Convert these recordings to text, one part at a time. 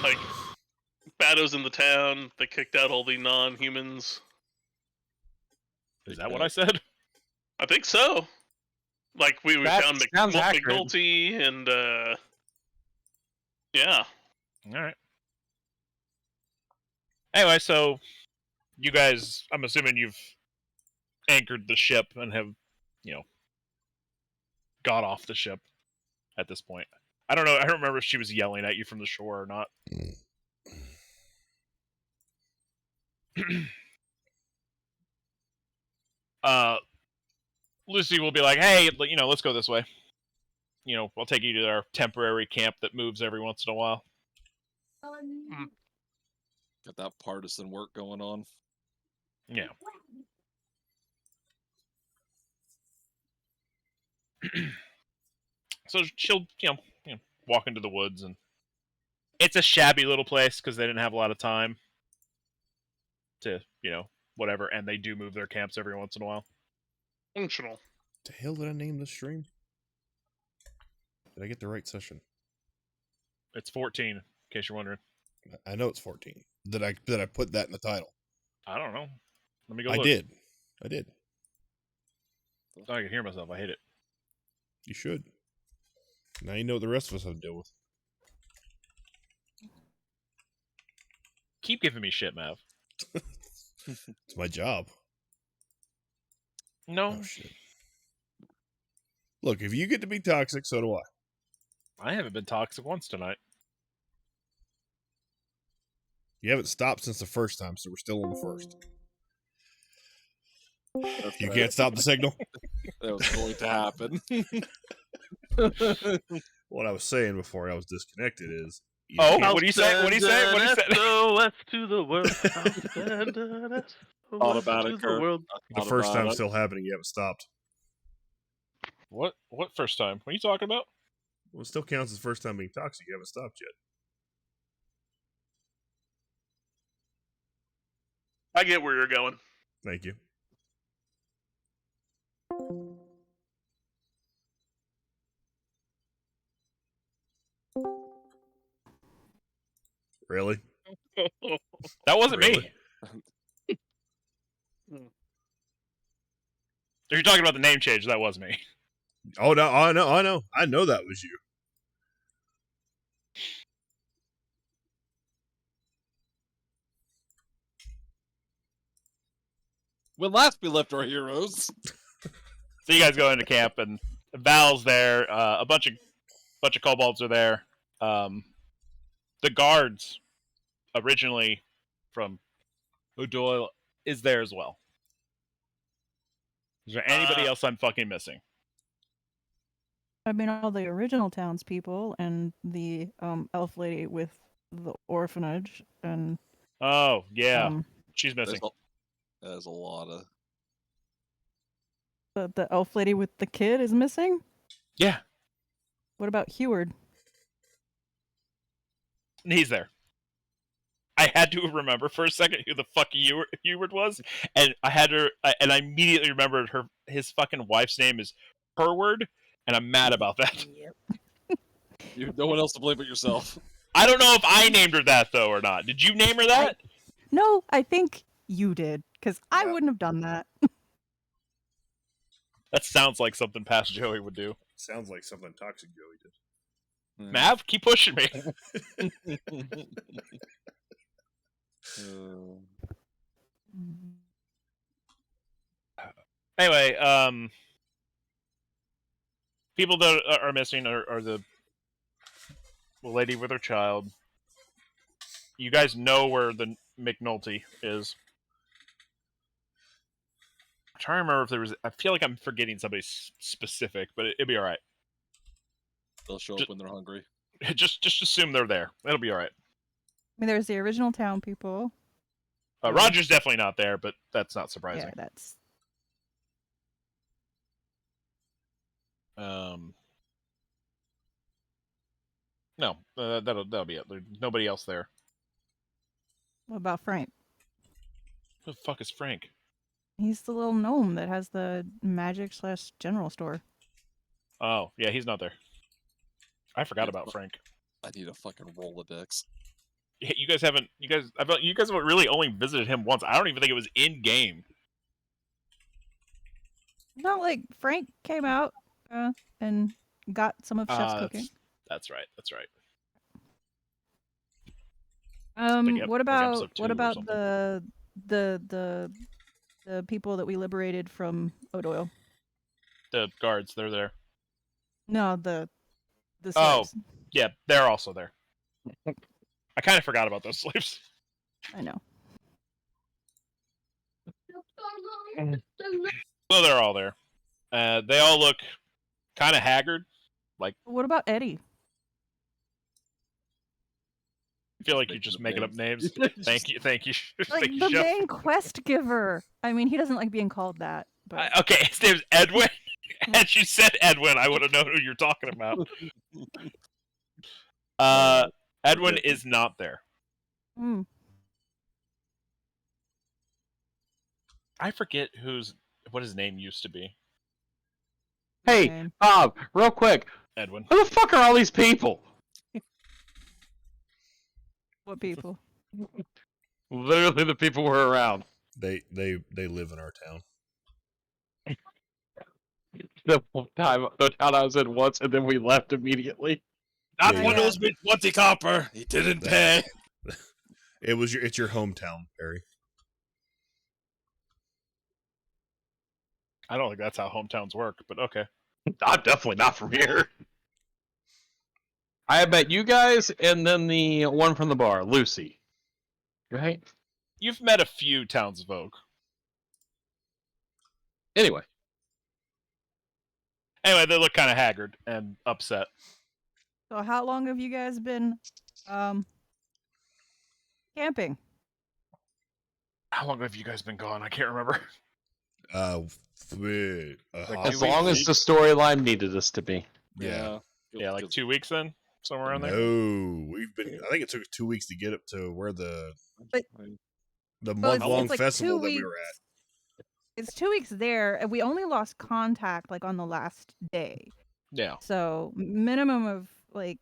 like Bado's in the town. They kicked out all the non-humans. Is that what I said? I think so. Like we That found sounds accurate. McNulty and yeah. All right. Anyway, so you guys, I'm assuming you've anchored the ship and have, got off the ship at this point. I don't know. I don't remember if she was yelling at you from the shore or not. Lucy will be like, hey, let's go this way. I'll take you to our temporary camp that moves every once in a while. Got that partisan work going on. Yeah. So she'll, walk into the woods, and it's a shabby little place because they didn't have a lot of time to, whatever, and they do move their camps every once in a while. Functional. The hell did I name this stream? Did I get the right session? It's 14, in case you're wondering. I know it's 14. Did I put that in the title? I don't know. Let me go I look. did. I can hear myself. I hate it. You should. Now you know what the rest of us have to deal with. Keep giving me shit, Mav. It's my job. No. Oh, shit. Look, if you get to be toxic, so do I. I haven't been toxic once tonight. You haven't stopped since the first time, so we're still on the first. You can't stop the signal? That was going to happen. What I was saying before I was disconnected is... What do you say? What do you say? SOS to the world. Thought about it, Kurt. The first time's still happening, you haven't stopped. What first time? What are you talking about? Well, it still counts as first time being toxic. You haven't stopped yet. I get where you're going. Thank you. Really? That wasn't me. If you're talking about the name change, that was me. Oh, no, I know. I know that was you. When last we left our heroes. So you guys go into camp, and Val's there. A bunch of kobolds are there. The guards, originally from O'Doyle, is there as well. Is there anybody else I'm fucking missing? I mean, all the original townspeople and the elf lady with the orphanage and... Oh, yeah. She's missing. There's a lot of... The elf lady with the kid is missing? Yeah. What about Heward? He's there. I had to remember for a second who the fuck Heward was, and I immediately remembered his fucking wife's name is Herward, and I'm mad about that. Yep. You have no one else to blame but yourself. I don't know if I named her that though or not. Did you name her that? No, I think you did, because I wouldn't have done that. That sounds like something past Joey would do. Sounds like something toxic Joey did. Mav, keep pushing me. Anyway, people that are missing are the lady with her child. You guys know where the McNulty is. I'm trying to remember if there was... I feel like I'm forgetting somebody specific, but it'll be alright. They'll show up when they're hungry. Just assume they're there. It'll be alright. I mean, there's the original town people. Roger's definitely not there, but that's not surprising. Yeah, that's... No, that'll be it. There's nobody else there. What about Frank? Who the fuck is Frank? He's the little gnome that has the magic/general store. Oh, yeah, he's not there. I forgot about Frank. I need a fucking Rolodex. You guys haven't. You guys. You guys have really only visited him once. I don't even think it was in game. Not like Frank came out and got some of Chef's cooking. That's right. That's right. Like What about episode 2 or something. the people that we liberated from O'Doyle? The guards, they're there. No, the Oh. slaves. Yeah, they're also there. I kind of forgot about those slaves. I know. So they're all there. They all look kind of haggard. What about Eddie? I feel like you're just making up names. Thank you. Like Thank you, the Chef. main quest giver. I mean, he doesn't like being called that. But Okay, his name's Edwin. Had you said Edwin, I would have known who you're talking about. Edwin is not there. I forget what his name used to be. Hey, name. Bob, real quick. Edwin. Who the fuck are all these people? What people? Literally the people we're around. They live in our town. The town I was in once, and then we left immediately. Not Yeah, one yeah. owes me 20 copper. He didn't pay. It's your hometown, Perry. I don't think that's how hometowns work, but okay. I'm definitely not from here. I met you guys, and then the one from the bar, Lucy. Right? You've met a few townsfolk. Anyway. Anyway, they look kind of haggard and upset. So how long have you guys been camping? How long have you guys been gone? I can't remember. As long as the storyline needed us to be. Yeah. Yeah, like 2 weeks then? Somewhere around there? No, we've been. I think it took 2 weeks to get up to where the Well, month-long it's like festival 2 that we weeks. were at. It's 2 weeks there, and we only lost contact like on the last day. Yeah. So minimum of like,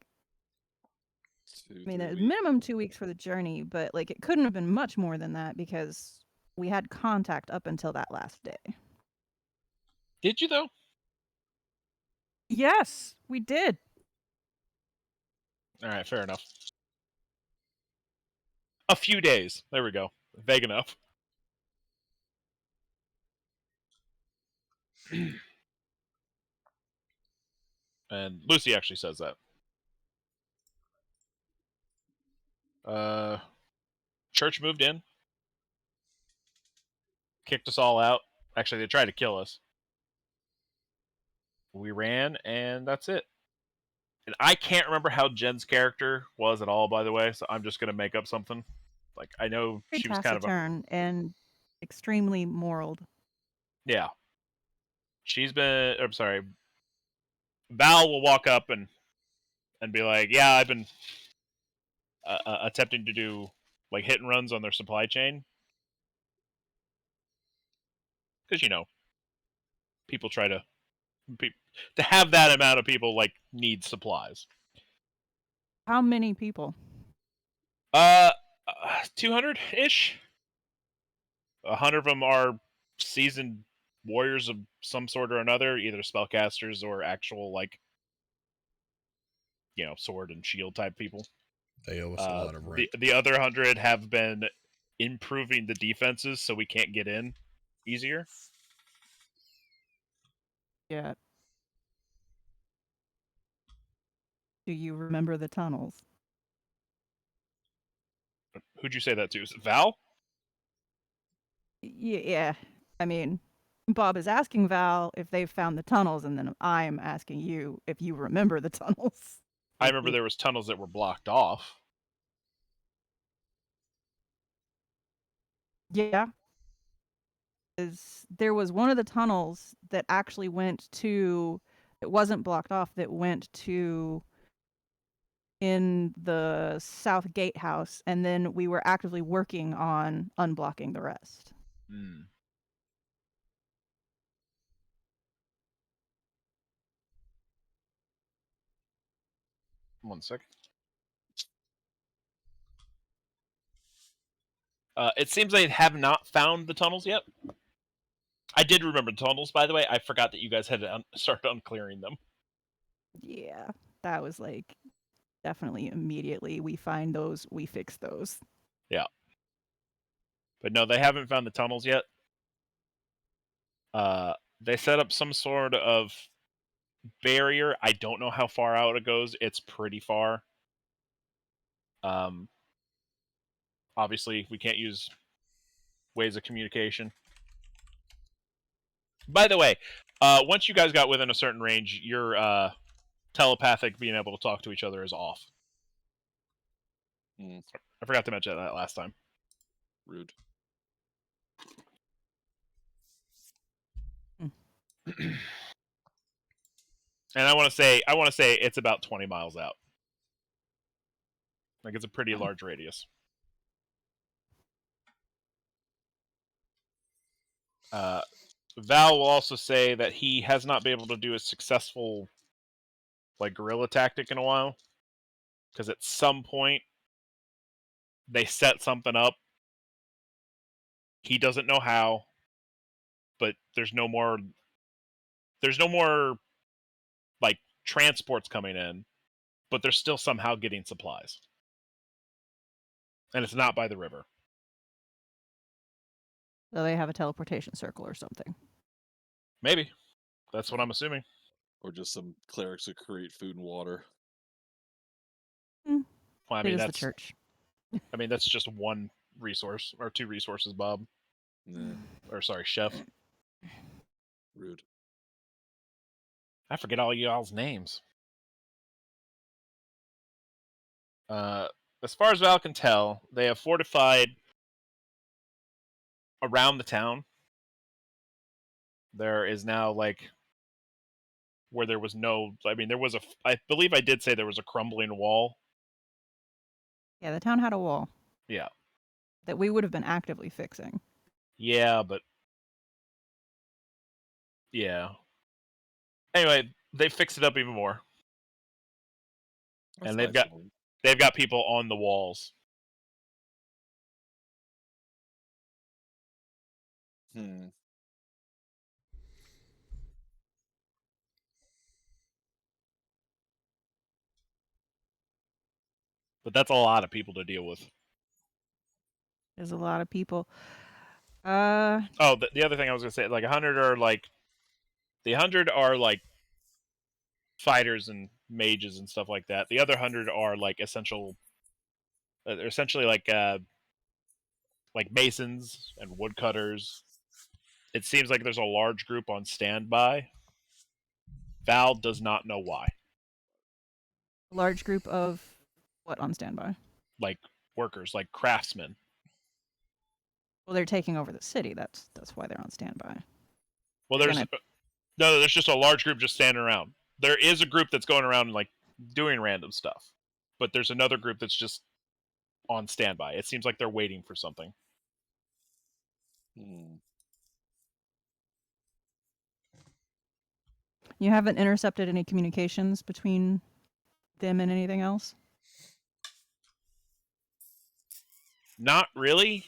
I mean, minimum 2 weeks for the journey, but like it couldn't have been much more than that because we had contact up until that last day. Did you, though? Yes, we did. All right, fair enough. A few days. There we go. Vague enough. And Lucy actually says that. Church moved in. Kicked us all out. Actually, they tried to kill us. We ran, and that's it. And I can't remember how Jen's character was at all, by the way, so I'm just going to make up something. Like, I know Very she was kind of taciturn and extremely moral. Yeah. I'm sorry. Val will walk up and be like, yeah, I've been attempting to do, like, hit and runs on their supply chain. Because, people try to have that amount of people, like, need supplies. How many people? 200-ish. 100 of them are seasoned warriors of some sort or another, either spellcasters or actual, like, sword and shield type people. They owe us a lot of rent. The other 100 have been improving the defenses so we can't get in easier. Yeah. Do you remember the tunnels? Who'd you say that to? Is it Val? Yeah. I mean, Bob is asking Val if they've found the tunnels, and then I am asking you if you remember the tunnels. I remember there was tunnels that were blocked off. Yeah. There was one of the tunnels that actually it wasn't blocked off, that went to in the South Gatehouse, and then we were actively working on unblocking the rest. Hmm. One second. It seems they have not found the tunnels yet. I did remember the tunnels, by the way. I forgot that you guys had started unclearing them. Yeah, that was like definitely immediately. We find those, we fix those. Yeah. But no, they haven't found the tunnels yet. They set up some sort of barrier. I don't know how far out it goes. It's pretty far. Obviously, we can't use ways of communication. By the way, once you guys got within a certain range, your telepathic being able to talk to each other is off. Hmm. I forgot to mention that last time. Rude. And I want to say it's about 20 miles out. Like it's a pretty large radius. Val will also say that he has not been able to do a successful like guerrilla tactic in a while, because at some point they set something up. He doesn't know how, but there's no more like transports coming in, but they're still somehow getting supplies. And it's not by the river. So they have a teleportation circle or something. Maybe. That's what I'm assuming. Or just some clerics that create food and water. Well, I It mean is the that's church. that's just one resource or two resources, Bob. Nah, Or sorry, Chef. rude. I forget all y'all's names. As far as Val can tell, they have fortified around the town. There is now like where there was no. I mean, there was a. I believe I did say there was a crumbling wall. Yeah, the town had a wall Yeah. that we would have been actively fixing. Yeah, but yeah. Anyway, they fixed it up even more, That's and nice of them. they've got people on the walls. Hmm. But that's a lot of people to deal with. There's a lot of people. Oh, the other thing I was gonna say, like 100 are like the 100 are like fighters and mages and stuff like that. The other 100 are like they're essentially like masons and woodcutters. It seems like there's a large group on standby. Val does not know why. A large group of what on standby? Like workers, like craftsmen. Well, they're taking over the city. That's why they're on standby. Well, They're there's no, there's just a large group just standing around. There is a group that's going around and like doing random stuff, but there's another group that's just on standby. It seems like they're waiting for something. Hmm. You haven't intercepted any communications between them and anything else? Not really.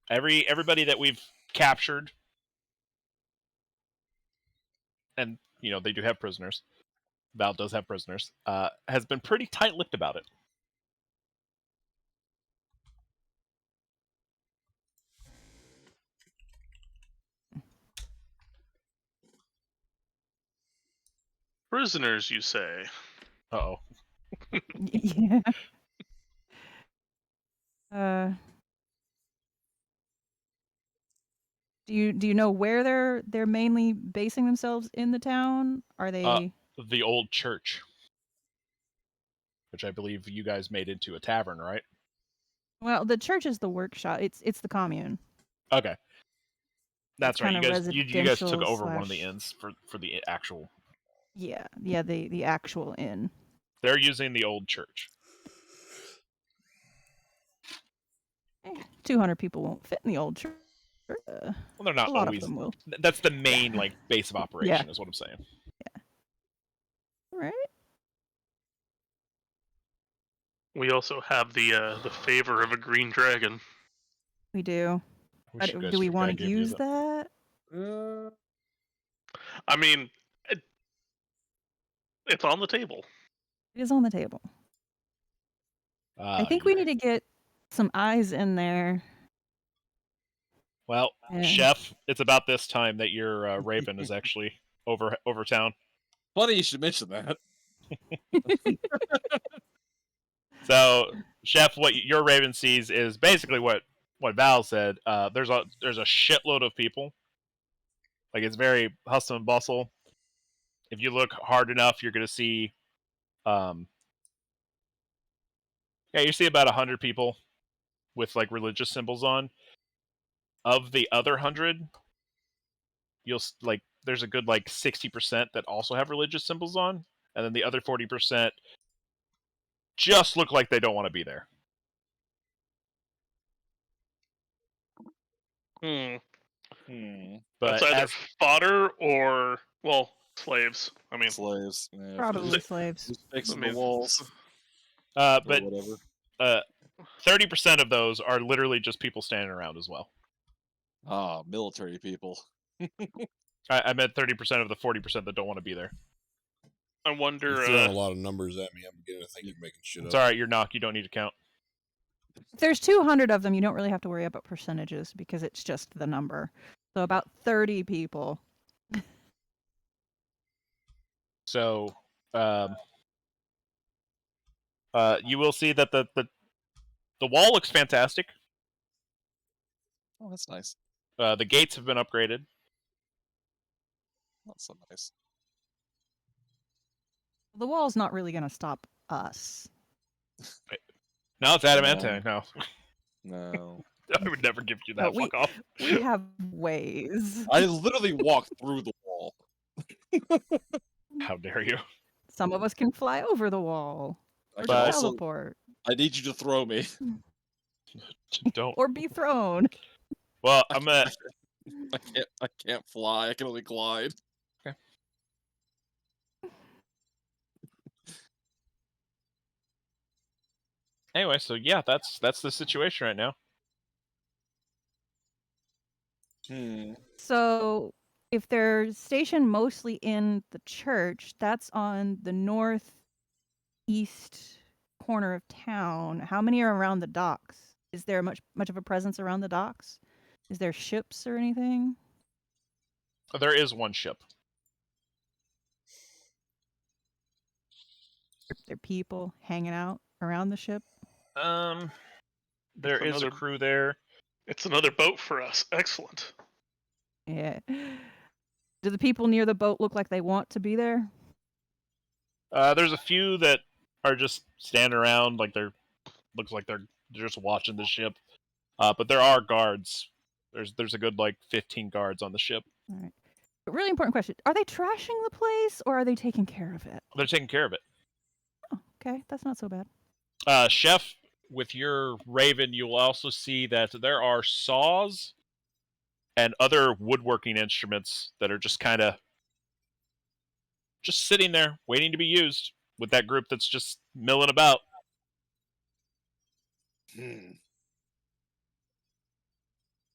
Everybody that we've captured, and you know they do have prisoners. Val does have prisoners. Has been pretty tight-lipped about it. Prisoners, you say? Uh-oh. Yeah. Uh, do you know where they're mainly basing themselves in the town? Are they? The old church, which I believe you guys made into a tavern, right? Well, the church is the workshop. It's the commune. Okay. That's right. kinda You guys took residential over one of the slash- inns for the actual. Yeah, the actual inn. They're using the old church. 200 people won't fit in the old church. Well, they're not A lot always. of them will. That's the main like base of operation, is what I'm saying. Right? We also have the favor of a green dragon. We do. Wish you guys Do we would've want kinda to gave me use the- that? I mean, it's on the table. It is on the table. I think we need to get some eyes in there. Well, Yeah. Chef, it's about this time that your Raven is actually over town. Funny you should mention that. So, Chef, what your Raven sees is basically what Val said. There's a shitload of people. Like, it's very hustle and bustle. If you look hard enough, you're gonna see, you see about 100 people with like religious symbols on. Of the other 100, there's a good 60% that also have religious symbols on, and then the other 40% just look like they don't want to be there. But That's either as fodder or slaves. I mean, Slaves. Yeah, Probably slaves. who's fixing I the mean, walls but or whatever. 30% of those are literally just people standing around as well. Ah, military people. I meant 30% of the 40% that don't want to be there. I You're wonder. throwing a lot of numbers at me. I'm beginning to think you're making shit It's up. alright, you're knock, you don't need to count. If there's 200 of them, you don't really have to worry about percentages because it's just the number. So about 30 people. So, you will see that the wall looks fantastic. Oh, that's nice. The gates have been upgraded. Not so nice. The wall's not really going to stop us. No, it's adamantine. No, No. I would never give you that. But Fuck off. We have ways. I literally walked through the wall. How dare you? Some of us can fly over the wall. I Or can also. teleport. I need you to throw me. Don't. Or be thrown. Well, I'm gonna. I can't fly. I can only glide. Anyway, so yeah, that's the situation right now. So if they're stationed mostly in the church, that's on the northeast corner of town. How many are around the docks? Is there much of a presence around the docks? Is there ships or anything? There is one ship. Are there people hanging out around the ship? There is another- a crew there. It's another boat for us. Excellent. Yeah. Do the people near the boat look like they want to be there? There's a few that are just standing around, looks like they're just watching the ship. But there are guards. There's a good 15 guards on the ship. All right. But really important question. Are they trashing the place or are they taking care of it? They're taking care of it. Oh, okay. That's not so bad. Chef, with your Raven, you will also see that there are saws and other woodworking instruments that are just kind of just sitting there waiting to be used with that group that's just milling about.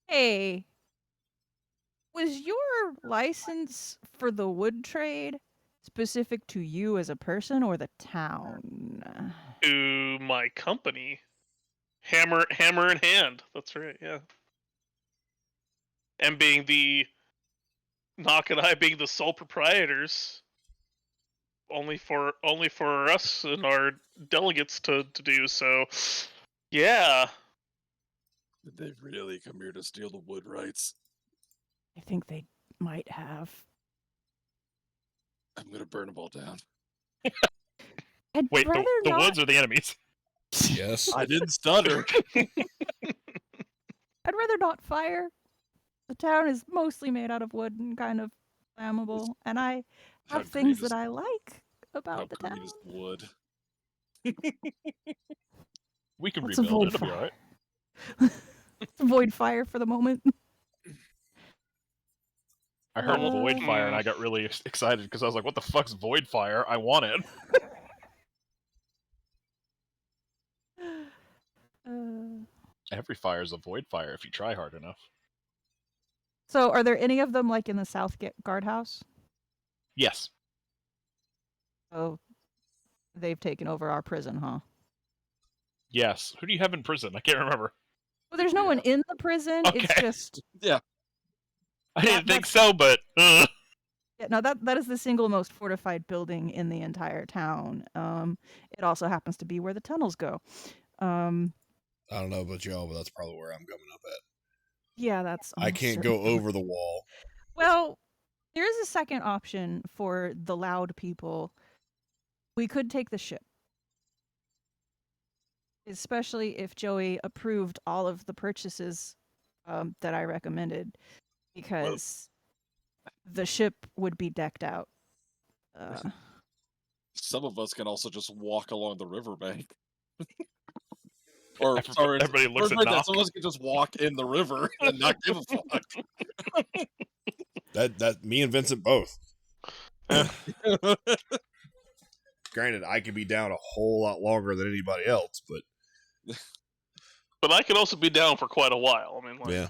Hey, was your license for the wood trade specific to you as a person or the town? To my company, hammer in hand. That's right. Yeah. And being the Knock and I being the sole proprietors, only for us and our delegates to do so. Yeah. Did they really come here to steal the wood rights? I think they might have. I'm gonna burn them all down. I'd Wait, rather the not. woods are the enemies. Yes. I didn't stutter. I'd rather not fire. The town is mostly made out of wood and kind of flammable, and I How have things green that is- I like How about the town. green is the wood? We can Let's rebuild avoid it. It'll be fire. alright. Let's avoid fire for the moment. I heard void Uh, fire and I got really excited because I was like, "What the fuck's void fire? I want it." Every fire is a void fire if you try hard enough. So, are there any of them like in the South Guardhouse? Yes. Oh, they've taken over our prison, huh? Yes. Who do you have in prison? I can't remember. Well, there's no one in the prison. It's Okay. just I didn't think so, but yeah, no, that is the single most fortified building in the entire town. It also happens to be where the tunnels go. I don't know about y'all, but that's probably where I'm coming up at. Yeah, that's. I can't go over the wall. Well, there is a second option for the loud people. We could take the ship. Especially if Joey approved all of the purchases that I recommended, because the ship would be decked out. Some of us can also just walk along the riverbank. Or everybody looks at Knock. Some of us can just walk in the river and not give a fuck. That me and Vincent both. Granted, I could be down a whole lot longer than anybody else, but I could also be down for quite a while. I mean, like, Yeah.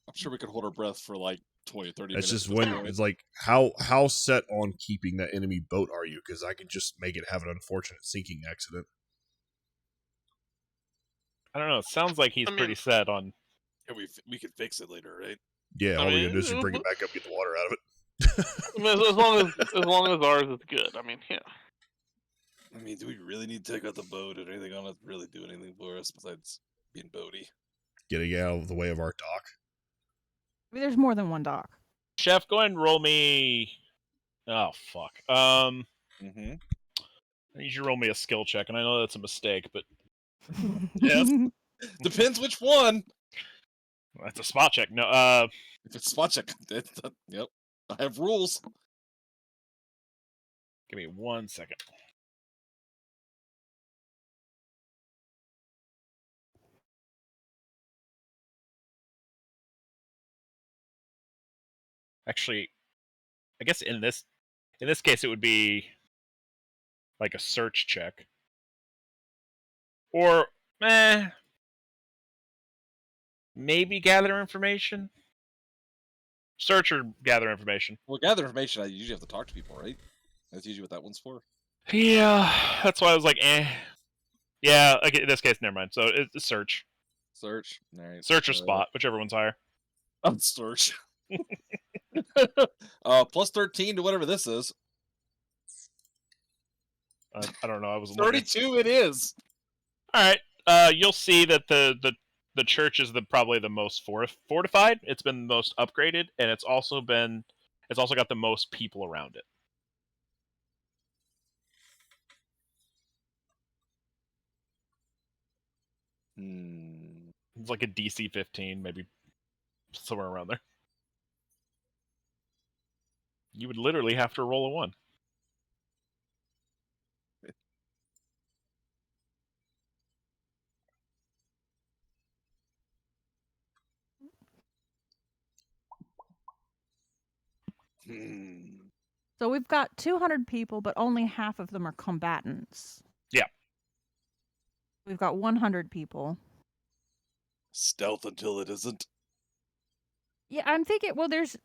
I'm sure we could hold our breath for like 20 or 30 it's minutes. just at this when point. it's like how set on keeping that enemy boat are you? Because I could just make it have an unfortunate sinking accident. I don't know. It sounds like he's pretty set on. Yeah, we could fix it later, right? Yeah, all I we mean, gotta do is just bring it back up, get the water out of it. I mean, as long as ours is good. I mean, yeah. I mean, do we really need to take out the boat or anything on it? Really do anything for us besides being boaty? Getting out of the way of our dock. I mean, there's more than one dock. Chef, go ahead and roll me. Oh fuck. I need you to roll me a skill check, and I know that's a mistake, but Yes. Depends which one. that's a spot check. No. If it's spot check, yep. I have rules. Give me 1 second. Actually, I guess in this case it would be like a search check. Or maybe gather information. Search or gather information. Well, gather information. I usually have to talk to people, right? That's usually what that one's for. Yeah, that's why I was like, Yeah, okay, in this case, never mind. So it's a search. Search. All right. Search or spot, whichever one's higher. I'm search. Plus 13 to whatever this is. I don't know. I was 32 it is. All right. You'll see that the church is probably the most fortified. It's been the most upgraded, and it's also got the most people around it. It's like a DC 15, maybe somewhere around there. You would literally have to roll a 1. So we've got 200 people, but only half of them are combatants. Yeah. We've got 100 people. Stealth until it isn't. Yeah, I'm thinking. Well, there's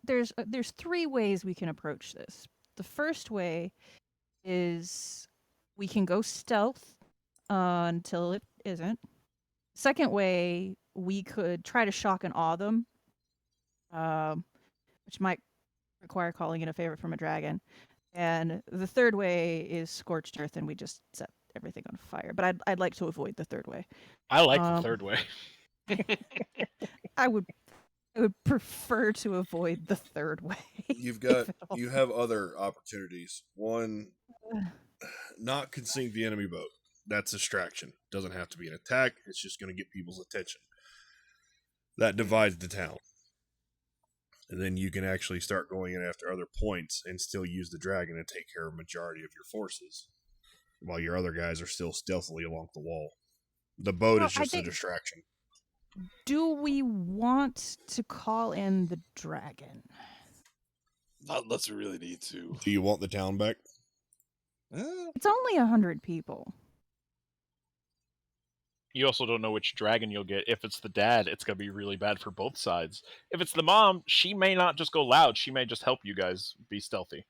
3 ways we can approach this. The first way is we can go stealth until it isn't. Second way, we could try to shock and awe them, which might require calling in a favor from a dragon. And the third way is scorched earth, and we just set everything on fire. But I'd like to avoid the third way. I like the third way. I would prefer to avoid the third way. You have other opportunities. One, not consume the enemy boat. That's distraction. Doesn't have to be an attack. It's just going to get people's attention. That divides the town. And then you can actually start going in after other points and still use the dragon to take care of a majority of your forces, while your other guys are still stealthily along the wall. The boat is just a distraction. Do we want to call in the dragon? Not unless we really need to. Do you want the town back? It's only 100 people. you also don't know which dragon you'll get. If it's the dad, it's going to be really bad for both sides. If it's the mom, she may not just go loud. She may just help you guys be stealthy.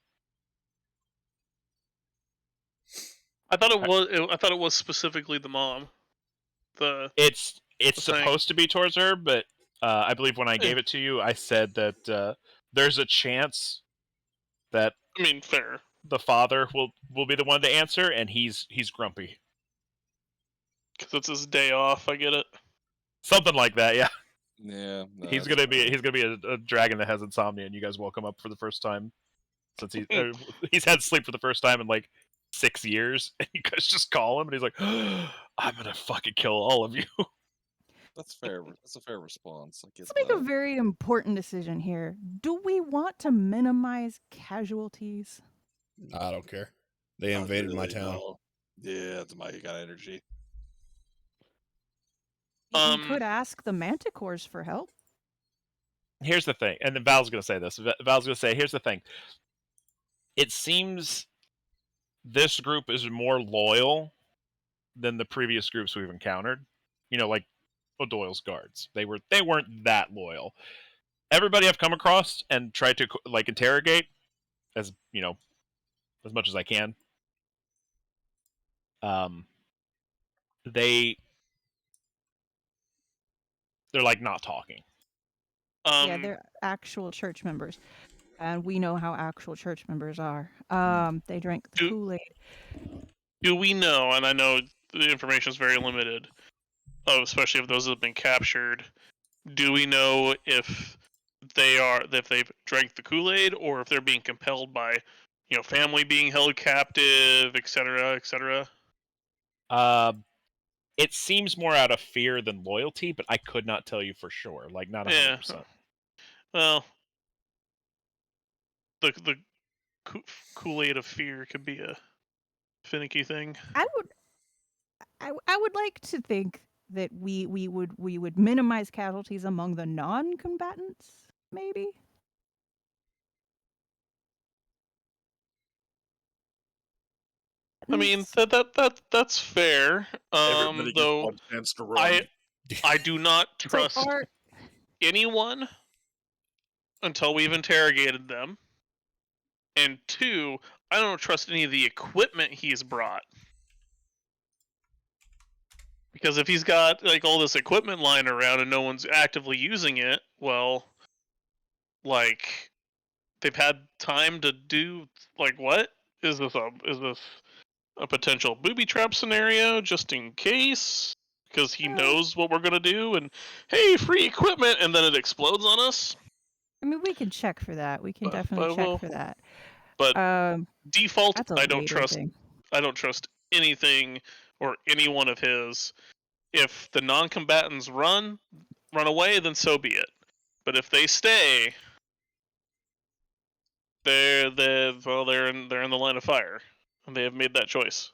I thought it was specifically the mom. It's thing. supposed to be towards her, but I believe when I gave it to you, I said that there's a chance that I mean, fair. the father will be the one to answer, and he's grumpy. Because it's his day off. I get it. Something like that, yeah. Yeah, no, He's that's gonna be fine. a dragon that has insomnia, and you guys woke him up for the first time since he's had sleep for the first time in like 6 years, and you guys just call him, and he's like, "I'm gonna fucking kill all of you." That's fair. That's a fair response. I get Let's make a that. very important decision here. Do we want to minimize casualties? I don't care. They Not invaded my really, town. no. Yeah, it's my kind of energy. We could ask the manticores for help. Here's the thing, and then Val's gonna say this. Val's gonna say, "Here's the thing. It seems this group is more loyal than the previous groups we've encountered. You know, like O'Doyle's guards. They weren't that loyal. Everybody I've come across and tried to like interrogate, as as much as I can. They're like not talking. Yeah, they're actual church members, and we know how actual church members are. They drank the Kool-Aid. Do we know? And I know the information is very limited, especially if those have been captured. Do we know if they've drank the Kool-Aid, or if they're being compelled by, family being held captive, etc., etc.? It seems more out of fear than loyalty, but I could not tell you for sure. Like, not 100%. Well, the Kool-Aid of fear could be a finicky thing. I would like to think that we would minimize casualties among the non-combatants, maybe. I mean, that's fair. Everybody gets Though one chance to run. I do not So trust anyone until we've interrogated them. And 2, I don't trust any of the equipment he's brought. Because if he's got like all this equipment lying around and no one's actively using it, well, like they've had time to do like what? Is this a potential booby trap scenario just in case? Because he knows what we're gonna do, and hey, free equipment, and then it explodes on us. I mean, we can check for that. We can definitely check for that. But default, that's a I don't later trust. thing. I don't trust anything or any one of his. If the non-combatants run away, then so be it. But if they stay, they're in the line of fire, and they have made that choice.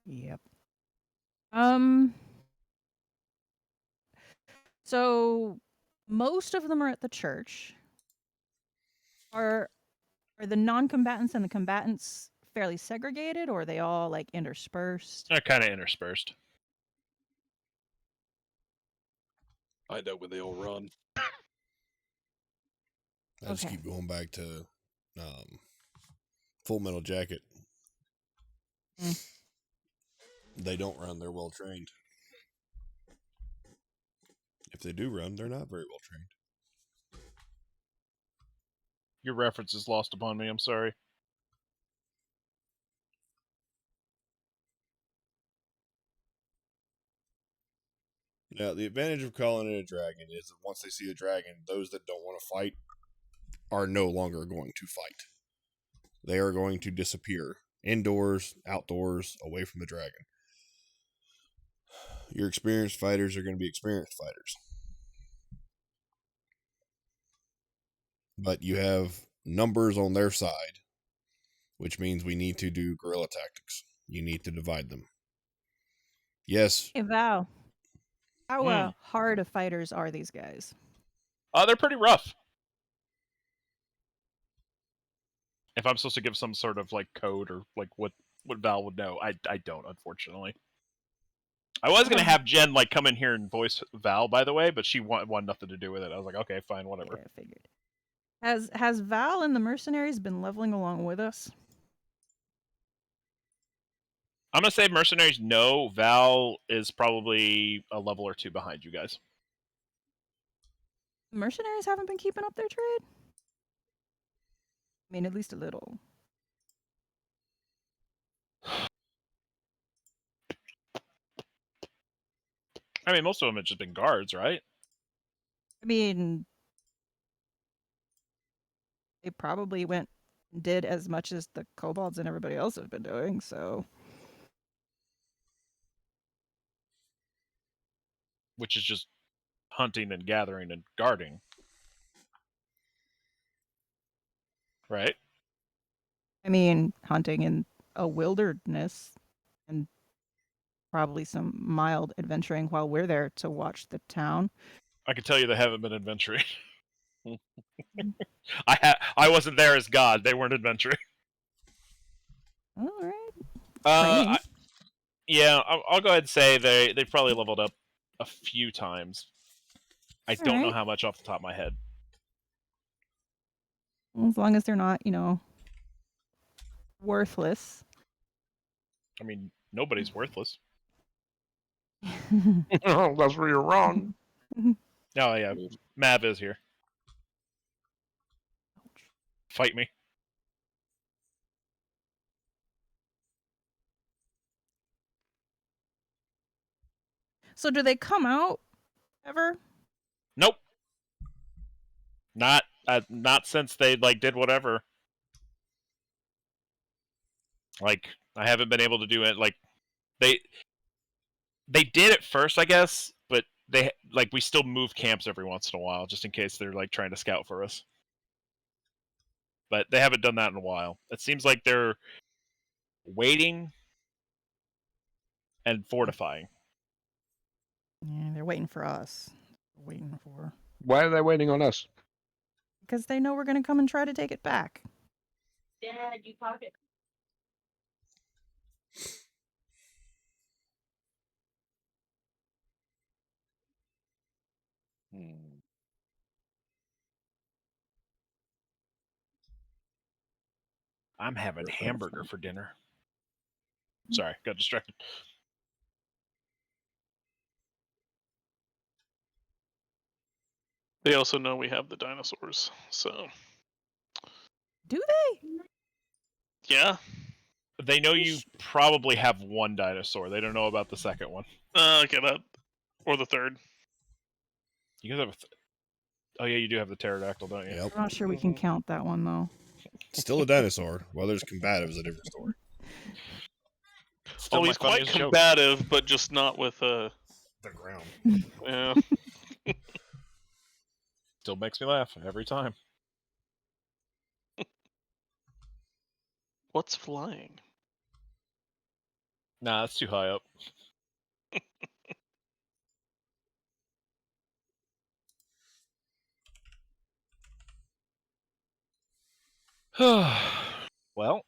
Yep. So most of them are at the church. Are the non-combatants and the combatants fairly segregated, or are they all like interspersed? They're kind of interspersed. I know when they all run. I just keep going back to Full Metal Jacket. They don't run, they're well trained. If they do run, they're not very well trained. Your reference is lost upon me, I'm sorry. Now, the advantage of calling it a dragon is that once they see the dragon, those that don't want to fight are no longer going to fight. They are going to disappear. Indoors, outdoors, away from the dragon. Your experienced fighters are going to be experienced fighters. But you have numbers on their side, which means we need to do guerrilla tactics. You need to divide them. Yes. Hey, Val. How hard of fighters are these guys? They're pretty rough. If I'm supposed to give some sort of like code or like what what Val would know. I don't, unfortunately. I was gonna have Jen like come in here and voice Val, by the way, but she wanted nothing to do with it. I was like, okay, fine, whatever. Yeah, I figured. Has Val and the mercenaries been leveling along with us? I'm gonna say mercenaries. No, Val is probably a level or two behind you guys. Mercenaries haven't been keeping up their trade? I mean, at least a little. I mean, most of them have just been guards, right? I mean, they probably went and did as much as the kobolds and everybody else have been doing, so. Which is just hunting and gathering and guarding, right? I mean, hunting in a wilderness and probably some mild adventuring while we're there to watch the town. I can tell you they haven't been adventuring. I wasn't there as God. They weren't adventuring. All right. Uh, yeah, I'll go ahead and say they've probably leveled up a few times. I don't know Alright. how much off the top of my head. As long as they're not, worthless. I mean, nobody's worthless. That's where you're wrong. Oh yeah, Mav is here. Fight me. So do they come out ever? Nope. Not since they like did whatever. Like I haven't been able to do it. Like they did at first, I guess, but we still move camps every once in a while just in case they're like trying to scout for us. But they haven't done that in a while. It seems like they're waiting and fortifying. Yeah, they're waiting for us. Waiting for. Why are they waiting on us? Because they know we're going to come and try to take it back. Dad, you pocket. I'm having hamburger for dinner. Sorry, got distracted. They also know we have the dinosaurs, so Do they? yeah. They know you probably have one dinosaur. They don't know about the second one. Okay, that or the third. You guys have oh yeah, you do have the pterodactyl, don't you? Yep. I'm not sure we can count that one, though. Still a dinosaur. Whether it's combative is a different story. Still Oh, my he's quite funniest joke. combative, but just not with The ground. yeah. Still makes me laugh every time. What's flying? Nah, that's too high up. Well,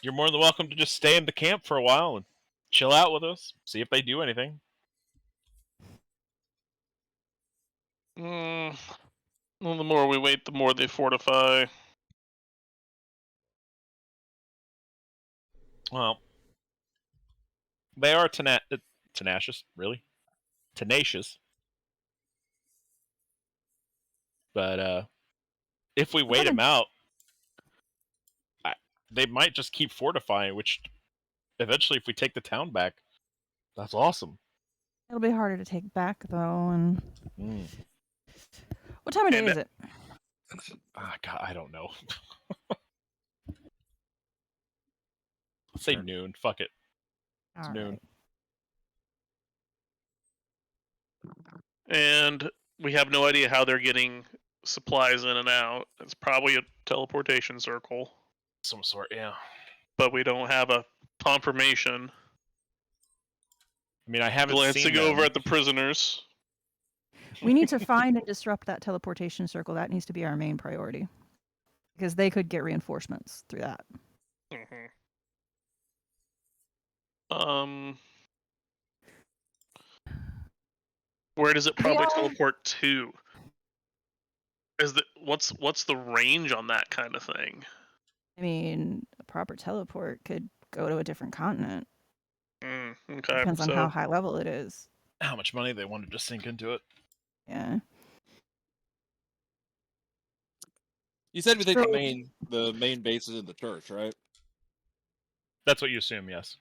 you're more than welcome to just stay in the camp for a while and chill out with us. See if they do anything. Well, the more we wait, the more they fortify. Well, they are tenacious, really. Tenacious. But if we wait them out, they might just keep fortifying, which eventually, if we take the town back, that's awesome. It'll be harder to take back, though. And Mm. what time of day And is it? God, I don't know. Let's say noon. Fuck it. It's All noon. right. And we have no idea how they're getting supplies in and out. It's probably a teleportation circle, Some sort, yeah. but we don't have a confirmation. I mean, I haven't Glancing seen over them. at the prisoners. We need to find and disrupt that teleportation circle. That needs to be our main priority. Because they could get reinforcements through that. Mhm. Where does it They probably all- teleport to? What's the range on that kind of thing? I mean, a proper teleport could go to a different continent. Okay, Depends on so how high level it is. How much money they wanted to sink into it. Yeah. You said we think So- the main base is in the church, right? That's what you assume, yes.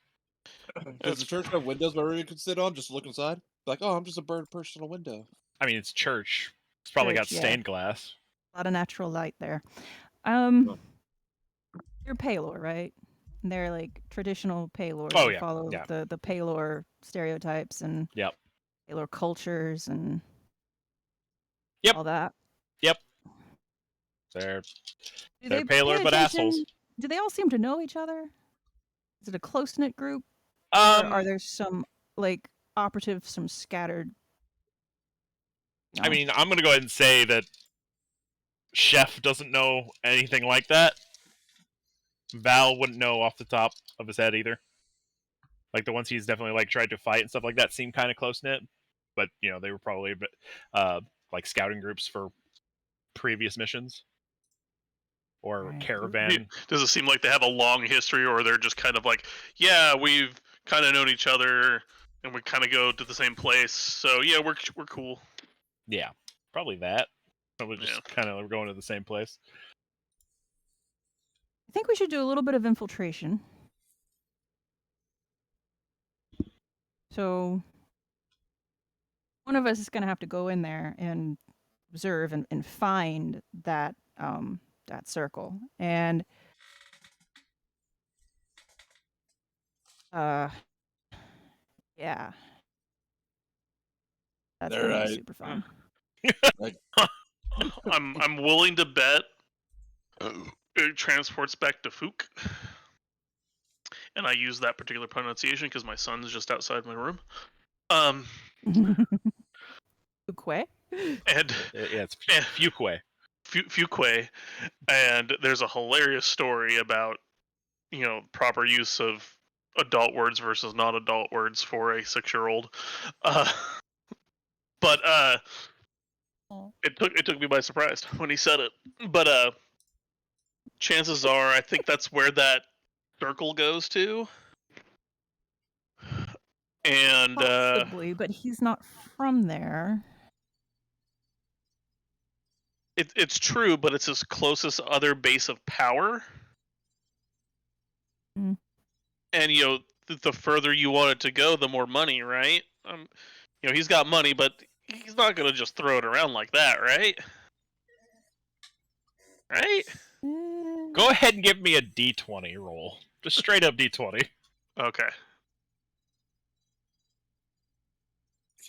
Does the church have windows where we could sit on? Just look inside. Like, oh, I'm just a bird perched on a window. I mean, it's church. It's probably got Church, yeah. stained glass. A lot of natural light there. Oh. You're Palor, right? And they're like traditional Palor. Oh, They yeah, follow yeah. the Palor stereotypes and Yep. Palor cultures and Yep. all that. They're Do They're they paler pay but assholes. attention- Do they all seem to know each other? Is it a close knit group, or are there some like operatives, some scattered? I mean, I'm gonna go ahead and say that Chef doesn't know anything like that. Val wouldn't know off the top of his head either. Like the ones he's definitely like tried to fight and stuff like that seem kind of close knit, but you know they were probably a bit like scouting groups for previous missions or Right. caravan. does it seem like they have a long history, or they're just kind of like, yeah, we've kind of known each other, and we kind of go to the same place, so yeah, we're cool. Yeah, probably that. Probably just kind of going to the same place. I think we should do a little bit of infiltration. So one of us is going to have to go in there and observe and find that that circle. And yeah. That's going to be Alright. super fun. I'm willing to bet it transports back to Fook. And I use that particular pronunciation because my son's just outside my room. Ukwe? And Yeah, it's Yeah. Fuquay. Fuquay, and there's a hilarious story about, you know, proper use of adult words versus non-adult words for a 6-year-old. But it took me by surprise when he said it. But chances are, I think that's where that circle goes to. And Possibly, but he's not from there. it's true, but it's his closest other base of power. Mm. And you know, the further you want it to go, the more money, right? You know, he's got money, but he's not gonna just throw it around like that, right? Right? Go ahead and give me a D20 roll. Just straight up D20. Okay.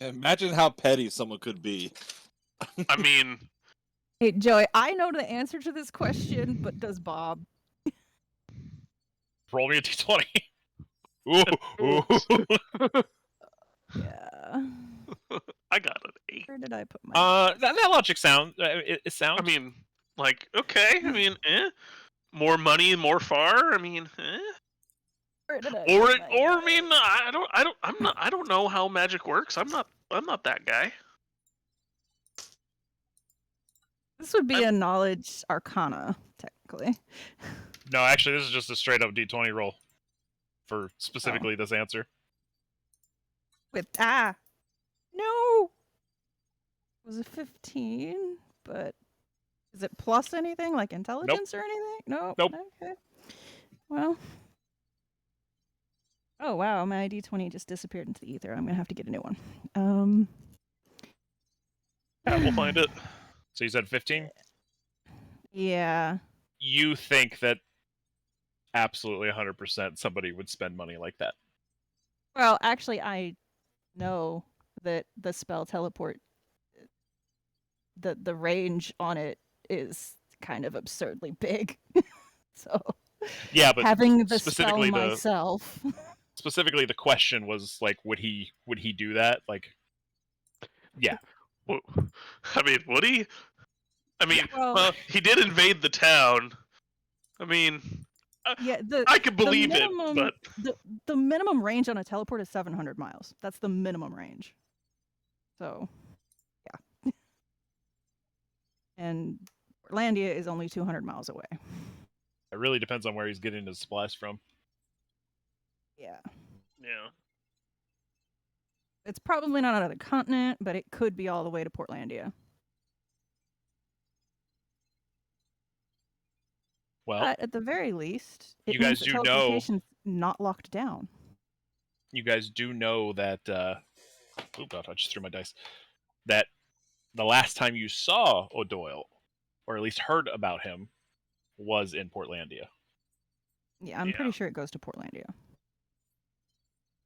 Imagine how petty someone could be. I mean, Hey, Joey, I know the answer to this question, but does Bob? Roll me a D20. Ooh. Yeah. I got an 8. Where did I put my? That logic sound. It sounds. I mean, like, okay. I mean, more money, more far. I mean, Where did I Or put my I mean, I don't know how magic works. I'm not that guy. This would be a knowledge arcana, technically. No, actually, this is just a straight up D20 roll for specifically this answer. With no, it was a 15, but is it plus anything like intelligence or anything? No. Nope. Okay. Well. Oh wow, my D20 just disappeared into the ether. I'm gonna have to get a new one. Yeah, we'll find it. So you said 15? Yeah. You think that absolutely 100% somebody would spend money like that? Well, actually, I know that the spell teleport, the range on it is kind of absurdly big. So Yeah, but having the spell specifically myself. Specifically, the question was like, would he do that? Like, yeah. Well, I mean, would he? I mean, Well- well, he did invade the town. I mean, Yeah, I could believe the it, minimum, but the minimum range on a teleport is 700 miles. That's the minimum range. So, yeah. And Portlandia is only 200 miles away. It really depends on where he's getting his supplies from. Yeah. yeah. It's probably not another continent, but it could be all the way to Portlandia. Well, But at the very least, it you means guys that do know. teleportation's not locked down. You guys do know that. Oh god, I just threw my dice. That the last time you saw O'Doyle, or at least heard about him, was in Portlandia. Yeah, I'm Yeah. pretty sure it goes to Portlandia.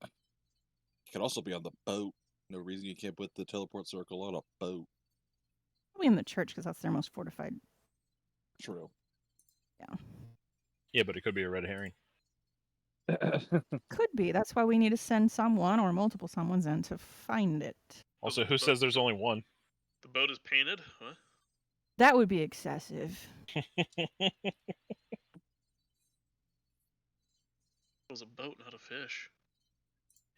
You can also be on the boat. No reason you can't put the teleport circle on a boat. Probably in the church because that's their most fortified. True. Yeah, but it could be a red herring. Could be. That's why we need to send someone or multiple someones in to find it. Also, who says there's only one? The boat is painted. Huh? That would be excessive. It was a boat, not a fish.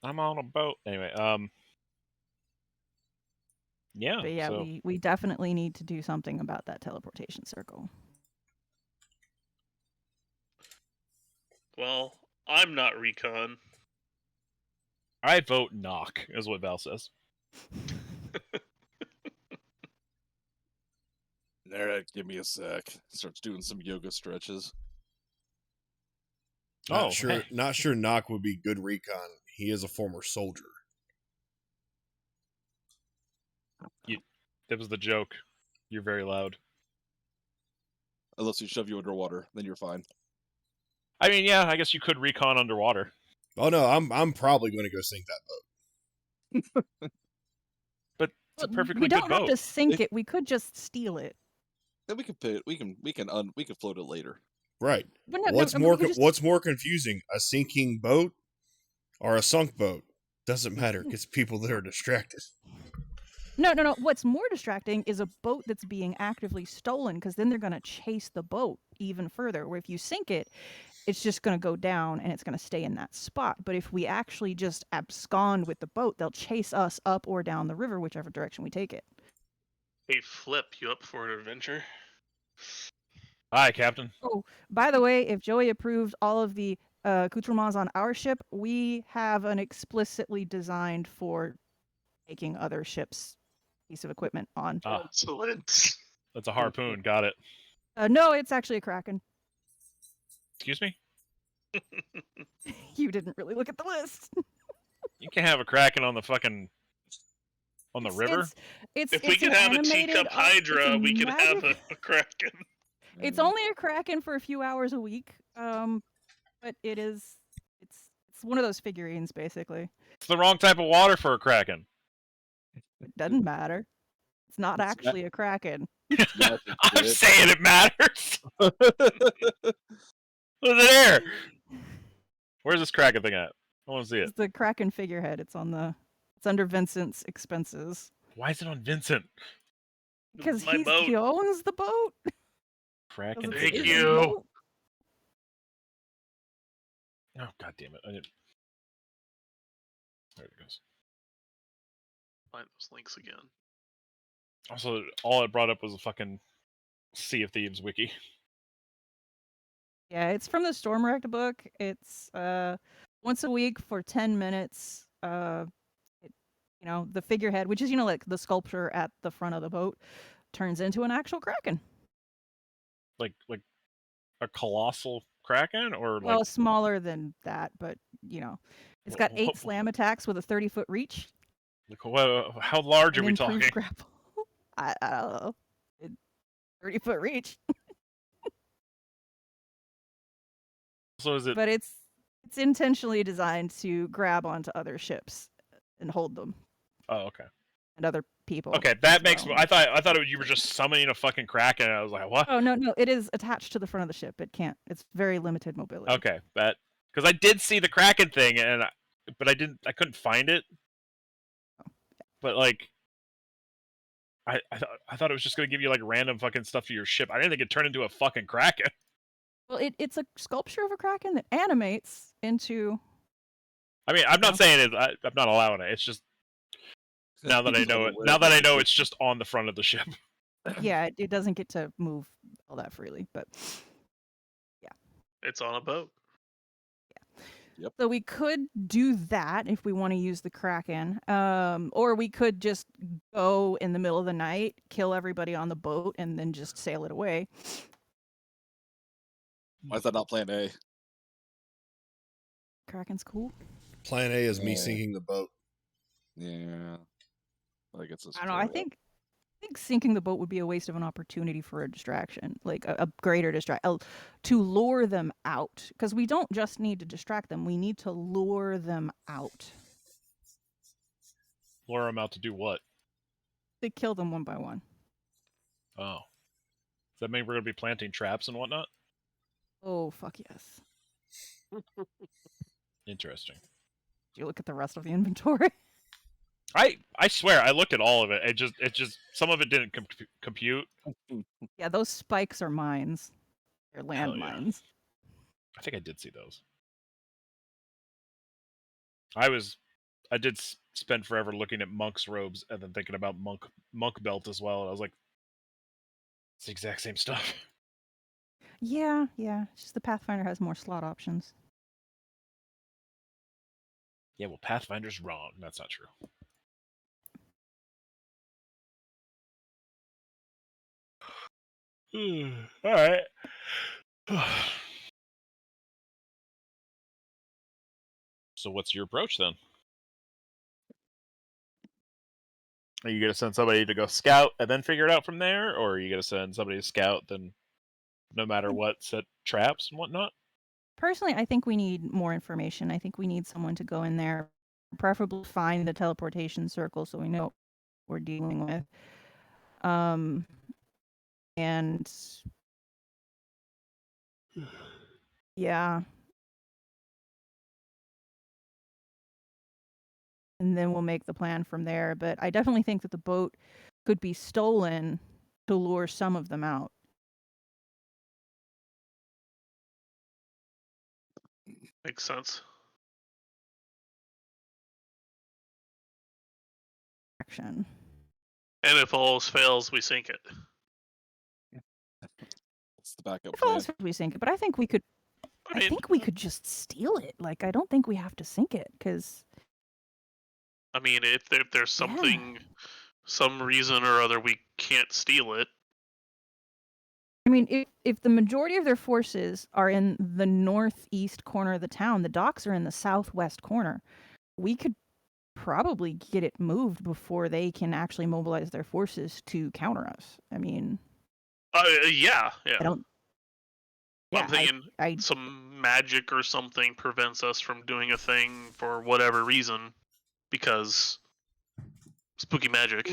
I'm on a boat. Anyway, yeah. But yeah, so we definitely need to do something about that teleportation circle. Well, I'm not recon. I vote knock, is what Val says. Alright, give me a sec. Starts doing some yoga stretches. Not sure. hey. Not sure. Nock would be good recon. He is a former soldier. That was the joke. You're very loud. Unless you shove you underwater, then you're fine. I mean, yeah, I guess you could recon underwater. Oh no, I'm probably going to go sink that boat. But it's a perfectly we don't good have boat. to sink it. We could just steal it. Then we can pay it. We can float it later. Right. But no, What's no, more? we could just- What's more confusing? A sinking boat or a sunk boat? Doesn't matter. It's people that are distracted. No. What's more distracting is a boat that's being actively stolen because then they're going to chase the boat even further. Where if you sink it, it's just going to go down and it's going to stay in that spot. But if we actually just abscond with the boat, they'll chase us up or down the river, whichever direction we take it. Hey, Flip, you up for an adventure? Hi, Captain. Oh, by the way, if Joey approved all of the accoutrements on our ship, we have an explicitly designed for taking other ships' piece of equipment on. Ah, Excellent. that's a harpoon. Got it. No, it's actually a Kraken. Excuse me? You didn't really look at the list. You can have a Kraken on the fucking... on the river? It's If we it's can an have a animated teacup Hydra, we can have magic- a Kraken. It's only a Kraken for a few hours a week. But it's one of those figurines basically. It's the wrong type of water for a Kraken. It doesn't matter. It's not It's actually a Kraken. I'm saying it matters! What's it here? Where's this Kraken thing at? I want to see it. It's the Kraken figurehead. It's under Vincent's expenses. Why is it on Vincent? Because My boat. he owns the boat. Kraken. Thank It's his you. boat. Oh, god damn it. I didn't... There it goes. Find those links again. Also, all it brought up was a fucking Sea of Thieves wiki. Yeah, it's from the Stormwrecked book. It's once a week for 10 minutes. The figurehead, which is like the sculpture at the front of the boat, turns into an actual Kraken. Like a colossal Kraken? Or like... Well, smaller than that, but it's got 8 Wha- slam attacks with a 30-foot reach. how large are and we improved talking? grapple. I don't know. 30-foot reach. So is it... But it's intentionally designed to grab onto other ships and hold them Oh, okay. and other people. Okay, that as makes... well. I thought you were just summoning a fucking Kraken, and I was like, what? Oh no, it is attached to the front of the ship. It can't. It's very limited mobility. Okay, that... Because I did see the Kraken thing, but I couldn't find it. But like... I thought it was just going to give you like random fucking stuff to your ship. I didn't think it turned into a fucking Kraken. Well, it's a sculpture of a kraken that animates into. I mean, I'm not No. saying I'm not allowing it. It's just now that I know it. Now that I know it's just on the front of the ship. Yeah, it doesn't get to move all that freely, but It's on a boat. so we could do that if we want to use the kraken, or we could just go in the middle of the night, kill everybody on the boat, and then just sail it away. Why is that not plan A? Kraken's cool. Plan A is me Yeah. sinking the boat. Yeah. I guess it's I don't know. I think sinking the boat would be a waste of an opportunity for a distraction, like a greater distraction, to lure them out. Because we don't just need to distract them; we need to lure them out. Lure them out to do what? To kill them one by one. Oh. Does that mean we're going to be planting traps and whatnot? Oh fuck yes! Interesting. Do you look at the rest of the inventory? I swear I looked at all of it. It just some of it didn't compute. Yeah, those spikes are mines. They're Hell yeah. landmines. I think I did see those. I did spend forever looking at monk's robes and then thinking about monk belt as well. And I was like, it's the exact same stuff. Yeah. It's just the Pathfinder has more slot options. Yeah, well, Pathfinder's wrong. That's not true. All right. So what's your approach then? Are you gonna send somebody to go scout and then figure it out from there, or are you gonna send somebody to scout then, no matter what, set traps and whatnot? Personally, I think we need more information. I think we need someone to go in there, preferably find the teleportation circle so we know what we're dealing with. And yeah. And then we'll make the plan from there. But I definitely think that the boat could be stolen to lure some of them out. Makes sense. Action. And if all else fails, we sink it. It's the backup If all plan. else fails, we sink it, but I think we could. I think we could just steal it. Like I don't think we have to sink it because. I mean, if there's something, some reason or other we can't steal it. I mean, if the majority of their forces are in the northeast corner of the town, the docks are in the southwest corner. We could probably get it moved before they can actually mobilize their forces to counter us. I mean, Yeah. I don't. Yeah, I'm thinking some magic or something prevents us from doing a thing for whatever reason, because spooky magic.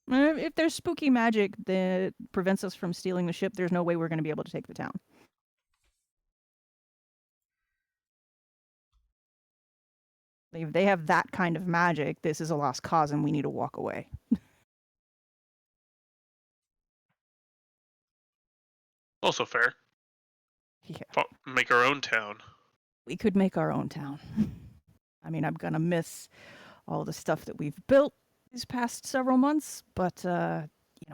If there's spooky magic that prevents us from stealing the ship, there's no way we're going to be able to take the town. If they have that kind of magic, this is a lost cause and we need to walk away. Also fair. Yeah. Make our own town. We could make our own town. I mean, I'm going to miss all the stuff that we've built these past several months, but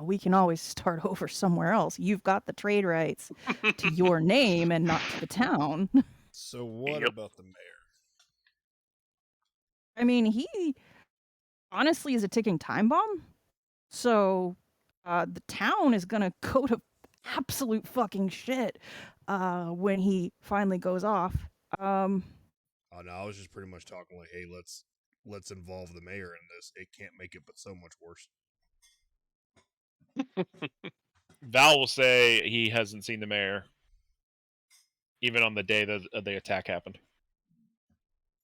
we can always start over somewhere else. You've got the trade rights to your name and not to the town. So what Yep. about the mayor? I mean, he honestly is a ticking time bomb. So the town is going to go to absolute fucking shit when he finally goes off. Oh no, I was just pretty much talking like, hey, let's involve the mayor in this. It can't make it but so much worse. Val will say he hasn't seen the mayor, even on the day that the attack happened.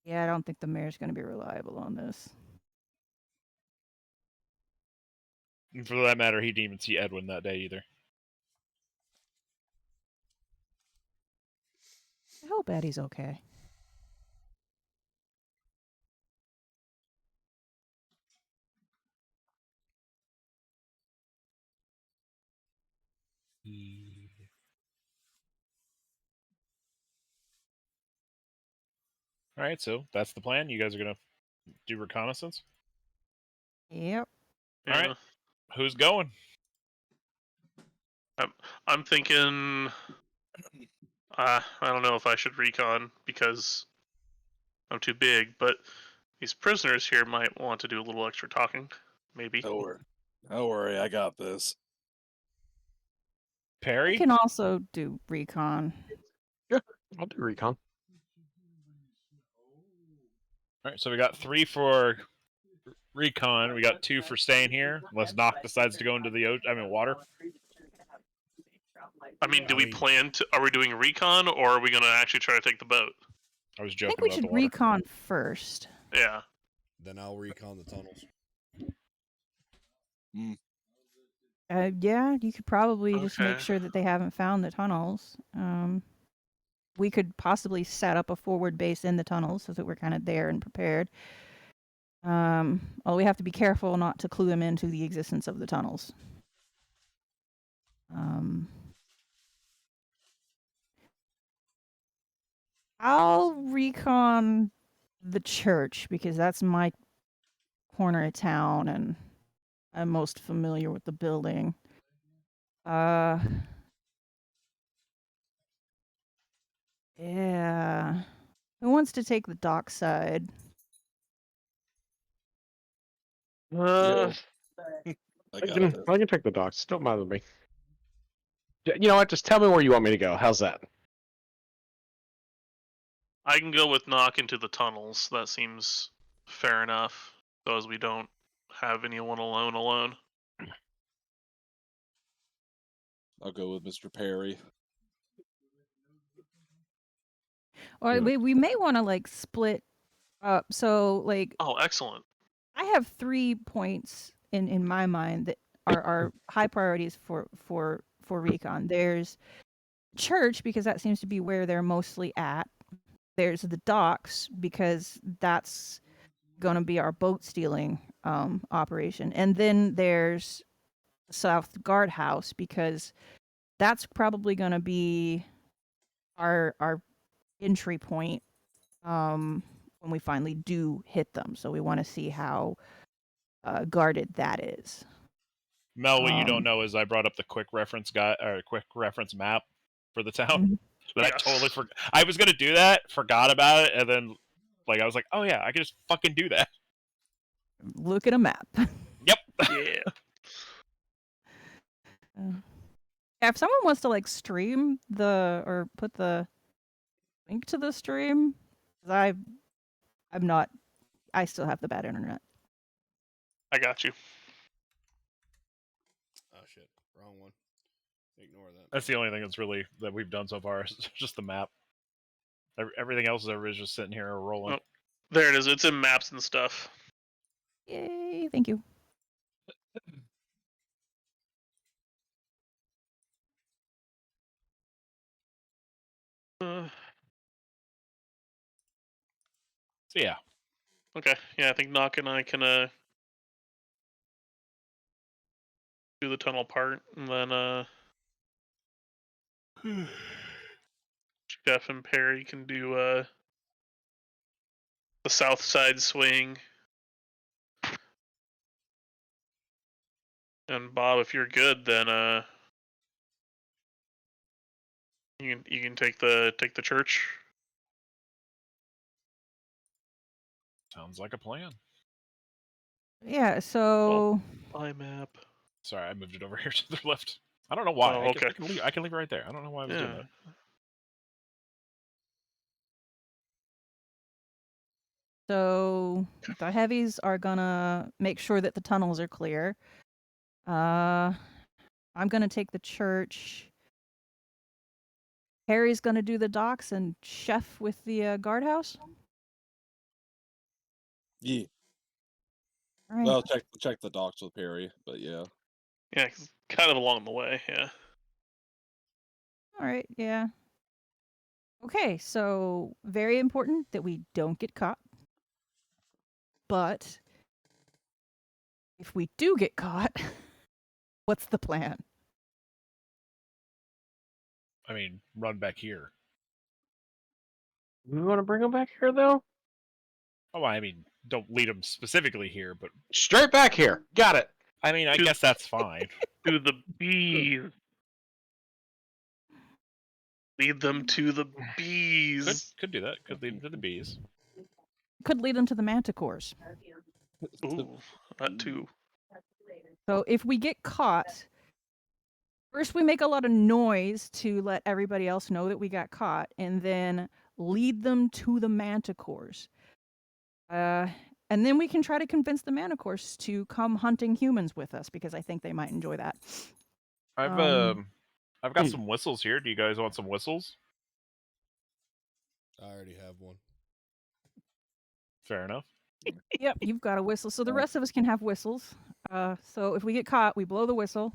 Yeah, I don't think the mayor's going to be reliable on this. And for that matter, he didn't even see Edwin that day either. I hope Eddie's okay. All right, so that's the plan. You guys are gonna do reconnaissance. Yep. All right. Who's going? I'm thinking. I don't know if I should recon because I'm too big, but these prisoners here might want to do a little extra talking. Maybe. Don't worry, I got this. I Perry. can also do recon. I'll do recon. All right, so we got 3 for recon. We got 2 for staying here, unless Nock decides to go into the water. I mean, do I we mean- plan to? Are we doing recon, or are we gonna actually try to take the boat? I was I joking think we about should the water. recon first. Yeah. Then I'll recon the tunnels. Yeah, you could probably just make Okay. sure that they haven't found the tunnels. We could possibly set up a forward base in the tunnels so that we're kind of there and prepared. Although we have to be careful not to clue them into the existence of the tunnels. I'll recon the church because that's my corner of town and I'm most familiar with the building. Yeah. Who wants to take the dock side? Uh, I I got can, this. I can take the docks. Don't bother me. You know what? Just tell me where you want me to go. How's that? I can go with knock into the tunnels. That seems fair enough. So as we don't have anyone alone. I'll go with Mr. Perry. Or Yeah. we may want to like split up. So like Oh, excellent. I have 3 points in my mind that are high priorities for recon. There's church because that seems to be where they're mostly at. There's the docks because that's going to be our boat stealing operation, and then there's South Guardhouse because that's probably going to be our entry point when we finally do hit them. So we want to see how guarded that is. Mel, what you don't know is I brought up the quick reference map for the town. Mhm. But I Yes. totally forgot. I was gonna do that, forgot about it, and then I was like, oh yeah, I can just fucking do that. Look at a map. Yep. Yeah. If someone wants to like stream or put the link to the stream, 'cause I'm not. I still have the bad internet. I got you. Oh shit, wrong one. Ignore that. That's the only thing that we've done so far. Is just the map. Everything else is just sitting here rolling. Oh. There it is. It's in maps and stuff. Yay! Thank you. Uh, So yeah, okay. Yeah, I think Knock and I can do the tunnel part, and then Jeff and Perry can do the south side swing. And Bob, if you're good, then you can take the church. sounds like a plan. Yeah. So IMAP. Sorry, I moved it over here to the left. I don't know why. Oh, okay. I can leave it right there. I don't know why I was doing Yeah. that. So the heavies are gonna make sure that the tunnels are clear. I'm gonna take the church. Harry's gonna do the docks, and Chef with the guardhouse. Yeah. All right. Well, check the docks with Perry, but yeah. Yeah, 'cause kind of along the way. Yeah. All right. Yeah. Okay. So very important that we don't get caught. But if we do get caught, what's the plan? I mean, run back here. We want to bring them back here, though? Oh, I mean, don't lead them specifically here, but Straight back here. Got it. I mean, I Dude. guess that's fine. To the bees. Lead them to the bees. Could do that. Could lead them to the bees. Could lead them to the manticores. Ooh, that too. So if we get caught, first we make a lot of noise to let everybody else know that we got caught, and then lead them to the manticores. And then we can try to convince the manticores to come hunting humans with us, because I think they might enjoy that. I've got some whistles here. Do you guys want some whistles? I already have one. Fair enough. Yep, you've got a whistle. So the rest of us can have whistles. So if we get caught, we blow the whistle,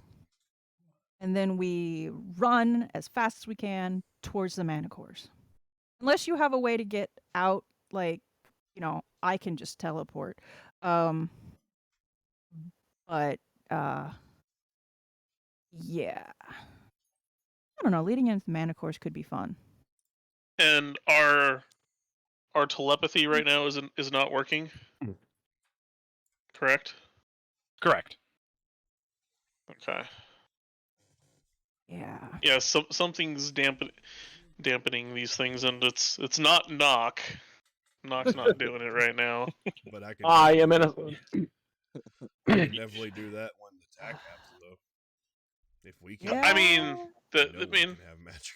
and then we run as fast as we can towards the manticores. Unless you have a way to get out, like, I can just teleport. But yeah. I don't know, leading into the manticores could be fun. And our telepathy right now is not working. Correct? Correct. Okay. Yeah. Yeah, something's dampening these things, and it's not Knock. Knock's not doing it right now. But I can. I am in a. I can definitely do that when the attack happens, though. If we can. Yeah. I mean, no one can have magic.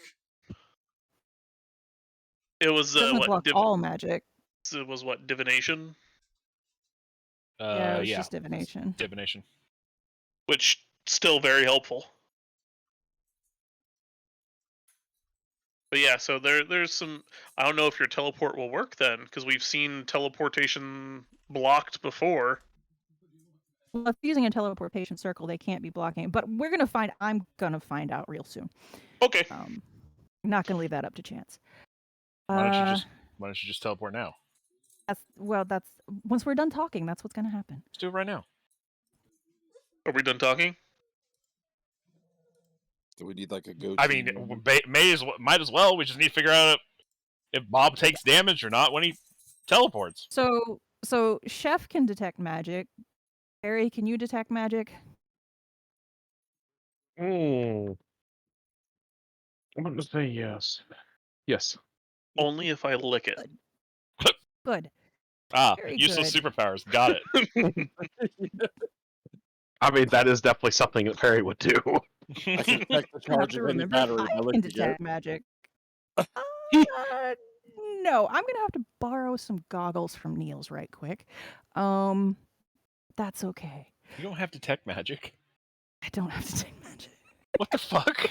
it was It doesn't what block all magic. it was what divination, Yeah, it was Yeah. just divination. Divination. which still very helpful. But yeah, so there's some. I don't know if your teleport will work then, because we've seen teleportation blocked before. Well, if using a teleportation circle, they can't be blocking it. But I'm gonna find out real soon. Okay. I'm not gonna leave that up to chance. Why don't you just teleport now? That's once we're done talking, that's what's gonna happen. Let's do it right now. Are we done talking? Do we need like a go? I mean, might as well. We just need to figure out if Bob takes damage or not when he teleports. So Chef can detect magic. Barry, can you detect magic? I'm going to say yes. Yes. Only if I lick it. Good. Very Useless good. superpowers. Got it. I mean, that is definitely something that Perry would do. I can detect the You have charge to of any remember, battery by I can looking at detect it. magic. No, I'm gonna have to borrow some goggles from Niels right quick. That's okay. You don't have to detect magic. I don't have to take magic. What the fuck?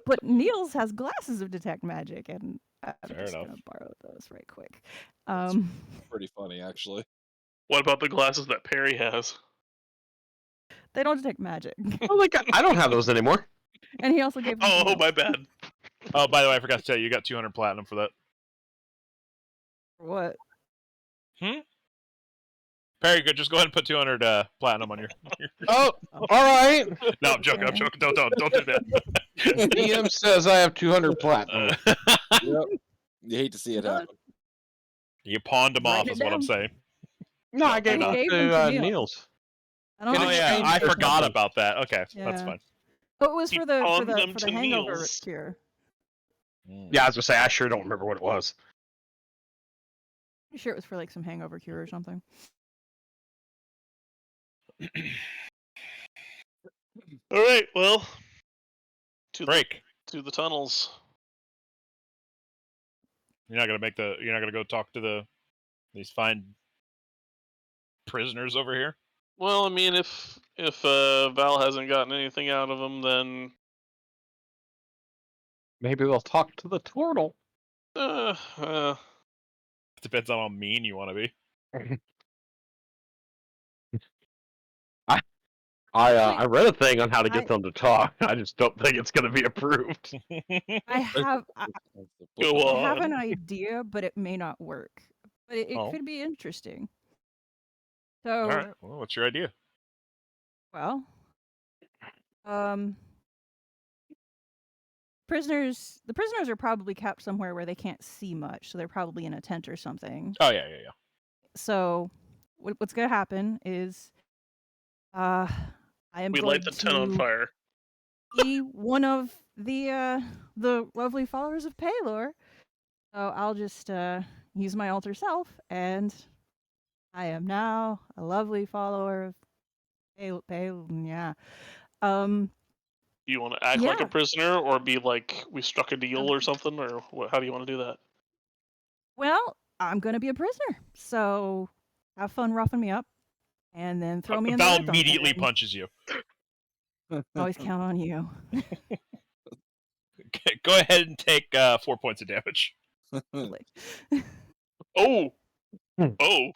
But Niels has glasses of detect magic, and I'm Fair just enough. gonna borrow those right quick. Pretty funny, actually. What about the glasses that Perry has? They don't detect magic. I don't have those anymore. And he also gave them to Oh, Niels. my bad. Oh, by the way, I forgot to tell you, you got 200 platinum for that. What? Perry, good. Just go ahead and put 200 platinum on your. Oh, all right. No, I'm joking. I'm joking. Don't do that. DM says I have 200 platinum. Yep. You hate to see it happen. You pawned them Write off, it is what I'm down. saying. No, I gave He them gave to them to Niels. I don't In Oh know. yeah, exchange I for forgot something. about that. Okay, that's Yeah. fine. Oh, it was He for the pawned them to hangover Niels. cure. Yeah, I was gonna say I sure don't remember what it was. Pretty sure it was for like some hangover cure or something. All right, well, Break. to the tunnels. You're not gonna go talk to these fine prisoners over here. Well, I mean, if Val hasn't gotten anything out of them, then Maybe they'll talk to the turtle. Depends on how mean you want to be. I read a thing on how to get them to talk. I just don't think it's gonna be approved. I have Go I have on. an idea, but it may not work. But it Oh. could be interesting. So, All right. Well, what's your idea? well, The prisoners are probably kept somewhere where they can't see much, so they're probably in a tent or something. Oh yeah. So what's going to happen is I am We going light the tent on to fire. be one of the lovely followers of Palor. So I'll just use my alter self, and I am now a lovely follower of Palor. Yeah. Do you want to act like a Yeah. prisoner, or be like we struck a deal or something, or what, how do you want to do that? Well, I'm going to be a prisoner. So have fun roughing me up, and then throw me in the Val red dump, immediately and punches you. always count on you. Go ahead and take 4 points of damage. Oh, oh.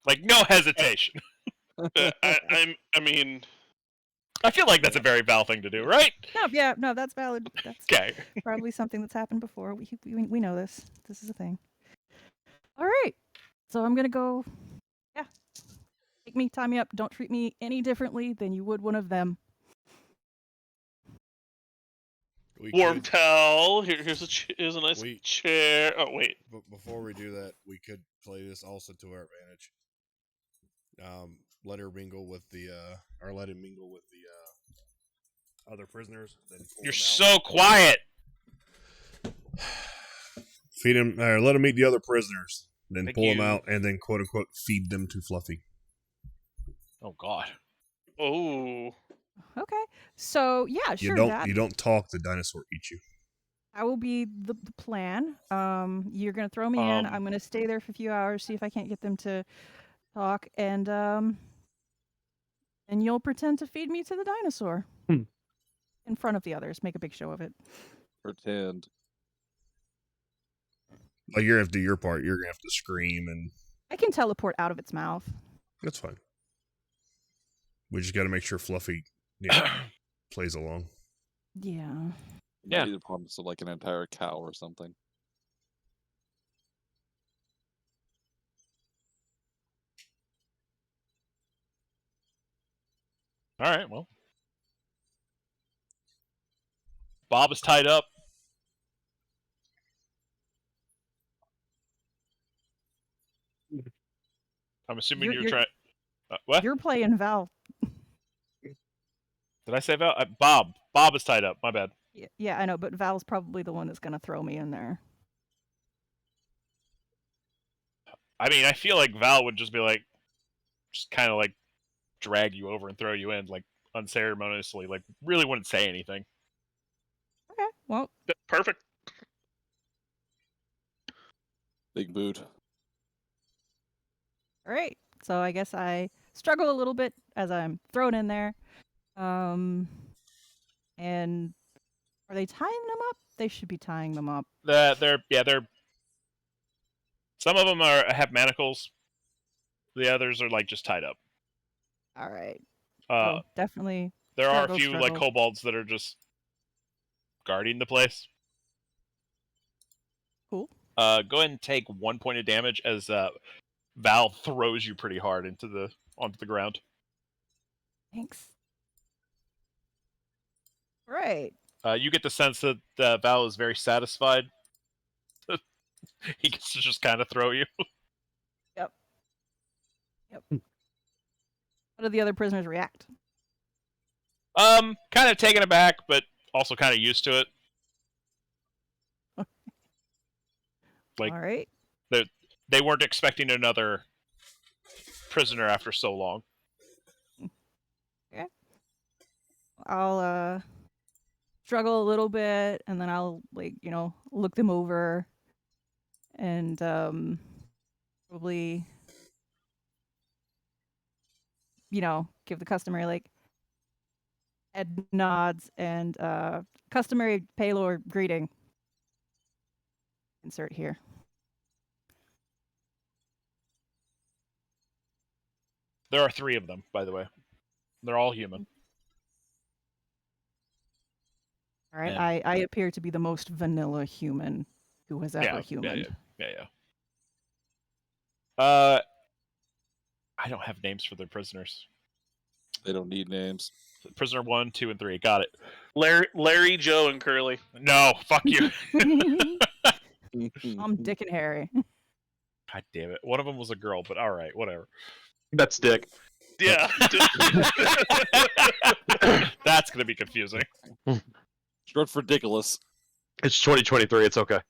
Like no hesitation. I mean, I feel like that's a very Val thing to do, right? No, that's valid. That's Okay. probably something that's happened before. We know this. This is a thing. All right. So I'm going to go. Yeah. Take me, tie me up. Don't treat me any differently than you would one of them. We warm could, towel. Here's a nice We- chair. Oh wait, but before we do that, we could play this also to our advantage. Let her mingle with the, or let him mingle with the other prisoners. Then pull You're them out. so quiet. Feed him, or let him meet the other prisoners. Then Thank pull them you. out, and then quote unquote feed them to Fluffy. Oh God. oh, Okay. So yeah, sure. You don't talk. The dinosaur eats you. That will be the plan. You're gonna throw me in. Um, I'm gonna stay there for a few hours, see if I can't get them to talk, and you'll pretend to feed me to the dinosaur in front of the others. Make a big show of it. Pretend. Like you're gonna have to do your part. You're gonna have to scream, and I can teleport out of its mouth. that's fine. We just got to make sure Fluffy plays along. Yeah. Yeah. Need to promise like an entire cow or something. All right. Well, Bob is tied up. I'm assuming you're You're- trying. What? You're playing Val. Did I say Val? Bob. Bob is tied up. My bad. Yeah, I know, but Val's probably the one that's gonna throw me in there. I mean, I feel like Val would just be like, just kind of like drag you over and throw you in, like unceremoniously. Like, really wouldn't say anything. Okay. Well, perfect. Big boot. all right. So I guess I struggle a little bit as I'm thrown in there. And are they tying them up? They should be tying them up. They're some of them have manacles. The others are like just tied up. All right. Uh, So definitely. there are a struggle, few like struggle. kobolds that are just guarding the place. Cool. Go ahead and take 1 point of damage as Val throws you pretty hard onto the ground. Thanks. Right. You get the sense that Val is very satisfied. He gets to just kind of throw you. Yep. How do the other prisoners react? Kind of taken aback, but also kind of used to it. Like All right. they weren't expecting another prisoner after so long. I'll struggle a little bit, and then I'll look them over, and probably give the customary head nods and customary Palor greeting. Insert here. There are 3 of them, by the way. They're all human. All right. And- I appear to be the most vanilla human who has ever humaned. Yeah. I don't have names for their prisoners. They don't need names. Prisoner 1, 2, and 3. Got it. Larry, Joe, and Curly. No, fuck you. I'm Dick and Harry. God damn it. One of them was a girl, but all right, whatever. That's Dick. Yeah. That's gonna be confusing. Short for Dickolas. It's 2023. It's okay.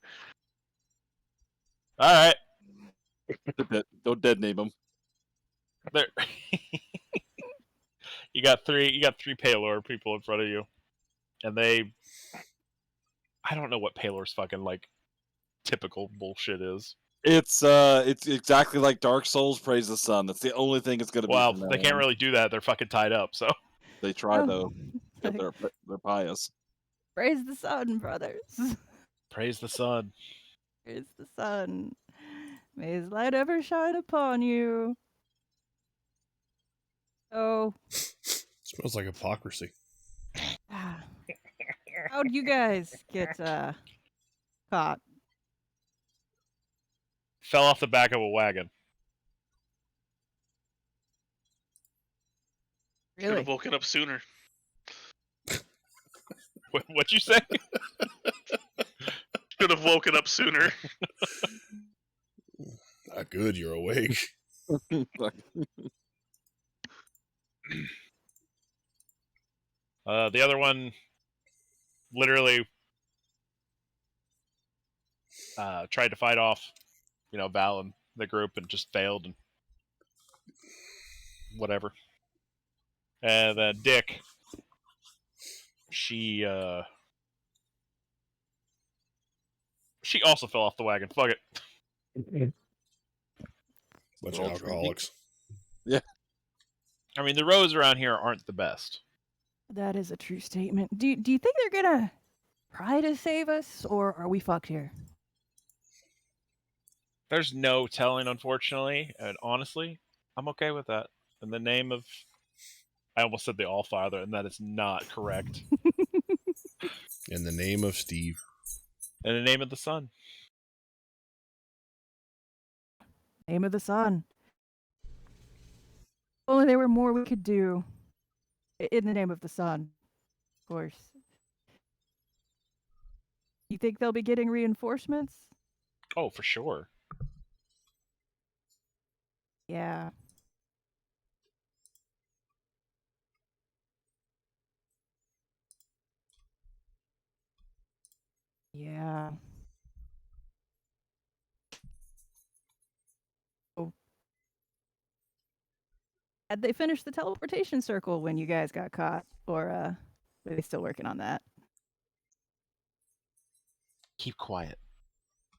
All right. Don't dead name him. There. You got three Paylor people in front of you, and they. I don't know what Paylor's fucking like typical bullshit is. It's exactly like Dark Souls. Praise the sun. That's the only thing it's gonna be. Well, from they now can't on. really do that. They're fucking tied up. So They try Oh, though. like, They're pious. praise the sun, brothers. praise the sun. Praise the sun. May his light ever shine upon you. Oh, Smells like hypocrisy. how'd you guys get caught? Fell off the back of a wagon. Should have Really? woken up sooner. What'd you say? Should have woken up sooner. Not good. You're awake. The other one literally tried to fight off, Val and the group and just failed and whatever. And then Dick, she also fell off the wagon. Fuck it. Bunch All of alcoholics. I mean, the roads around here aren't the best. That is a true statement. Do you think they're gonna try to save us, or are we fucked here? There's no telling, unfortunately, and honestly, I'm okay with that. In the name of, I almost said the All-Father, and that is not correct. In the name of Steve. In the name of the Sun. Name of the sun. Only there were more we could do. In the name of the sun, of course. You think they'll be getting reinforcements? Oh, for sure. Yeah. Yeah. Oh. Had they finished the teleportation circle when you guys got caught? Or are they still working on that? Keep quiet.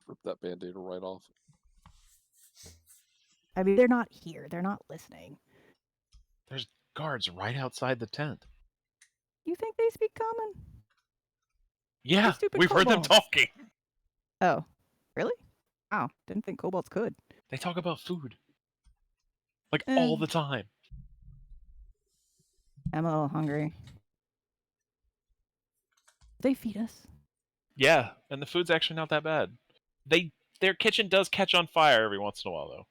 Rip that band-aid right off. I mean, they're not here. They're not listening. There's guards right outside the tent. You think they speak common? Yeah, stupid we've heard them kobolds. talking. Oh, really? Wow, didn't think kobolds could. They talk about food. Like, all the time. I'm a little hungry. They feed us. Yeah, and the food's actually not that bad. Their kitchen does catch on fire every once in a while, though.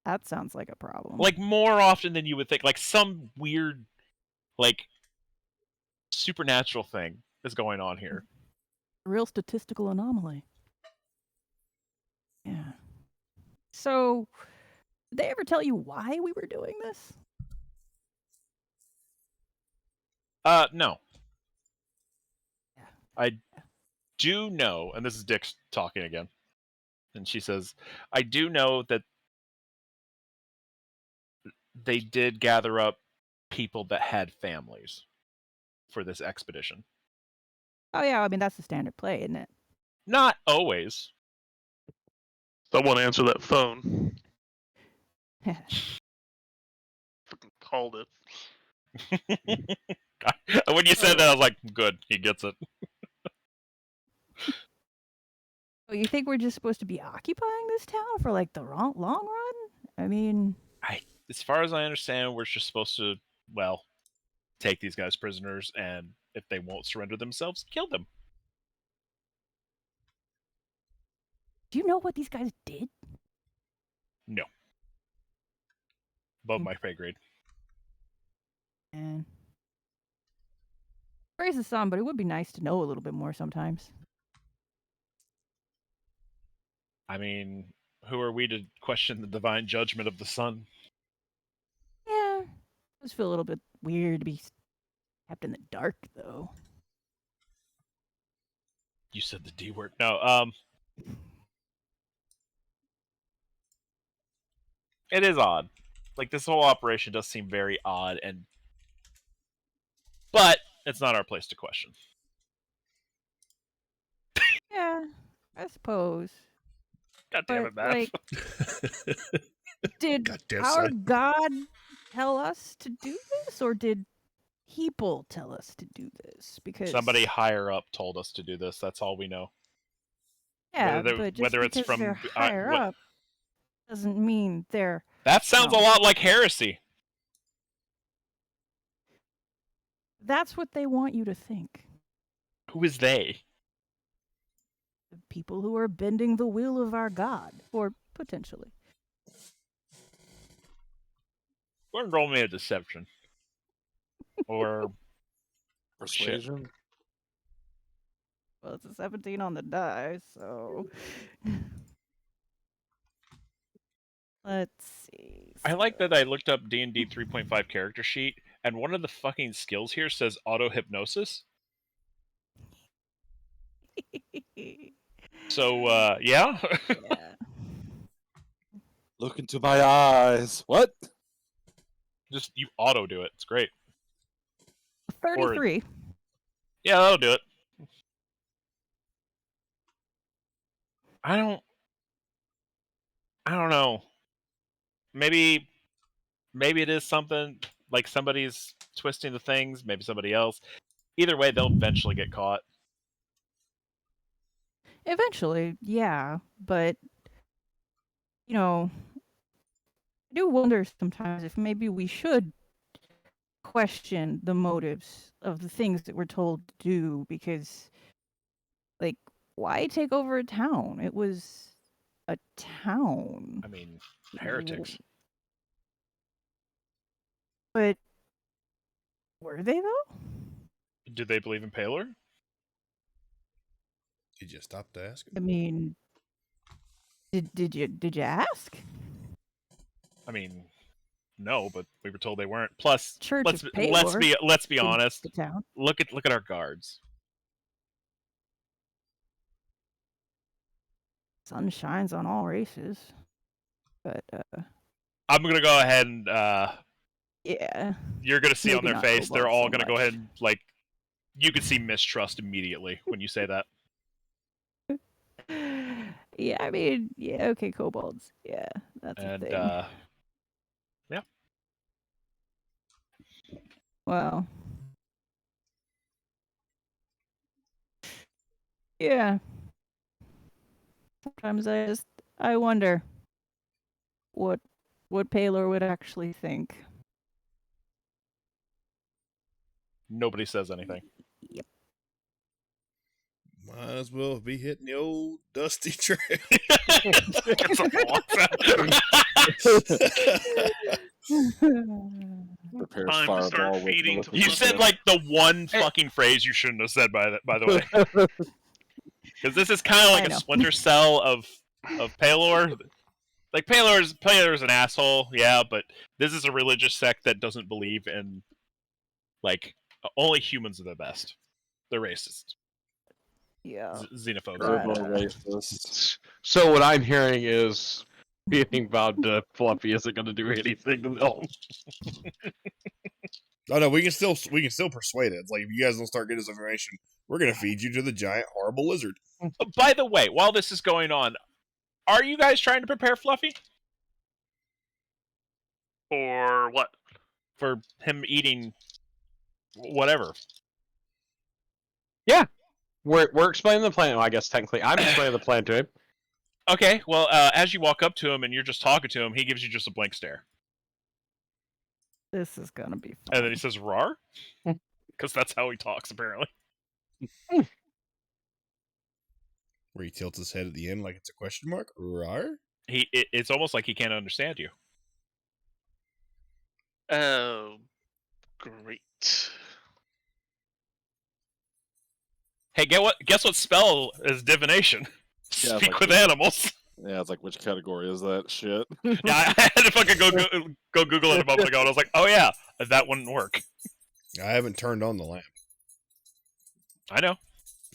That sounds like a problem. Like, more often than you would think. Like, some weird, like, supernatural thing is going on here. A real statistical anomaly. Yeah. So, did they ever tell you why we were doing this? No. Yeah. I do know, and this is Dick talking again, and she says, I do know that they did gather up people that had families for this expedition. Oh yeah, I mean that's the standard play, isn't it? Not always. Someone answer that phone. Fucking called it. When you said that, I was like, good, he gets it. Oh, you think we're just supposed to be occupying this town for like the long run? I mean, As far as I understand, we're just supposed to, well, take these guys prisoners, and if they won't surrender themselves, kill them. do you know what these guys did? No. Above my pay grade. And praise the sun, but it would be nice to know a little bit more sometimes. I mean, who are we to question the divine judgment of the sun? Yeah, I just feel a little bit weird to be kept in the dark, though. You said the D word. No, it is odd. Like, this whole operation does seem very odd, but it's not our place to question. Yeah, I suppose. God damn it, But, Matt. like, did Goddamn our son. God tell us to do this, or did people tell us to do this? Because Somebody higher up told us to do this. That's all we know. yeah, but just whether it's because they're from higher up doesn't mean they're. that sounds a No. lot like heresy. That's what they want you to think. Who is they? The people who are bending the will of our God, or potentially. Go and roll me a deception. Or Persuasion. Well, it's a 17 on the die, so. Let's see. I like that I looked up D&D 3.5 character sheet, and one of the fucking skills here says auto hypnosis. So yeah. Yeah. Look into my eyes. What? Just you auto do it. It's great. 33. Yeah, that'll do it. I don't know. Maybe it is something like somebody's twisting the things, maybe somebody else. Either way, they'll eventually get caught. Eventually, yeah, but you know, I do wonder sometimes if maybe we should question the motives of the things that we're told to do, because like, why take over a town? It was a town. I mean, heretics. But were they though? Do they believe in Palor? Did you stop to ask? I mean, did you ask? I mean, no, but we were told they weren't. Plus, Church let's of Palor be in honest. the town. Look at our guards. Sun shines on all races. But I'm gonna go ahead and yeah. you're gonna see on Maybe their not face. They're Cobalt all so gonna go much. ahead and like. You can see mistrust immediately when you say that. Yeah, I mean, yeah, okay, kobolds. Yeah, that's a And thing. yeah. Wow. Yeah. Sometimes I wonder what Palor would actually think. Nobody says anything. Yep. Might as well be hitting the old dusty trail. It's a Prepares Time to start fireball with feeding to You said like the one fucking phrase you shouldn't have said. By the way, because this is kind of like I a know. splinter cell of Palor. Like Palor's an asshole, yeah, but this is a religious sect that doesn't believe in like only humans are the best. They're racist, Yeah. xenophobic. Turbo Uh, racist. So what I'm hearing is being vowed to Fluffy isn't going to do anything to them. Oh no, we can still persuade it. It's like if you guys don't start getting this information, we're gonna feed you to the giant horrible lizard. By the way, while this is going on, are you guys trying to prepare Fluffy For what? for him eating whatever? We're explaining the plan. Well, I guess technically I'm explaining the plan to him. Okay, well, as you walk up to him and you're just talking to him, he gives you just a blank stare. this is gonna be fun. And then he says, "Rar?" Because that's how he talks, apparently. Where he tilts his head at the end like it's a question mark. Rar? It's almost like he can't understand you. Oh. Great. Hey, guess what spell is divination? Yeah, Speak like with the- animals. Yeah, it's like, which category is that shit? Yeah, I had to fucking go Google it a moment ago, and I was like, oh yeah, that wouldn't work. I haven't turned on the lamp. I know.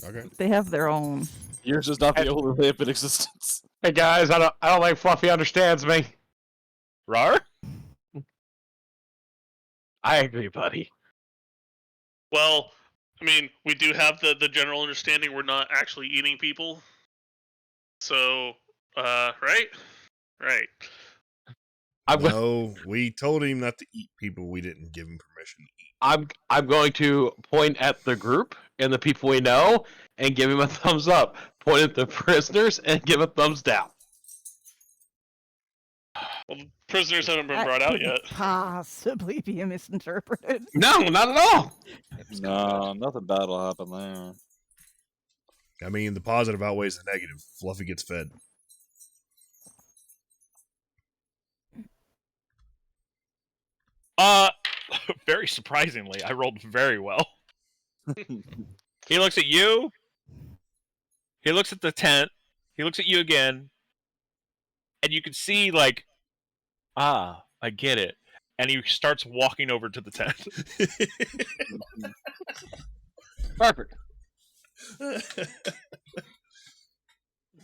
Okay. They have their own. Yours is not the only lamp in existence. Hey guys, I don't think Fluffy understands me. Rar? I agree, buddy. Well, I mean, we do have the general understanding we're not actually eating people. So, right? Right. No, we told him not to eat people we didn't give him permission to eat. I'm going to point at the group and the people we know and give him a thumbs up. Point at the prisoners and give a thumbs down. Well, the prisoners haven't been That brought out couldn't yet. possibly be misinterpreted. No, not at all. No, nothing bad will happen there. I mean, the positive outweighs the negative. Fluffy gets fed. Very surprisingly, I rolled very well. He looks at you. He looks at the tent. He looks at you again. And you can see, like, I get it. And he starts walking over to the tent. Perfect.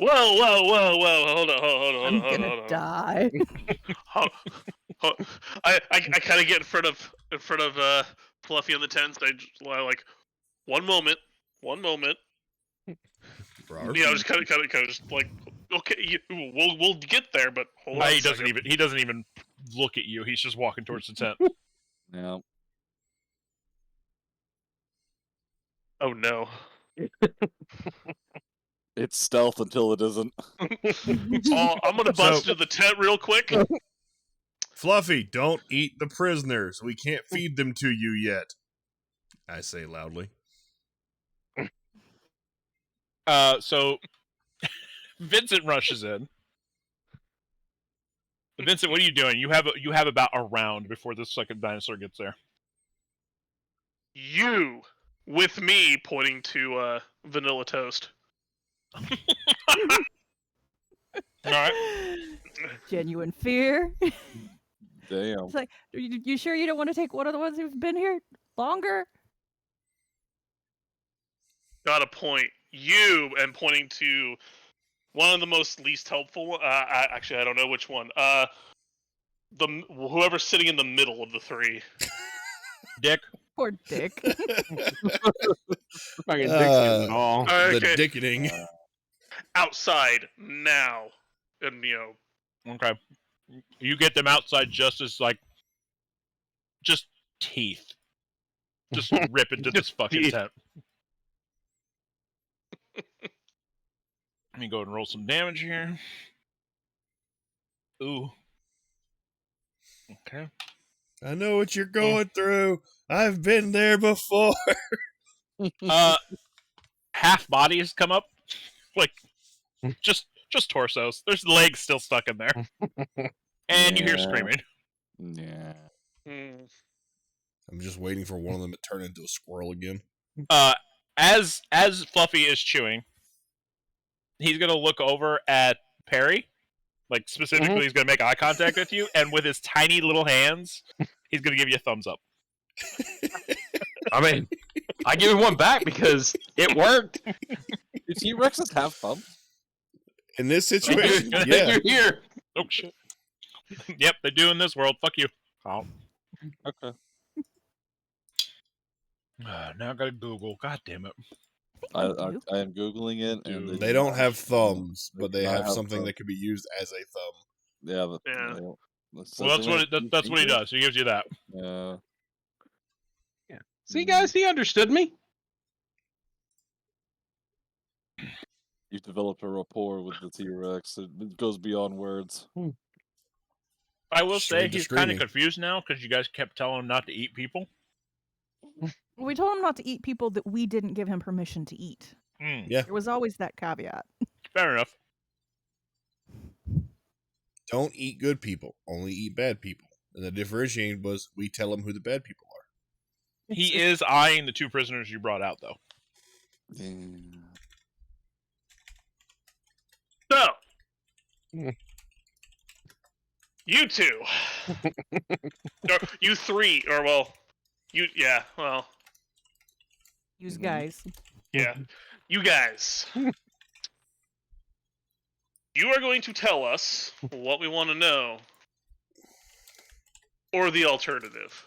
Whoa! Hold on. I'm gonna die. I kind of get in front of Fluffy on the tent. I just like one moment. Rar. You know, just kind of just like, okay, we'll get there, but hold on. He doesn't even look at you. He's just walking towards the tent. Yeah. Oh no. It's stealth until it isn't. Oh, I'm gonna bust into the tent real quick. Fluffy, don't eat the prisoners. We can't feed them to you yet. I say loudly. So Vincent rushes in. Vincent, what are you doing? You have about a round before this second dinosaur gets there. You with me, pointing to Vanilla Toast. All right. Genuine fear. Damn. It's like, you sure you don't want to take one of the ones who've been here longer? Got a point. You and pointing to one of the most least helpful. Actually, I don't know which one. Whoever's sitting in the middle of the three. Dick. Poor Dick. Fucking Dixie all. The Okay. dickening. Outside now, and Okay. You get them outside just as, like, just teeth. Just rip into this fucking teeth. tent. Let me go and roll some damage here. Ooh. Okay. I know what you're going through. I've been there before. Half bodies come up. Like, just torsos. There's legs still stuck in there. And you hear Yeah. screaming. Yeah. I'm just waiting for one of them to turn into a squirrel again. As Fluffy is chewing, he's gonna look over at Perry. Like, specifically, he's gonna make eye contact with you, and with his tiny little hands, he's gonna give you a thumbs up. I mean, I give him one back because it worked. Do T-Rexes have thumbs? In this situation, Yeah. yeah. You're here. Oh shit. Yep, they do in this world. Fuck you. Oh. Okay. Now I gotta Google. God damn it. I do. am Googling it, and Dude. They don't have thumbs, but they do not have have something thumbs. that could be used as a thumb. Yeah, but Yeah. Well, that's what he does. He gives you that. Yeah. See, guys, he understood me. You've developed a rapport with the T-Rex. It goes beyond words. I will say Straight to he's kind of screaming. confused now because you guys kept telling him not to eat people. We told him not to eat people that we didn't give him permission to eat. Yeah. There was always that caveat. Fair enough. Don't eat good people. Only eat bad people. And the differentiating was we tell them who the bad people are. He is eyeing the 2 prisoners you brought out, though. Yeah. So, Hmm. you 2, or you 3, or well, use guys. yeah, you guys. You are going to tell us what we want to know, or the alternative.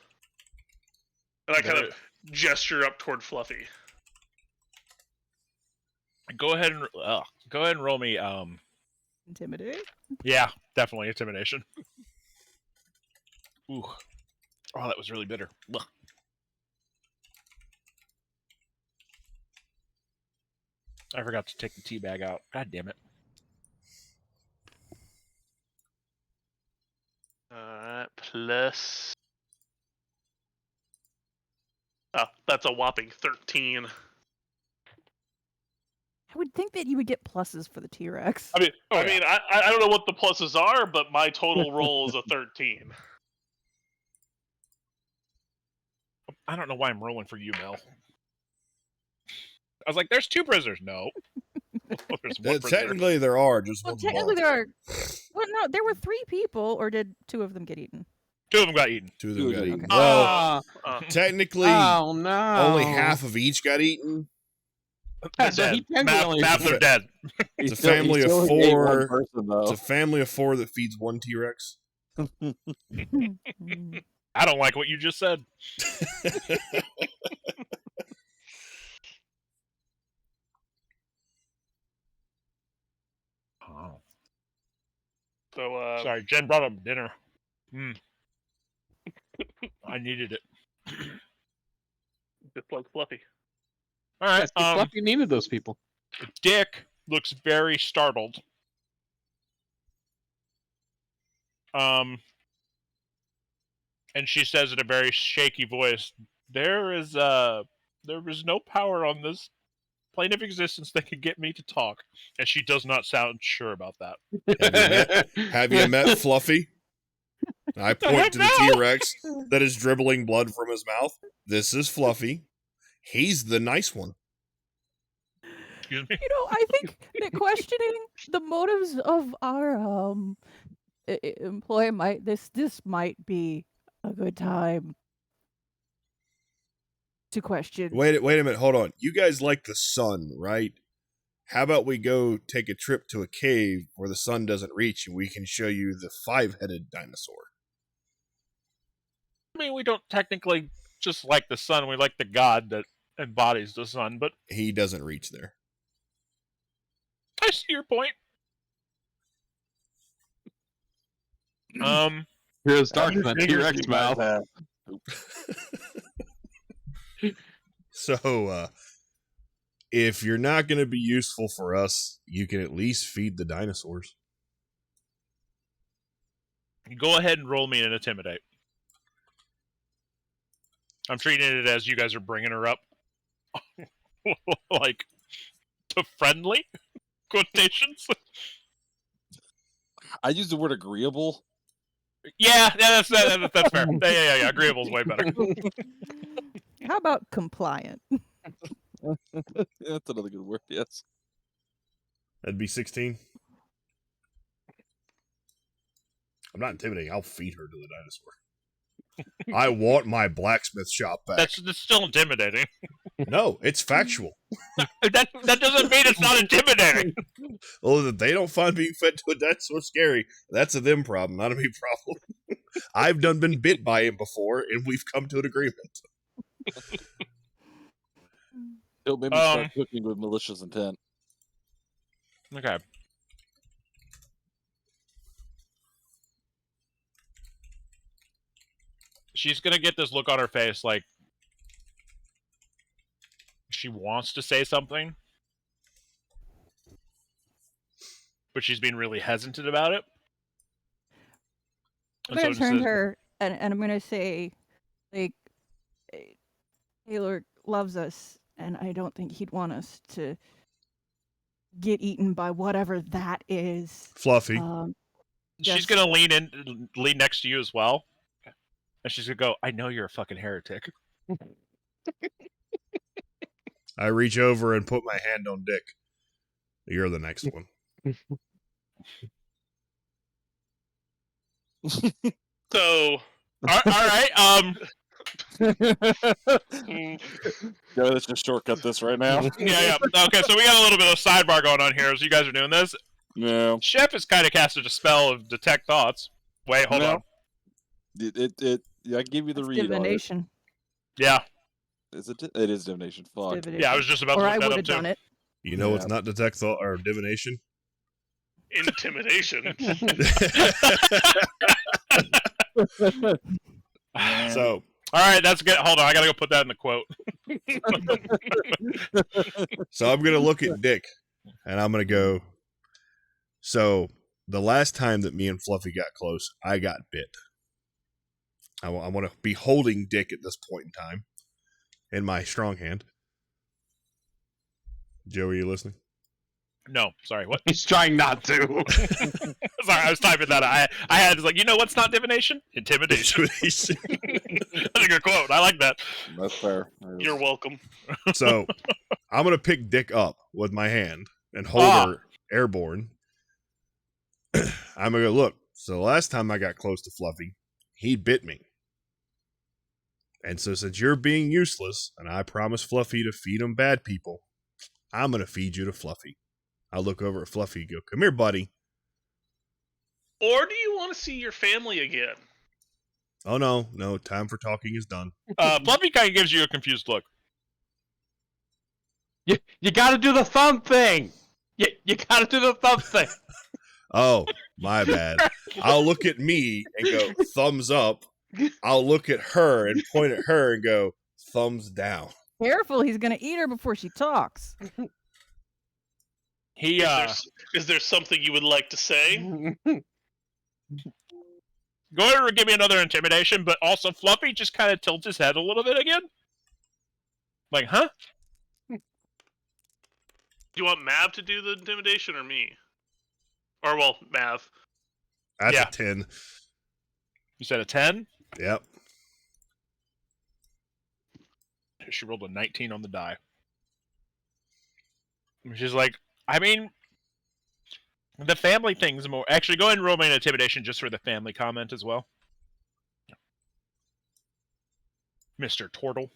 And I kind of gesture up toward Fluffy. Go ahead and roll me. Intimidate. Yeah, definitely intimidation. Ooh, oh, that was really bitter. Ugh. I forgot to take the tea bag out. God damn it. Alright, plus... Oh, that's a whopping 13. I would think that you would get pluses for the T-Rex. I mean, Oh, I yeah. mean, I don't know what the pluses are, but my total roll is a 13. I don't know why I'm rolling for you, Mel. I was like, "There's 2 prisoners." No, there's 1 prisoner. Technically, there are just Well, one's technically lost. there are. Well, no, there were 3 people, or did 2 of them get eaten? 2 of them got eaten. 2 of them got eaten. Okay. Well, Ah, technically, oh no! only half of each got eaten. They're So he dead. technically only- Math, they're dead. It's a family of He still ate 4. one person, though. It's a family of 4 that feeds 1 T-Rex. I don't like what you just said. Oh. So, Sorry, Jen brought up dinner. I needed it. just like Fluffy. All right. Yes, Fluffy needed those people. Dick looks very startled. And she says in a very shaky voice, there is no power on this plane of existence that could get me to talk. And she does not sound sure about that. Have you met Fluffy? I point to the T-Rex that is dribbling blood from his mouth. This is Fluffy. He's the nice one. Excuse me? You know, I think that questioning the motives of our employee might might be a good time to question. Wait a minute. Hold on. You guys like the sun, right? How about we go take a trip to a cave where the sun doesn't reach and we can show you the 5-headed dinosaur? I mean, we don't technically just like the sun. We like the god that embodies the sun, but He doesn't reach there. I see your point. Here's dark in the T-Rex mouth. So, if you're not going to be useful for us, you can at least feed the dinosaurs. Go ahead and roll me an intimidate. I'm treating it as you guys are bringing her up. Like, to friendly? Quotations? I use the word agreeable. Yeah, that's fair. Yeah. Agreeable's way better. How about compliant? That's another good word, yes. That'd be 16. I'm not intimidating. I'll feed her to the dinosaur. I want my blacksmith shop back. That's still intimidating. No, it's factual. That doesn't mean it's not intimidating. Well, if they don't find being fed to a dinosaur scary, that's a them problem, not a me problem. I've been bit by him before, and we've come to an agreement. Don't make me start cooking with malicious intent. Okay. She's gonna get this look on her face like she wants to say something, but she's being really hesitant about it. I'm gonna turn to her and I'm gonna say, like, Taylor loves us, and I don't think he'd want us to get eaten by whatever that is. Fluffy. She's gonna lean next to you as well, and she's gonna go, "I know you're a fucking heretic." I reach over and put my hand on Dick. You're the next one. So, All right. Yeah, let's just shortcut this right now. Yeah. Okay, so we got a little bit of sidebar going on here as you guys are doing this. No. Chef has kind of casted a spell of detect thoughts. Wait, hold No. on. Yeah, I give you the That's read on it. divination. Yeah, Is it? It is divination. Fuck. Divination. yeah. I was just about to Or look I that would up have too. done it. You know it's Yeah. not detect thought or divination? intimidation. So, All right, that's good. Hold on, I gotta go put that in the quote. I'm going to look at Dick and I'm going to go, so the last time that me and Fluffy got close, I got bit. I want to be holding Dick at this point in time in my strong hand. Joe, are you listening? No, sorry, what? He's trying not to. Sorry, I was typing that. I had like, you know what's not divination? Intimidation. Intimidation. That's a good quote. I like that. That's fair. You're welcome. So I'm going to pick Dick up with my hand and hold her airborne. I'm going to go, look. So the last time I got close to Fluffy, he bit me. And so since you're being useless, and I promised Fluffy to feed him bad people, I'm going to feed you to Fluffy. I look over at Fluffy and go, come here, buddy. Or do you want to see your family again? Oh, no, time for talking is done. Fluffy kind of gives you a confused look. You got to do the thumb thing. You got to do the thumb thing. Oh, my bad. I'll look at me and go, thumbs up. I'll look at her and point at her and go, thumbs down. Careful, he's gonna eat her before she talks. He Is there something you would like to say? go ahead and give me another intimidation, but also Fluffy just kind of tilts his head a little bit again. Like, huh? Do you want Mav to do the intimidation or me? Or, well, Mav. That's Yeah. a 10. You said a 10? Yep. She rolled a 19 on the die. She's like, I mean, the family thing's more... Actually, go ahead and roll me an intimidation just for the family comment as well. Mr. Tortle.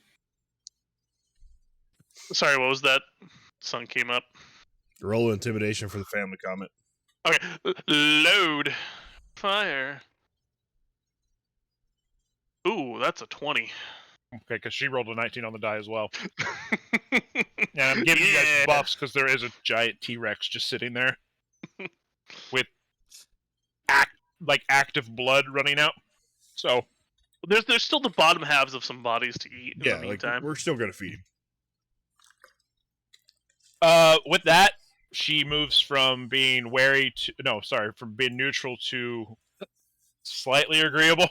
Sorry, what was that? Sun came up. Roll intimidation for the family comment. Okay, load. Fire. Ooh, that's a 20. Okay, because she rolled a 19 on the die as well. And I'm giving you guys buffs because there is a giant T-Rex just sitting there with active blood running out. So There's still the bottom halves of some bodies to eat in Yeah, the like, meantime. we're still going to feed him. with that, she moves from being wary to from being neutral to slightly agreeable.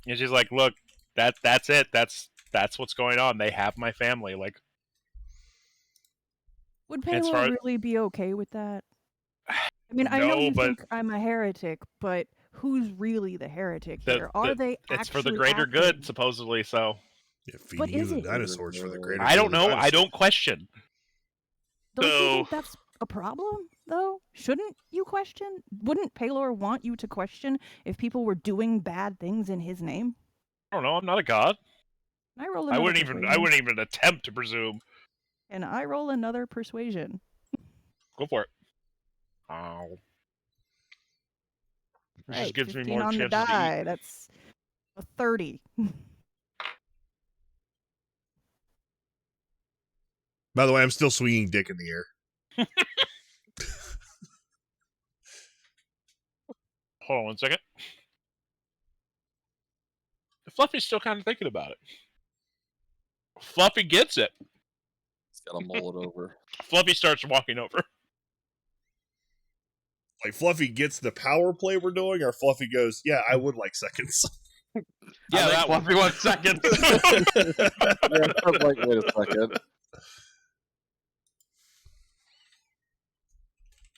And she's like, "Look, that's it. That's what's going on. They have my family. Like, Would As Paylor far as- really be okay with that? I mean, I know No, you but- think I'm a heretic, but who's really the heretic The- here? Are they it's for the actually greater acting? good, supposedly. So Yeah, But feeding you is the it? dinosaurs for the greater I good don't of the know. I dinosaurs. don't question. Don't you So- think that's a problem, though? Shouldn't you question? Wouldn't Paylor want you to question if people were doing bad things in his name? I don't know. I'm not a god. I roll I another wouldn't persuasion. even attempt to presume. And I roll another persuasion. Go for it. Ow. This Right, just gives me 15 more on the chances to eat. die. That's a 30. By the way, I'm still swinging Dick in the air. Hold on one second. Fluffy's still kind of thinking about it. Fluffy gets it. He's got to mull it over. Fluffy starts walking over. Like, Fluffy gets the power play we're doing, or Fluffy goes, yeah, I would like seconds. Yeah, I that think Fluffy wants seconds. Yeah, I was like, wait a second.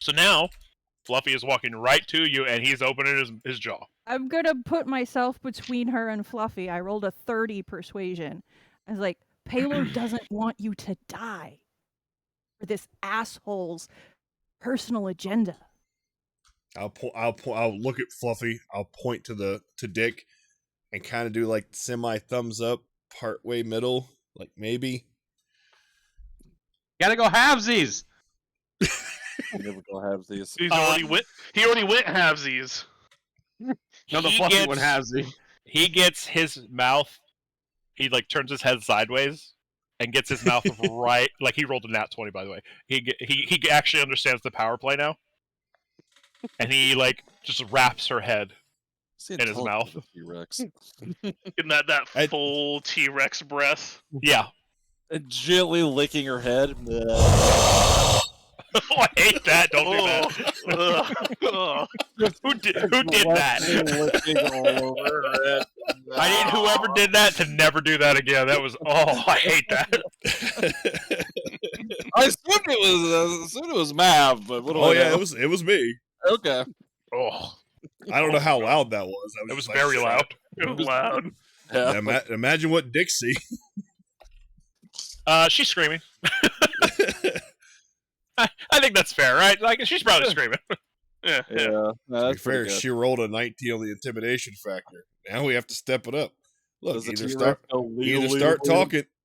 So now, Fluffy is walking right to you, and he's opening his jaw. I'm gonna put myself between her and Fluffy. I rolled a 30 persuasion. I was like, Paylor doesn't want you to die for this asshole's personal agenda. I'll look at Fluffy. I'll point to Dick, and kind of do like semi thumbs up, part way middle, like maybe. Gotta go halvesies. Never go have these. He already went halvesies. No, the He Fluffy gets- one halvesy. He gets his mouth. He like turns his head sideways and gets his mouth right. Like he rolled a nat 20, by the way. He actually understands the power play now, and he like just wraps her head. In his mouth. T-Rex. Getting that I- full T-Rex breath. Yeah. And gently licking her head. Oh, I hate that. Don't do that. Ugh. Who did that? Licking all over her head. I need whoever did that to never do that again. That was I hate that. I assumed it was Mav, but what do I know? it was me. Okay. Oh, I don't know how loud that was. it was just like, very loud. It was loud. Yeah. Imagine what Dick see. She's screaming. I think that's fair, right? Like she's probably screaming. Yeah, yeah. Yeah. No, To be that's fair, pretty good. she rolled a 19 on the intimidation factor. Now we have to step it up. Look, Does the either T-Rex start, go legal, either legal,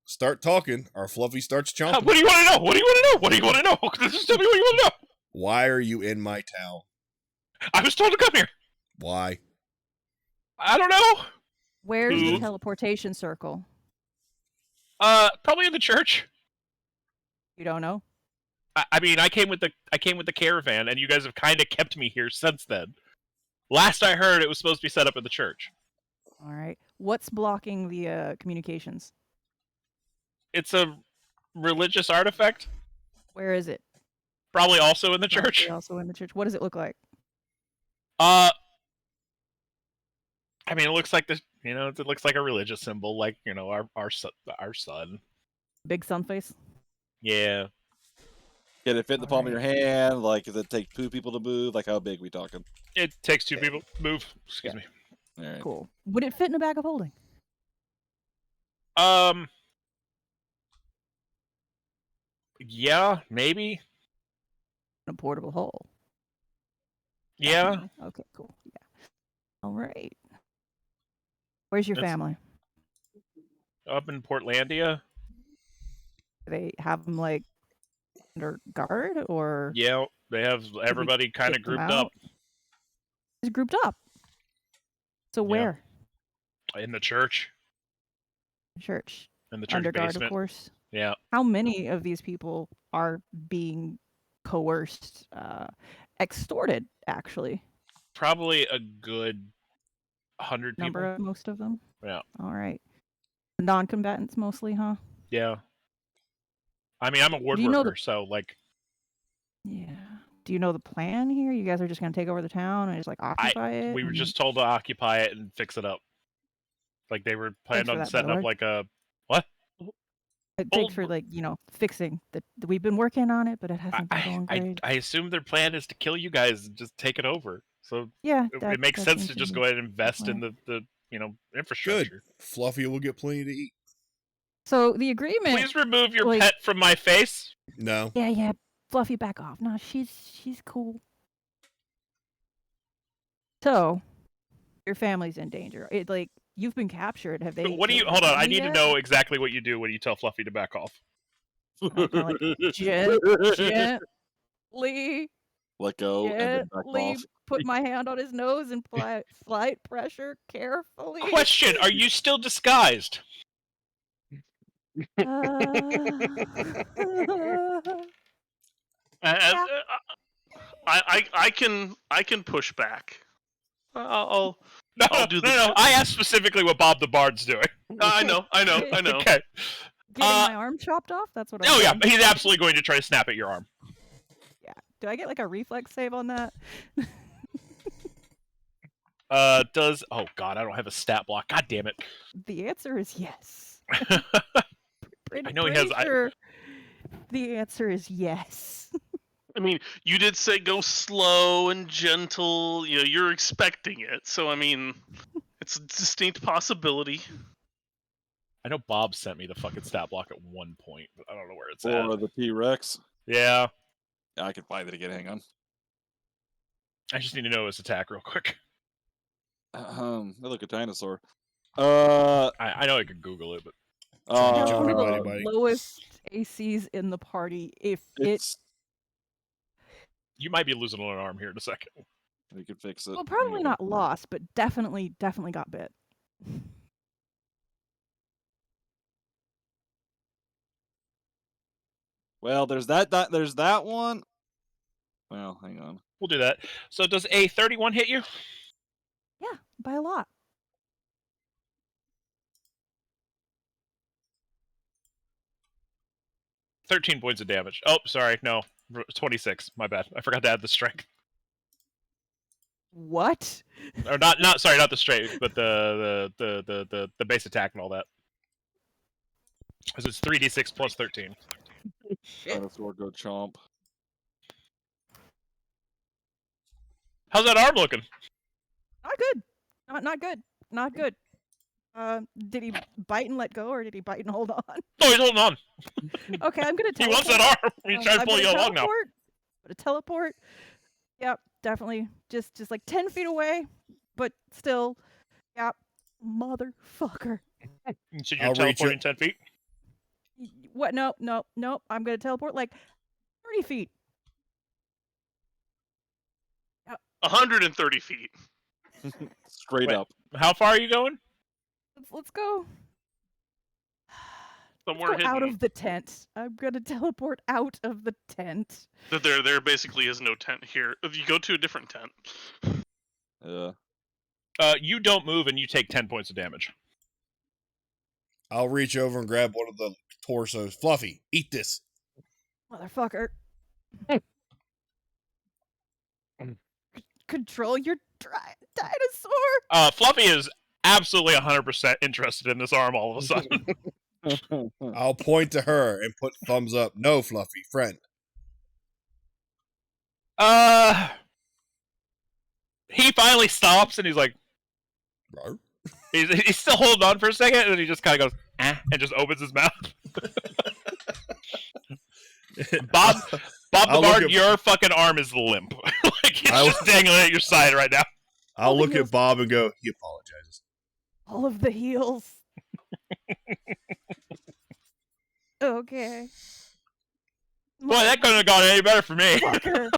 start talking, or Fluffy starts chomping. What do you want to know? What do you want to know? What do you want to know? Just tell me what you want to know. Why are you in my town? I was told to come here. Why? I don't know. Where's the Who? teleportation circle? Probably in the church. You don't know? I mean, I came with the caravan, and you guys have kind of kept me here since then. Last I heard, it was supposed to be set up in the church. All right. What's blocking the communications? It's a religious artifact, Where is it? probably also in the Probably church. Also in the church. What does it look like? I mean, it looks like this. You know, it looks like a religious symbol, like our son. Big sun face? Yeah. Can it fit in the palm of your hand? Like, does it take two people to move? Like, how big we talking? It takes two people to move. Excuse me. All right. Cool. Would it fit in a bag of holding? Yeah, maybe. In a portable hole? Yeah. Definitely. Okay, cool. Yeah. All right. Where's your It's- family? Up in Portlandia. Do they have them like under guard or Yeah, they have everybody kind of kick them grouped up out? It's grouped up. So Yeah. where? in the church. Church. In the church Under guard, basement. of course. Yeah. How many of these people are being coerced, extorted, actually? Probably a good 100 people. Number of most of them? Yeah. All right. Non-combatants mostly, huh? Yeah. I mean, I'm a Do you know woodworker, so like Yeah. Do you know the plan here? You guys are just going to take over the town and just like occupy it? we were and- just told to occupy it and fix it up. Like they were planning for on that, setting up Ballard. like a what? Thanks old- for like, fixing the we've been working on it, but it hasn't been going great. I assume their plan is to kill you guys and just take it over. So Yeah. it makes sense to just go ahead and invest in the infrastructure. Fluffy will get plenty to eat. So the agreement. Please remove your like- pet from my face. No. Yeah. Fluffy, back off. No, she's cool. So, your family's in danger. It like you've been captured. Have they? What do you? killed Hold your on. I family need to yet? know exactly what you do when you tell Fluffy to back off. Gently, Let go and then back gently off. put my hand on his nose and apply slight pressure carefully. Question: Are you still disguised? I can push back. I'll No, I'll do the- no. I asked specifically what Bob the Bard's doing. I know. Okay. Getting my arm chopped off? That's what I'm Oh yeah, doing. he's absolutely going to try to snap at your arm. Yeah. Do I get like a reflex save on that? Does oh god, I don't have a stat block. God damn it. The answer is yes. I know he has- Sure the answer is yes. I mean, you did say go slow and gentle. You know, you're expecting it. So, I mean, it's a distinct possibility. I know Bob sent me the fucking stat block at one point, but I don't know where it's For at. the T-Rex. Yeah, Yeah, I can find it again. Hang on. I just need to know his attack real quick. Look, a dinosaur. I know I could Google it, but Have Jump one of buddy, the buddy. lowest ACs in the party. If it's you might be losing an arm here in a second. we can fix it. well, probably not lost, but definitely got bit. Well, there's that one. Well, hang on. We'll do that. So does a 31 hit you? Yeah, by a lot. 13 points of damage. Oh, sorry, no, 26. My bad. I forgot to add the strength. What? Or not. Sorry, not the strength, but the base attack and all that. Because it's 3d6 plus 13. Dinosaur go chomp. How's that arm looking? Not good. Not good. Not good. Did he bite and let go, or did he bite and hold on? No, he's holding on. Okay, I'm gonna. He wants that arm. He's trying to pull you along now. But a teleport. Yep, definitely. Just like 10 feet away, but still. Yep, motherfucker. So you're I'll reach teleporting 10 feet? What? No. I'm gonna teleport like 30 feet. 130 feet. Straight Wait. up. How far are you going? Let's go. Somewhere Let's go hidden. out of the tent. I'm gonna teleport out of the tent. There basically is no tent here. If you go to a different tent. Yeah. You don't move and you take 10 points of damage. I'll reach over and grab one of the torsos. Fluffy, eat this. Motherfucker. Control your dinosaur. Fluffy is absolutely 100% interested in this arm all of a sudden. I'll point to her and put thumbs up. No, Fluffy, friend. He finally stops and he's like, Rawr. he's still holding on for a second, and then he just kind of goes, and just opens his mouth. Bob the I'll look Bard, at- your fucking arm is limp. Like, it's I just dangling at your side right now. I'll Holding look at his- Bob and go, he apologizes. All of the heels. Okay. Boy, that couldn't have gone any better for me. Motherfucker.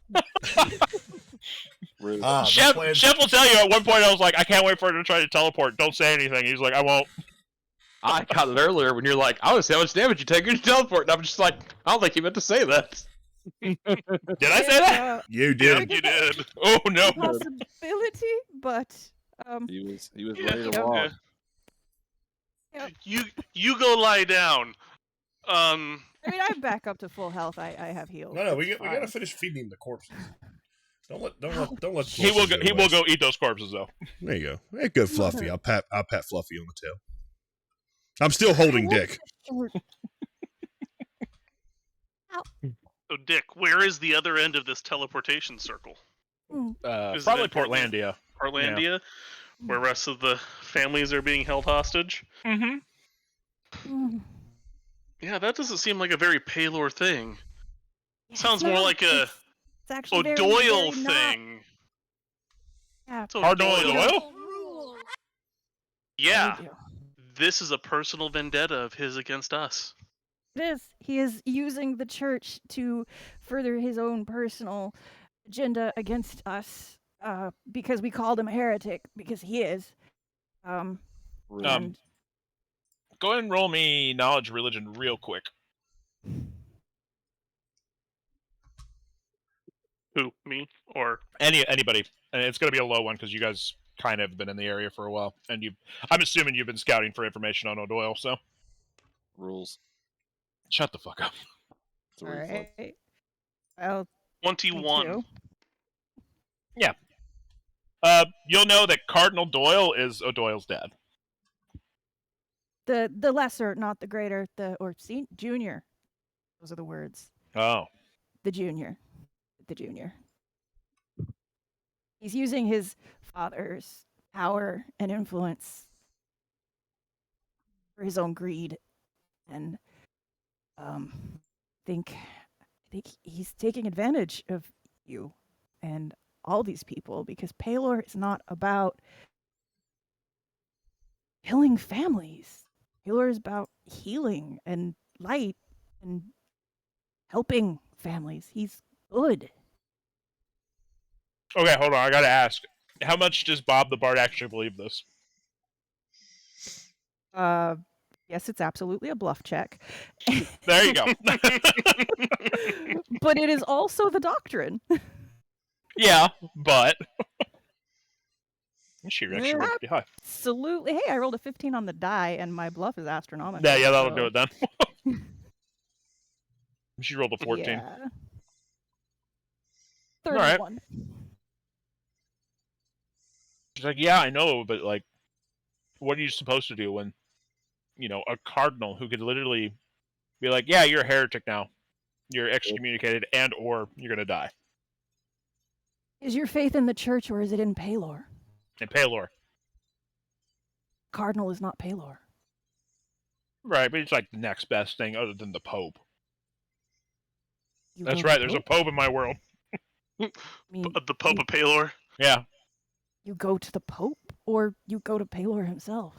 Rude. Ah, the Chef plan- will tell you at one point, I was like, I can't wait for her to try to teleport. Don't say anything. He's like, I won't. I got it earlier when you're like, I want to see how much damage you take when you teleport. And I'm just like, I don't think you meant to say that. Did I say that? You Yeah, did. you did. Oh, no. Possibility, but He was Yeah, ready to okay. walk. You go lie down. I mean, I'm back up to full health. I have heals. No, we It's gotta fine. finish feeding the corpses. Don't let. He will go eat those corpses, though. There you go. Hey, good Fluffy. I'll pat Fluffy on the tail. I'm still holding Dick. So, Dick, where is the other end of this teleportation circle? Is Probably it- Portlandia. Portlandia, where rest of the families are being held hostage? Mm-hmm. Yeah, that doesn't seem like a very Paylor thing. It's Sounds more not. like a It's actually very, O'Doyle very not. thing. Yeah. It's Cardinal O'Doyle. O'Doyle? Yeah, Thank you. this is a personal vendetta of his against us. It is. He is using the church to further his own personal agenda against us, because we called him a heretic, because he is. Rude. And Go ahead and roll me knowledge religion real quick. Who, me? Or Anybody. And it's going to be a low one because you guys kind of been in the area for a while. And I'm assuming you've been scouting for information on O'Doyle, so Rules. shut the fuck up. It's a all reflex. right. Well, 21. 22. You'll know that Cardinal Doyle is O'Doyle's dad. The lesser, not the greater. Junior. Those are the words. Oh. The junior. the junior. He's using his father's power and influence for his own greed, and think he's taking advantage of you and all these people, because Paylor is not about killing families. Paylor is about healing and light and helping families. He's good. Okay, hold on. I gotta ask. How much does Bob the Bard actually believe this? Yes, it's absolutely a bluff check. There you go. But it is also the doctrine. Yeah, but she actually rolled pretty high. Absolutely. Hey, I rolled a 15 on the die, and my bluff is astronomical. Yeah, that'll do so- it then. She rolled a 14. Yeah. All right. 31. She's like, yeah, I know, but like, what are you supposed to do when, a cardinal who could literally be like, yeah, you're a heretic now. You're excommunicated and or you're going to die. Is your faith in the church, or is it in Paylor? And Paylor. Cardinal is not Paylor. Right, but it's like the next best thing other than the Pope. You That's go right, to there's a Pope? Pope in my world. I mean, The Pope of Paylor. Yeah. you go to the Pope, or you go to Paylor himself.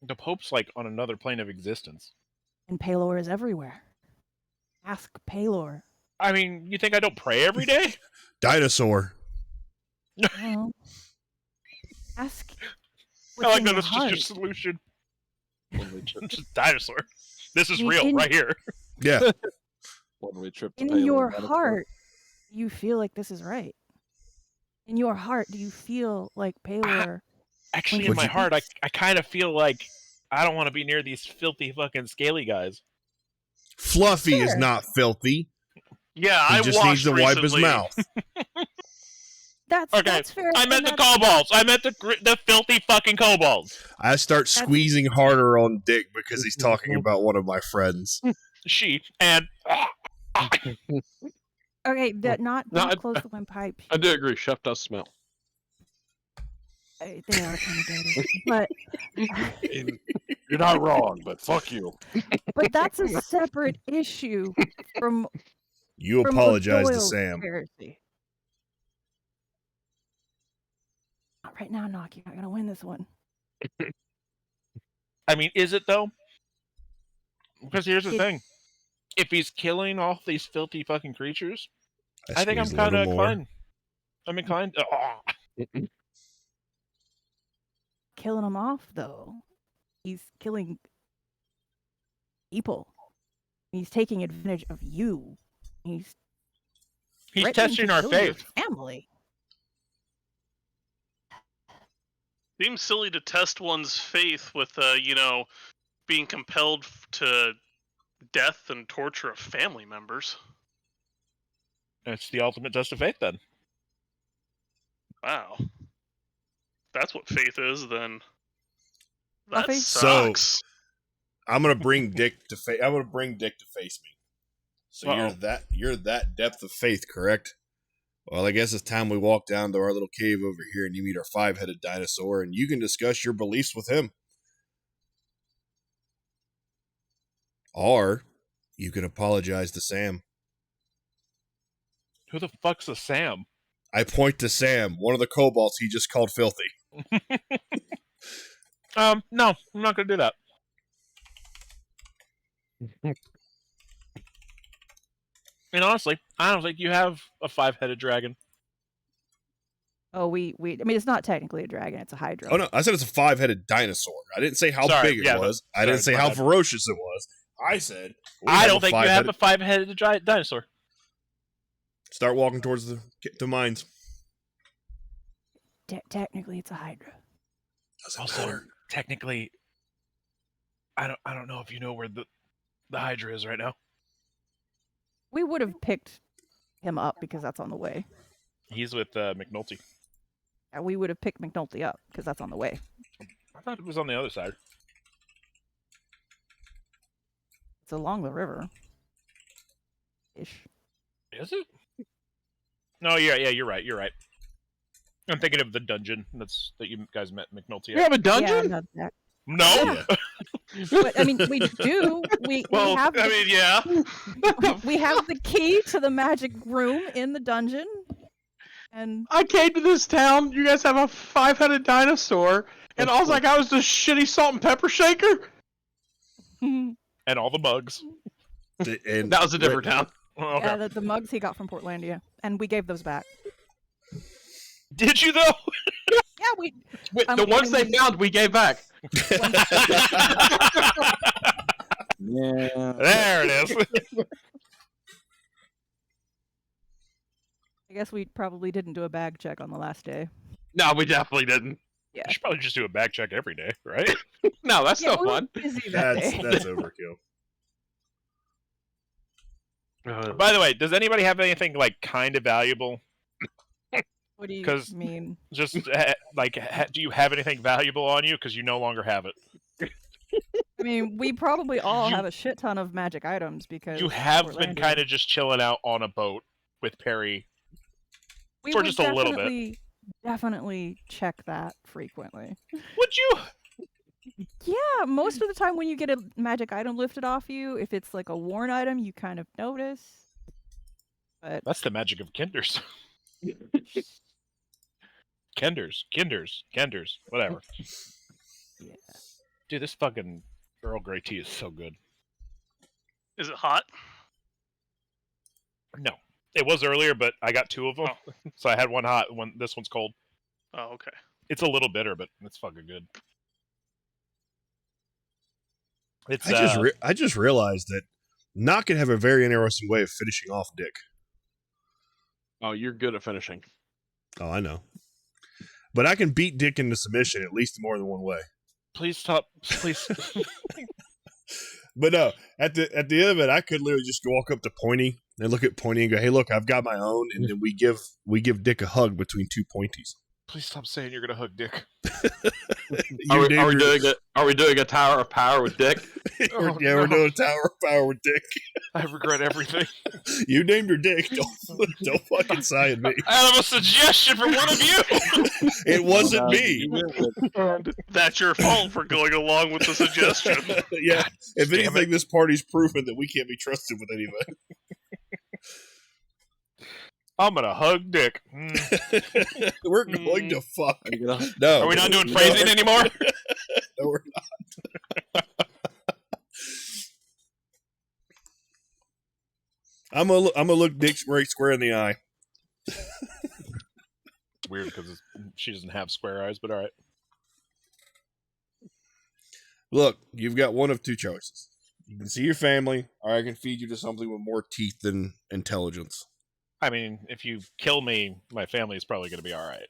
The Pope's like on another plane of existence. And Paylor is everywhere. Ask Paylor. I mean, you think I don't pray every day? Dinosaur. Well, ask I what's like in that your it's just heart. your solution. Just dinosaur. This is I mean, real, in- right here. Yeah. One-way trip to In Paylor, your dinosaur. heart, you feel like this is right. In your heart, do you feel like Paylor? Actually, in Would my you- heart, I kind of feel like I don't want to be near these filthy fucking scaly guys. Fluffy is Sure. not filthy. Yeah, He I just watched needs to wipe his recently. mouth. That's fair. I and meant the that's- kobolds. I meant the filthy fucking kobolds. I start squeezing harder on Dick because he's talking about one of my friends. She and Okay, that not No, close the windpipe. I do agree. Chef does smell. They are kind of dirty, but You're not wrong, but fuck you. that's a separate issue from You from apologize to O'Doyle's Sam. heresy. Not right now, Knock. You're not gonna win this one. I mean, is it though? Because here's the It- thing: if he's killing off these filthy fucking creatures, I think I'm squeezed a kind little of more. inclined. I'm inclined. Killing him off, though. He's killing people. He's taking advantage of you. He's threatening testing to our kill your faith. family. Seems silly to test one's faith with, being compelled to death and torture of family members. It's the ultimate test of faith, then. Wow. If that's what faith is, then that Buffy? sucks. I'm gonna bring Dick to face. I'm gonna bring Dick to face me. So Uh-oh. you're that depth of faith, correct? Well, I guess it's time we walk down to our little cave over here and you meet our 5-headed dinosaur and you can discuss your beliefs with him. Or you can apologize to Sam. Who the fuck's a Sam? I point to Sam, one of the kobolds he just called filthy. No, I'm not gonna do that. And honestly, I don't think you have a 5-headed dragon. Oh, I mean, it's not technically a dragon; it's a hydra. Oh no, I said it's a 5-headed dinosaur. I didn't say how Sorry, big it yeah, was. I sorry, didn't say my how bad. ferocious it was. I said we I have don't think you have a 5-headed dinosaur. Start walking towards the mines. Technically, it's a hydra. Doesn't Also, matter. technically, I don't know if you know where the Hydra is right now. We would have picked him up because that's on the way. He's with McNulty. And we would have picked McNulty up because that's on the way. I thought it was on the other side. It's along the river. Ish. Is it? No, yeah, you're right. You're right. I'm thinking of the dungeon that you guys met in McNulty. You have a Yeah, dungeon? no, that- No. Yeah. but I mean, we do. We Well, have I the, mean, yeah. we have the key to the magic room in the dungeon, and I came to this town. You guys have a 5-headed dinosaur, and all I got was this shitty salt and pepper shaker. And all the bugs. And That was a different town. Oh, okay. yeah, the mugs he got from Portlandia, and we gave those back. Did you though? Yeah, we. The ones they found, we gave back. Yeah. There it is. I guess we probably didn't do a bag check on the last day. No, we definitely didn't. Yeah. You should probably just do a back check every day, right? No, that's Yeah, no we were fun. busy that day. that's overkill. By the way, does anybody have anything like kind of valuable? What do you 'Cause- mean? Just do you have anything valuable on you? Because you no longer have it. I mean, we probably all You- have a shit ton of magic items because You have been Portlandia. kind of just chilling out on a boat with Perry. We for would just a little bit. Definitely check that frequently. Would you? Yeah, most of the time when you get a magic item lifted off you, if it's like a worn item, you kind of notice. But That's the magic of Kinders. Kinders, whatever. yeah. Dude, this fucking Earl Grey tea is so good. Is it hot? No, it was earlier, but I got 2 of them, so I had one hot. This one's cold. Oh, okay. It's a little bitter, but it's fucking good. It's I just realized that Knock could have a very interesting way of finishing off Dick. Oh, you're good at finishing. Oh, I know. But I can beat Dick into submission at least more than one way. please stop, please. But no, at the end of it, I could literally just walk up to Pointy and look at Pointy and go, "Hey, look, I've got my own," and then we give Dick a hug between 2 Pointies. Please stop saying you're gonna hug Dick. Are we named your- doing a Tower of Power with Dick? Oh, yeah, we're no. doing a Tower of Power with Dick. I regret everything. You named your Dick. Don't fucking sigh at me. I have a suggestion from one of you. It wasn't me. That's your fault for going along with the suggestion. Yeah. If Damn anything, it. this party's proven that we can't be trusted with anything. I'm gonna hug Dick. We're going to fuck. No. Are we not doing phrasing anymore? No, we're not. I'm gonna look Dick right square in the eye. It's weird because she doesn't have square eyes, but all right. Look, you've got one of 2 choices. You can see your family, or I can feed you to something with more teeth than intelligence. I mean, if you kill me, my family is probably going to be all right.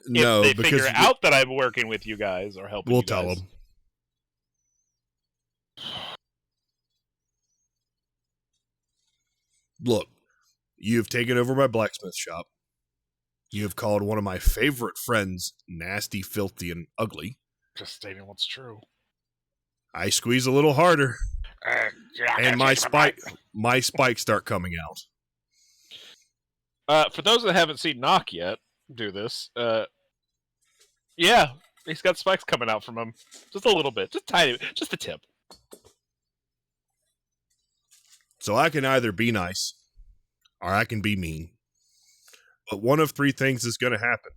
No, if they because figure out that I'm working with you guys or helping we'll you guys. tell them. Look, you have taken over my blacksmith shop. You have called one of my favorite friends nasty, filthy, and ugly. Just stating what's true. I squeeze a little harder, and my spikes start coming out. For those that haven't seen Knock yet, do this. Yeah, he's got spikes coming out from him. Just a little bit. Just tiny. Just a tip. So I can either be nice, or I can be mean. But one of 3 things is going to happen.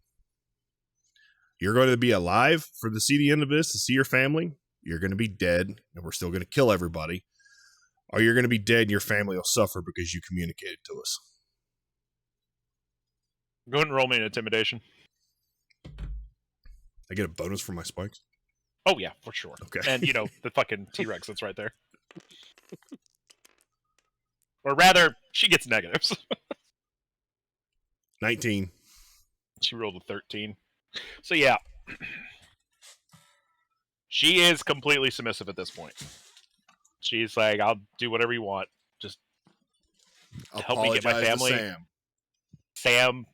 You're going to be alive for the see the end of this, to see your family. You're going to be dead, and we're still going to kill everybody. Or you're going to be dead, and your family will suffer because you communicated to us. Go ahead and roll me an intimidation. I get a bonus for my spikes? Oh yeah, for sure. Okay. And you know the fucking T-Rex that's right there. Or rather, she gets negatives. 19. She rolled a 13. So yeah. She is completely submissive at this point. She's like, I'll do whatever you want. Just help me get my Apologize to family. Sam.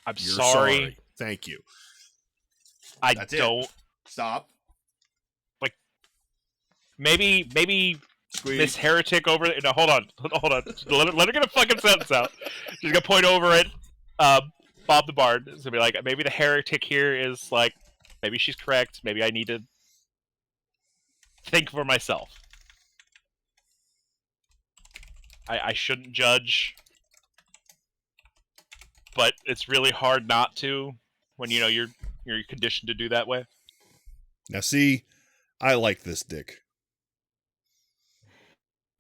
I'm You're sorry. Thank you. I That's it. don't. Stop. Maybe Squeak. Miss Heretic over there. No, hold on. Let her get a fucking sentence out. She's gonna point over at Bob the Bard. It's gonna be like, maybe the heretic here is like, maybe she's correct. Maybe I need to think for myself. I shouldn't judge, but it's really hard not to when you know you're conditioned to do that way. Now, see, I like this Dick.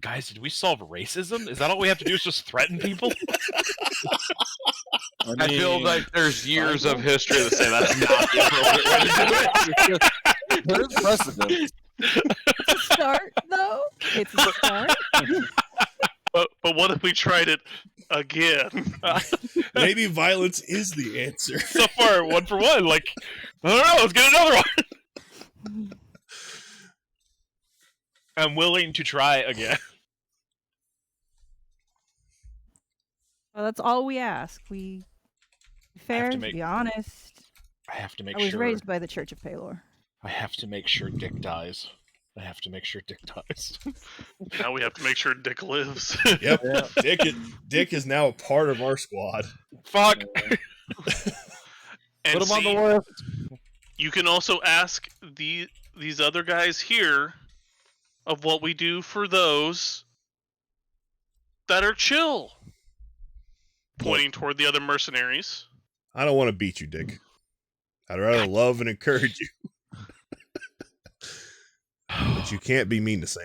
Guys, did we solve racism? Is that all we have to do is just threaten people? I feel like there's years of history that say that's not the appropriate way to do it. There's precedent. It's a start, though. It's a start. But what if we tried it again? Maybe violence is the answer. So far, 1 for 1. Like, I don't know, let's get another one. I'm willing to try again. Well, that's all we ask. We be fair, to make- be honest. I have to make I was sure. raised by the Church of Palor. I have to make sure Dick dies. I have to make sure Dick dies. Now we have to make sure Dick lives. Yep. Dick is now a part of our squad. Fuck. And Put him on the see, list. you can also ask these other guys here of what we do for those that are chill. Pointing toward the other mercenaries. I don't want to beat you, Dick. I'd rather love and encourage you. But you can't be mean to Sam.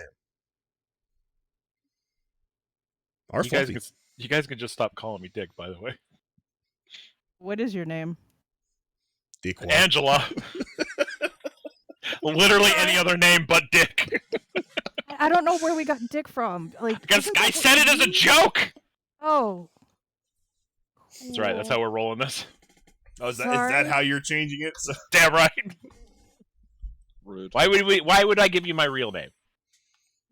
Our Fluffy. You guys can just stop calling me Dick, by the way. What is your name? Dick White. Angela. Literally any other name but Dick. I don't know where we got Dick from. Like, Because isn't I that said what it as a you- joke. Oh. That's right. That's how we're rolling this. Oh, is that Sorry. how you're changing it? So, Damn right. Rude. Why would I give you my real name?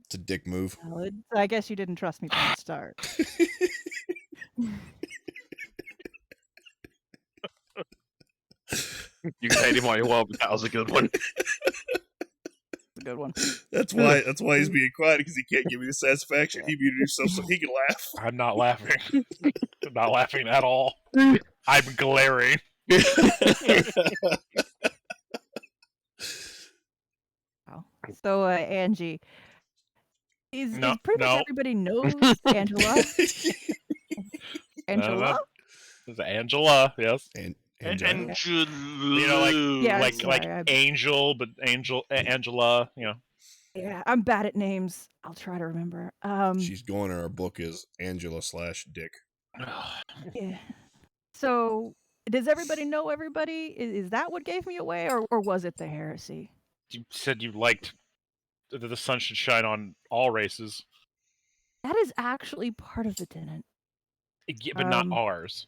it's a dick move. Valid. I guess you didn't trust me from the start. You can hate him all you want, but that was a good one. It's a good one. That's why he's being quiet, because he can't give me the satisfaction. He muted himself so he can laugh. I'm not laughing. I'm not laughing at all. I'm glaring. Wow. So, Angie. Is No, pretty no. much everybody knows Angela? Angela? It's Angela, yes. And Angela. You know, like Yeah, like sorry, Angel, but Angela, you know. Yeah, I'm bad at names. I'll try to remember. she's going in our book as Angela/Dick. Yeah. So, does everybody know everybody? Is that what gave me away, or was it the heresy? You said you liked that the sun should shine on all races, That is actually part of the tenet. yeah, but not ours,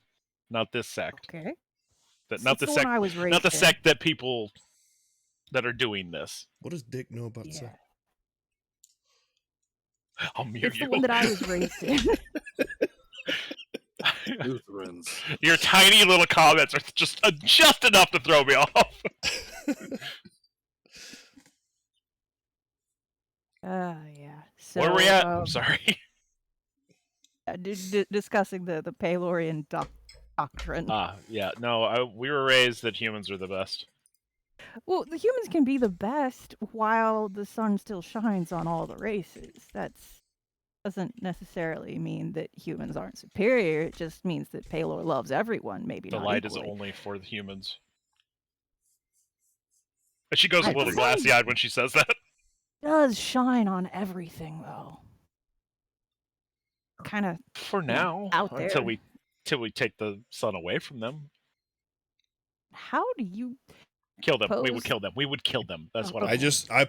not this sect. Okay. Not the one sect. I was raised Not the in. sect that people that are doing this. What does Dick know about Yeah. sex? I'll mute It's you. the one that I was raised in. Lutherans. Your tiny little comments are just enough to throw me off. Yeah. So, Where are we at? I'm sorry. Discussing the Palorian doctrine. Yeah. No, we were raised that humans are the best. Well, the humans can be the best while the sun still shines on all the races. Doesn't necessarily mean that humans aren't superior. It just means that Palor loves everyone, maybe The not light is equally. only for the humans. And she goes a I'd little say- glassy-eyed when she says that. Does shine on everything, though. Kind of For now, out until there. we take the sun away from them, how do you kill them. We would Pose. kill them. We would kill them. That's Oh, what okay. I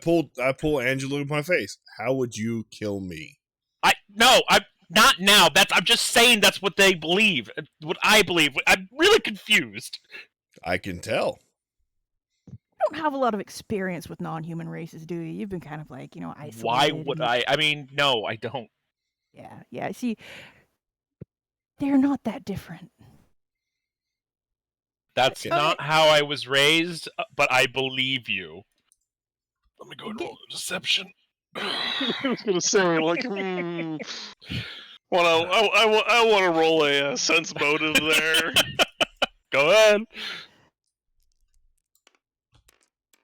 pull Angela in my face. How would you kill me? I'm not now. I'm just saying that's what they believe. What I believe. I'm really confused. I can tell. You don't have a lot of experience with non-human races, do you? You've been kind of like, isolated. Why would and- I? I mean, no, I don't. Yeah. See, they're not that different. That's Okay. not how I was raised, but I believe you. Let me go and roll a deception. I was gonna say, like, I want to roll a sense motive there. Go ahead.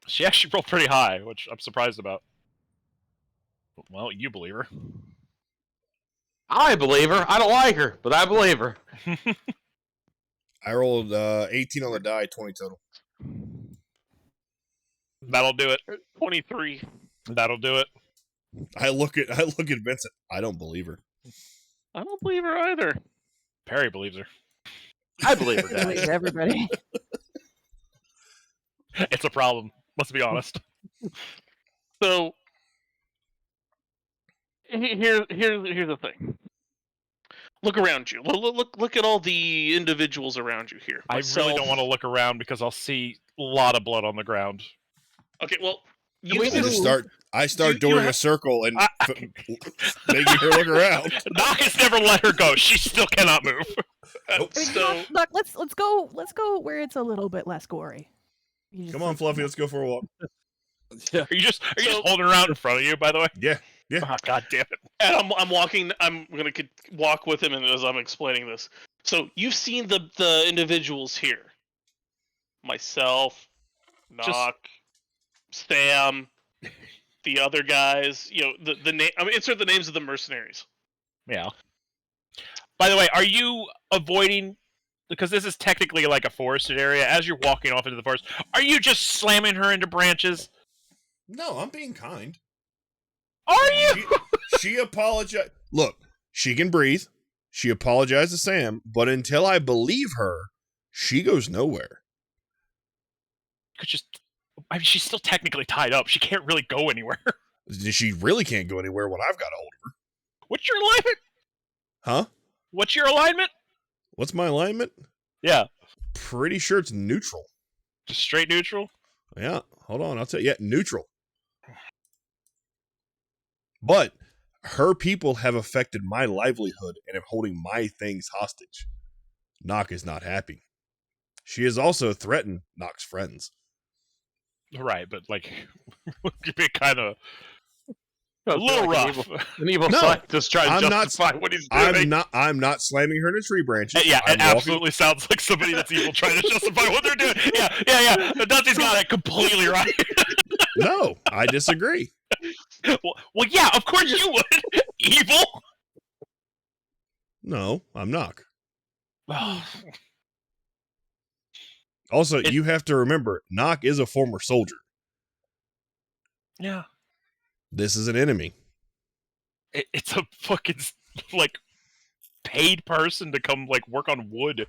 She actually rolled pretty high, which I'm surprised about. Well, you believe her. I believe her. I don't like her, but I believe her. I rolled 18 on the die, 20 total. That'll do it. 23. That'll do it. I look at Vincent. I don't believe her. I don't believe her either. Perry believes her. I believe her, I believe guys. everybody. It's a problem. Let's be honest. So here's the thing. Look around you. Look at all the individuals around you here. I really don't want to look around because I'll see a lot of blood on the ground. Okay, well, I start you doing a have- circle and making her look around. Knock has never let her go. She still cannot move. Nope. I mean, So look, let's go where it's a little bit less gory. You just Come on, Fluffy, let's go for a walk. Yeah. Are you just holding around in front of you? By the way. Yeah. Oh, God damn it. and I'm walking. I'm gonna walk with him, and as I'm explaining this, so you've seen the individuals here. Myself, Knock, Sam, the other guys. You know the name. I mean, insert the names of the mercenaries. Yeah. By the way, are you avoiding? Because this is technically like a forested area. As you're walking off into the forest, are you just slamming her into branches? No, I'm being kind. Are you? She apologized. Look, she can breathe. She apologized to Sam, but until I believe her, she goes nowhere. Could just. I mean, she's still technically tied up. She can't really go anywhere. She really can't go anywhere when I've got a hold of her. What's your alignment? Huh? What's your alignment? What's my alignment? Yeah. Pretty sure it's neutral. Just straight neutral? Yeah, hold on. I'll tell you. Yeah, neutral. But her people have affected my livelihood and are holding my things hostage. Knock is not happy. She has also threatened Knock's friends. Right, but like, could be kind of a little rough. An evil No, scientist trying to I'm not- justify what he's doing. I'm not slamming her into tree branches. Yeah, I'm it walking- absolutely sounds like somebody that's evil trying to justify what they're doing. Yeah. Dusty's got it completely right. No, I disagree. well, yeah, of course you would. Evil? No, I'm Knock. Also, you have to remember, Knock is a former soldier. Yeah. This is an enemy. It's a fucking, like, paid person to come, like, work on wood.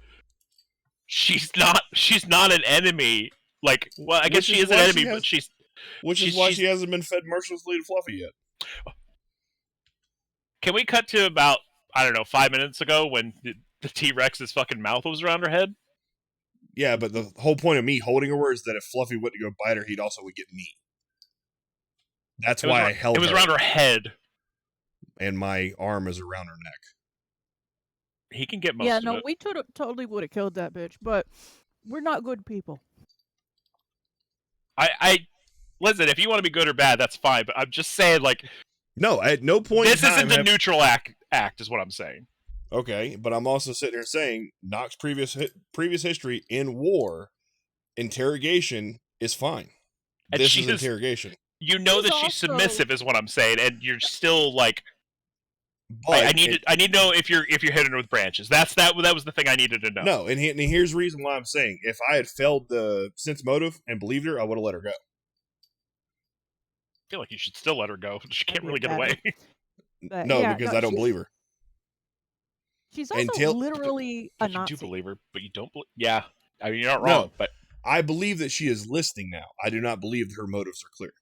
She's not an enemy. Like, well, I guess Which she is is an why enemy, she has- but she's... Which is why she hasn't been fed mercilessly to Fluffy yet. Can we cut to about, I don't know, 5 minutes ago when the T-Rex's fucking mouth was around her head? Yeah, but the whole point of me holding her is that if Fluffy went to go bite her, he'd also would get me. That's why I held It was her. around her head. And my arm is around her neck. He can get most Yeah, of no, it. we totally would have killed that bitch, but we're not good people. I listen, if you want to be good or bad, that's fine, but I'm just saying, like, No, at no point this in time isn't the have- neutral act, is what I'm saying. Okay, but I'm also sitting here saying Nox's previous history in war, interrogation is fine. And This she is is- interrogation. You know She's that she's also- submissive, is what I'm saying, and you're still like, But I need to know if you're hitting her with branches. That was the thing I needed to know. No, and here's the reason why I'm saying if I had failed the sense motive and believed her, I would have let her go. I feel like you should still let her go. She can't That'd be really get bad. away. But No, yeah, because no, I don't she's- believe her. She's also Until- literally a But you Nazi. do believe her, but you don't. Yeah, I mean you're not wrong, No. but I believe that she is listening now. I do not believe that her motives are clear.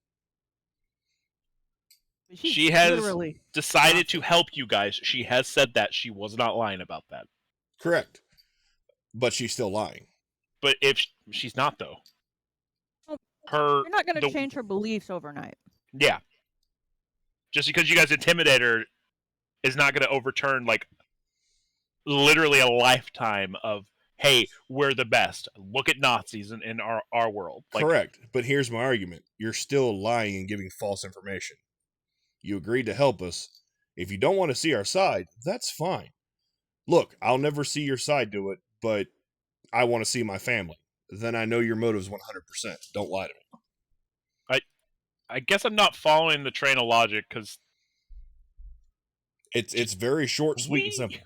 She's she has literally decided to help you guys. She has said that. She was not lying about that. Correct. But she's still lying. But if she's not though, Well, her You're not going the- to change her beliefs overnight. yeah, just because you guys intimidate her is not going to overturn like literally a lifetime of hey, we're the best. Look at Nazis in our world. Like, Correct. But here's my argument. You're still lying and giving false information. You agreed to help us. If you don't want to see our side, that's fine. Look, I'll never see your side to it, but I want to see my family. Then I know your motives 100%. Don't lie to me. I guess I'm not following the train of logic because It's very short, sweet, and simple.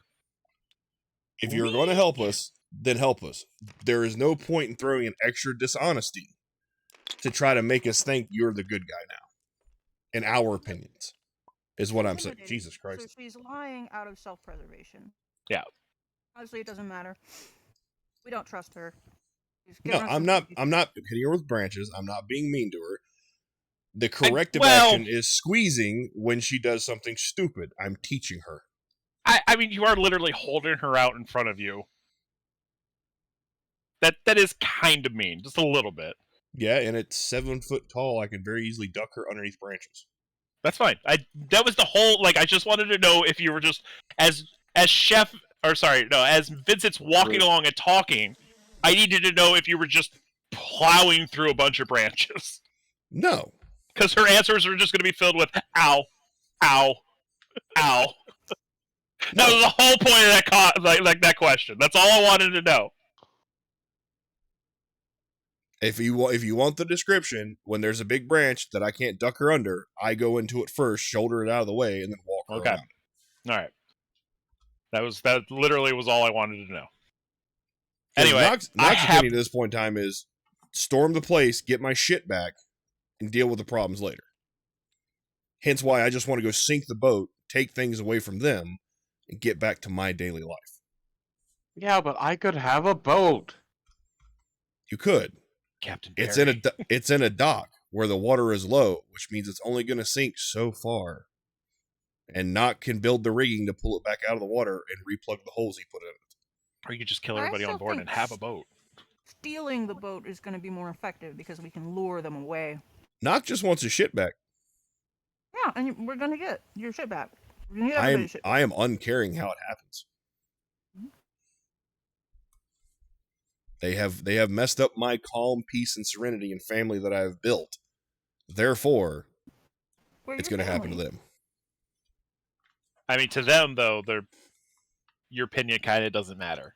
If you're going to help us, then help us. There is no point in throwing in extra dishonesty to try to make us think you're the good guy now. In our opinions, is what I'm saying. Intimidating. Jesus Christ. So she's lying out of self-preservation. Yeah. Honestly, it doesn't matter. We don't trust her. She's No, given us I'm some not. cookies. I'm not hitting her with branches. I'm not being mean to her. The corrective well- action is squeezing when she does something stupid. I'm teaching her. I mean, you are literally holding her out in front of you. That is kind of mean, just a little bit. Yeah, and it's 7 foot tall. I can very easily duck her underneath branches. That's fine. That was the whole, like, I just wanted to know if you were just as Vincent's walking along and talking, I needed to know if you were just plowing through a bunch of branches. No. Because her answers are just going to be filled with ow, ow, ow. That was the whole point of that that question. That's all I wanted to know. If you want the description, when there's a big branch that I can't duck her under, I go into it first, shoulder it out of the way, and then walk her Okay. around. All right. That literally was all I wanted to know. 'Cause Anyway, Nox's opinion at this point in time is storm the place, get my shit back, and deal with the problems later. Hence why I just want to go sink the boat, take things away from them, and get back to my daily life. Yeah, but I could have a boat. You could. Captain It's Barry. it's in a dock where the water is low, which means it's only going to sink so far. And Nock can build the rigging to pull it back out of the water and replug the holes he put in it. Or you could just kill I everybody on still board think and have a boat. Stealing the boat is going to be more effective because we can lure them away. Nock just wants his shit back. Yeah, and we're going to get your shit back. We're gonna get everybody's shit back. I am uncaring how it happens. They have messed up my calm, peace, and serenity and family that I have built. Therefore, We're it's your going to happen to family. them. I mean, to them though, your opinion kind of doesn't matter.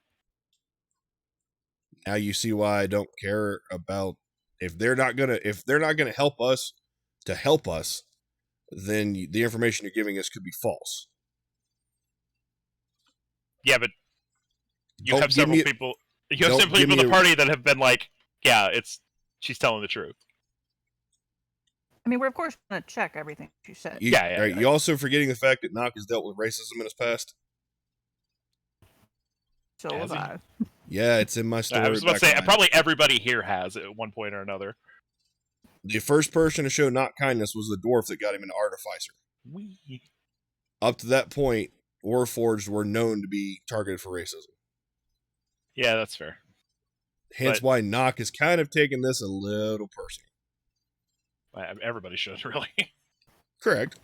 Now you see why I don't care about if they're not gonna help us to help us, then the information you're giving us could be false. Yeah, but you Don't have give several me- people. You have don't several give people in me the party that have been like, "Yeah, she's telling the truth." I mean, we're of course going to check everything she said. Yeah. You also forgetting the fact that Nock has dealt with racism in his past. So Has have he? I. Yeah, it's in my story. I was about to say, back probably everybody here has at one point or another. the first person to show Nock kindness was the dwarf that got him into Artificer. Up to that point, Warforged were known to be targeted for racism. Yeah, that's fair. Hence why Nock has kind of taken this a little personal. Everybody should, really. Correct.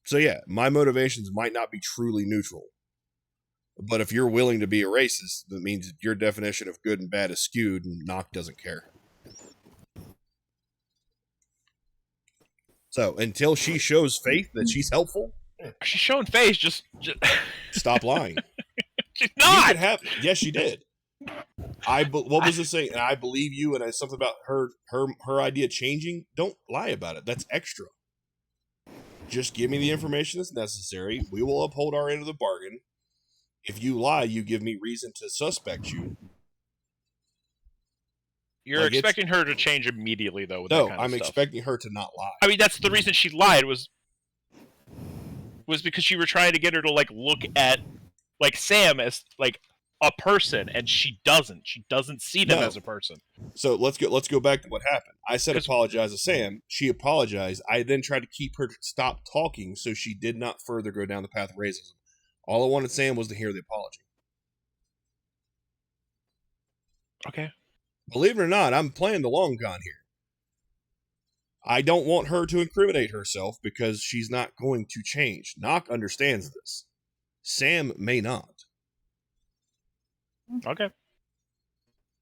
So yeah, my motivations might not be truly neutral. But if you're willing to be a racist, that means that your definition of good and bad is skewed, and Nock doesn't care. So until she shows faith that she's helpful, She's showing face. Just... stop lying. She's You not. could have. Yes, she did. What was it saying? And I believe you, and something about her idea changing. Don't lie about it. That's extra. Just give me the information that's necessary. We will uphold our end of the bargain. If you lie, you give me reason to suspect you. You're Like, expecting her to change immediately, though. With No, that kind of I'm stuff. expecting her to not lie. I mean, that's the reason she lied was because you were trying to get her to like look at like Sam as like a person, and she doesn't. She doesn't see them No. as a person. So let's go back to what happened. I said 'Cause- apologize to Sam. She apologized. I then tried to keep her to stop talking so she did not further go down the path of racism. All I wanted Sam was to hear the apology. Okay. Believe it or not, I'm playing the long con here. I don't want her to incriminate herself because she's not going to change. Nock understands this. Sam may not. Okay.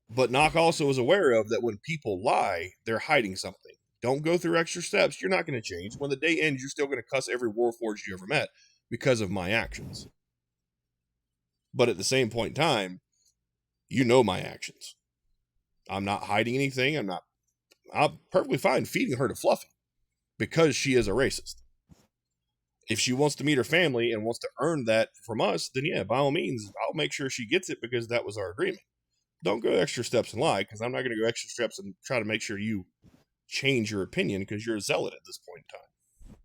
But Nock also is aware of that when people lie, they're hiding something. Don't go through extra steps. You're not going to change. When the day ends, you're still going to cuss every Warforged you ever met because of my actions. But at the same point in time, you know my actions. I'm not hiding anything. I'm perfectly fine feeding her to Fluffy because she is a racist. If she wants to meet her family and wants to earn that from us, then yeah, by all means, I'll make sure she gets it because that was our agreement. Don't go extra steps and lie, because I'm not going to go extra steps and try to make sure you change your opinion because you're a zealot at this point in time.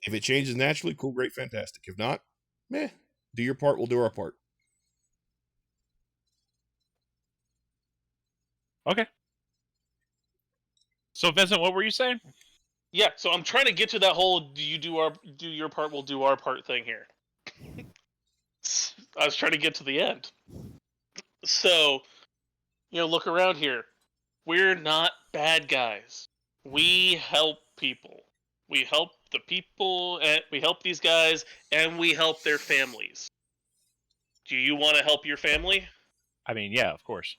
If it changes naturally, cool, great, fantastic. If not, meh, do your part, we'll do our part. Okay. So, Vincent, what were you saying? Yeah, so I'm trying to get to that whole do your part, we'll do our part thing here. I was trying to get to the end. So, look around here. We're not bad guys. We help people. We help the people, and we help these guys, and we help their families. Do you want to help your family? I mean, yeah, of course.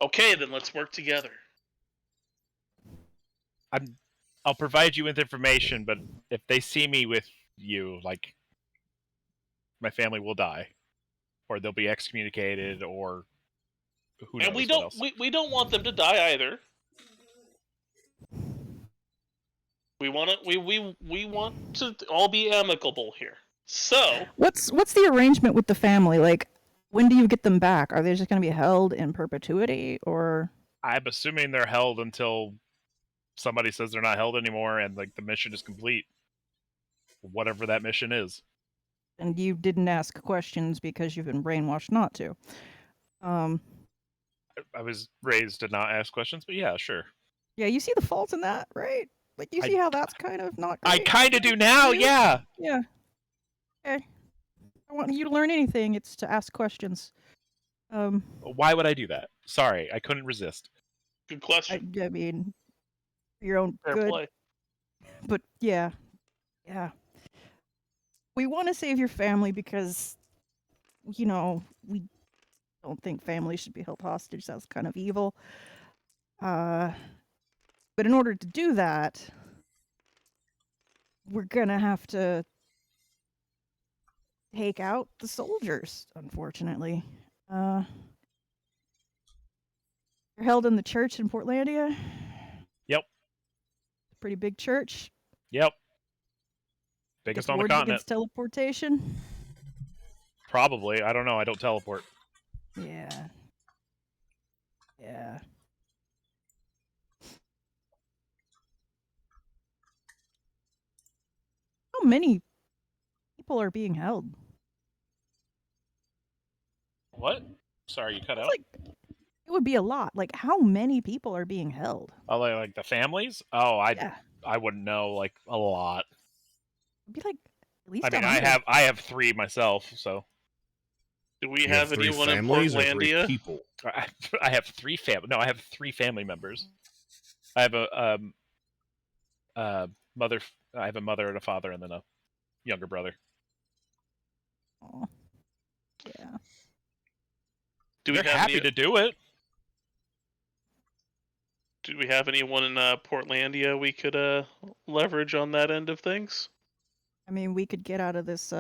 Okay, then let's work together. I'll provide you with information, but if they see me with you, like, my family will die, or they'll be excommunicated, or who knows And we what don't else. we don't want them to die either. We want to all be amicable here. So, What's the arrangement with the family? Like, when do you get them back? Are they just going to be held in perpetuity, or? I'm assuming they're held until somebody says they're not held anymore, and like the mission is complete, whatever that mission is. And you didn't ask questions because you've been brainwashed not to. I was raised to not ask questions, but yeah, sure. Yeah, you see the fault in that, right? Like, you see how that's kind of not great? I kind of do now, You? yeah. Yeah. Okay. I want you to learn anything, it's to ask questions. Why would I do that? Sorry, I couldn't resist. good question. I mean, for your own Fair good. play. But yeah. We want to save your family because, we don't think families should be held hostage. That's kind of evil. But in order to do that, we're gonna have to take out the soldiers, unfortunately. They're held in the church in Portlandia. Yep. Pretty big church. Yep. Biggest on the Wards continent. against teleportation. Probably. I don't know. I don't teleport. Yeah. How many people are being held? What? Sorry, you cut It's out? like, it would be a lot. Like, how many people are being held? Oh, like the families? Oh, Yeah. I wouldn't know. Like a lot. It'd be like at least I mean, 100. I have 3 myself, so Do we You have three anyone in families or three Portlandia? people? I have 3 family. No, I have 3 family members. I have a mother. I have a mother and a father, and then a younger brother. Aw. Yeah. Do we They're have happy to do it. Do we have anyone in Portlandia we could leverage on that end of things? I mean, we could get out of this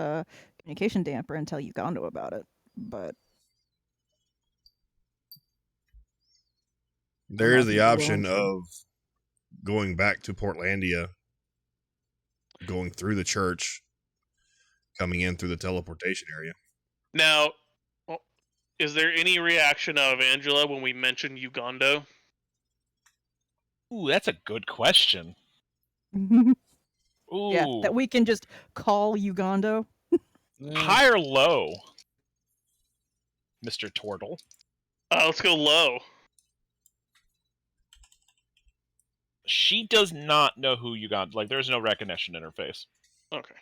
communication damper and tell Uganda about it, but There not is the gonna be option willing of going back to Portlandia, going through the church, coming in through the teleportation area. Now, is there any reaction out of Angela when we mention Uganda? Ooh, that's a good question. to. Ooh, Yeah, that we can just call Uganda. high or low, Mr. Tortle? Let's go low. She does not know who Uganda. Like, there's no recognition in her face. Okay.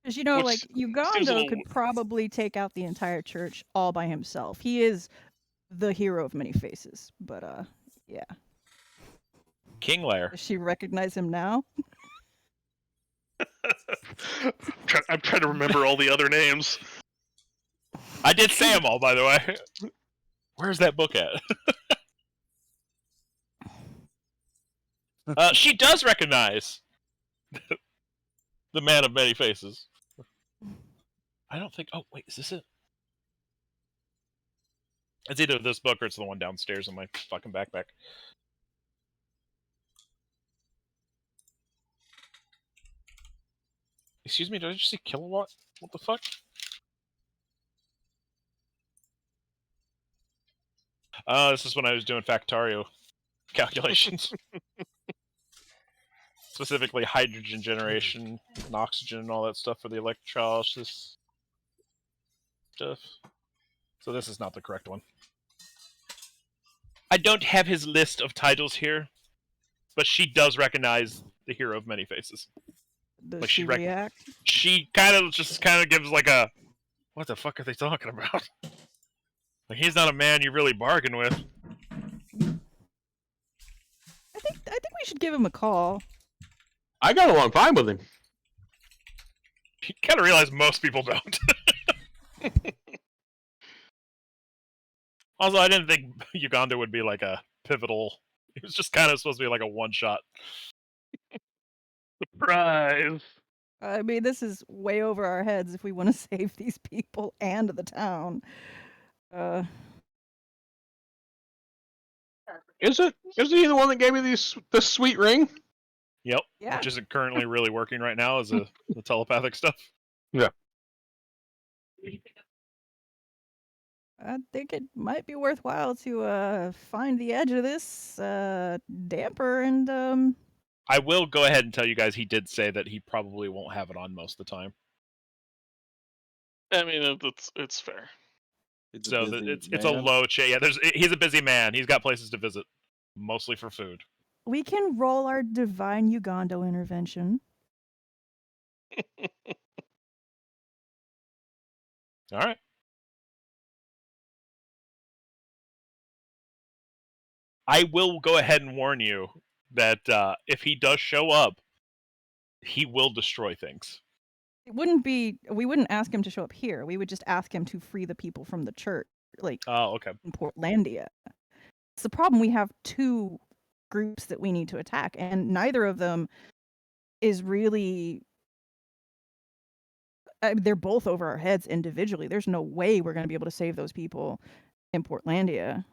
Because, Which like, seems a Uganda little- could probably take out the entire church all by himself. He is the hero of many faces. But, yeah. King Lair. Does she recognize him now? I'm trying to remember all the other names. I did say them all, by the way. Where's that book at? She does recognize the man of many faces. I don't think. Oh wait, is this it? It's either this book or it's the one downstairs in my fucking backpack. Excuse me, did I just see kilowatt? What the fuck? This is when I was doing Factorio calculations. Specifically hydrogen generation and oxygen and all that stuff for the electrolysis stuff. So this is not the correct one. I don't have his list of titles here, but she does recognize the hero of many faces. Does Like, she she react? She kind of gives like a, what the fuck are they talking about? Like, he's not a man you really bargain with. I think we should give him a call. I got along fine with him. You kind of realize most people don't. Also, I didn't think Uganda would be like a pivotal. It was just kind of supposed to be like a one-shot. Surprise. I mean, this is way over our heads if we want to save these people and the town. Is it? Isn't he the one that gave me this sweet ring? Yep. Yeah. Which isn't currently really working right now as the telepathic stuff. I think it might be worthwhile to find the edge of this damper and I will go ahead and tell you guys he did say that he probably won't have it on most of the time. I mean, it's fair. It's So a busy it's a man. low chance. Yeah, he's a busy man. He's got places to visit, mostly for food. we can roll our divine Ugando intervention. All right. I will go ahead and warn you that if he does show up, he will destroy things. It wouldn't be. We wouldn't ask him to show up here. We would just ask him to free the people from the church, like Oh, okay. in Portlandia. It's the problem. We have two groups that we need to attack, and neither of them is really. They're both over our heads individually. There's no way we're going to be able to save those people in Portlandia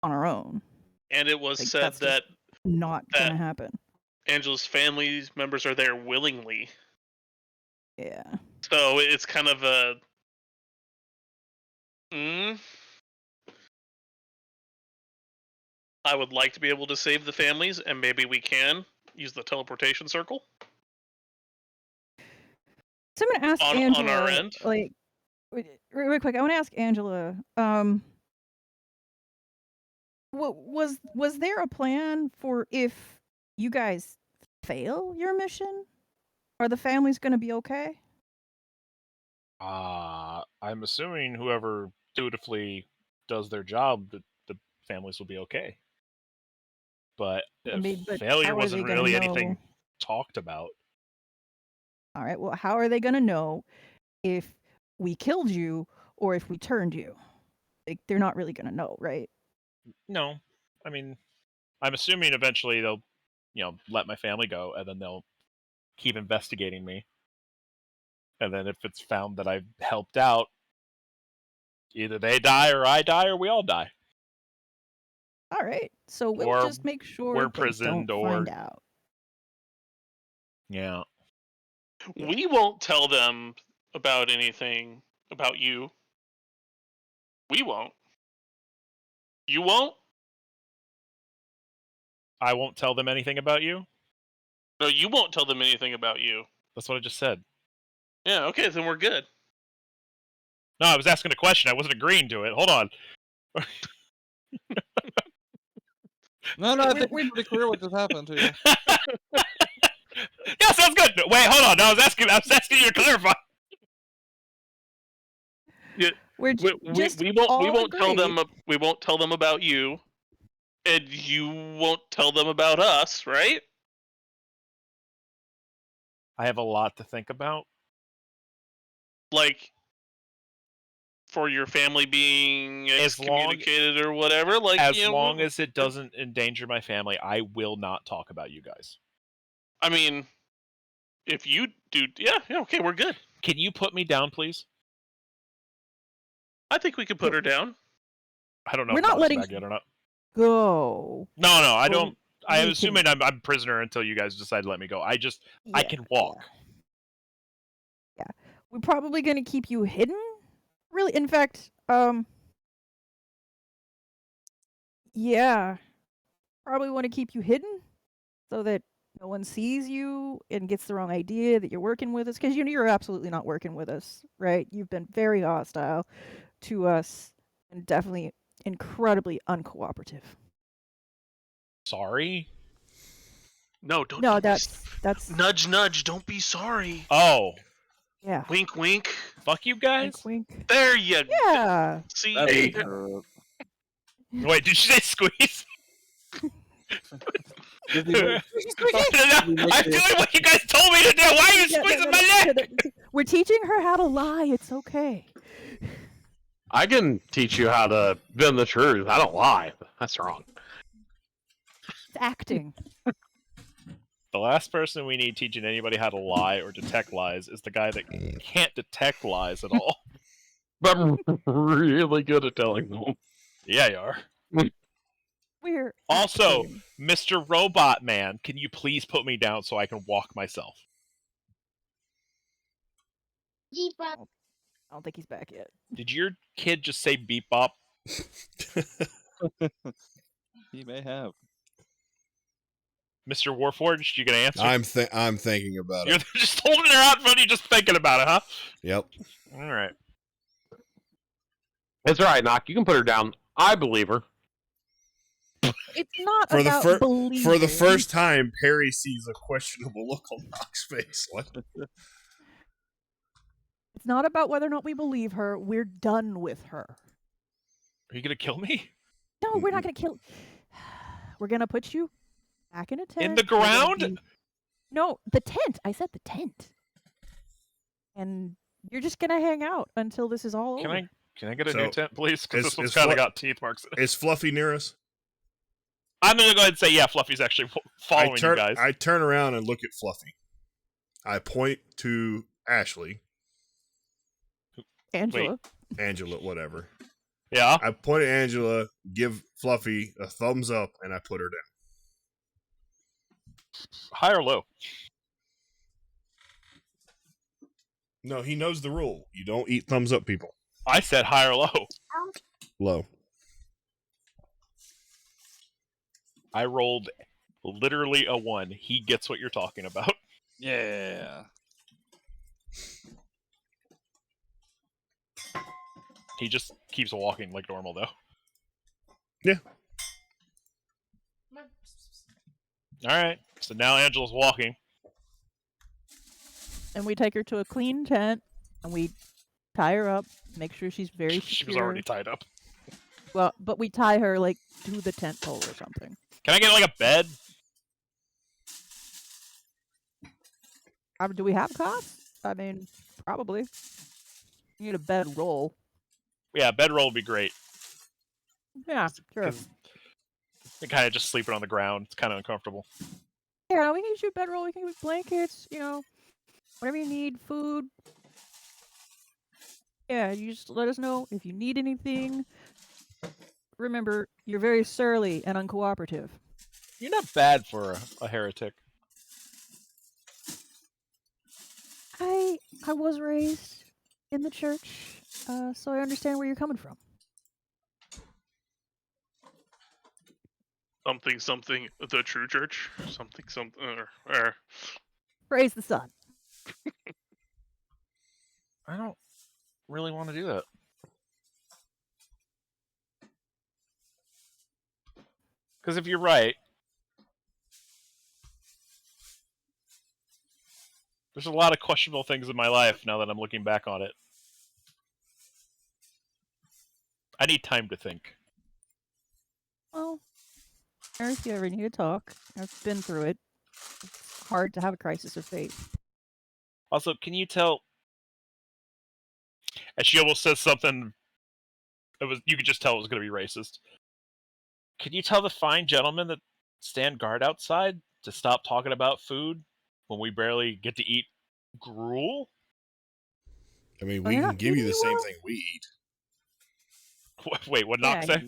on our own. And it was Like, said that's just that not going to happen. Angela's family members are there willingly. Yeah. So it's kind of a. I would like to be able to save the families, and maybe we can use the teleportation circle. So I'm going to ask On Angela. our end? Like, real quick, I want to ask Angela. Was there a plan for if you guys fail your mission? Are the families going to be okay? I'm assuming whoever dutifully does their job, the families will be okay. But failure how are wasn't they gonna really know? anything talked about. All right. Well, how are they going to know if we killed you or if we turned you? Like, they're not really going to know, right? No, I mean, I'm assuming eventually they'll, let my family go, and then they'll keep investigating me. And then if it's found that I've helped out, either they die or I die or we all die. All right. So we'll Or just make sure we're they imprisoned don't or- find out. Yeah. We won't tell them about anything about you. We won't. You won't? I won't tell them anything about you? No, you won't tell them anything about you. That's what I just said. Yeah, okay, then we're good. No, I was asking a question. I wasn't agreeing to it. Hold on. No, I think We're- it's pretty clear what just happened to you. Yeah, sounds good. Wait, hold on. I was asking you to clarify. We're We just won't all tell agree. them we won't tell them about you, and you won't tell them about us, right? I have a lot to think about. Like, for your family being As long- excommunicated or whatever. Like, As you know, long as it doesn't endanger my family, I will not talk about you guys. I mean, if you do, yeah, okay, we're good. Can you put me down, please? I think we could put her down. I don't know We're if not Doc's letting back yet or not. Go. No, I Well, don't. I'm we assuming I'm prisoner until you guys decide to let me go. I Yeah, can walk. Yeah. We're probably going to keep you hidden. Really, in fact, yeah. Probably want to keep you hidden so that no one sees you and gets the wrong idea that you're working with us, because you're absolutely not working with us, right? You've been very hostile to us and definitely incredibly uncooperative. Sorry. No, don't. No, don't that's nudge, nudge. Don't be sorry. Oh, yeah. Wink, wink. fuck you guys. Wink, wink. There you Yeah. see. That'd be there- for- Wait, did you say squeeze? If you- No, I'm doing what you guys told me to do. Why are you Yeah, squeezing no, my no, neck? no. We're teaching her how to lie. It's okay. I can teach you how to bend the truth. I don't lie. That's wrong. It's acting. The last person we need teaching anybody how to lie or detect lies is the guy that can't detect lies at all. But I'm really good at telling them. Yeah, you are. We're Also, acting. Mr. Robot Man, can you please put me down so I can walk myself? I don't think he's back yet. Did your kid just say beep bop? He may have. Mr. Warforged, you gonna answer? I'm thinking about You're it. just holding her out in front of you, just thinking about it, huh? Yep. All right. It's all right, Knock. You can put her down. I believe her. It's not For the about for the believing. first time, Perry sees a questionable look on Knock's face. What? It's not about whether or not we believe her. We're done with her. Are you gonna kill me? No, we're not going to kill. We're going to put you back in a tent. In the You're gonna ground? No, the tent. I said the tent. And you're just going to hang out until this is all over. Can I get a So, new tent, please? Because is- this one's is kind of Flo- got teeth marks in it. Is Fluffy near us? I'm gonna go ahead and say, yeah, Fluffy's actually following you guys. I turn around and look at Fluffy. I point to Ashley, Angela. Angela, whatever. Yeah. I point at Angela, give Fluffy a thumbs up, and I put her down. High or low? No, he knows the rule. You don't eat thumbs up people. I said high or low. Low. I rolled literally a 1. He gets what you're talking about. Yeah. He just keeps walking like normal, though. Yeah. Alright, so now Angela's walking. And we take her to a clean tent and we tie her up, make sure she's very secure. She was already tied up. Well, but we tie her like to the tent pole or something. Can I get like a bed? Do we have cots? I mean, probably. You need a bed roll. Yeah, bedroll would be great. Yeah, sure. 'Cause you're kind of just sleeping on the ground. It's kind of uncomfortable. Yeah, no, we can get you a bedroll. We can get blankets. Whatever you need, food. Yeah, you just let us know if you need anything. Remember, you're very surly and uncooperative. You're not bad for a heretic. I was raised in the church, so I understand where you're coming from. Something, the true church. Something, or Praise the sun. I don't really want to do that. Because if you're right, there's a lot of questionable things in my life now that I'm looking back on it. I need time to think. Well, if you ever need to talk, I've been through it. It's hard to have a crisis of faith. Also, can you tell... And she almost says something You could just tell it was going to be racist. Can you tell the fine gentlemen that stand guard outside to stop talking about food when we barely get to eat gruel? I mean, Oh, we you're can not give you eating the same gruel? thing we eat. Wait, what Knock say?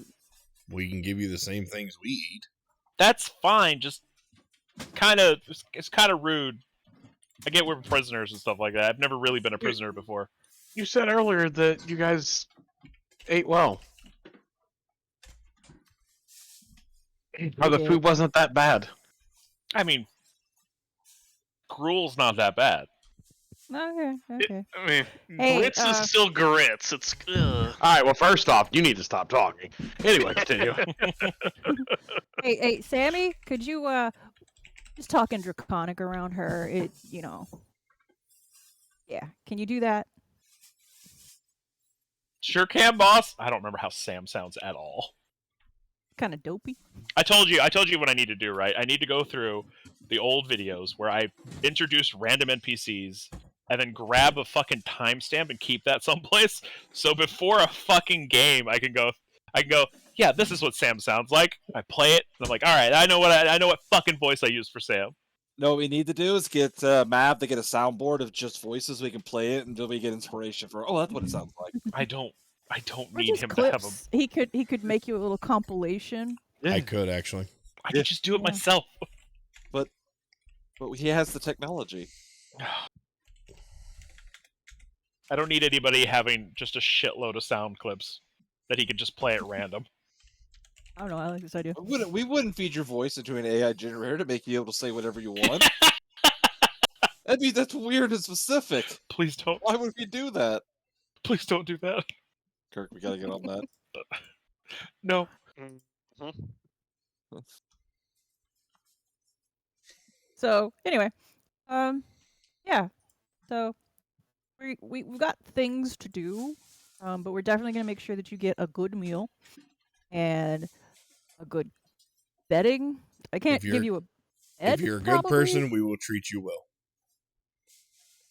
We can give you the same things we eat. That's fine. Just it's kind of rude. I get we're prisoners and stuff like that. I've never really been a prisoner before. You said earlier that you guys ate well. Or the food wasn't that bad. I mean, gruel's not that bad. Okay. I mean, Hey, grits is still grits. It's All right, well, first off, you need to stop talking. Anyway, continue. Hey, Sammy, could you just talking draconic around her? Yeah. Can you do that? Sure can, boss. I don't remember how Sam sounds at all. Kind of dopey. I told you what I need to do, right? I need to go through the old videos where I introduced random NPCs and then grab a fucking timestamp and keep that someplace. So before a fucking game, I can go, yeah, this is what Sam sounds like. I play it, and I'm like, all right, I know what fucking voice I use for Sam. No, what we need to do is get Mav to get a soundboard of just voices. We can play it until we get inspiration for. Oh, that's what it sounds like. I don't Or need just him to clips. have a. He could make you a little compilation. Yeah. I could actually. I could just do it Yeah. myself. But he has the technology. I don't need anybody having just a shitload of sound clips that he could just play at random. I don't know. I like this idea. We wouldn't feed your voice into an AI generator to make you able to say whatever you want. I mean, that's weird and specific. Please don't. Why would we do that? Please don't do that. Kirk, we gotta get on that. No. So anyway, yeah. So we've got things to do, but we're definitely gonna make sure that you get a good meal and a good bedding. I can't give you're- you a bed. If you're a good probably. person, we will treat you well.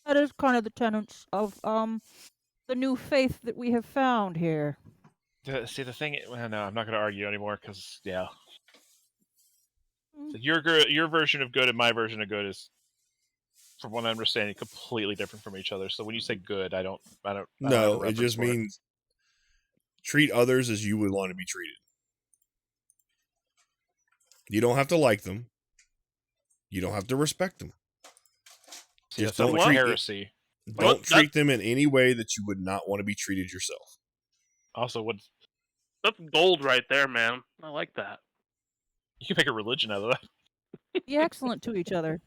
That is kind of the tenets of the new faith that we have found here. See, the thing. Well, no, I'm not going to argue anymore because yeah. Mm. So your version of good and my version of good is, from what I understand, completely different from each other. So when you say good, I don't have a No, it reference just for means treat others as you would want to be treated. You don't have to like them. You don't have to respect them. See, just that sounds don't like treat heresy. Don't treat them in any way that you would not want to be treated yourself. Also, what That's gold right there, man. I like that. you can make a religion out of that. Be excellent to each other.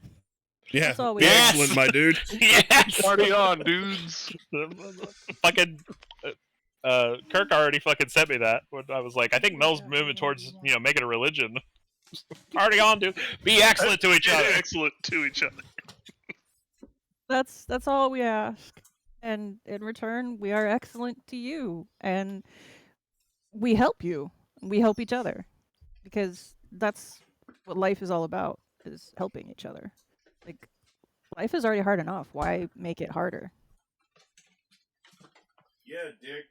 Yeah, That's all we be ask. excellent, my dude. Yes. Party on, dudes. Fucking Kirk already fucking sent me that when I was like, I think Mel's moving towards making a religion. Party on, dude. Be excellent to each other. Excellent to each other. That's all we ask. And in return, we are excellent to you. And we help you. We help each other. Because that's what life is all about, is helping each other. Like, life is already hard enough. Why make it harder? Yeah, dick.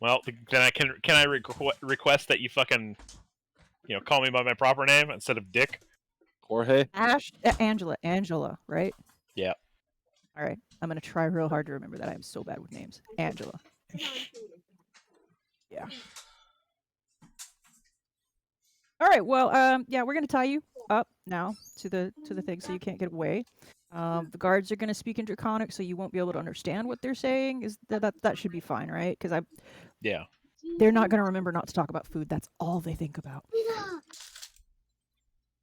Well, then I can I request that you fucking call me by my proper name instead of Dick? Jorge? Angela, right? Yeah. All right. I'm going to try real hard to remember that. I'm so bad with names. Angela. Yeah. All right. Well, yeah, we're going to tie you up now to the thing so you can't get away. The guards are going to speak in Draconic, so you won't be able to understand what they're saying. Is that should be fine, right? Because Yeah. they're not going to remember not to talk about food. That's all they think about.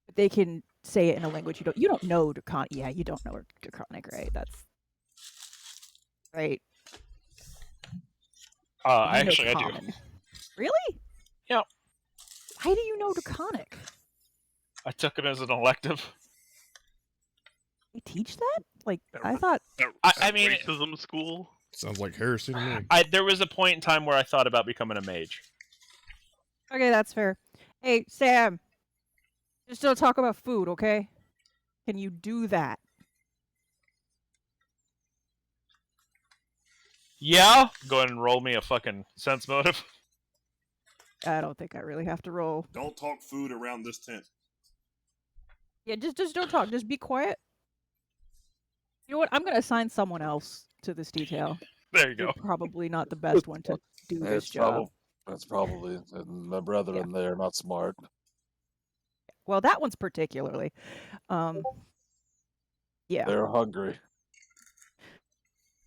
But they can say it in a language you don't know Draconic. Yeah, you don't know Draconic, right? That's right. I You know actually I do. Common. Really? Yeah. Why do you know Draconic? I took it as an elective. They teach that? Like, I At- thought. I mean- racism school. Sounds like heresy to me. There was a point in time where I thought about becoming a mage. Okay, that's fair. Hey, Sam. Just don't talk about food, okay? Can you do that? Yeah. Go ahead and roll me a fucking sense motive. I don't think I really have to roll. Don't talk food around this tent. Yeah, just don't talk. Just be quiet. You know what? I'm gonna assign someone else to this detail. There you You're go. probably not the best one to do this job. That's probably my brethren. They're not smart. Well, that one's particularly. Yeah. They're hungry.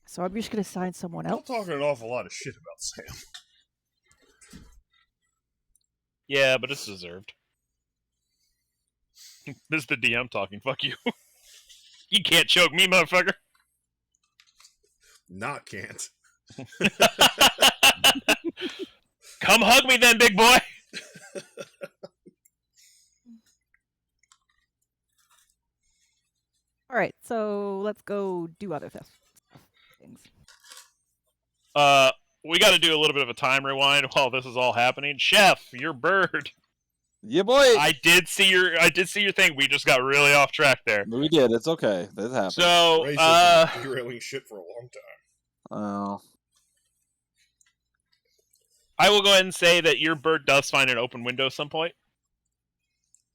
So I'm just gonna assign someone Still else. talking an awful lot of shit about Sam. Yeah, but it's deserved. This is the DM talking. Fuck you. You can't choke me, motherfucker. Not can't. Come hug me then, big boy. All right, so let's go do other things. We got to do a little bit of a time rewind while this is all happening. Chef, your bird. Yeah, boy. I did see your thing. We just got really off track there. We did. It's okay. That happened. So, Ray's just been derailing shit for a long time. Oh. I will go ahead and say that your bird does find an open window at some point.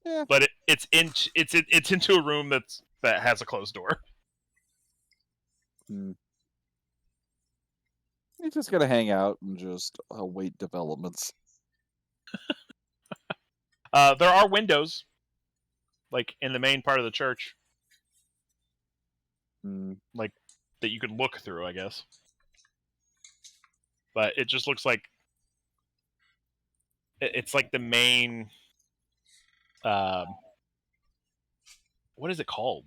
Yeah. But it's into a room that has a closed door. He's just gonna hang out and just await developments. There are windows, like in the main part of the church, like that you can look through, I guess. But it just looks like it's like the main. What is it called?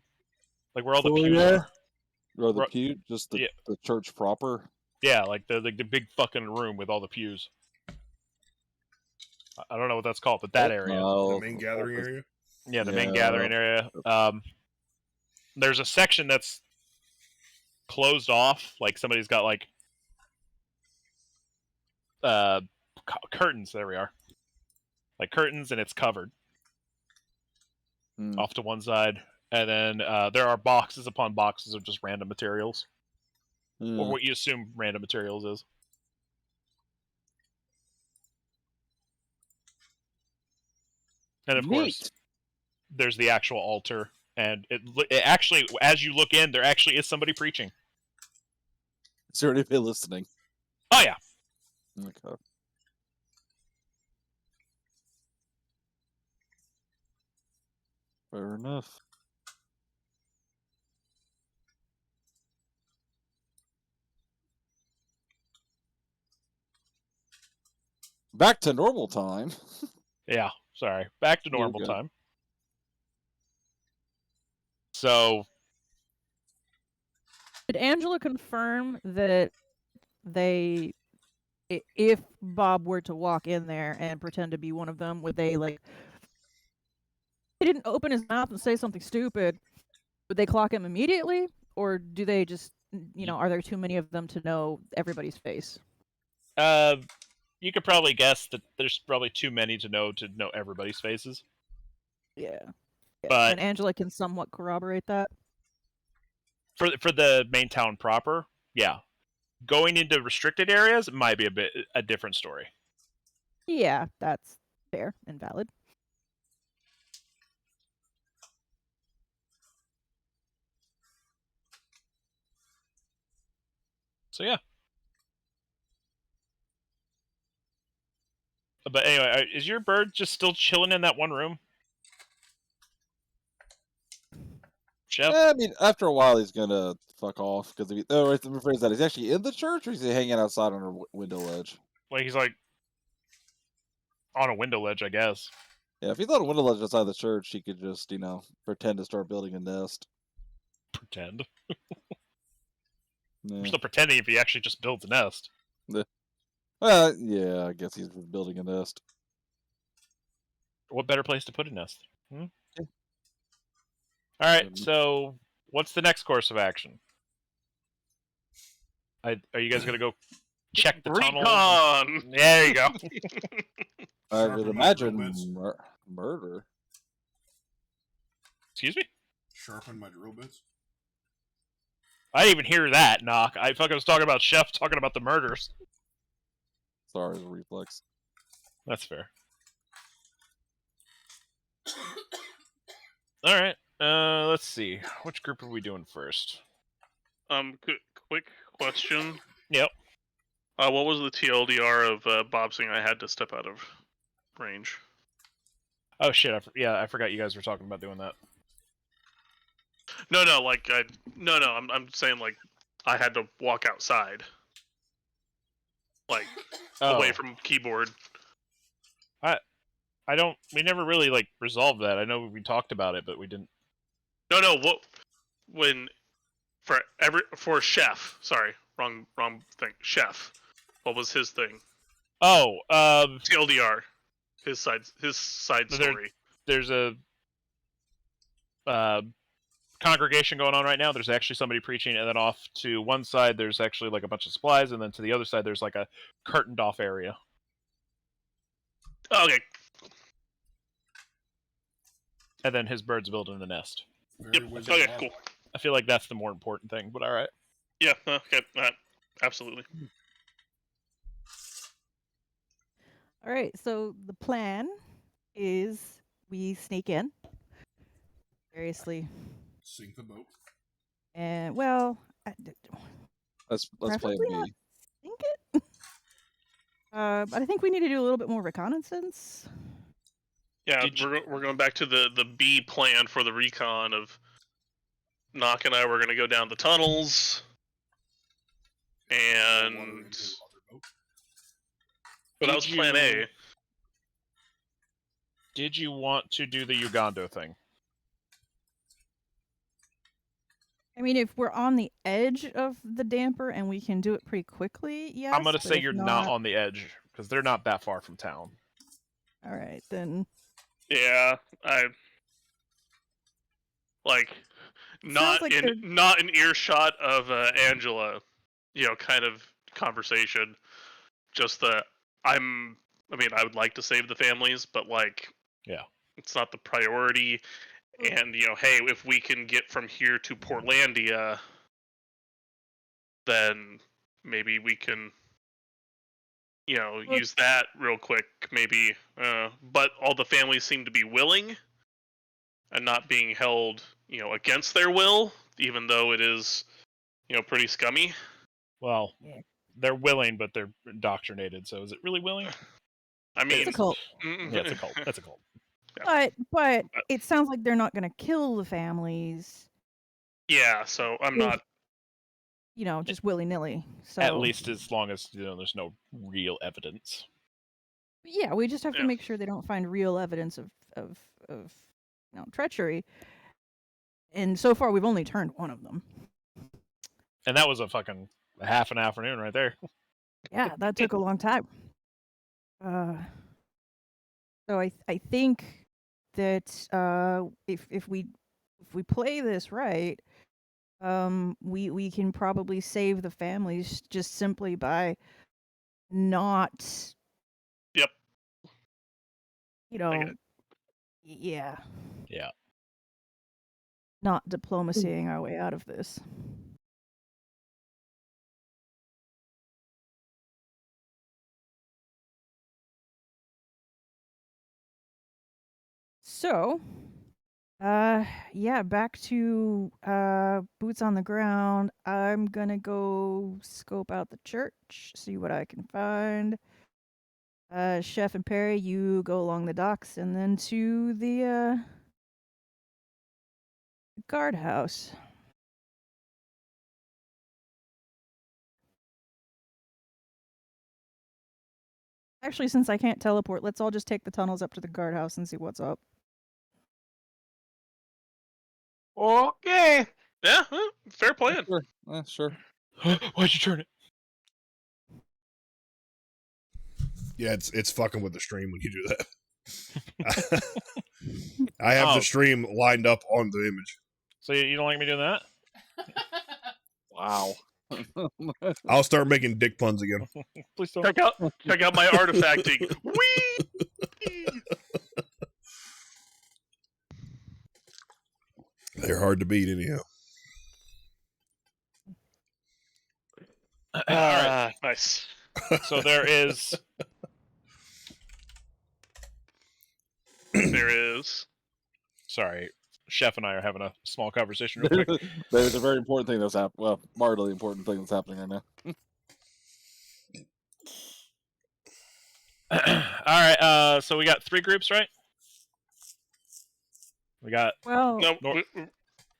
Like where all the pews are. Or the pew, just the church proper. Yeah, like the big fucking room with all the pews. I don't know what that's called, but that area. The main gathering area? Yeah, the main gathering area. There's a section that's closed off, like somebody's got like curtains. There we are. Like curtains, and it's covered off to one side. And then there are boxes upon boxes of just random materials. Or what you assume random materials is. And of course, there's the actual altar. And it actually, as you look in, there actually is somebody preaching. Is there anybody listening? Oh, yeah. Okay. Fair enough. Back to normal time. Yeah, sorry. Back to normal time. So, did Angela confirm that if Bob were to walk in there and pretend to be one of them, would they like? He didn't open his mouth and say something stupid. Would they clock him immediately, or do they just, are there too many of them to know everybody's face? You could probably guess that there's probably too many to know everybody's faces. Yeah. But and Angela can somewhat corroborate that. For the main town proper, yeah. Going into restricted areas might be a different story. Yeah, that's fair and valid. So yeah. But anyway, is your bird just still chilling in that one room? Chef? I mean, after a while, he's gonna fuck off because let me rephrase that. He's actually in the church, or is he hanging outside on a window ledge? Like he's like on a window ledge, I guess. Yeah, if he's on a window ledge outside the church, he could just, pretend to start building a nest. Pretend. Yeah. We're still pretending if he actually just builds a nest. Yeah, I guess he's building a nest. What better place to put a nest? Yeah. All right, so what's the next course of action? Are you guys gonna go check the tunnel? There you go. I would imagine murder. Excuse me? Sharpen my drill bits. I didn't even hear that, Knock. I fucking was talking about Chef talking about the murders. Sorry, it's a reflex. That's fair. Alright, let's see. Which group are we doing first? Quick question. Yep. What was the TLDR of Bob saying I had to step out of range? Oh shit, I forgot you guys were talking about doing that. No, I'm saying like I had to walk outside, like away from keyboard. We never really, like, resolved that. I know we talked about it, but we didn't. No, for Chef, sorry, wrong thing. Chef, what was his thing? Oh, TLDR, his side story. There's a congregation going on right now. There's actually somebody preaching, and then off to one side there's actually like a bunch of supplies, and then to the other side there's like a curtained off area. Okay. And then his bird's building the nest. Yep. Okay, cool. I feel like that's the more important thing, but alright. Yeah, okay, absolutely. All right, so the plan is we sneak in, variously, Sink the boat. and well, Let's play preferably not B. sink it. But I think we need to do a little bit more reconnaissance. Yeah, we're going back to the B plan for the recon of Nock and I were going to go down the tunnels, and but that was plan A. Did you want to do the Ugando thing? I mean, if we're on the edge of the damper and we can do it pretty quickly, yes. I'm gonna but say if you're not on the edge, because they're not that far from town. All right, then. Yeah, I like not like in earshot of Angela, kind of conversation. Just I mean, I would like to save the families, but like, yeah, it's not the priority. And hey, if we can get from here to Portlandia, then maybe we can, use that real quick. Maybe, but all the families seem to be willing and not being held, against their will, even though it is, pretty scummy. Well, they're willing, but they're indoctrinated. So is it really willing? I mean, it's a cult. Yeah, it's a cult. That's a cult. Yeah. But it sounds like they're not going to kill the families. Yeah, so I'm not. Just willy nilly. So at least as long as there's no real evidence. Yeah, we just have to make sure they don't find real evidence of treachery. And so far, we've only turned one of them. And that was a fucking half an afternoon right there. Yeah, that took a long time. So I think that if we play this right, we can probably save the families just simply by not. Yep. Yeah. Yeah. Not diplomacying our way out of this. So, back to boots on the ground. I'm gonna go scope out the church, see what I can find. Chef and Perry, you go along the docks and then to the guardhouse. Actually, since I can't teleport, let's all just take the tunnels up to the guardhouse and see what's up. Okay. Yeah, fair plan. Sure. Why'd you turn it? Yeah, it's fucking with the stream when you do that. I have the stream lined up on the image. So you don't like me doing that? Wow. I'll start making dick puns again. Please don't. Check out my artifacting. Whee! They're hard to beat anyhow. right. Nice. So there is. There is. Sorry, Chef and I are having a small conversation real quick. There's a very important thing that's happening. Well, marginally important thing that's happening right now. All right. So we got 3 groups, right? We got. Well, No, Nor-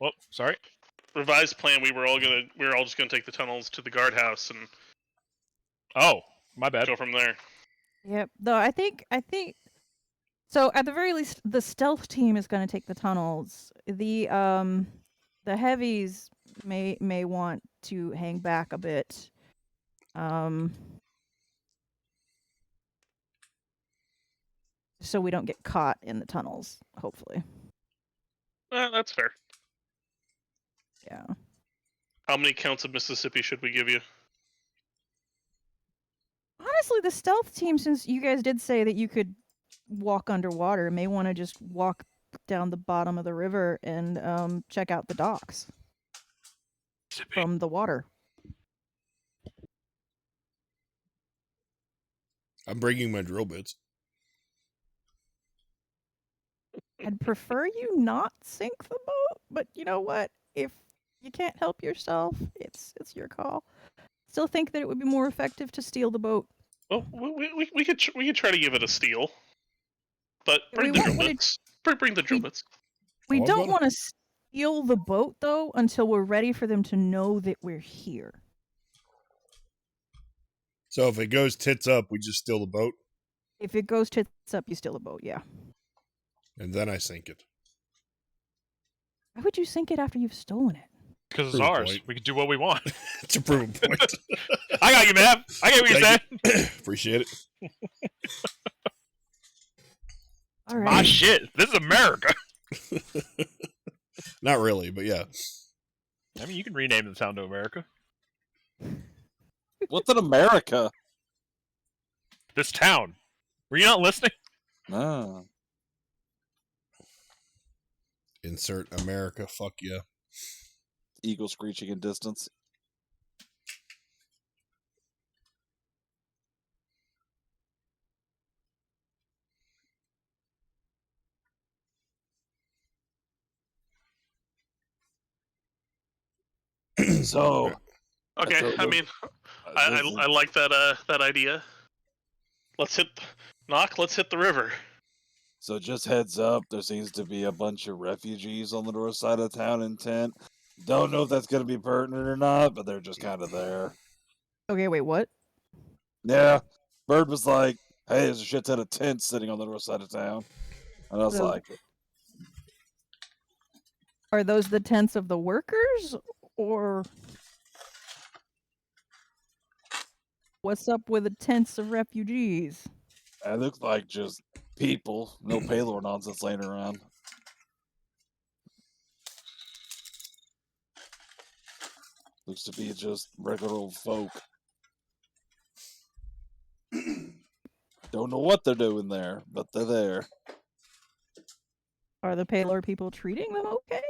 Oh, sorry. revised plan. We were all just gonna take the tunnels to the guardhouse and Oh, my bad. go from there. yep. Though I think so. At the very least, the stealth team is going to take the tunnels. The heavies may want to hang back a bit. So we don't get caught in the tunnels. Hopefully, That's fair. yeah. How many counts of Mississippi should we give you? Honestly, the stealth team, since you guys did say that you could walk underwater, may want to just walk down the bottom of the river and check out the docks from the water. I'm bringing my drill bits. I'd prefer you not sink the boat, but you know what? If you can't help yourself, it's your call. Still think that it would be more effective to steal the boat. Well, we could try to give it a steal, but bring we the drill won't wanna- bits. Bring the drill bits. We Oh, I've don't got want to steal the boat though until we're ready for them to know that we're here. So if it goes tits up, we just steal the boat, If it goes tits up, you steal the boat. Yeah. and then I sink it. Why would you sink it after you've stolen it? Because it's Proof ours. point. We can do what we want. It's a proven point. I got you, man. I get what you're saying. Thank Appreciate it. All My right. shit. This is America. Not really, but yeah. I mean, you can rename the town to America. What's in America? This town. Were you not listening? Ah. Insert America. Fuck yeah. Eagle screeching in distance. So, Okay, So I the- mean, I like that idea. Let's hit the river. So just heads up, there seems to be a bunch of refugees on the north side of town in tent. Don't know if that's going to be pertinent or not, but they're just kind of there. Okay, wait, what? Yeah, Bird was like, hey, there's a shit ton of tents sitting on the north side of town. And I was So- like, Are those the tents of the workers or what's up with the tents of refugees? it looks like just people, no Paylor nonsense laying around. Looks to be just regular old folk. Don't know what they're doing there, but they're there. Are the Paylor people treating them okay?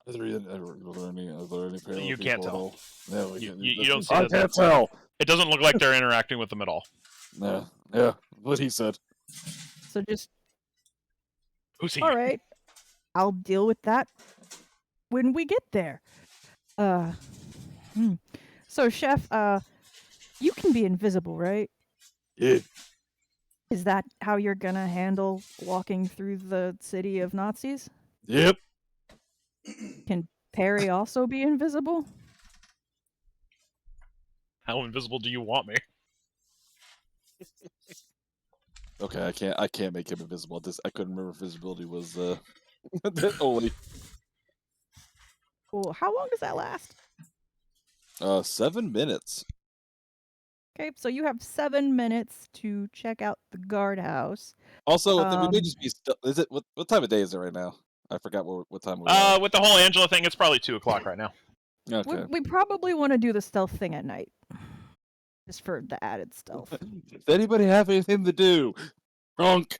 Are there any Paylor You can't people at tell. all? No, we You- can't- you don't see I that- can't tell. It doesn't look like they're interacting with them at all. Yeah, what he said. So just Who's he? all right. I'll deal with that when we get there. So chef, you can be invisible, right? Yeah. Is that how you're gonna handle walking through the city of Nazis? Yep. Can Perry also be invisible? How invisible do you want me? Okay, I can't make him invisible. I couldn't remember if visibility was only Well, how long does that last? 7 minutes. Okay, so you have 7 minutes to check out the guardhouse. Also, we may Um, just be is it what time of day is it right now? I forgot what time we are. With the whole Angela thing, it's probably 2:00 right now. Okay. We probably want to do the stealth thing at night, just for the added stealth. Does anybody have anything to do? Drunk.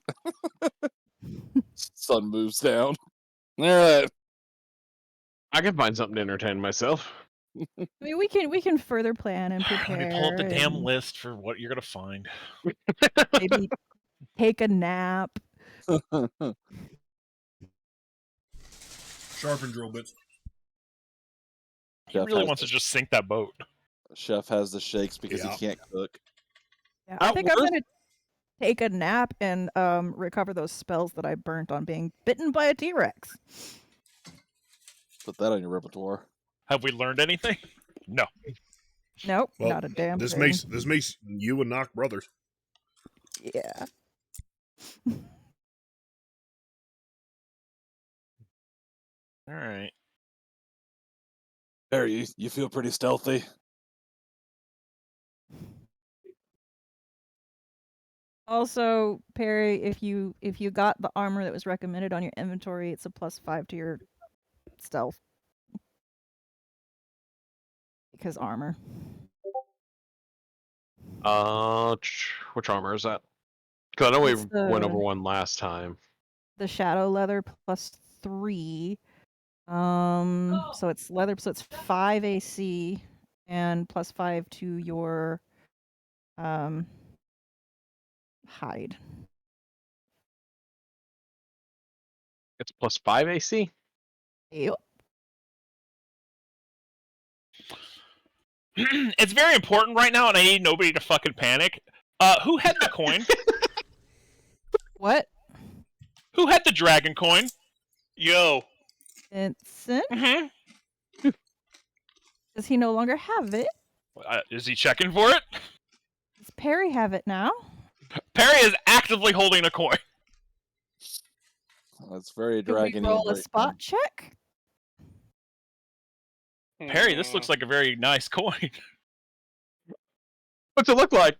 Sun moves down. All right. I can find something to entertain myself. I mean, we can further plan and Let prepare. me pull up the damn and list for what you're gonna find. Maybe take a nap. Sharpen drill bits. He Chef really has wants to just sink that boat. Chef has the shakes because Yeah. he can't cook. Yeah, I think I'm worth- gonna take a nap and recover those spells that I burnt on being bitten by a T-Rex. Put that on your repertoire. Have we learned anything? No. Nope, Well, not a damn this thing. makes you and Knock brothers. Yeah. All right. Harry, you feel pretty stealthy. Also, Perry, if you got the armor that was recommended on your inventory, it's a +5 to your stealth. Because armor. Which armor is that? Because I know we It's went the- over one last time. The shadow leather +3. So it's leather, so it's 5 AC and +5 to your hide. It's +5 AC. Yep. It's very important right now, and I need nobody to fucking panic. Who had the coin? What? Who had the dragon coin? Yo, Vincent? Mm-hmm. Does he no longer have it? Is he checking for it? Does Perry have it now? Perry is actively holding a coin. That's very Could we dragony. roll a right spot now. check? Perry, this looks like a very nice coin. What's it look like?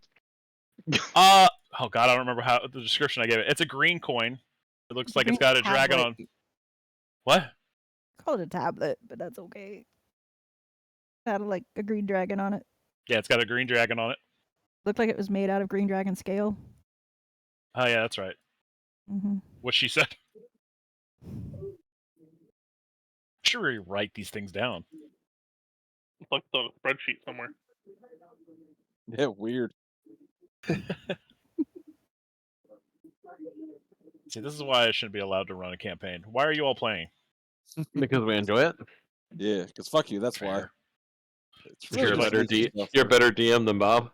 Oh god, I don't remember how the description I gave it. It's a green coin. It looks like it's got a dragon on. What? Call it a tablet, but that's okay. Had like a green dragon on it. Yeah, it's got a green dragon on it. Looked like it was made out of green dragon scale. Oh yeah, that's right. Mm-hmm. What she said. Should we write these things down? it's like on a spreadsheet somewhere. Yeah, weird. See, this is why I shouldn't be allowed to run a campaign. Why are you all playing? Because we enjoy it. Yeah, because fuck you. That's why. Fair. It's You're a just better makes stuff You're a work. better DM than Bob.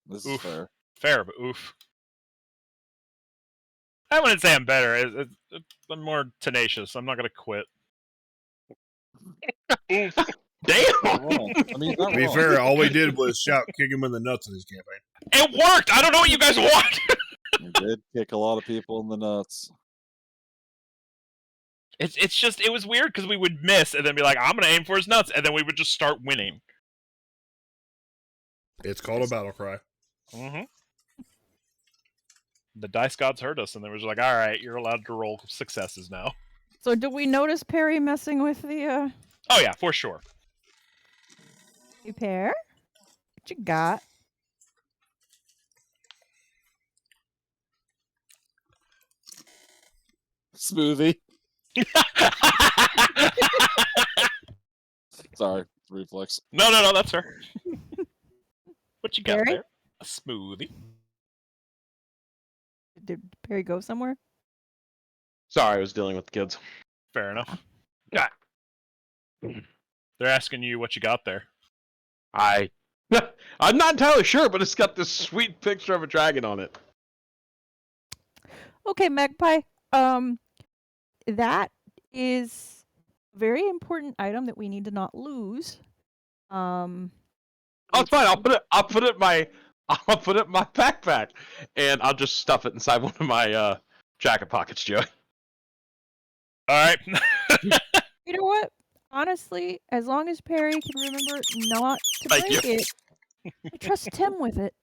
This Oof. is fair. Fair, but oof. I wouldn't say I'm better. I'm more tenacious. I'm not gonna quit. Damn. Not wrong. I mean, not To be wrong. fair, all we did was shout, kick him in the nuts in his campaign. It worked. I don't know what you guys want. You did kick a lot of people in the nuts. It's just it was weird because we would miss and then be like, I'm gonna aim for his nuts, and then we would just start winning. It's called a battle cry. Mm-hmm. The dice gods heard us, and they were just like, "All right, you're allowed to roll successes now." So do we notice Perry messing with the Oh yeah, for sure. new pair? What you got? Smoothie. Sorry, reflex. No, that's her. What you got Barry? there? A smoothie. Did Perry go somewhere? Sorry, I was dealing with the kids. Fair enough. Yeah. They're asking you what you got there. I'm not entirely sure, but it's got this sweet picture of a dragon on it. Okay, Magpie. That is a very important item that we need to not lose. Oh, it's fine. I'll put it in my backpack, and I'll just stuff it inside one of my jacket pockets, Joe. All right. You know what? Honestly, as long as Perry can remember not to Thank break you. it, I trust Tim with it.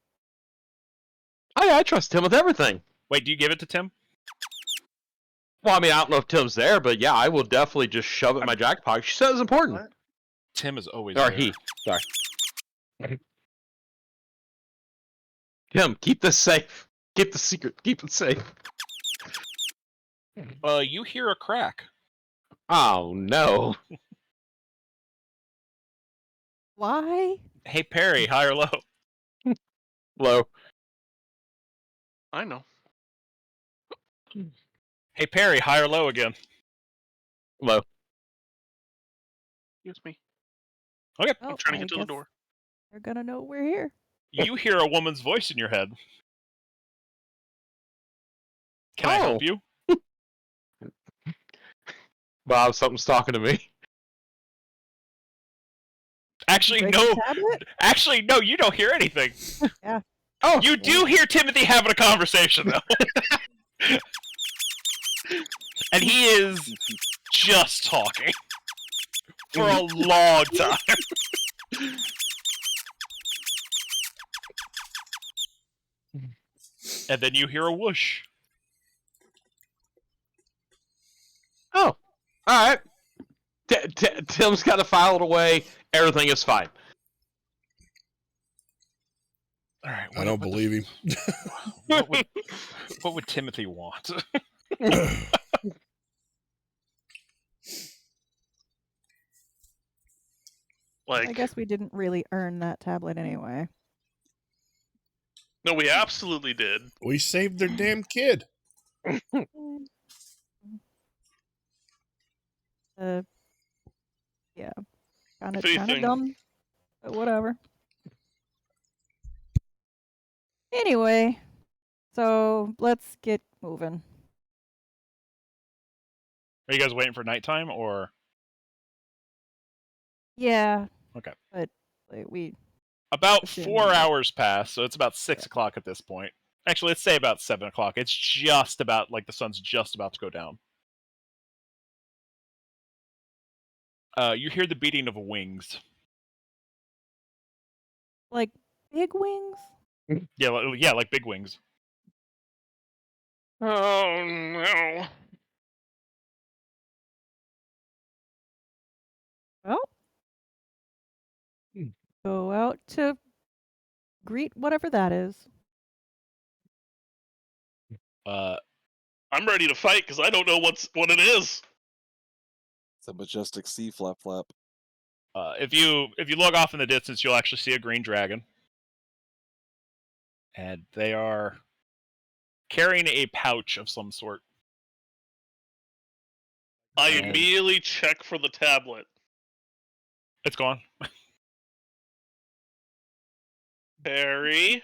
I trust him with everything. Wait, do you give it to Tim? Well, I mean, I don't know if Tim's there, but yeah, I will definitely just shove it in my jacket pocket. She said it's important. What? Tim is always Or there. he. Sorry. Tim, keep this safe. Keep the secret. Keep it safe. You hear a crack. Oh no. Why? Hey Perry, high or low? Low. I know. Hey Perry, high or low again? Low. Excuse me. Okay. Oh, I'm trying to I get to the guess door. they're gonna know we're here. You hear a woman's voice in your head. Can I help you? Bob, something's talking to me. Actually, Break no. the tablet? Actually, no. You don't hear anything. Yeah. Oh, You do hear Timothy having a conversation though, and he is just talking for a long time. And then you hear a whoosh. Oh, all right. Tim's got to file it away. Everything is fine. All right. I don't believe him. What would Timothy want? Like, I guess we didn't really earn that tablet anyway. no, we absolutely did. We saved their damn kid. Yeah, kind of If anything- dumb, but whatever. Anyway, so let's get moving. Are you guys waiting for nighttime or? Yeah. Okay. But like, we About Assume 4 that- hours pass, so it's about 6 o'clock at this point. Actually, let's say about 7 o'clock. It's just about like the sun's just about to go down. You hear the beating of wings. like big wings. Yeah, like big wings. Oh no. Well, go out to greet whatever that is. I'm ready to fight because I don't know what it is. It's a majestic sea flap flap. If you look off in the distance, you'll actually see a green dragon, and they are carrying a pouch of some sort. I And- immediately check for the tablet. It's gone. Barry?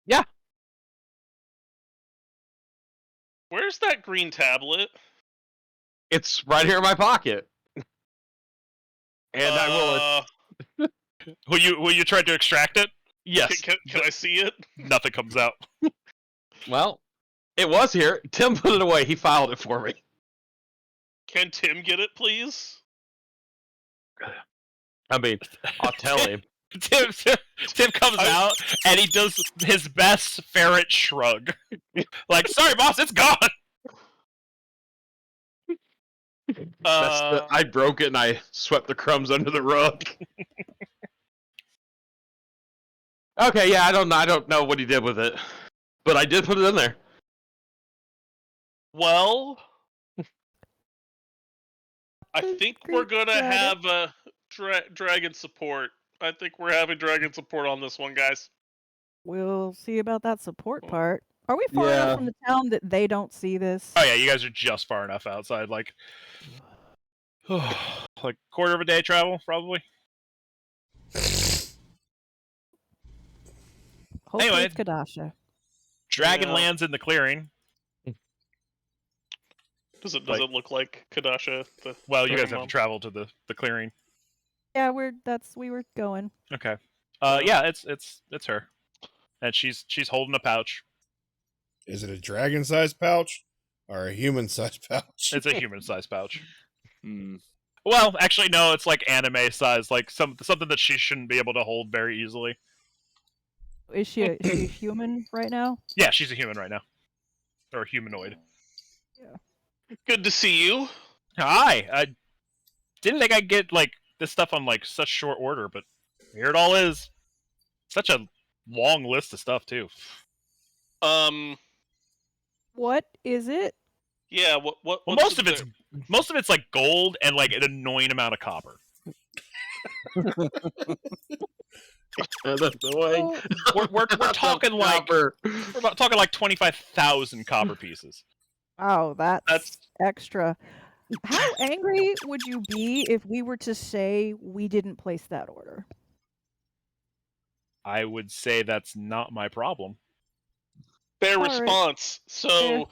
Yeah. Where's that green tablet? It's right here in my pocket. And I will. Will you try to extract it? Yes. Can I see it? Nothing comes out. Well, it was here. Tim put it away. He filed it for me. Can Tim get it, please? I mean, I'll tell him. Tim comes out and he does his best ferret shrug. Like, sorry, boss, it's gone. I broke it and I swept the crumbs under the rug. Okay, yeah, I don't know what he did with it, but I did put it in there. Well, I think we're Great gonna dragon. have a dragon support. I think we're having dragon support on this one, guys. We'll see about that support part. Are we far Yeah. enough from the town that they don't see this? Oh yeah, you guys are just far enough outside, like quarter of a day travel, probably. Hopefully Anyway. it's Kadasha. Dragon Yeah. lands in the clearing. Does it Like- look like Kadasha? Well, you guys Dragon have Mom? to travel to the clearing. Yeah, we were going. Okay. Yeah, it's her, and she's holding a pouch. Is it a dragon-sized pouch or a human-sized pouch? It's a human-sized pouch. Hmm. Well, actually, no. It's like anime size, like something that she shouldn't be able to hold very easily. Is she a human right now? Yeah, she's a human right now, or a humanoid. Good to see you. Hi. I didn't think I'd get like this stuff on like such short order, but here it all is. Such a long list of stuff too. What is it? Yeah. What? Well, what's most of it's like gold and like an annoying amount of copper. That's annoying. We're talking like Copper. we're about talking like 25,000 copper pieces. Oh, that's That's- extra. How angry would you be if we were to say we didn't place that order? I would say that's not my problem. Fair All right. response. So Fair.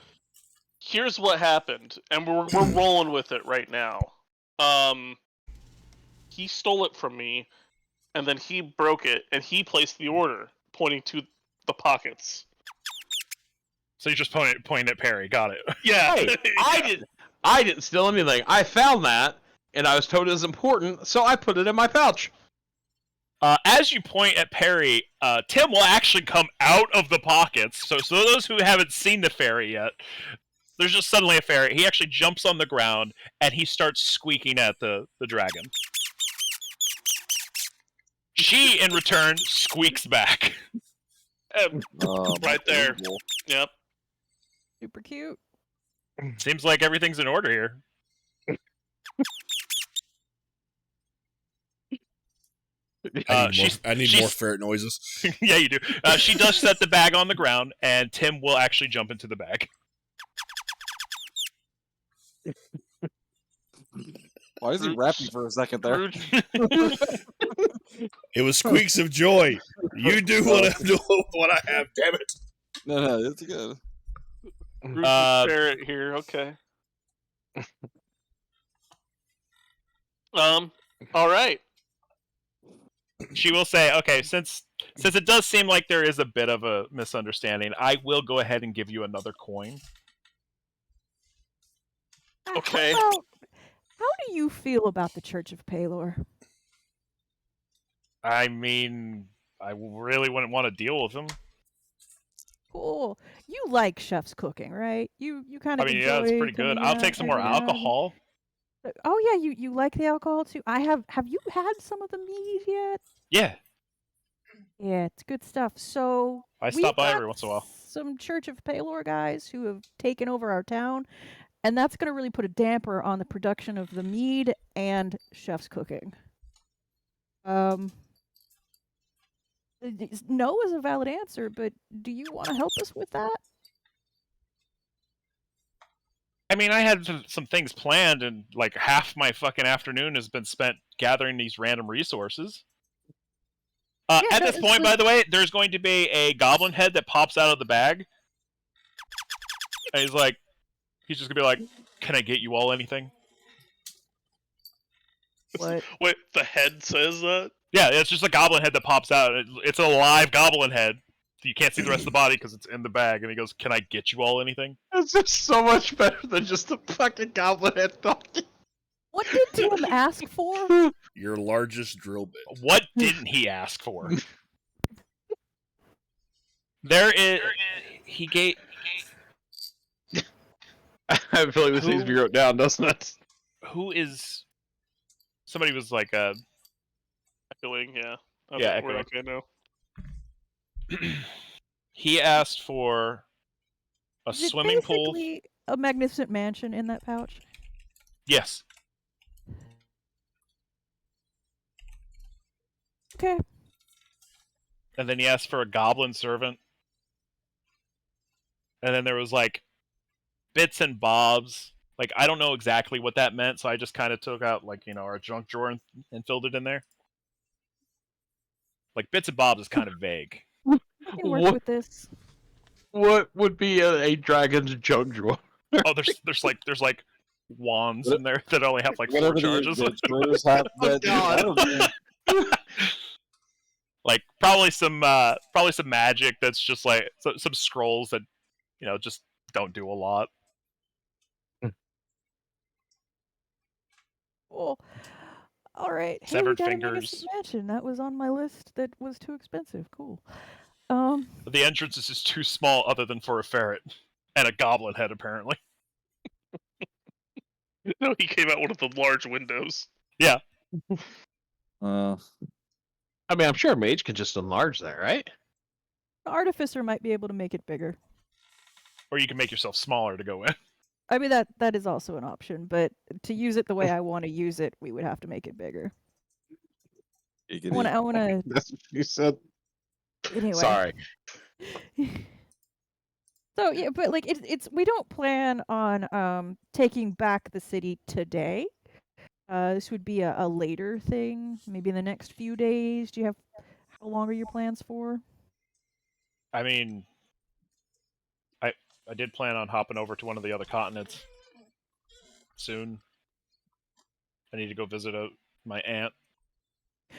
here's what happened, and we're rolling with it right now. He stole it from me, and then he broke it, and he placed the order, pointing to the pockets. So you're just pointing at Perry. Got it. Yeah. Hey, I didn't steal anything. I found that, and I was told it was important, so I put it in my pouch. As you point at Perry, Tim will actually come out of the pockets. So those who haven't seen the fairy yet, there's just suddenly a fairy. He actually jumps on the ground, and he starts squeaking at the dragon. She, in return, squeaks back. Right there. Yep. Super cute. Seems like everything's in order here. I need more ferret noises. Yeah, you do. She does set the bag on the ground, and Tim will actually jump into the bag. Why is he rapping for a second there? It was squeaks of joy. You do what I have, damn it. No, it's good. Ferret here. Okay. All right. She will say, okay, since it does seem like there is a bit of a misunderstanding, I will go ahead and give you another coin. Okay. How do you feel about the Church of Palor? I mean, I really wouldn't want to deal with them. Cool. You like chef's cooking, right? You kind I of. mean, yeah, it's pretty good. I'll take some more alcohol. Oh yeah, you like the alcohol too. Have you had some of the mead yet? Yeah, Yeah, it's good stuff. So I we've stop by got every once in a while. some Church of Palor guys who have taken over our town, and that's going to really put a damper on the production of the mead and chef's cooking. No is a valid answer, but do you want to help us with that? I mean, I had some things planned, and like half my fucking afternoon has been spent gathering these random resources. At this point, by the way, there's going to be a goblin head that pops out of the bag. And he's just going to be like, can I get you all anything? What? Wait, the head says that? Yeah, it's just a goblin head that pops out. It's a live goblin head. You can't see the rest of the body because it's in the bag. And he goes, can I get you all anything? It's just so much better than just a fucking goblin head talking. What did Tim ask for? Your largest drill bit. What didn't he ask for? There is... He gave... I have a feeling this needs to be wrote down, doesn't it? Who is... Somebody was like, Echoing, yeah. Yeah, we're echoing. okay now. He asked for a Is it swimming pool. basically a magnificent mansion in that pouch? Yes. Okay. And then he asked for a goblin servant. And then there was like bits and bobs. Like, I don't know exactly what that meant, so I just kind of took out, like, our junk drawer and filled it in there. Like, bits and bobs is kind of vague. I can work with this. What would be a dragon's junk drawer? Oh, there's like wands in there that only have like 4 Whatever charges. the drawers have. Like probably some magic that's just like some scrolls that just don't do a lot. Cool. All right. Hey, Severed we got fingers. a magnificent mansion. That was on my list. That was too expensive. Cool. The entrance is just too small, other than for a ferret and a goblin head, apparently. No, he came out one of the large windows. Yeah. I mean, I'm sure a mage can just enlarge that, right? An artificer might be able to make it bigger. Or you can make yourself smaller to go in. I mean, that is also an option, but to use it the way I want to use it, we would have to make it bigger. I wanna. That's what you said. Anyway. Sorry. So yeah, but like it's we don't plan on taking back the city today. This would be a later thing, maybe in the next few days. Do you have how long are your plans for? I mean, I did plan on hopping over to one of the other continents soon. I need to go visit my aunt.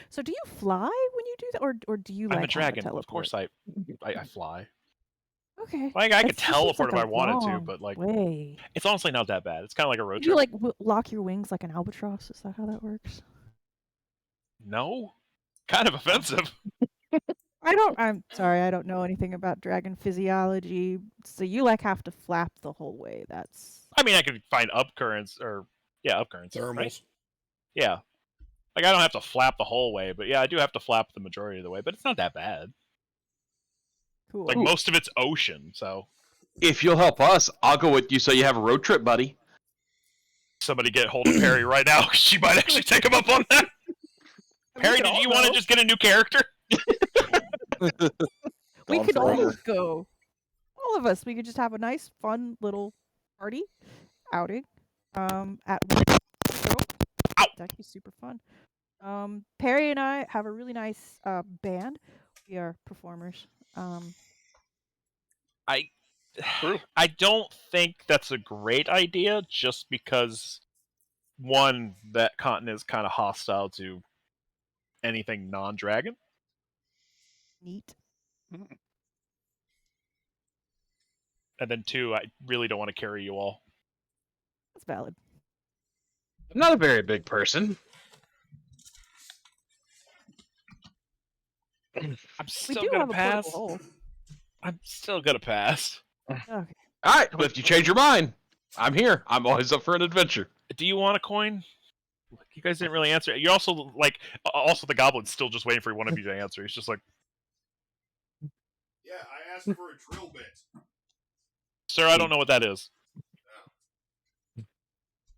So do you fly when you do that, or do you like I'm a have dragon, teleport? of course. I fly. Okay. Like I It could just seems teleport like if a I wanted to, long but like way. it's honestly not that bad. It's kind of like a road Do you trip. like lock your wings like an albatross? Is that how that works? No, kind of offensive. I'm sorry, I don't know anything about dragon physiology. So you like have to flap the whole way. That's I mean, I could find up currents or up currents. Thermals. Right? Yeah, like I don't have to flap the whole way, but yeah, I do have to flap the majority of the way. But it's not that bad. cool. Like most of it's ocean, so If you'll help us, I'll go with you so you have a road trip, buddy. somebody get hold of Perry right now. She might actually take him up on that. Perry, did you want to just get a new character? We Gone could all forever. go. All of us. We could just have a nice, fun little party outing. At Ow. That'd be super fun. Perry and I have a really nice band. We are performers. I don't think that's a great idea, just because one, that continent is kind of hostile to anything non-dragon. Neat. And then two, I really don't want to carry you all. That's valid. I'm not a very big person. I'm We still do gonna have a portable pass. hole. I'm still gonna pass. Okay. All right, but if you change your mind, I'm here. I'm always up for an adventure. Do you want a coin? You guys didn't really answer. You're also like, also the goblin's still just waiting for one of you to answer. He's just like, Yeah, I asked for a drill bit. sir, I don't know what that is.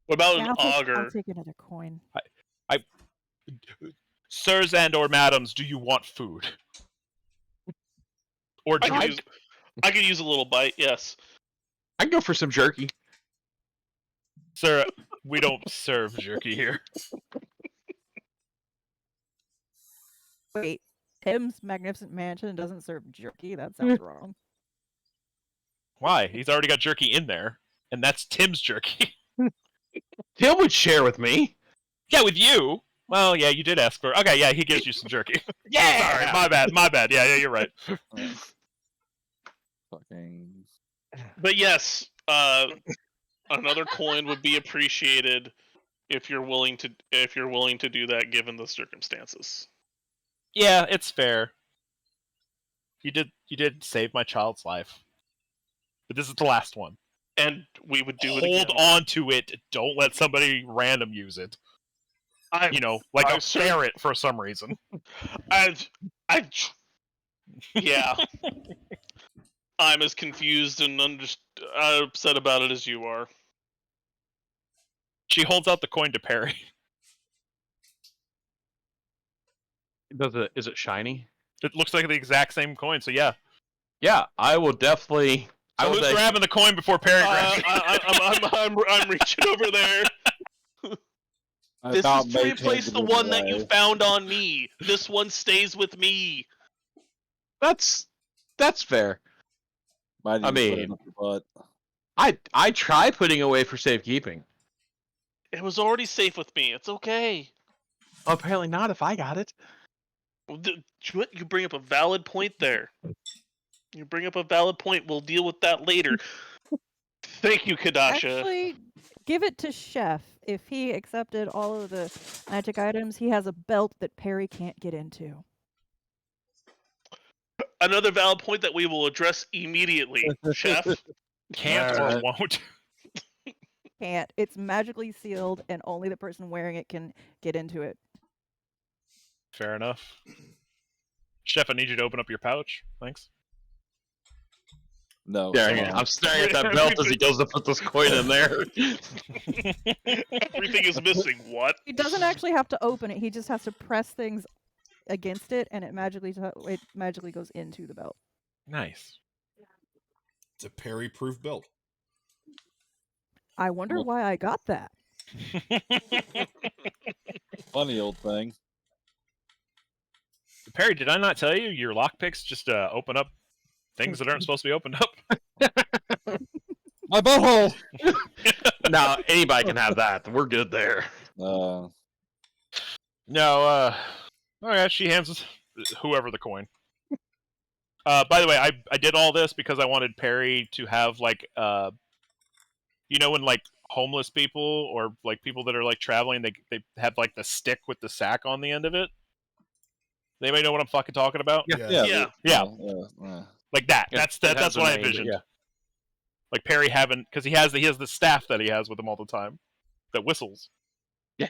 What about Yeah, an I'll auger? take another coin. Sirs and or madams, do you want food? Or I could, drink? use, I could use a little bite, yes. I can go for some jerky. Sir, we don't serve jerky here. Wait, Tim's Magnificent Mansion doesn't serve jerky? That sounds wrong. Why? He's already got jerky in there, and that's Tim's jerky. Tim would share with me. Yeah, with you. Well, yeah, you did ask for. Okay, yeah, he gives you some jerky. Yeah. Sorry, my bad. Yeah, you're right. Fucking. But yes, another coin would be appreciated if you're willing to do that given the circumstances. Yeah, it's fair. You did save my child's life, but this is the last one. And we would do it Hold again. on to it. Don't let somebody random use it. I, Like I a sure- ferret for some reason. Yeah. I'm as confused and upset about it as you are. She holds out the coin to Perry. Is it shiny? It looks like the exact same coin, so yeah. Yeah, I will definitely. So who's grabbing the coin before Perry grabs it? I'm reaching over there. I This thought is to Mage replace had the to one that move you away. found on me. This one stays with me. That's fair. Might I even put it mean- up your butt. I try putting away for safekeeping. It was already safe with me. It's okay. Well, apparently not if I got it. You bring up a valid point there. You bring up a valid point. We'll deal with that later. Thank you, Kadasha. Actually, give it to Chef. If he accepted all of the magic items, he has a belt that Perry can't get into. Another valid point that we will address immediately, Chef. Can't or Alright. won't. Can't. It's magically sealed, and only the person wearing it can get into it. Fair enough. Chef, I need you to open up your pouch. Thanks. No. Staring at, I'm staring at that belt as he goes to put this coin in there. Everything is missing. What? He doesn't actually have to open it. He just has to press things against it, and it magically goes into the belt. Nice. It's a parry-proof belt. I wonder why I got that. Funny old thing. Perry, did I not tell you your lockpicks just open up things that aren't supposed to be opened up? My butthole. Now anybody can have that. We're good there. No, okay, she hands whoever the coin. By the way, I did all this because I wanted Perry to have, like, you know when, like, homeless people or, like, people that are, like, traveling, they have, like, the stick with the sack on the end of it? Anybody know what I'm fucking talking about? Yeah. Yeah. Like that. Yeah, That's it has that's a what I name, but envisioned. yeah. Like Perry having, because he has the staff that he has with him all the time that whistles. Yeah.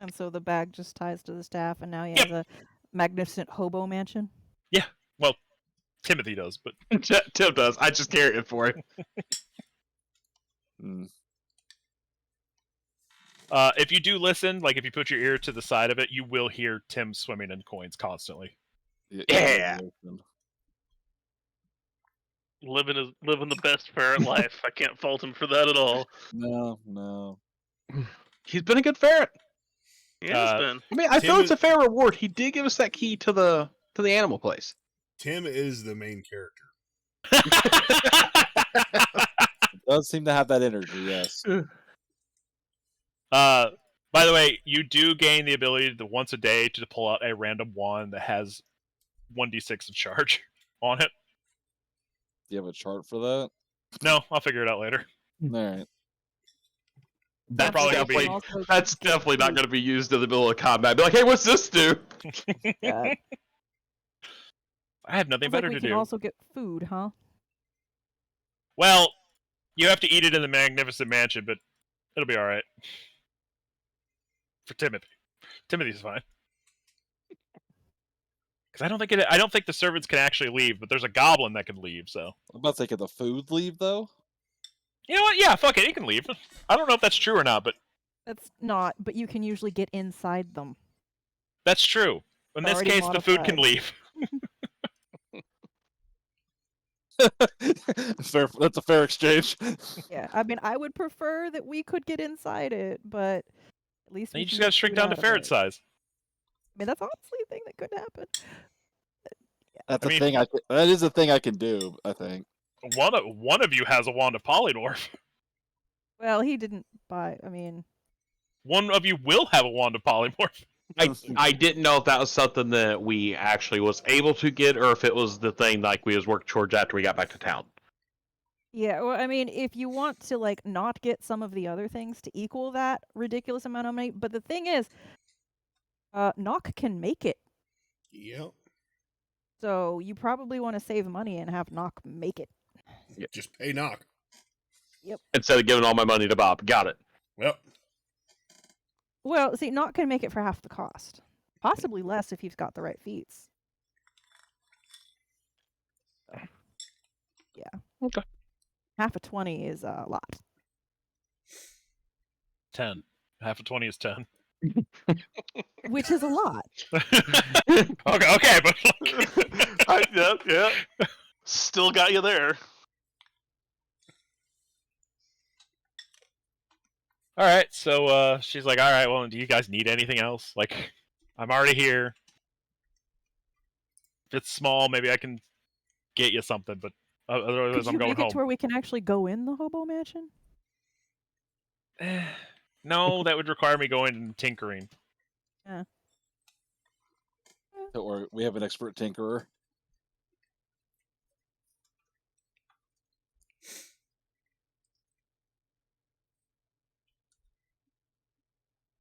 And so the bag just ties to the staff, and now he Yep. has a magnificent hobo mansion. Yeah. Well, Timothy does, but Tim does. I just carry it for him. if you do listen, like if you put your ear to the side of it, you will hear Tim swimming in coins constantly. Yeah. Living the best ferret life. I can't fault him for that at all. No. He's been a good ferret. He has been. I mean, I Tim feel it's is- a fair reward. He did give us that key to the animal place. Tim is the main character. Does seem to have that energy, yes. By the way, you do gain the ability to once a day to pull out a random wand that has 1d6 of charge on it. Do you have a chart for that? No, I'll figure it out later. Alright. That's probably gonna be. That's definitely not going to be used in the middle of combat. Be like, hey, what's this do? Yeah. I have nothing Sounds like better we to can do. also get food, huh? Well, you have to eat it in the magnificent mansion, but it'll be all right. For Timothy, Timothy's fine. Because I don't think the servants can actually leave, but there's a goblin that can leave. So I'm about to say, can the food leave though? you know what? Yeah, fuck it, he can leave. I don't know if that's true or not, but That's not, but you can usually get inside them. that's true. In this Already case, the food can modified. leave. Fair. That's a fair exchange. Yeah, I mean, I would prefer that we could get inside it, but at least Then we you just can gotta get shrink food down to out of ferret it. size. I mean, that's honestly a thing that could happen. That's I a mean- thing. That is a thing I can do. I think. One of you has a wand of polymorph. Well, he didn't buy. I mean, One of you will have a wand of polymorph. I didn't know if that was something that we actually was able to get, or if it was the thing like we was working towards after we got back to town. yeah. Well, I mean, if you want to like not get some of the other things to equal that ridiculous amount of money, but the thing is, Knock can make it. Yep. So you probably want to save money and have Knock make it. Just pay knock. Instead of giving all my money to Bob. Got it. Yep. Well, see, Knock can make it for half the cost, possibly less if you've got the right feats. So, yeah. Okay. Half of 20 is a lot. 10. Half of 20 is 10. Which is a lot. okay, but Yeah. Still got you there. all right. So she's like, all right. Well, do you guys need anything else? Like, I'm already here. If it's small, maybe I can get you something. But otherwise, Could I'm you going make it home. to where we can actually go in the hobo mansion? No, that would require me going and tinkering. Or we have an expert tinkerer.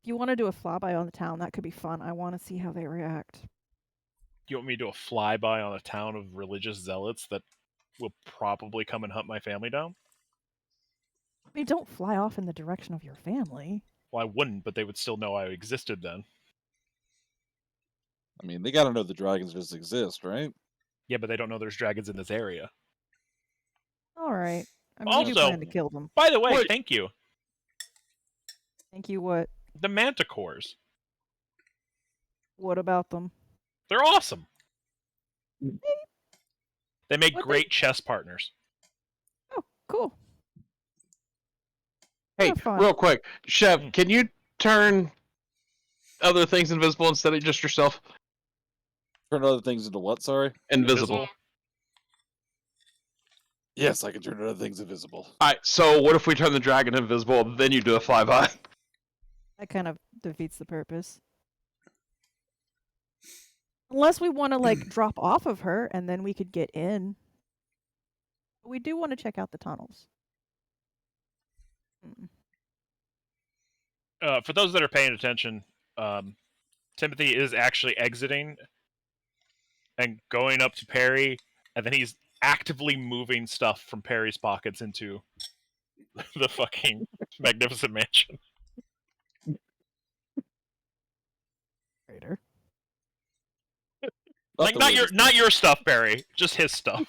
If you want to do a flyby on the town, that could be fun. I want to see how they react. You want me to do a flyby on a town of religious zealots that will probably come and hunt my family down? I mean, don't fly off in the direction of your family. Well, I wouldn't, but they would still know I existed then. I mean, they gotta know the dragons just exist, right? Yeah, but they don't know there's dragons in this area. All right. I mean, you do Also- plan to kill them. By the way, Wait. thank you. Thank you. What? The manticores. What about them? They're awesome. They make What great chess partners. Oh, cool. Hey, They're fun. real quick, Chef, Mm. can you turn other things invisible instead of just yourself? Turn other things into what? Sorry. Invisible. Yes, I can turn other things invisible. All right. So what if we turn the dragon invisible, then you do a flyby? That kind of defeats the purpose. Unless we want to like drop off of her and then we could get in. We do want to check out the tunnels. For those that are paying attention, Timothy is actually exiting and going up to Perry, and then he's actively moving stuff from Perry's pockets into the fucking magnificent mansion. Later. Like not your stuff, Perry, just his stuff.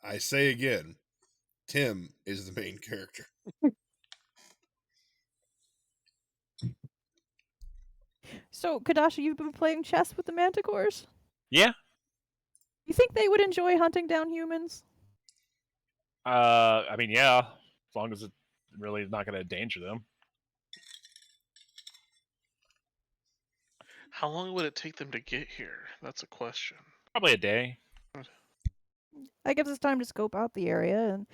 I say again, Tim is the main character. So, Kadasha, you've been playing chess with the manticores? Yeah. You think they would enjoy hunting down humans? I mean, yeah, as long as it really is not going to endanger them. How long would it take them to get here? That's a question. Probably a day. That gives us time to scope out the area. And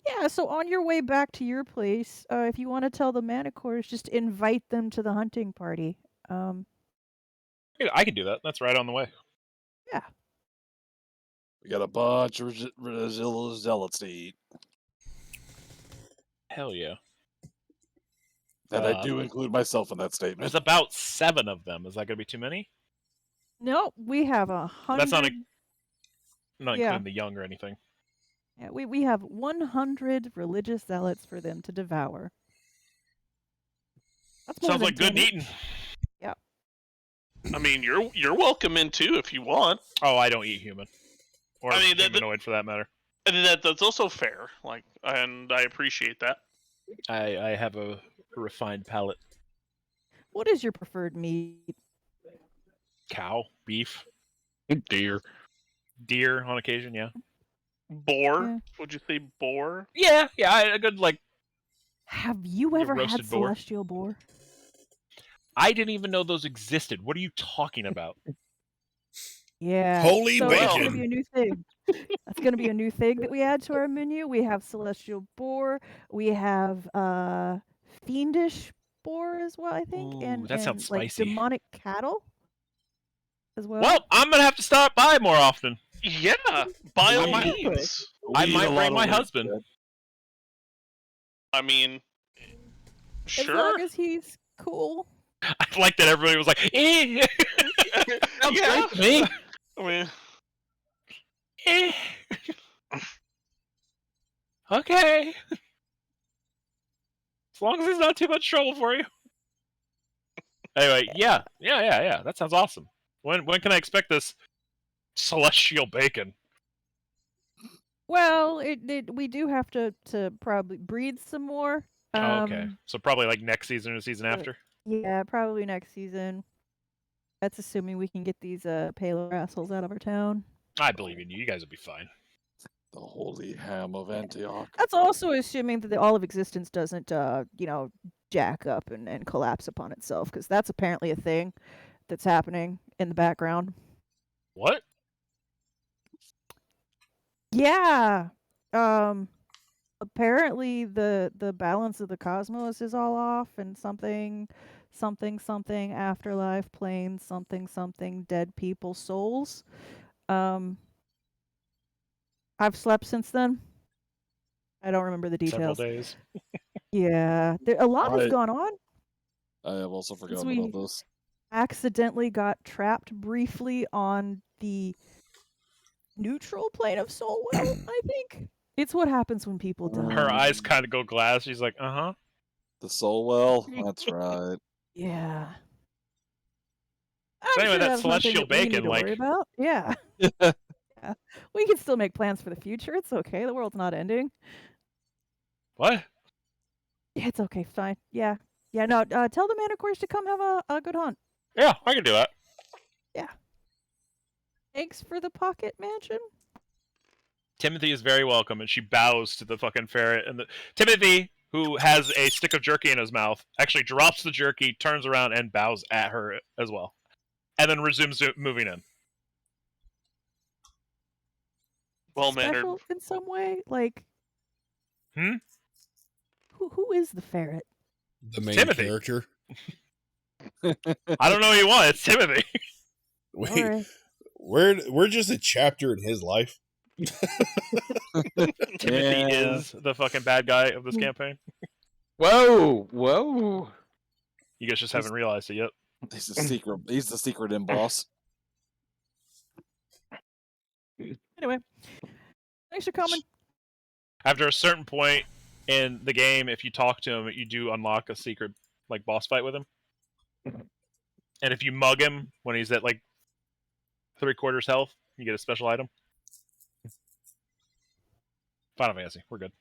yeah, so on your way back to your place, if you want to tell the manticores, just invite them to the hunting party. Yeah, I can do that. That's right on the way. Yeah. We got a bunch of zealots to eat. Hell yeah. And I do include myself in that statement. There's about 7 of them. Is that going to be too many? No, we have 100. That's not including Yeah. the young or anything. Yeah, we have 100 religious zealots for them to devour. That's more Sounds than like good 10 eating. Yeah. I mean, you're welcome in too if you want. Oh, I don't eat human. Or I mean, humanoid for that matter. And that's also fair. Like, and I appreciate that. I have a refined palate. What is your preferred meat? Cow, beef, Deer. deer on occasion, yeah. Boar? Yeah. Would you say boar? Yeah, a good Have you ever had roasted boar. celestial boar? I didn't even know those existed. What are you talking about? Yeah. Holy so That's bacon. gonna be a new thing. That's gonna be a new thing that we add to our menu. We have celestial boar. We have fiendish boar as well, I think, Ooh, and that sounds like spicy. demonic cattle as well. Well, I'm gonna have to stop by more often. Yeah, by all might- means. I We eat might a lot bring of my wheat, husband. Dad. I mean, as sure. long as he's cool. I like that everybody was like, eh. Sounds Yeah. great to me. I mean, Eh. Okay. As long as it's not too much trouble for you. Anyway, yeah. That sounds awesome. When can I expect this celestial bacon? Well, we do have to probably breed some more. Oh, okay. So probably like next season or the season after. Yeah, probably next season. That's assuming we can get these paler assholes out of our town. I believe in you. You guys will be fine. The holy ham of Antioch. That's also assuming that all of existence doesn't, jack up and collapse upon itself, because that's apparently a thing that's happening in the background. What? Yeah. Apparently the balance of the cosmos is all off, and something afterlife planes, something dead people's souls. I've slept since then. I don't remember the Several details. days. Yeah, a lot has I- gone on. I have also forgotten we- about this. Accidentally got trapped briefly on the neutral plane of Soulwell, I think. It's what happens when people die. Her eyes kind of go glass. She's like, The soul well. That's right. Yeah. So anyway, that that's nothing celestial that we need bacon, to worry like- about. Yeah. Yeah. We can still make plans for the future. It's okay. The world's not ending. What? Yeah, it's okay. Fine. Yeah. Yeah, no, tell the manticores to come have a good hunt. Yeah, I can do that. Thanks for the pocket mansion. Timothy is very welcome, and she bows to the fucking ferret. And Timothy, who has a stick of jerky in his mouth, actually drops the jerky, turns around, and bows at her as well, and then resumes moving in. Well mannered. Special in some way, like. Hmm? Who is the ferret? The main Timothy. character. I don't know who you want. It's Timothy. Wait, Alright. we're just a chapter in his life. Timothy is the fucking bad guy of this campaign. Whoa. You guys just haven't realized it yet. He's the secret. He's the secret in boss. Anyway, thanks for coming. After a certain point in the game, if you talk to him, you do unlock a secret like boss fight with him. And if you mug him when he's at like 3/4 health, you get a special item. Final Fantasy, we're good.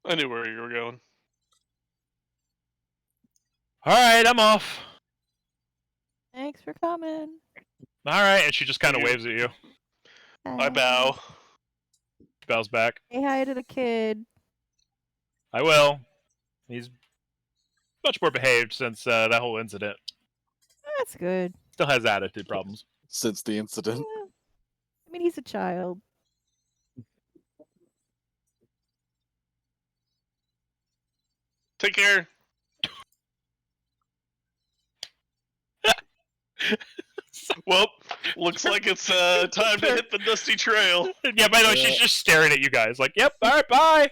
I knew where you were going. Alright, I'm off. Thanks for coming. Alright, and she just kind of Thank waves at you. I bow. She bows back. Say hi to the kid. I will. He's much more behaved since that whole incident. That's good. Still has attitude problems. Since the incident. I mean, he's a child. Take care. Well, looks like it's time to hit the dusty trail. Yeah, by the way, she's just staring at you guys like, yep, alright, bye.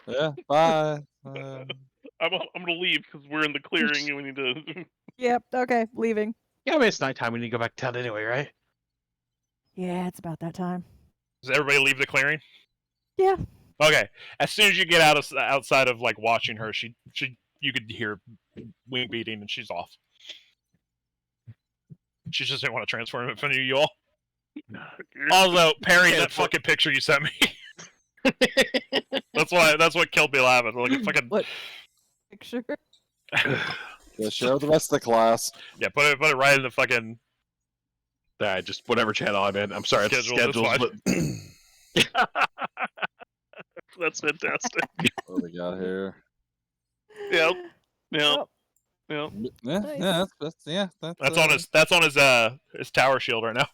Yeah. Bye. I'm gonna leave because we're in the clearing and we need to. Yep. Okay. Leaving. Yeah, I mean, it's nighttime. We need to go back to town anyway, right? Yeah, it's about that time. Does everybody leave the clearing? Yeah. Okay. As soon as you get outside of like watching her, you could hear wing beating, and she's off. She just didn't want to transform in front of you all. Although Perry, that fucking picture you sent me. That's what killed me laughing. Like a fucking What picture? Yeah, share with the rest of the class. yeah, put it right in the fucking Just whatever channel I'm in. I'm sorry, it's Schedule, schedules, that's but That's fantastic. What do we got here? Yep. Yep. Oh, Yep. Yeah, Nice. that's on his tower shield right now.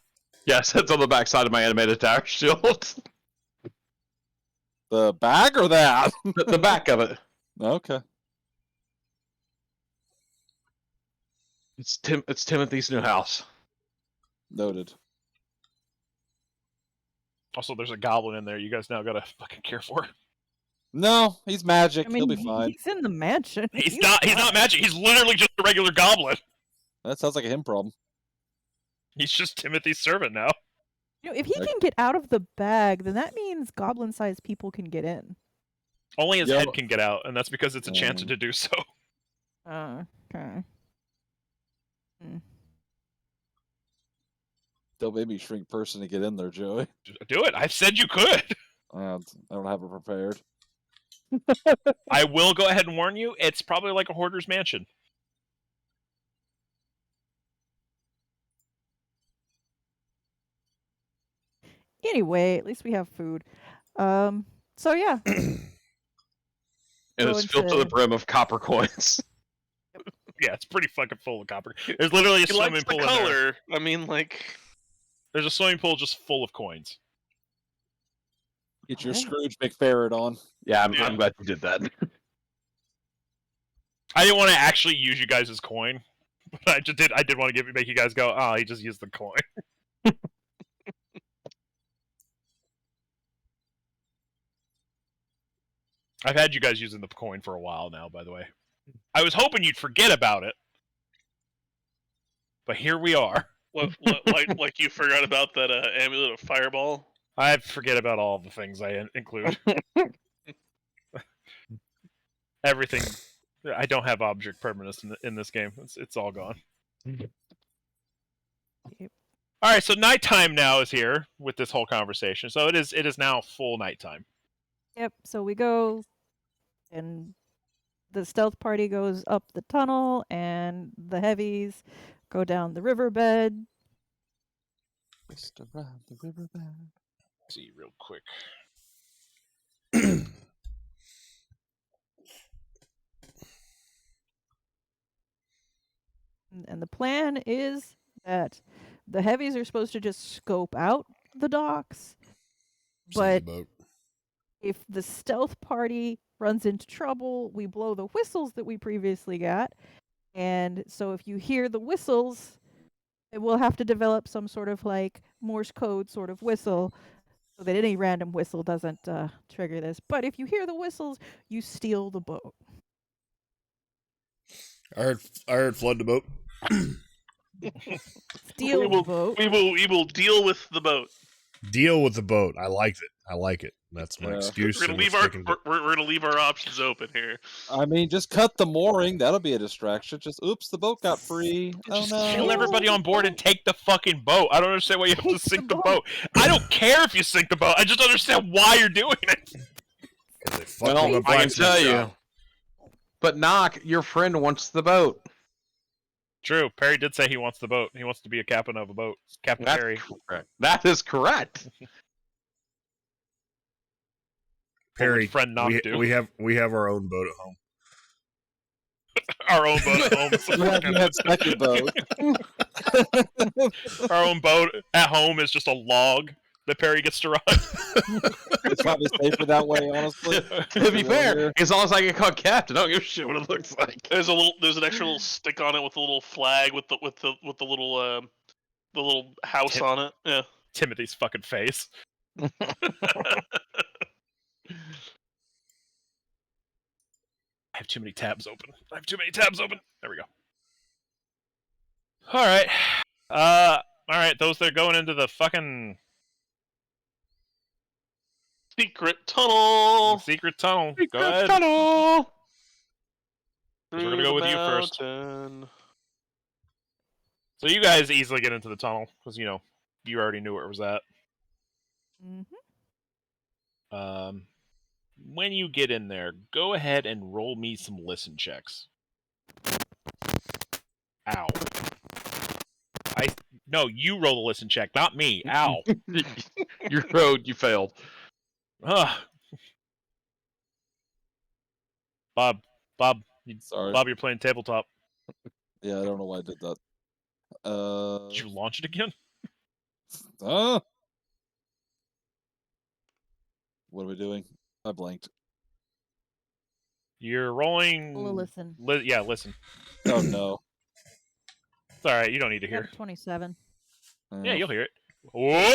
yes, that's on the back side of my animated tower shield. the bag or that? The back of it. Okay. It's Timothy's new house. Noted. Also, there's a goblin in there. You guys now gotta fucking care for. No, he's magic. I mean, He'll be fine. he's in the mansion. He's not magic. He's literally just a regular goblin. That sounds like a him problem. He's just Timothy's servant now. You know, if he Like- can get out of the bag, then that means goblin-sized people can get in. Only his Yeah. head can get out, and that's because it's enchanted to do so. Okay. Don't make me shrink person to get in there, Joey. Do it. I said you could. I don't have it prepared. I will go ahead and warn you. It's probably like a hoarder's mansion. Anyway, at least we have food. So yeah. And Go it's filled to the into- brim of copper coins. Yeah, it's pretty fucking full of copper. There's literally a He swimming likes the pool in there. color. I mean, like. There's a swimming pool just full of coins. Get your Okay. Scrooge McFerret on. Yeah, I'm Yeah. glad you did that. I didn't want to actually use you guys' coin, but I did want to make you guys go, oh, he just used the coin. I've had you guys using the coin for a while now, by the way. I was hoping you'd forget about it, but here we are. Like you forgot about that amulet of fireball. I forget about all the things I include. Everything. I don't have object permanence in this game. It's all gone. Yep. All right, so nighttime now is here with this whole conversation. So it is now full nighttime. Yep. So we go, and the stealth party goes up the tunnel, and the heavies go down the riverbed. Just around the riverbed. See real quick. And the plan is that the heavies are supposed to just scope out the docks, Sink but the boat. if the stealth party runs into trouble, we blow the whistles that we previously got. And so if you hear the whistles, we'll have to develop some sort of like Morse code sort of whistle so that any random whistle doesn't trigger this. But if you hear the whistles, you steal the boat. I heard flood the boat. Steal we will, the boat. we will deal with the boat. Deal with the boat. I liked it. I like it. That's my Yeah. excuse. We're gonna and leave we're our sticking to- we're gonna leave our options open here. I mean, just cut the mooring. That'll be a distraction. Just oops, the boat got free. Oh Just no! kill everybody on board and take the fucking boat. I don't understand why you have to Take the sink the boat. boat. I don't care if you sink the boat. I just don't understand why you're doing it. They fucked Well, on the I can blacksmith tell you. shop. But Knock, your friend wants the boat. True. Perry did say he wants the boat. He wants to be a captain of a boat. Captain That's Perry. correct. That is correct. Perry, friend not do? we have our own boat at home. Our own boat at home. is You have, you have second boat. Our own boat at home is just a log that Perry gets to run. It's probably safer that way, honestly. To be fair, as long as I get called captain, I don't give a shit what it looks like. There's an extra little stick on it with a little flag with the little house Tip. on it. Yeah. Timothy's fucking face. I have too many tabs open. There we go. Alright. Alright, those that are going into the fucking Secret tunnel. secret tunnel. Go Secret ahead. tunnel. We're gonna go Through with the you first. mountain. So you guys easily get into the tunnel, because, you know, you already knew where it was at. Mm-hmm. When you get in there, go ahead and roll me some listen checks. Ow. No, you roll the listen check, not me. Ow. Your road, you failed. Ugh. Bob, Sorry. Bob, you're playing tabletop. Yeah, I don't know why I did that. Did you launch it again? What are we doing? I blanked. You're rolling. Listen. Yeah, listen. Oh no. It's alright, you don't need to I got hear. a 27. Yeah, you'll hear it. Whoa!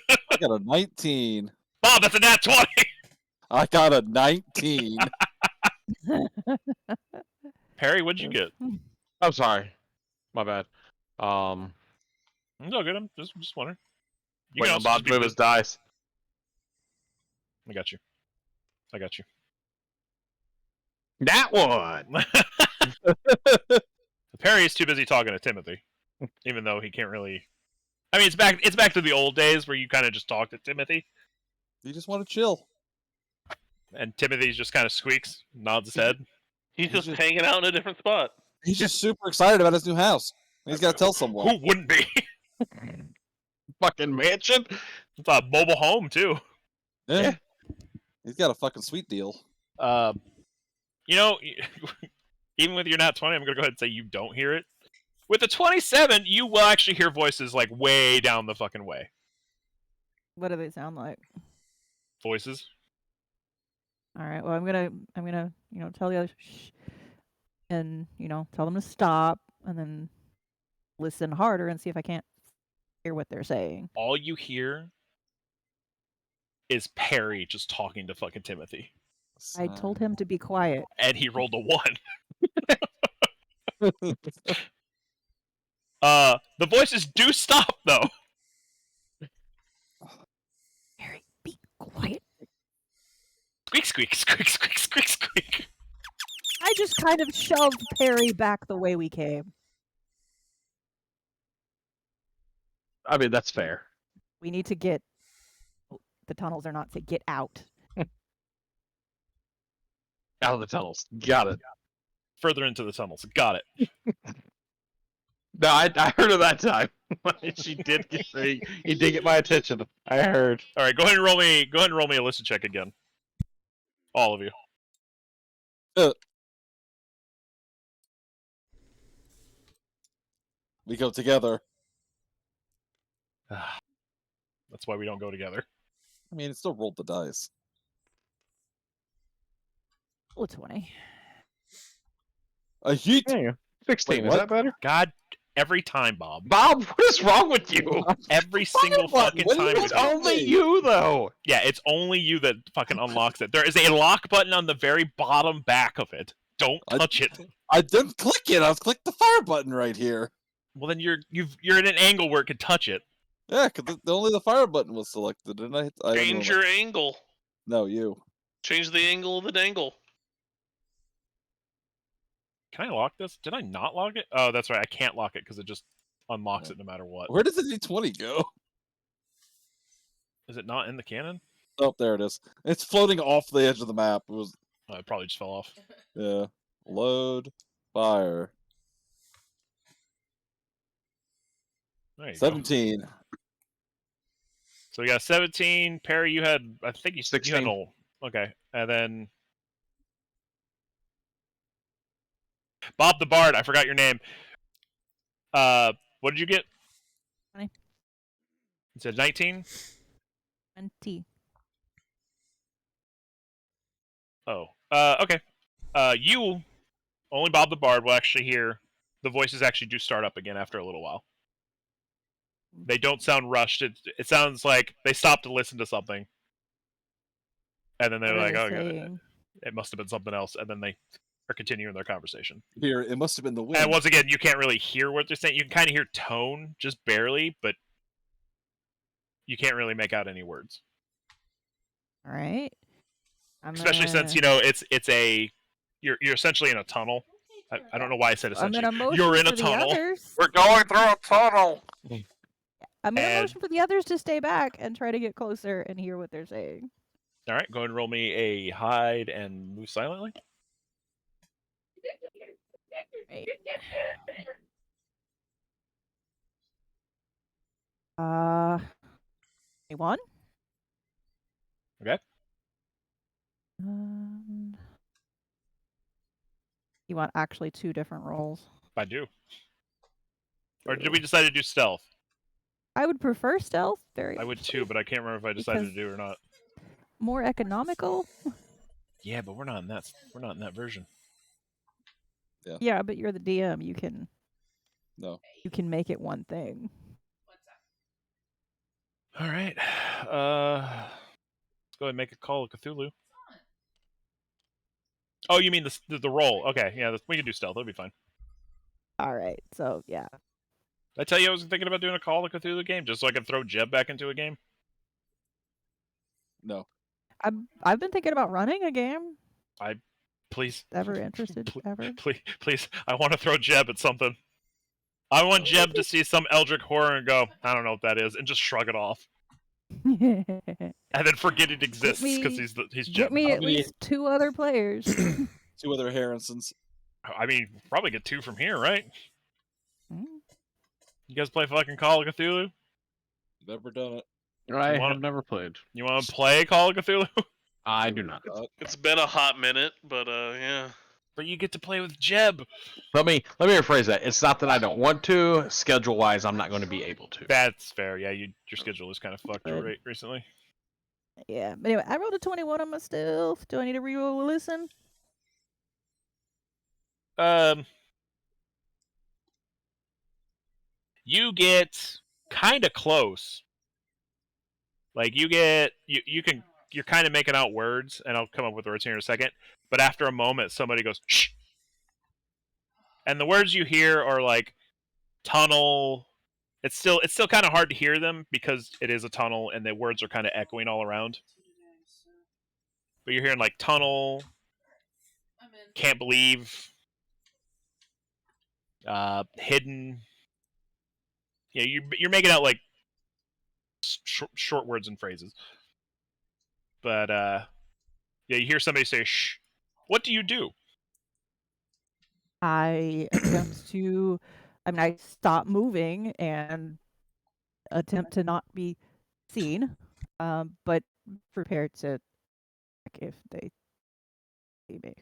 I got a 19. Bob, that's a nat 20! I got a 19. Perry, what'd you get? I'm sorry. My bad. It's all good, I'm just wondering. You Wait can on also Bob just to be move his dice. I got you. That one. Perry is too busy talking to Timothy, even though he can't really. I mean, it's back to the old days where you kind of just talk to Timothy, You just want to chill. and Timothy just kind of squeaks, nods his head. He's just hanging out in a different spot. He's just super excited about his new house. He's got to tell someone. Who wouldn't be? Fucking mansion. It's a mobile home too. Yeah. He's got a fucking sweet deal. You know, even with your nat 20, I'm gonna go ahead and say you don't hear it. With the 27, you will actually hear voices like way down the fucking way. What do they sound like? Voices. All right. Well, I'm gonna tell the others shh, and tell them to stop, and then listen harder and see if I can't hear what they're saying. All you hear is Perry just talking to fucking Timothy, I told him to be quiet. and he rolled a 1. The voices do stop though. Harry, be quiet. Squeak, squeak, squeak, squeak, squeak, squeak. I just kind of shoved Perry back the way we came. I mean, that's fair. We need to get. The tunnels are not to get out. Out of the tunnels. Got it. Further into the tunnels. Got it. No, I heard her that time. She did get he did get my attention. I heard. All right, go ahead and roll me. Go ahead and roll me a listen check again. All of you. We go together. That's why we don't go together. I mean, it still rolled the dice. Oh, 20. A yeet. Yeah, 16. Wait, is what? that better? God, every time, Bob. Bob, what is wrong with you? Every single button, fucking what do you time. mean with It's you. only you though. Yeah, it's only you that fucking unlocks it. There is a lock button on the very bottom back of it. Don't touch it. I didn't click it. I was click the fire button right here. Well, then you're in an angle where it can touch it. Yeah, because only the fire button was selected, didn't I? I Change your angle. No, you. Change the angle of the dangle. Can I lock this? Did I not lock it? Oh, that's right. I can't lock it because it just unlocks it no matter what. Where did the D20 go? Is it not in the cannon? Oh, there it is. It's floating off the edge of the map. It was, Oh, it probably just fell off. yeah. Load, fire. There you go. 17. So we got 17. Perry, you had, I think you had 16. all. Okay. And then Bob the Bard, I forgot your name. What did you get? 20. You said 19? 20. Oh. Okay. You, only Bob the Bard will actually hear the voices actually do start up again after a little while. They don't sound rushed. It sounds like they stopped to listen to something. And then they're What are like, they oh, God, saying? it must have been something else. And then they are continuing their conversation. Here, it must have been the wind. And once again, you can't really hear what they're saying. You can kind of hear tone, just barely, but you can't really make out any words. All right. Especially since, you know, it's a you're essentially in a tunnel. I don't know why I said I'm essentially. in a motion You're in a for the tunnel. others. We're going through a tunnel. I'm in a And- motion for the others to stay back and try to get closer and hear what they're saying. All right, go ahead and roll me a hide and move silently. Right. 21. Okay. You want actually 2 different rolls? I do. Or did we decide to do stealth? I would prefer stealth. Very. I would too, but I can't remember if I decided to do it or not. More economical. Yeah, but we're not in that version. Yeah, but you're the DM. You can. No. You can make it one thing. All right. Let's go ahead and make a call of Cthulhu. Oh, you mean the roll? Okay, yeah, we can do stealth. That'll be fine. All right. So yeah. Did I tell you I was thinking about doing a Call of Cthulhu game just so I could throw Jeb back into a game? No. I've been thinking about running a game. Please. Ever interested? Ever? Please. I want to throw Jeb at something. I want Jeb to see some Eldritch horror and go, I don't know what that is, and just shrug it off. And then forget it exists because he's Jeb. Get me at least 2 other players. 2 other Harrisons. I mean, probably get 2 from here, right? Mm. You guys play fucking Call of Cthulhu? Never done it. I have never played. You want to play Call of Cthulhu? I do not. It's been a hot minute, but yeah. But you get to play with Jeb. Let me rephrase that. It's not that I don't want to. Schedule wise, I'm not going to be able to. That's fair. Yeah, your schedule is kind of fucked Good. recently. Yeah. But anyway, I rolled a 21 on my stealth. Do I need to re-roll a listen? You get kind of close. Like you're kind of making out words, and I'll come up with words here in a second. But after a moment, somebody goes shh, and the words you hear are like tunnel. It's still kind of hard to hear them because it is a tunnel, and the words are kind of echoing all around. But you're hearing like tunnel, can't believe, hidden. Yeah, you're making out like short words and phrases. But yeah, you hear somebody say shh. What do you do? I attempt to I mean, I stop moving and attempt to not be seen, but prepared to attack if they see me.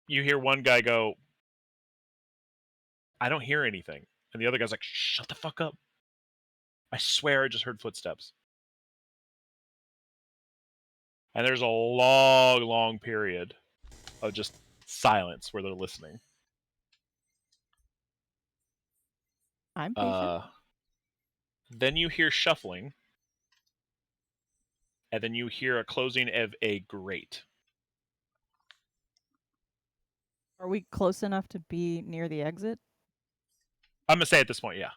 You hear one guy go, "I don't hear anything," and the other guy's like, "Shut the fuck up! I swear I just heard footsteps." And there's a long, long period of just silence where they're listening. I'm patient. Then you hear shuffling, and then you hear a closing of a grate. Are we close enough to be near the exit? I'm gonna say at this point, yeah.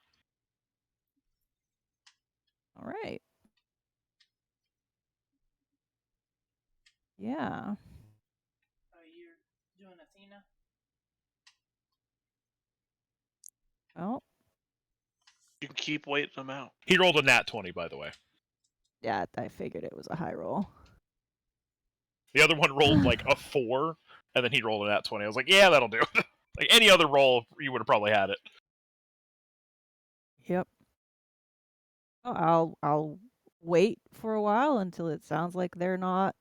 All right. Yeah. Oh, you're doing Athena? Well, You can keep waiting them out. He rolled a nat 20, by the way. yeah, I figured it was a high roll. The other one rolled like a 4, and then he rolled a nat 20. I was like, yeah, that'll do. Like any other roll, you would have probably had it. Yep. Oh, I'll wait for a while until it sounds like they're not,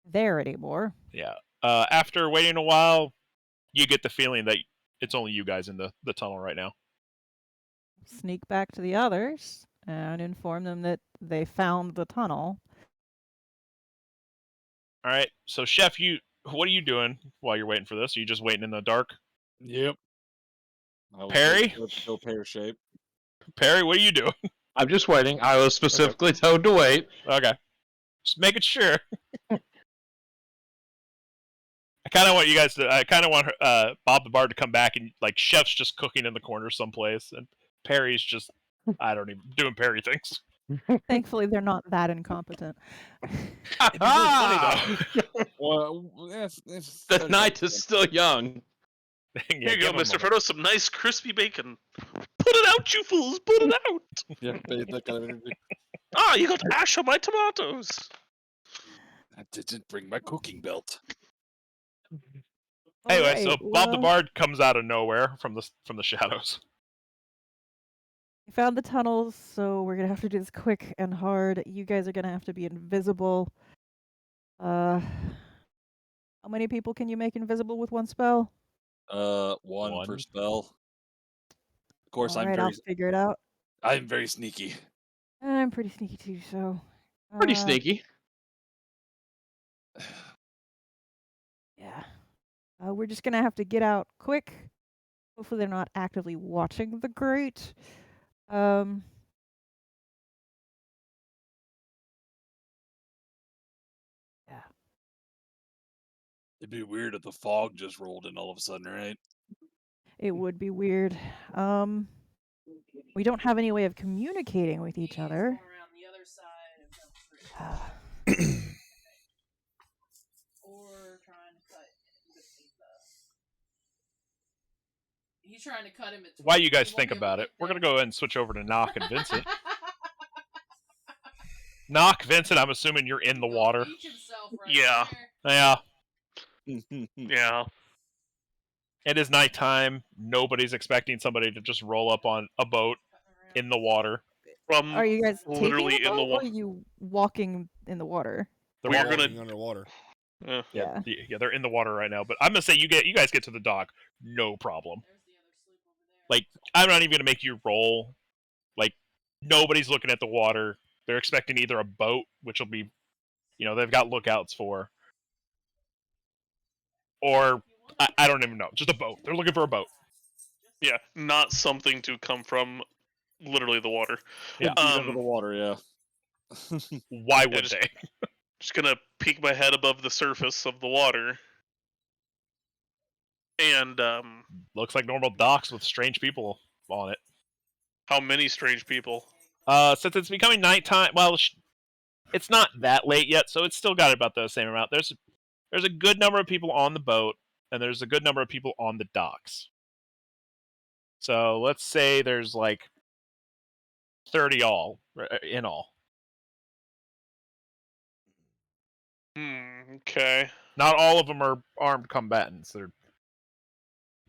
there anymore. Yeah. After waiting a while, you get the feeling that it's only you guys in the tunnel right now. Sneak back to the others and inform them that they found the tunnel. All right. So, Chef, what are you doing while you're waiting for this? Are you just waiting in the dark? Yep. I was Perry? waiting for it to go pear shape. Perry, what are you doing? I'm just waiting. I was specifically told to wait. Okay. Just making sure. I kind of want you guys to. I kind of want Bob the Bard to come back and like Chef's just cooking in the corner someplace, and Perry's just I don't even doing Perry things. Thankfully, they're not that incompetent. It'd be really funny though. Well, The night is still young. Yeah, Here you give go, him a Mr. moment. Frodo, some nice crispy bacon. Put it out, you fools! Put it out! Yeah, that kind of energy. Ah, you got ash on my tomatoes! I didn't bring my cooking belt. Anyway, so Alright, Bob the well, Bard comes out of nowhere from the shadows. we found the tunnels, so we're gonna have to do this quick and hard. You guys are gonna have to be invisible. How many people can you make invisible with one spell? One per spell. Of course, Alright, I'll figure it out. I'm very sneaky. I'm pretty sneaky too, so. Pretty sneaky. Yeah. We're just gonna have to get out quick. Hopefully they're not actively watching the grate. Yeah. It'd be weird if the fog just rolled in all of a sudden, right? It would be weird. We don't have any way of communicating with each other. Around the other side of the bridge. Or trying to cut in between He's trying to cut him between. While you guys think about it, we're gonna go ahead and switch over to Knock and Vincent. Knock, Vincent, I'm assuming you're in the water. Yeah. Yeah. Yeah. It is nighttime. Nobody's expecting somebody to just roll up on a boat in the water. From Are you guys literally taking a in the boat, or water. are you walking in the water? They're We're walking- gonna- underwater. Yeah. Yeah, they're in the water right now. But I'm gonna say you guys get to the dock, no problem. Like, I'm not even gonna make you roll. Like, nobody's looking at the water. They're expecting either a boat, which will be, they've got lookouts for, or I don't even know, just a boat. They're looking for a boat. Yeah, not something to come from literally the water. Yeah. Because of the water, yeah. Why would just- they? Just gonna peek my head above the surface of the water. And, Looks like normal docks with strange people on it. how many strange people? Since it's becoming nighttime, well, it's not that late yet, so it's still got about the same amount. There's a good number of people on the boat, and there's a good number of people on the docks. So let's say there's like 30 in all. Okay. Not all of them are armed combatants. They're,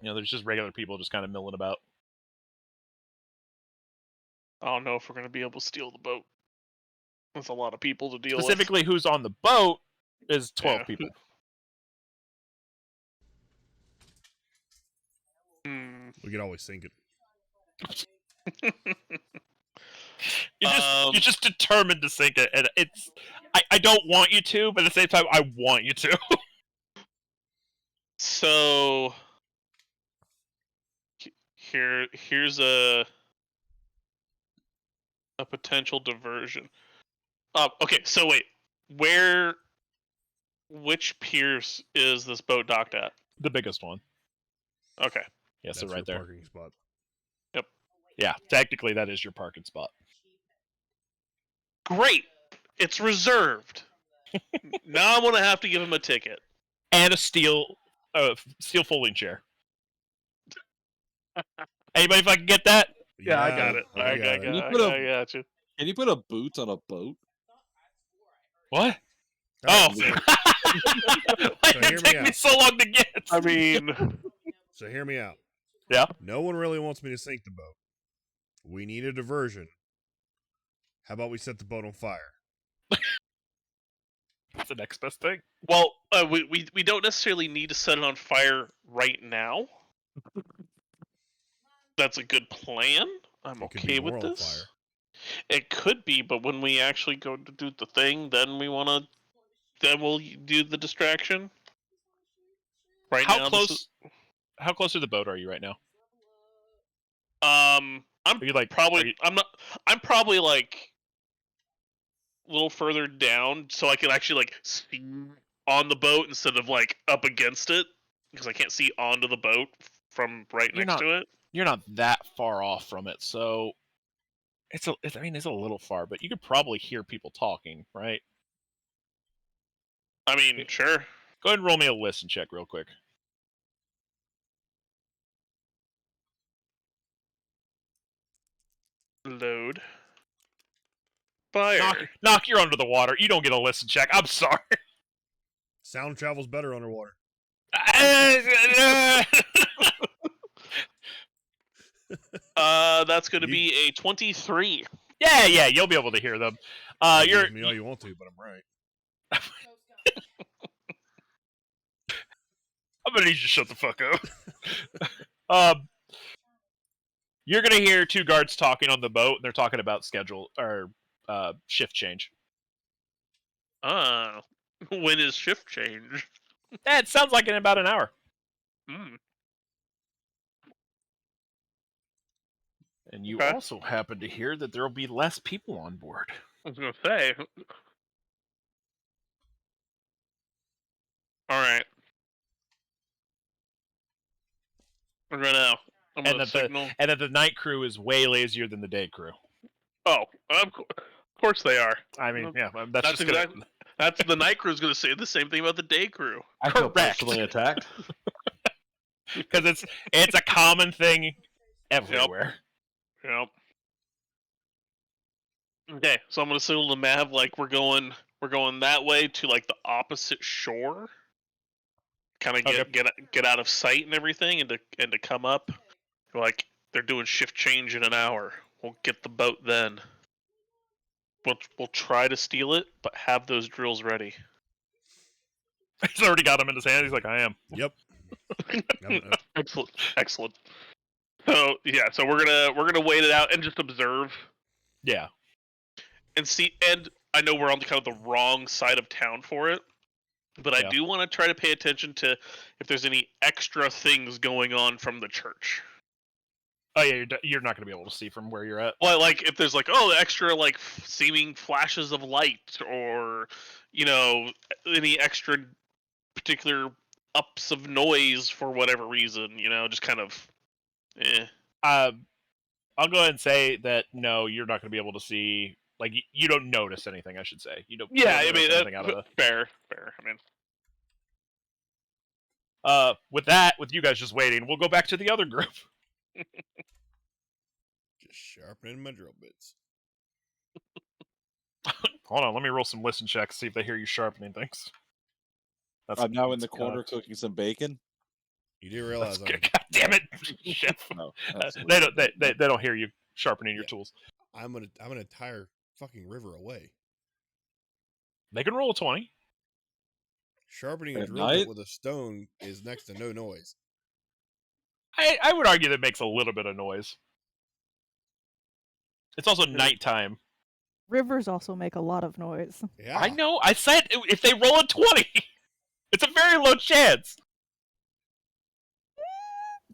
there's just regular people just kind of milling about. I don't know if we're gonna be able to steal the boat. That's a lot of people to deal Specifically, who's on the boat is 12 Yeah. people. with. Hmm. We could always sink it. You're just determined to sink it, and I don't want you to, but at the same time, I want you to. So here's a potential diversion. Okay, so wait, which piers is this boat docked at? The biggest one. Okay. Yes, That's so right your there. parking spot. Yeah, technically that is your parking spot. Great. It's reserved. Now I'm gonna have to give him a ticket. And a steel folding chair. Anybody fucking get that? Yeah, I got it. I got you. Can you put a boot on a boat? What? All Oh! right, Why so did hear it me take me out. so long to get? I mean, So hear me out. Yeah? No one really wants me to sink the boat. We need a diversion. How about we set the boat on fire? That's the next best thing. well, we don't necessarily need to set it on fire right now. That's a good plan. I'm It could okay be with more on this. fire. It could be, but when we actually go to do the thing, then we'll do the distraction. Right How now, close to the boat are you right now? I'm Are you like probably I'm probably like a little further down, so I can actually like see on the boat instead of like up against it, because I can't see onto the boat from right You're next not- to it. You're not that far off from it, so it's a little far, but you could probably hear people talking, right? I mean, sure. Go ahead and roll me a listen check real quick. Load. Fire. Knock, you're under the water. You don't get a listen check. I'm sorry. Sound travels better underwater. That's going to be a 23. Yeah, you'll be able to hear them. Use me all you want to, but I'm right. I'm gonna need you to shut the fuck up. You're gonna hear two guards talking on the boat, and they're talking about schedule or shift change. When is shift change? It sounds like in about an hour. Hmm. And you Okay. also happen to hear that there will be less people on board. I was gonna say. All right. I'm gonna signal. And that the night crew is way lazier than the day crew. Oh, of course they are. I mean, yeah, that's just exactly. That's the night crew's gonna say the same thing about the day crew. I feel Correct. personally attacked. because it's a common thing everywhere. Yep. Okay, so I'm gonna signal to Mav like we're going that way to like the opposite shore. Kind of get out of sight and everything, and to come up. Like they're doing shift change in an hour. We'll get the boat then. We'll try to steal it, but have those drills ready. He's already got them in his hand. He's like, I am. Yep. Excellent. So yeah, so we're gonna wait it out and just observe Yeah. and see. And I know we're on kind of the wrong side of town for it, but I do want to try to pay attention to if there's any extra things going on from the church. Oh yeah, you're not going to be able to see from where you're at. Well, like if there's like extra like seeming flashes of light, or any extra particular ups of noise for whatever reason, just kind of. I'll go ahead and say that no, you're not going to be able to see. Like you don't notice anything, I should say. You don't. Yeah, I mean fair. I mean, with you guys just waiting, we'll go back to the other group. Just sharpening my drill bits. Hold on, let me roll some listen checks, see if they hear you sharpening things. I'm now in that's the corner cooking some bacon. You do realize God I'm, damn it, chef. No, They don't. They don't hear you sharpening your Yeah. tools. I'm an entire fucking river away. They can roll a 20. Sharpening a At drill night? bit with a stone is next to no noise. I would argue that makes a little bit of noise. It's also nighttime. Rivers also make a lot of noise. Yeah, I know. I said if they roll a 20, it's a very low chance.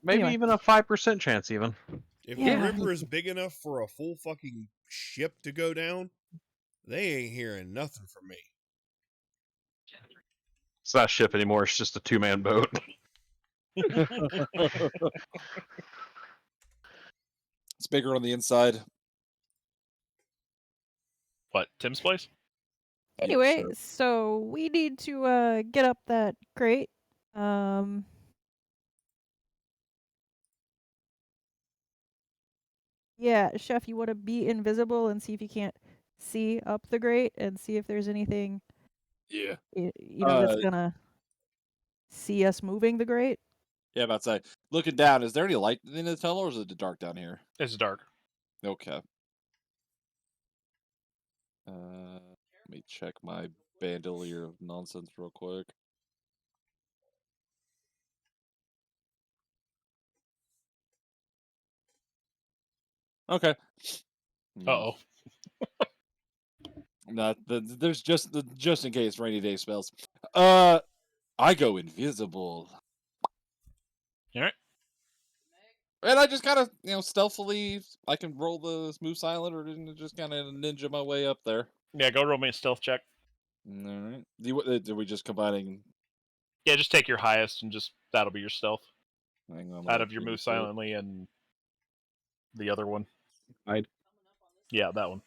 Maybe Anyway. even a 5% chance, even. If Yeah. the river is big enough for a full fucking ship to go down, they ain't hearing nothing from me. It's not a ship anymore. It's just a 2-man boat. It's bigger on the inside. What? Tim's place? Anyway, Sure. so we need to get up that crate. Yeah, Chef, you want to be invisible and see if you can't see up the grate and see if there's anything, Yeah. that's gonna see us moving the grate. Yeah, about to say. Looking down, is there any light in the tunnel, or is it dark down here? It's dark. Okay. Let me check my bandolier of nonsense real quick. Okay. Uh-oh. Not there's just in case rainy day spells. I go invisible. Alright. And I just kind of, stealthily, I can roll the move silent or just kind of ninja my way up there. Yeah, go roll me a stealth check. All right. Do we just combining? Yeah, just take your highest and just that'll be your stealth. Hang on, Out of your move silently and the other one. Hide. Yeah, that one.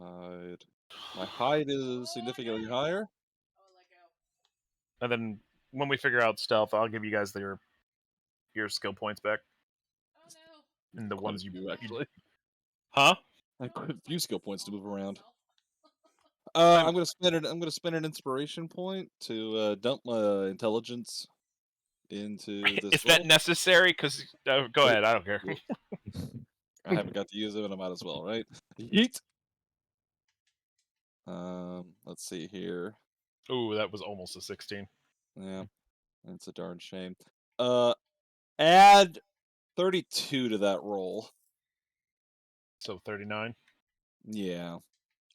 Hide. My hide is significantly higher. And then when we figure out stealth, I'll give you guys your skill points back. And the Quite ones a you few, actually. Huh? I have quite a few skill points to move around. I'm- I'm gonna spend an inspiration point to dump my intelligence into this. Is that necessary? Because go ahead, I don't care. I haven't got to use it, and I might as well, right? Yeet. Let's see here. Ooh, that was almost a 16. Yeah, it's a darn shame. Add 32 to that roll. So 39. Yeah.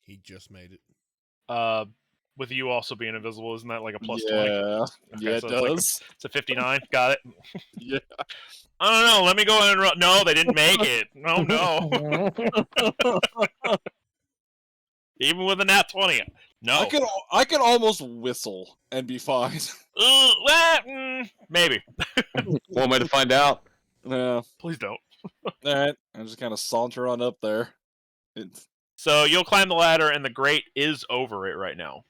He just made it. With you also being invisible, isn't that like a plus 20? Yeah. Yeah, it so it's does. it's a 59. Got it. Yeah. I don't know. Let me go ahead and roll. No, they didn't make it. Oh no. Even with a nat 20. No. I could almost whistle and be fine. Maybe. One way to find out. Yeah. Please don't. All right. I just kind of saunter on up there. So you'll climb the ladder, and the grate is over it right now.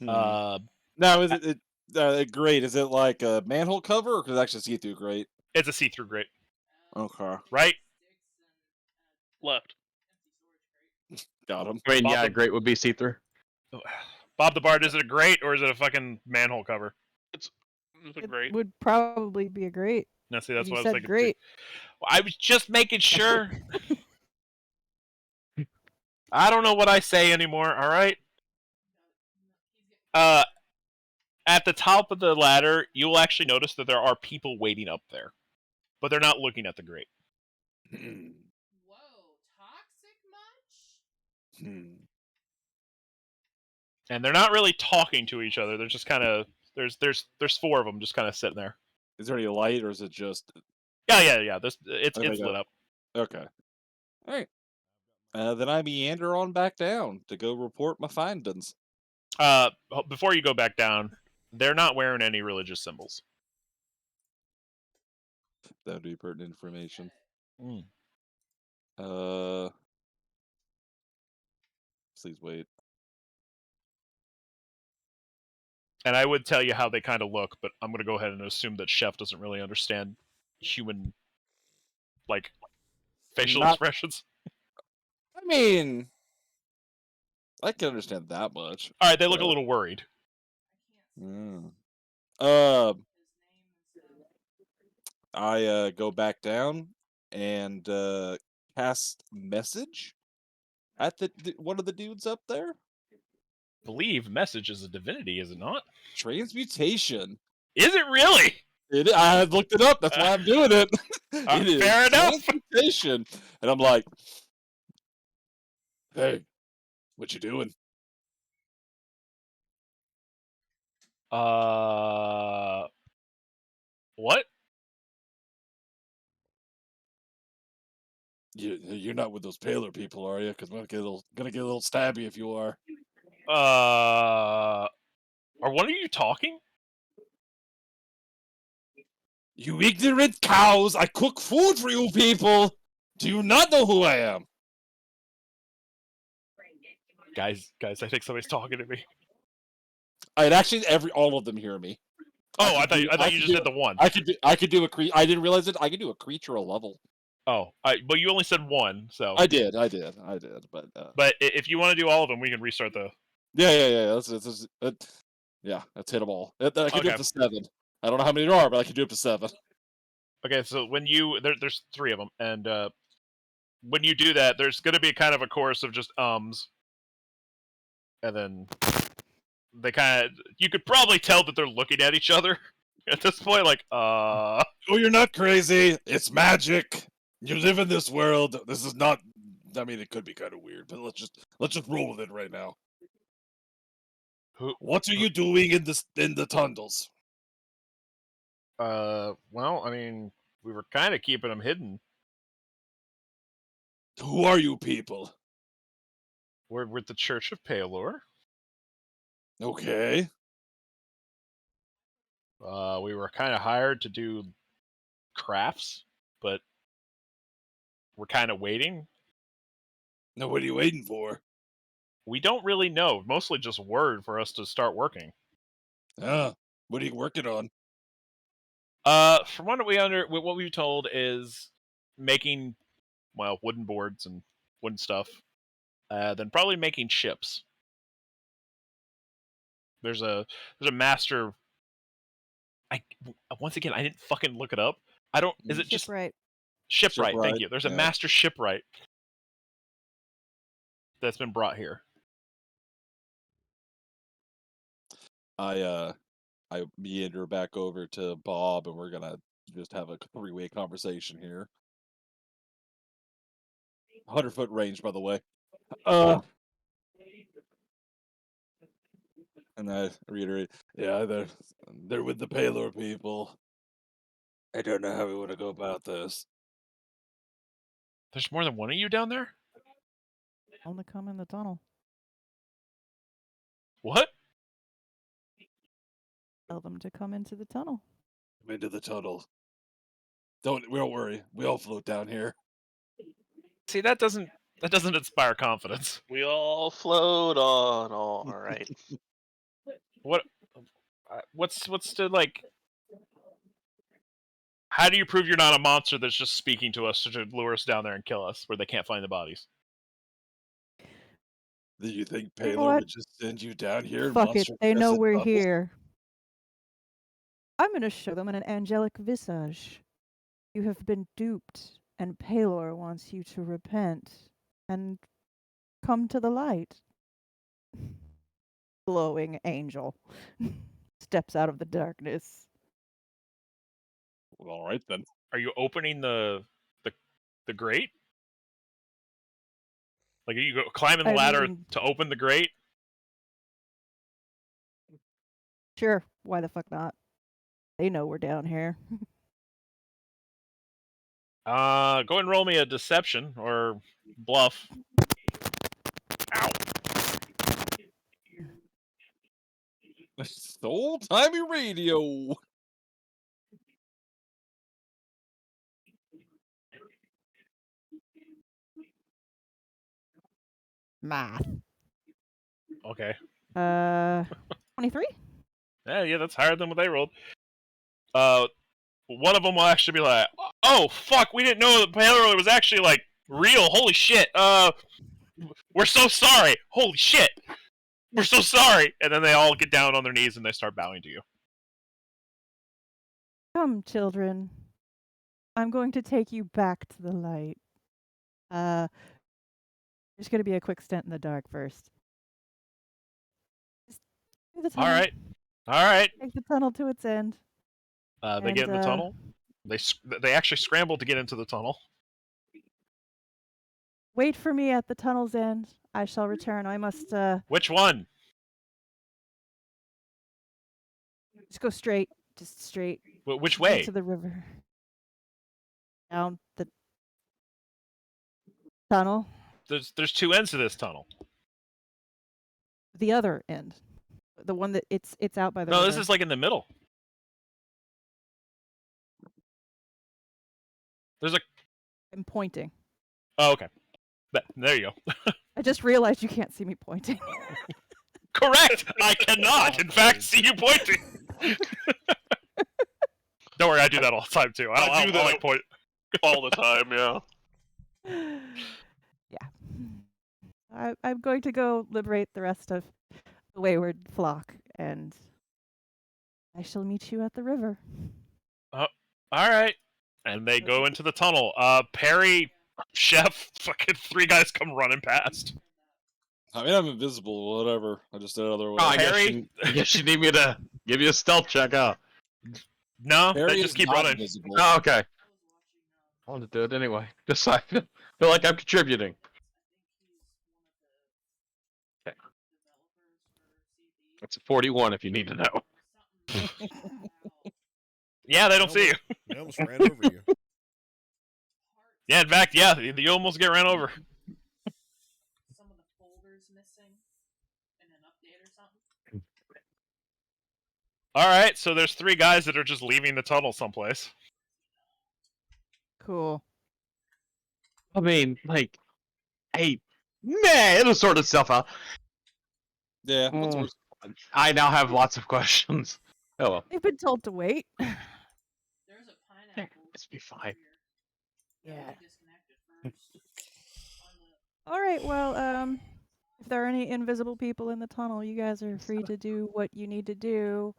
Now, is it great? Is it like a manhole cover, or could it actually see through grate? It's a see-through grate, Okay. right? Left. Got him. I mean, Bob yeah, the- great would be see-through. Bob the Bard, is it a grate or is it a fucking manhole cover? It's It great. would probably be a grate. No, see, that's You what I was said thinking. great. Well, I was just making sure. I don't know what I say anymore. All right. At the top of the ladder, you'll actually notice that there are people waiting up there, but they're not looking at the grate. Whoa, toxic much? And they're not really talking to each other. They're just kind of there's 4 of them just kind of sitting there. Is there any light, or is it just? Yeah. It's Okay, lit up. Okay. All right. Then I meander on back down to go report my findings. Before you go back down, they're not wearing any religious symbols. That would be pertinent information. Mm. Please wait. And I would tell you how they kind of look, but I'm going to go ahead and assume that Chef doesn't really understand human, like, facial Not- expressions. I mean, I can understand that much. All right, they look a little worried. Mm. I go back down and cast message at one of the dudes up there. Believe message is a divinity, is it not? Transmutation. Is it really? I had looked it up. That's why I'm doing it. It is fair enough. transmutation, and I'm like, "Hey, what you doing?" What? You're not with those paler people, are you? Because I'm gonna get a little stabby if you are. Are one of you talking? You ignorant cows! I cook food for you people. Do you not know who I am? Guys, I think somebody's talking to me. I'd actually all of them hear me. Oh, I thought you just did the one. I could do a I didn't realize it. I could do a creature a level. Oh, but you only said one, so. I did. But if you want to do all of them, we can restart the. yeah. Let's hit them all. I can do up to 7. I don't know how many there are, but I can do up to 7. Okay, so when there's 3 of them, and when you do that, there's going to be kind of a chorus of just ums, and then they kind of, you could probably tell that they're looking at each other at this point, like, Oh, you're not crazy. It's magic. You live in this world. This is not. I mean, it could be kind of weird, but let's just roll with it right now. What are you doing in the tunnels? Well, I mean, we were kind of keeping them hidden. Who are you people? We're with the Church of Palor. Okay. We were kind of hired to do crafts, but we're kind of waiting. Now, what are you waiting for? We don't really know. Mostly just word for us to start working. What are you working on? From what we've told is making, well, wooden boards and wooden stuff. Then probably making ships. There's a master. Once again, I didn't fucking look it up. I don't. Is it just Shipwright? Shipwright? Thank you. There's a yeah. master shipwright that's been brought here. I meander back over to Bob, and we're gonna just have a 3-way conversation here. 100-foot range, by the way. And I reiterate, yeah, they're with the Palor people. I don't know how we want to go about this. There's more than one of you down there? Only come in the tunnel. What? Tell them to come into the tunnel. Come into the tunnel. Don't worry. We all float down here. See, that doesn't inspire confidence. We all float on, all right. What's to, like? How do you prove you're not a monster that's just speaking to us to lure us down there and kill us, where they can't find the bodies? Do you think You know Palor what? would just send you down here? and Fuck it. monster They know infested we're tunnels? here. I'm going to show them an angelic visage. You have been duped, and Palor wants you to repent and come to the light. Glowing angel steps out of the darkness. Well, all right then. Are you opening the grate? Like, are you climbing the I ladder mean- to open the grate? Sure, why the fuck not? They know we're down here. Go ahead and roll me a deception or bluff. Ow. It's the old-timey radio. Math. Okay. 23? Yeah, that's higher than what they rolled. One of them will actually be like, "Oh fuck, we didn't know that Palor was actually like real. Holy shit. We're so sorry. Holy shit. We're so sorry. And then they all get down on their knees and they start bowing to you. Come, children. I'm going to take you back to the light. There's going to be a quick stint in the dark first. Just do the tunnel. All right. Take the tunnel to its end. They get in the tunnel. They actually scramble to get into the tunnel. Wait for me at the tunnel's end. I shall return. I must Which one? just go straight. Just straight. Which way? Into the river. Down the tunnel. There's two ends to this tunnel. The other end. The one that it's out by the No, river. this is like in the middle. There's a. I'm pointing. Oh, okay. There you go. I just realized you can't see me pointing. Correct. I cannot, in fact, see you pointing. Don't worry, I do that all the time too. I do that like point all the time. Yeah. Yeah. I'm going to go liberate the rest of the wayward flock, and I shall meet you at the river. All right. And they go into the tunnel. Perry, Chef, fucking 3 guys come running past. I mean, I'm invisible, whatever. I just did it other way. Oh, Perry? I guess you need me to give you a stealth check out. No, Perry they just is keep not running. invisible. Oh, okay. I wanted to do it anyway. Just so I feel like I'm contributing. Okay. That's a 41 if you need to know. Yeah, they don't see you. They almost ran over you. Yeah, in fact, yeah, you almost get ran over. Some of the folders missing in an update or something. All right, so there's 3 guys that are just leaving the tunnel someplace. Cool. I mean, like, hey, man, it'll sort itself out. Yeah, what's worse? I now have lots of questions. Oh well, You've been told to wait. There's a pineapple. let's be fine. Yeah. Disconnected first. All right. Well, if there are any invisible people in the tunnel, you guys are free to do what you need to do.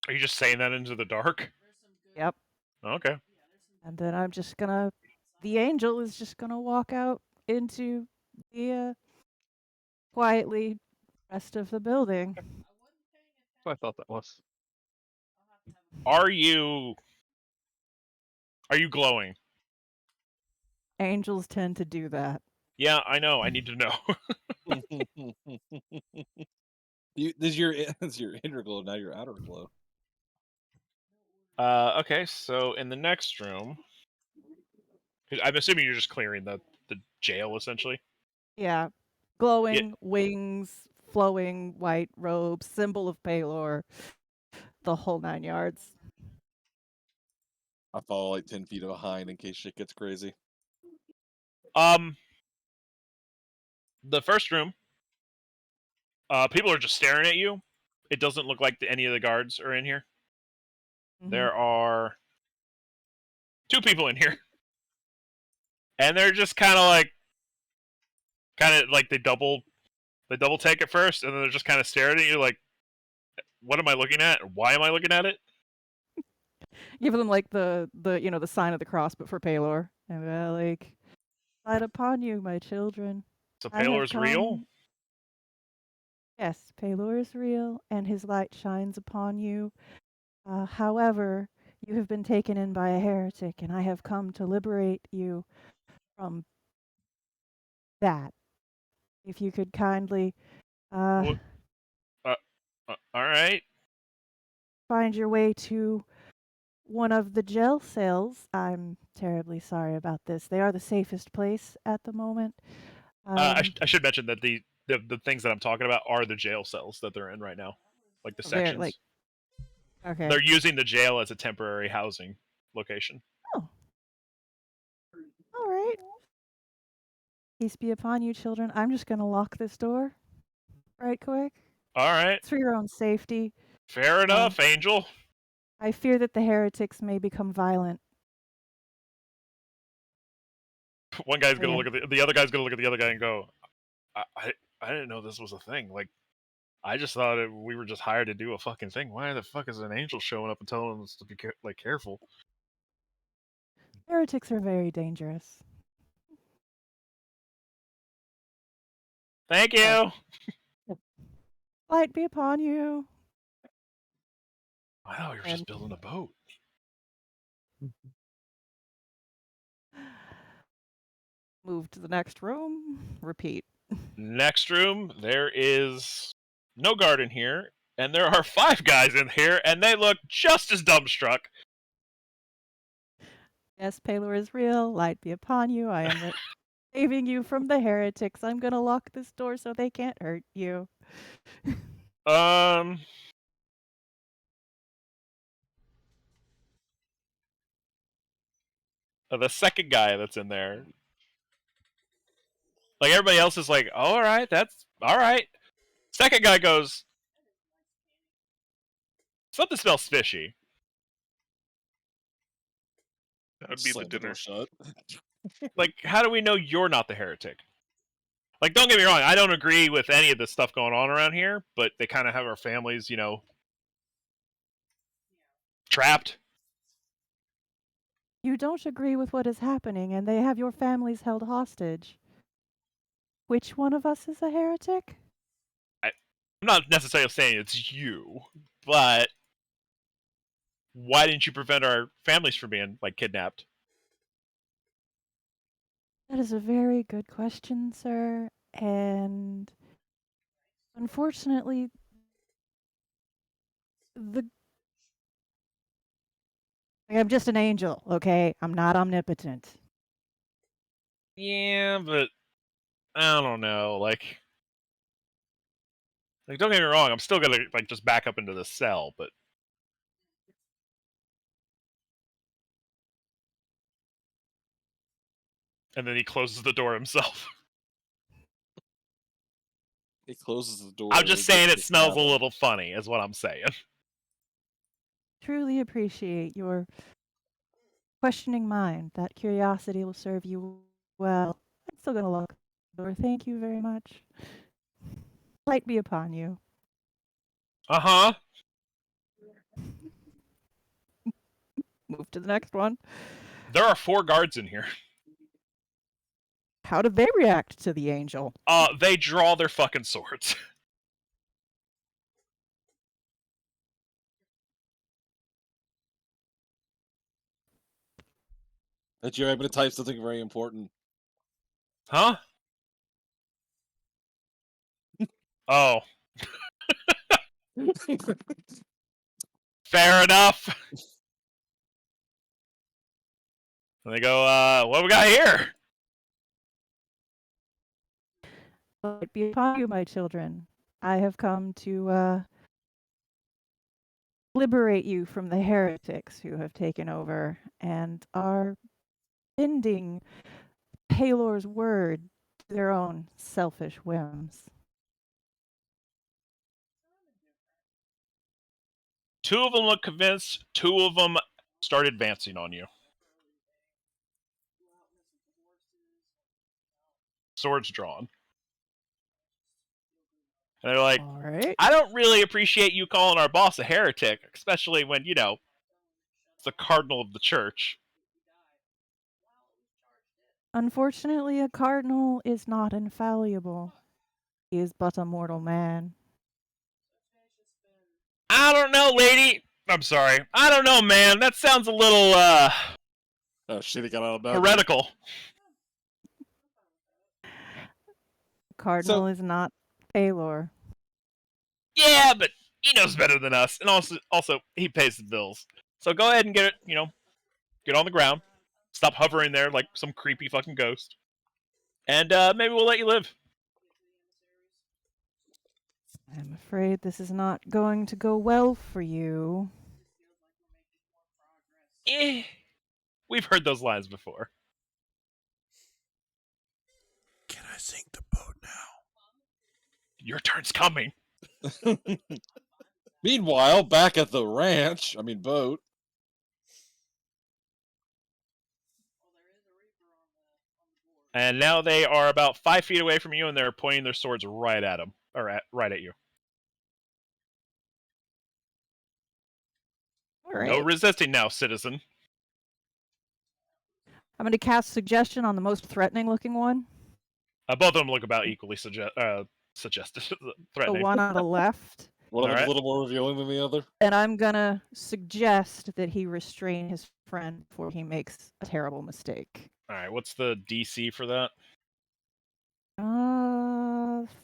Are you just saying that into the dark? Yep. Okay. And then I'm just gonna. The angel is just gonna walk out into the quietly rest of the building. That's what I thought that was. Are you glowing? Angels tend to do that. Yeah, I know. I need to know. This your inner glow, now your outer glow. Okay, so in the next room, 'cause I'm assuming you're just clearing the jail, essentially. Yeah. Glowing wings, flowing white robes, symbol of Palor, the whole 9 yards. I fall like 10 feet behind in case shit gets crazy. The first room, people are just staring at you. It doesn't look like any of the guards are in here. There are 2 people in here, and they're just kind of like they double take at first, and then they're just kind of staring at you like, what am I looking at? Why am I looking at it? Give them like the the sign of the cross, but for Palor. And like, light upon you, my children. So I have Palor's real? come- Yes, Palor is real, and his light shines upon you. However, you have been taken in by a heretic, and I have come to liberate you from that. If you could kindly All right. find your way to one of the jail cells. I'm terribly sorry about this. They are the safest place at the moment. I should mention that the things that I'm talking about are the jail cells that they're in right now, like the They're, sections. like- Okay. They're using the jail as a temporary housing location. Oh. All right. Peace be upon you, children. I'm just going to lock this door right quick. All right. It's for your own safety. Fair enough, Angel. I fear that the heretics may become violent. One guy's gonna Yeah. look at the other guy's gonna look at the other guy and go, I didn't know this was a thing. Like, I just thought we were just hired to do a fucking thing. Why the fuck is an angel showing up and telling us to be careful? Heretics are very dangerous. Thank you. Light be upon you. I thought we were just building a boat. Move to the next room. Repeat. Next room, there is no guard in here, and there are 5 guys in here, and they look just as dumbstruck. Yes, Palor is real. Light be upon you. I am saving you from the heretics. I'm gonna lock this door so they can't hurt you. The second guy that's in there, like everybody else is like, oh, all right, that's all right. Second guy goes, something smells fishy. That would be the Slam the door dinner. shut. Like, how do we know you're not the heretic? Like, don't get me wrong, I don't agree with any of this stuff going on around here, but they kind of have our families, you know, trapped. You don't agree with what is happening, and they have your families held hostage. Which one of us is a heretic? I'm not necessarily saying it's you, but why didn't you prevent our families from being, like, kidnapped? That is a very good question, sir. And unfortunately, I'm just an angel, okay? I'm not omnipotent. Yeah, but I don't know, like, don't get me wrong, I'm still gonna, like, just back up into the cell, but and then he closes the door himself. He closes the door. I'm just and saying gets it the smells a gavel. little funny, is what I'm saying. Truly appreciate your questioning mind. That curiosity will serve you well. I'm still gonna lock the door. Thank you very much. Light be upon you. Uh-huh. Move to the next one. There are 4 guards in here. How do they react to the angel? They draw their fucking swords. That you're able to type something very important. Huh? Oh. Fair enough. And they go, what we got here? Light be upon you, my children. I have come to liberate you from the heretics who have taken over and are bending Palor's word to their own selfish whims. 2 of them look convinced. 2 of them start advancing on you. Swords drawn. And they're like, All right. I don't really appreciate you calling our boss a heretic, especially when, you know, it's the cardinal of the church. Unfortunately, a cardinal is not infallible. He is but a mortal man. I don't know, lady. I'm sorry. I don't know, man. That sounds a little, Oh shit! He got out of bed. heretical. Cardinal is not Palor. Yeah, but he knows better than us, and also he pays the bills. So go ahead and get it, you know, get on the ground. Stop hovering there like some creepy fucking ghost. And maybe we'll let you live. I'm afraid this is not going to go well for you. Eh, we've heard those lines before. Can I sink the boat now? Your turn's coming. Meanwhile, back at the ranch, boat. And now they are about 5 feet away from you, and they're pointing their swords right at him, or right at you. All right. No resisting now, citizen. I'm going to cast suggestion on the most threatening-looking one. Both of them look about equally suggestive, The threatening. one on the left. One of them Alright. a little more revealing than the other. And I'm going to suggest that he restrain his friend before he makes a terrible mistake. All right, what's the DC for that?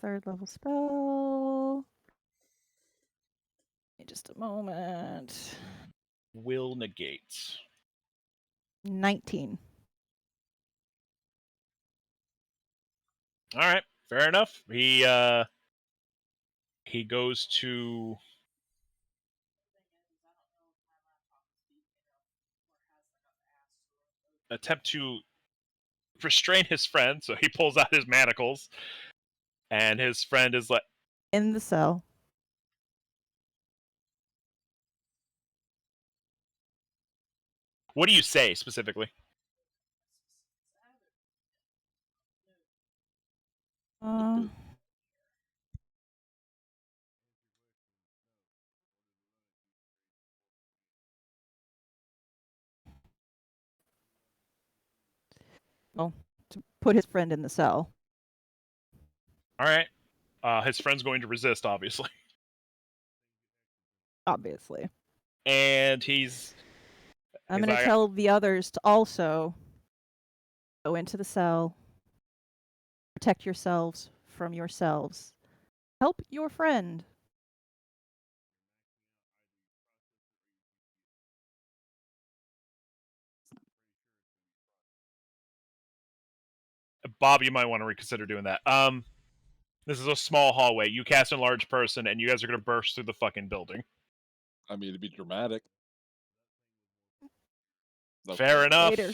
Third level spell. Give me just a moment. Will negates. 19. All right, fair enough. He goes to attempt to restrain his friend, so he pulls out his manacles, and his friend is like, In the cell. "What do you say specifically?" Well, to put his friend in the cell. All right, his friend's going to resist, obviously, Obviously. and I'm going to tell the others to also go into the cell, protect yourselves from yourselves, help your friend. Bob, you might want to reconsider doing that. This is a small hallway. You cast a large person, and you guys are going to burst through the fucking building. To be dramatic. Fair enough. Later.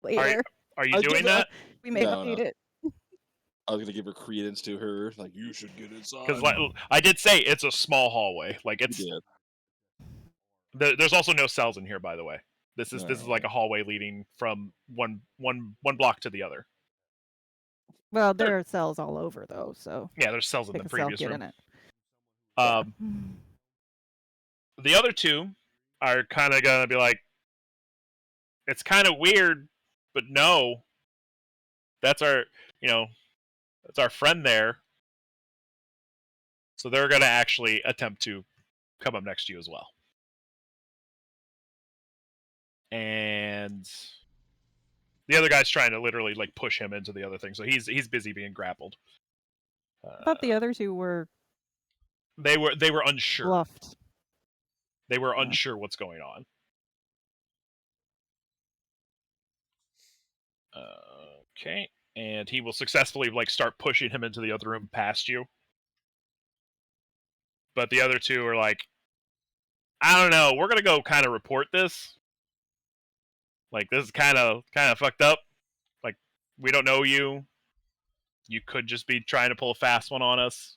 Later. Are you doing that? We may not need it. I was gonna give her credence to her, like you should get inside. Because I did say it's a small hallway. Like it's. There's also no cells in here, by the way. This is like a hallway leading from one block to the other. Well, there are cells all over though, so yeah, there's cells in the previous room. In it. The other two are kind of gonna be like, it's kind of weird, but no, that's our friend there. So they're gonna actually attempt to come up next to you as well. And the other guy's trying to literally like push him into the other thing, so he's busy being grappled. I thought the other two were. They were unsure. Bluffed. They were unsure what's going on. Okay, and he will successfully like start pushing him into the other room past you. But the other two are like, I don't know. We're gonna go kind of report this. Like this is kind of fucked up. Like we don't know you. You could just be trying to pull a fast one on us.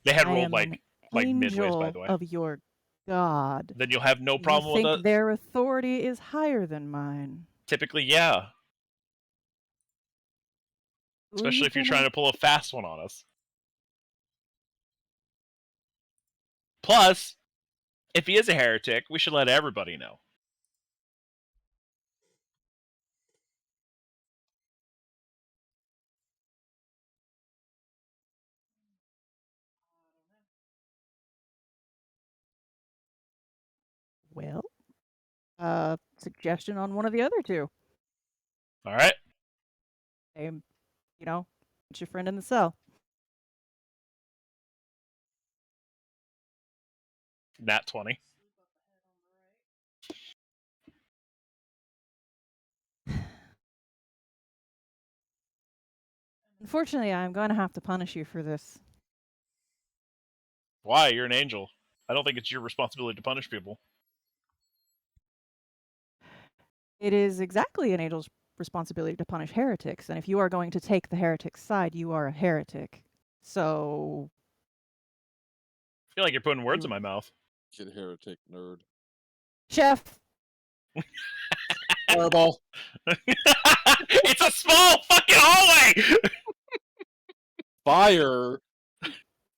They had rolled like midways, by the way. Of your god. Then you'll have no problem with it. Their authority is higher than mine. Typically, yeah. Especially if you're trying to pull a fast one on us. Plus, if he is a heretic, we should let everybody know. Well, suggestion on one of the other two. All right. Put your friend in the cell. Nat 20. Unfortunately, I'm going to have to punish you for this. Why? You're an angel. I don't think it's your responsibility to punish people. It is exactly an angel's responsibility to punish heretics, and if you are going to take the heretic's side, you are a heretic. So... feel like you're putting words in my mouth. Kid heretic nerd. Chef. Fireball. It's a small fucking hallway. Fire.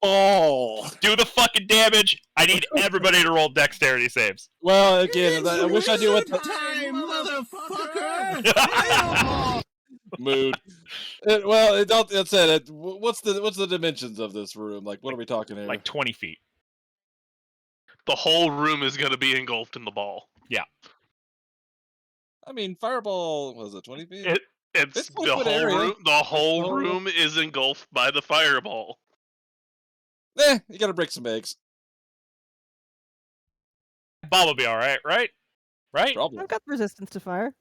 Ball. Do the fucking damage. I need everybody to roll dexterity saves. Well, again, I wish I knew what the motherfucker! mood. That's it. What's the dimensions of this room? Like, what are we talking here? Like 20 feet. The whole room is going to be engulfed in the ball. I mean, fireball was it 20 feet? It's It's a the good whole area. room. The whole whole- room is engulfed by the fireball. You gotta break some eggs. Bob will be all right, right? Right? Probably. I've got resistance to fire.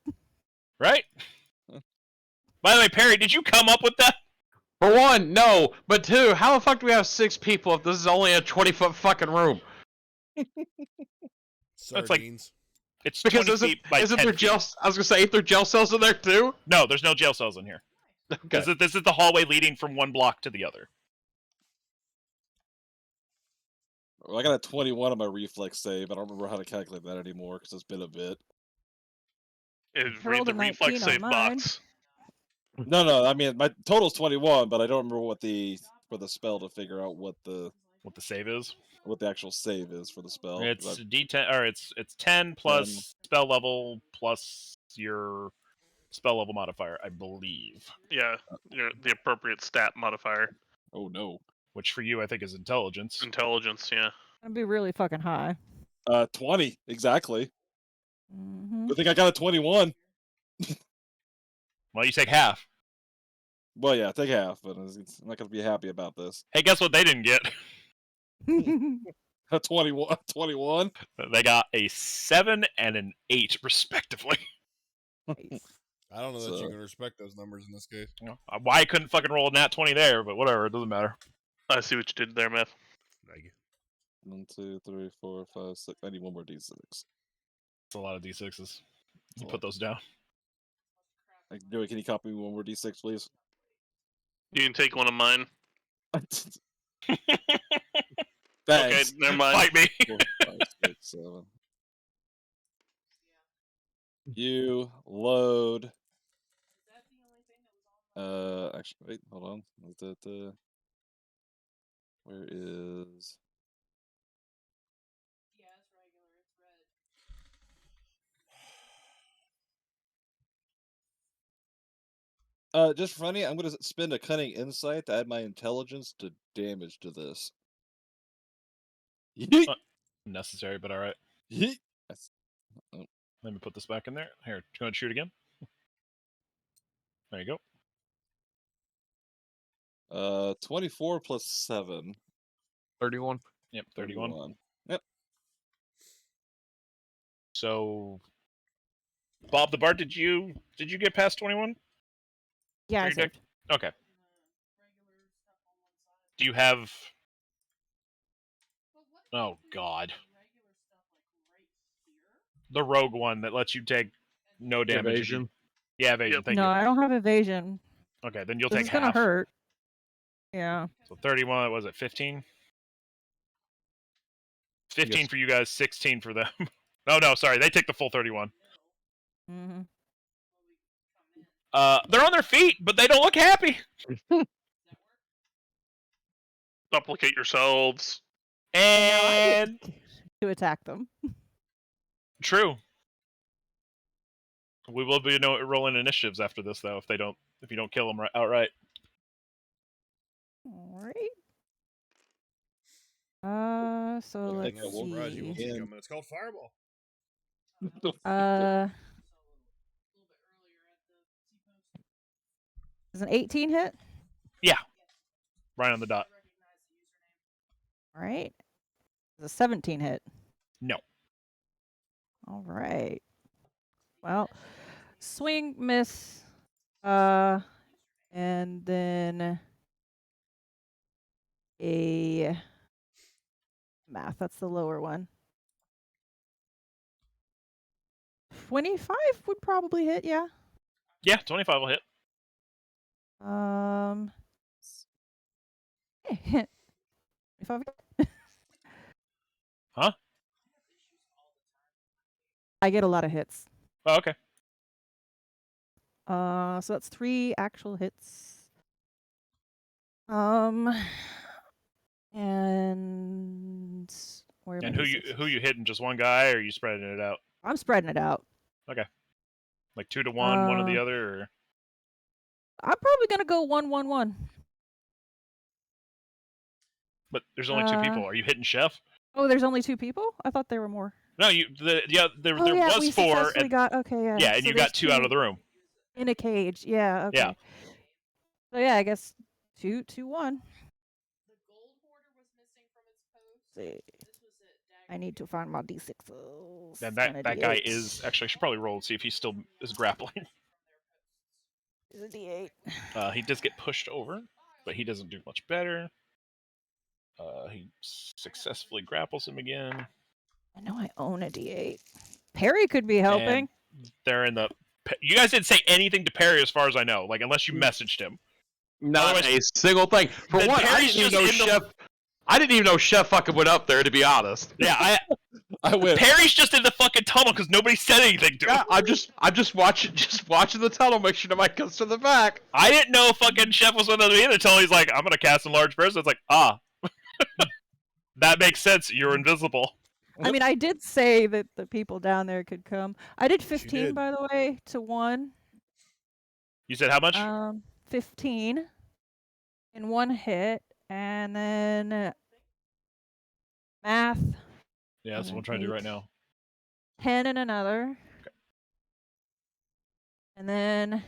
Right? By the way, Perry, did you come up with that? For one, no. But two, how the fuck do we have 6 people if this is only a 20-foot fucking room? Sardines. It's Because 20 feet by 10 there feet. gel? I was gonna say, ain't there gel cells in there too? No, there's no jail cells in here. Okay. This is the hallway leading from one block to the other. Well, I got a 21 on my reflex save. I don't remember how to calculate that anymore because it's been a bit. Read rolled the a reflex 19 on save mine. box. No. I mean, my total's 21, but I don't remember what for the spell to figure out what the save is. What the actual save is for the spell. It's D10 or it's 10 plus 10. spell level plus your spell level modifier, I believe. Yeah, the appropriate stat modifier. Oh no. Which for you I think is intelligence. Intelligence, yeah. That'd be really fucking high. 20 exactly. Mm-hmm. I think I got a 21. Well, you take half. Well, yeah, take half, but I'm not gonna be happy about this. Hey, guess what they didn't get? A 21. They got a 7 and an 8 respectively. I don't know that So- you can respect those numbers in this case. Why I couldn't fucking roll a nat 20 there, but whatever, it doesn't matter. I see what you did there, Meth. Thank you. 1, 2, 3, 4, 5, 6. I need one more d6. It's a lot of d6s. You a put those down. Joey, can you copy me one more d6, please? You can take one of mine. Okay, Thanks. never mind. Fight me. 4, 5, 6, 7. You load. Actually, wait, hold on. Where is? Just funny. I'm gonna spend a cunning insight to add my intelligence to damage to this. Yeet. Necessary, but alright. Yeet. Let me put this back in there. Here, go and shoot again. There you go. 24 plus 7. 31. Yep, 31. Yep. So, Bob the Bard, did you get past 21? Yeah, I Very good. saved. Okay. Do you have? Oh God. The rogue one that lets you take no damage. Evasion. Yeah, evasion. Yep. Thank No, you. I don't have evasion. Okay, then you'll This take is gonna half. hurt. Yeah. So 31. Was it 15? 15 Yes. for you guys. 16 for them. Oh no, sorry. They take the full 31. Mm-hmm. They're on their feet, but they don't look happy. Supplicate yourselves. And To attack them. true. We will be rolling initiatives after this, though. If you don't kill them outright. All right. So I'm let's not surprised you won't see see. coming. It's called Fireball. Is an 18 hit? Right on the dot. All right. Is a 17 hit? No. All right. Well, swing, miss, and then a math. That's the lower one. 25 would probably hit, yeah. Yeah, 25 will hit. 25. Huh? I get a lot of hits. Oh, okay. So that's 3 actual hits. And where are And my who D6s? you hitting? Just one guy, or are you spreading it out? I'm spreading it out. Like 2 to 1, one or the other, or I'm probably gonna go 1-1-1. but there's only 2 people. Are you hitting Chef? Oh, there's only 2 people? I thought there were more. No, there Oh there yeah, was we 4, successfully and got okay, yeah. yeah, and So you there's got 2 out of the room. in a cage. Yeah, okay. Yeah. So yeah, I guess 2-1. The gold hoarder was missing from its post. See. This was it. I need to find my D6s. And and a that guy D8. is actually I should probably roll and see if he still is grappling. Is a D8. He does get pushed over, but he doesn't do much better. He successfully grapples him again. I know I own a D8. Perry could be helping. And they're in the. You guys didn't say anything to Perry, as far as I know. Like, unless you messaged him. Not Otherwise- a single thing. For Then one, Perry's just in the- Chef. I didn't even know Chef fucking went up there. To be honest. Yeah, I win. Perry's just in the fucking tunnel because nobody said anything to him. Yeah, I'm just watching the tunnel. Make sure nobody comes to the back. I didn't know fucking Chef was one of them either until he's like, I'm gonna cast a large person. It's like, that makes sense. You're invisible. I mean, I did say that the people down there could come. I did 15, did. by the way, to 1. You said how much? 15 in 1 hit, and then math. Yeah, that's what I'm trying to do right now. 10 in another. And then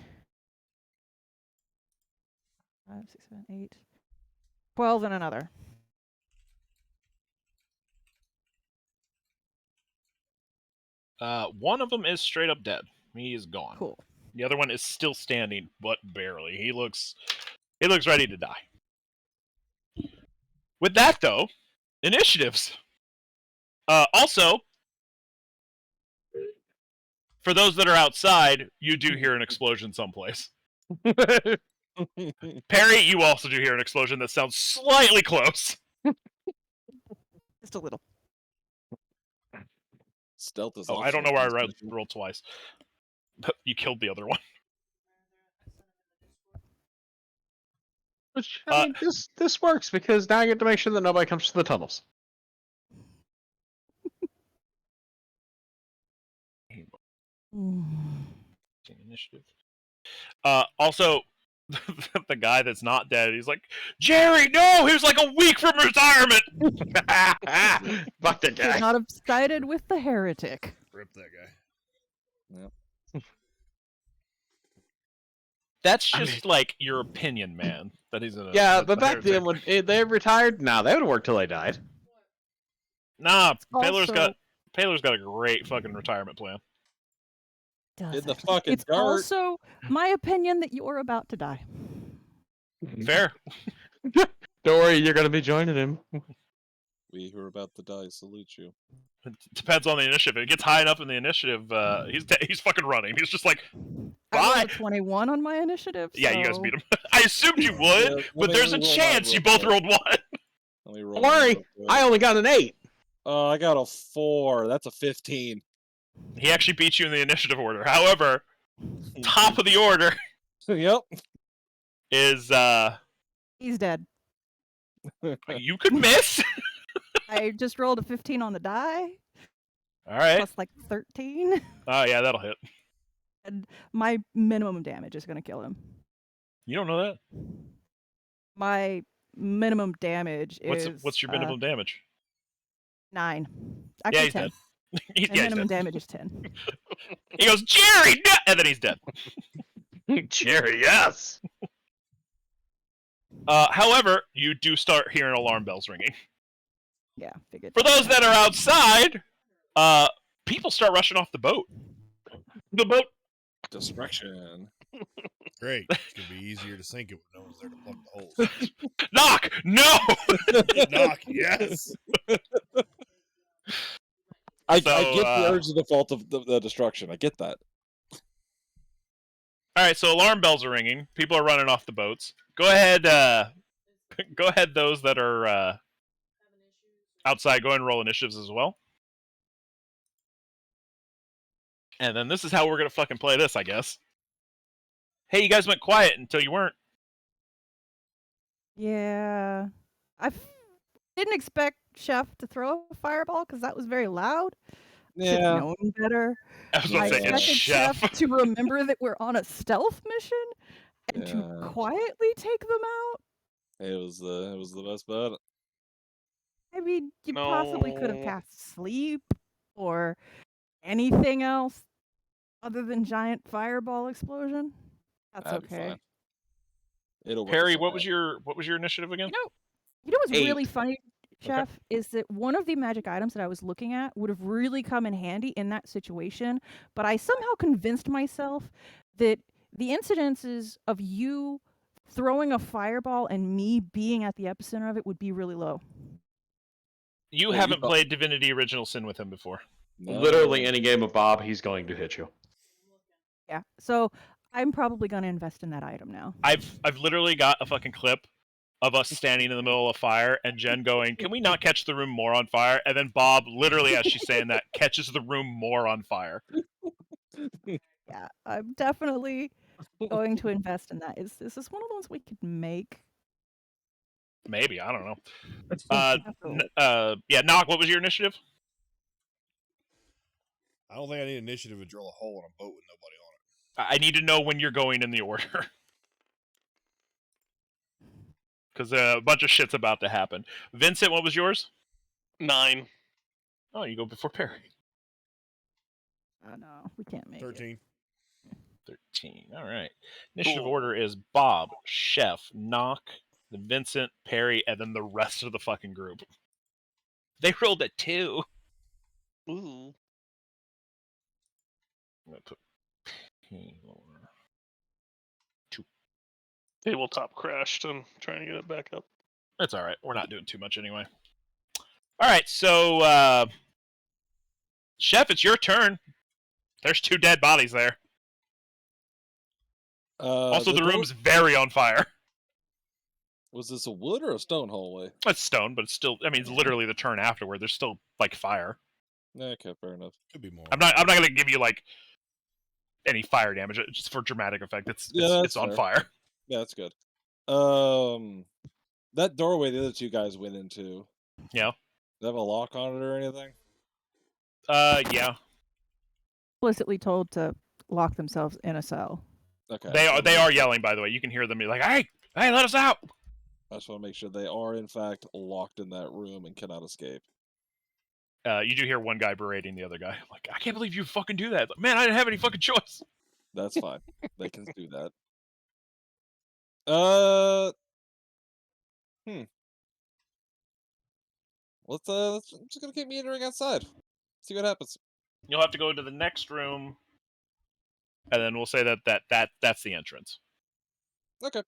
5, 6, 7, 8. 12 in another. One of them is straight up dead. He is gone. Cool. The other one is still standing, but barely. He looks ready to die. With that, though, initiatives. Also, for those that are outside, you do hear an explosion someplace. Perry, you also do hear an explosion that sounds slightly close. Just a little. Stealth is. Oh, I don't know why I rolled twice. You killed the other one. Which I mean, this works because now I get to make sure that nobody comes to the tunnels. Initiative. Also, the guy that's not dead, he's like, Jerry, no! He was like a week from retirement! Fuck that Could guy. not have sided with the heretic. Rip that guy. That's just like your opinion, man. That he's a Yeah, a but back then heretic. when they retired, nah, they would have worked till they died. Nah, Paylor's Also- got a great fucking retirement plan. Does In the it? fucking It's dirt. also my opinion that you're about to die. Fair. Don't worry, you're gonna be joining him. We who are about to die salute you. It depends on the initiative. If it gets high enough in the initiative, he's fucking running. He's just like, I rolled bye. a 21 on my initiative. Yeah, you guys so- beat him. I assumed you would, Yeah, but let me there's a re-roll mine chance you real both quick. rolled 1. Let me roll Don't mine worry, real quick. I only got an 8. I got a 4. That's a 15. He actually beat you in the initiative order. However, top of the order Yep. is He's dead. you could miss. I just rolled a 15 on the die, All right. plus like 13. Oh yeah, that'll hit. And my minimum damage is going to kill him. You don't know that. My minimum damage is. What's your minimum damage? 9. Yeah, Actually, he's 10. dead. He's, My yeah, he's minimum dead. damage is 10. He goes, Jerry, no! And then he's dead. Jerry, yes. However, you do start hearing alarm bells ringing. Yeah, figured. For those that are outside, people start rushing off the boat. The boat. Distraction. Great. It's gonna be easier to sink it when no one's there to plug the holes. Knock! No! Knock. Yes. I So, get the urge to the fault of the destruction. I get that. All right, so alarm bells are ringing. People are running off the boats. Go ahead. Go ahead. Those that are outside, go ahead and roll initiatives as well. And then this is how we're gonna fucking play this, I guess. Hey, you guys went quiet until you weren't. Yeah. Didn't expect Chef to throw a fireball because that was very loud. Should have Yeah. known better. I was I gonna say it's expected Chef. Chef to remember that we're on a stealth mission and to Yeah. quietly take them out. It was the best bet. I mean, you possibly could have No. cast sleep or anything else other than giant fireball explosion. That's That'd be okay. fine. It'll work Perry, itself what out. was your initiative again? You know what's really 8. funny, Okay. Chef, is that one of the magic items that I was looking at would have really come in handy in that situation, but I somehow convinced myself that the incidences of you throwing a fireball and me being at the epicenter of it would be really low. You Well, haven't you- played Divinity Original Sin with him before. No. Literally any game of Bob, he's going to hit you. Yeah. So I'm probably going to invest in that item now. I've literally got a fucking clip of us standing in the middle of fire and Jen going, "Can we not catch the room more on fire?" And then Bob, literally as she's saying that, catches the room more on fire. Yeah, I'm definitely going to invest in that. Is this one of the ones we could make? Maybe, I don't know. After- Yeah, Knock, what was your initiative? I don't think I need initiative to drill a hole in a boat with nobody on it. I need to know when you're going in the order. Because a bunch of shit's about to happen. Vincent, what was yours? 9. Oh, you go before Perry. Oh no, we can't make it. 13. 13. All right. Initiative Cool. order is Bob, Chef, Knock, then Vincent, Perry, and then the rest of the fucking group. They rolled a 2. Ooh. I'm gonna put P lower. Tabletop crashed. I'm trying to get it back up. That's all right. We're not doing too much anyway. All right, so Chef, it's your turn. There's 2 dead bodies there. Also, the door- room's very on fire. Was this a wood or a stone hallway? It's stone, but it's still. I mean, it's literally the turn afterward. There's still like fire. Okay, fair enough. Could be more. I'm not gonna give you like any fire damage. It's just for dramatic effect. It's that's on fair. fire. Yeah, that's good. That doorway the other 2 guys went into. Yeah. Does it have a lock on it or anything? Yeah. Explicitly told to lock themselves in a cell. Okay. They are yelling. By the way, you can hear them be like, "Hey, let us out!" I just want to make sure they are in fact locked in that room and cannot escape. You do hear one guy berating the other guy. I'm like, "I can't believe you fucking do that." Like, man, I didn't have any fucking choice. That's fine. They can do that. Let's I'm just gonna keep meandering outside. See what happens. You'll have to go to the next room, and then we'll say that's the entrance. Okay.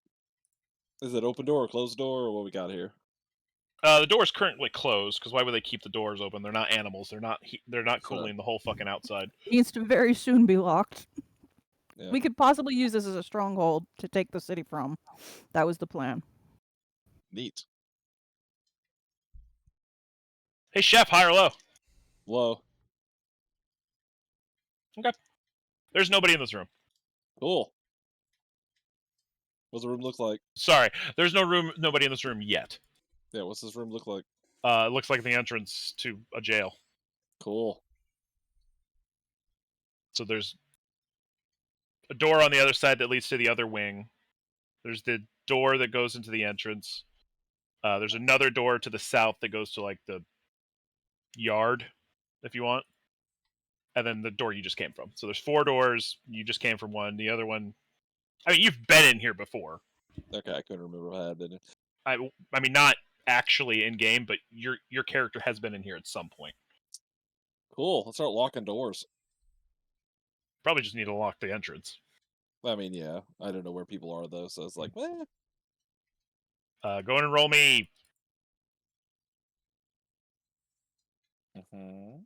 Is it open door or closed door or what we got here? The door is currently closed because why would they keep the doors open? They're not animals. They're not Sure. cooling the whole fucking outside. Needs to very soon be locked. Yeah. We could possibly use this as a stronghold to take the city from. That was the plan. Neat. Hey, Chef, high or low? Low. There's nobody in this room. Cool. What's the room look like? Sorry, there's nobody in this room yet. Yeah, what's this room look like? It looks like the entrance to a jail. Cool. So there's a door on the other side that leads to the other wing. There's the door that goes into the entrance. There's another door to the south that goes to like the yard, if you want. And then the door you just came from. So there's 4 doors. You just came from one. The other one, I mean, you've been in here before. Okay, I couldn't remember if I had been. I mean, not actually in game, but your character has been in here at some point. Cool. Let's start locking doors. Probably just need to lock the entrance. I mean, yeah. I don't know where people are though, so it's like, Go in and roll me. Mhm.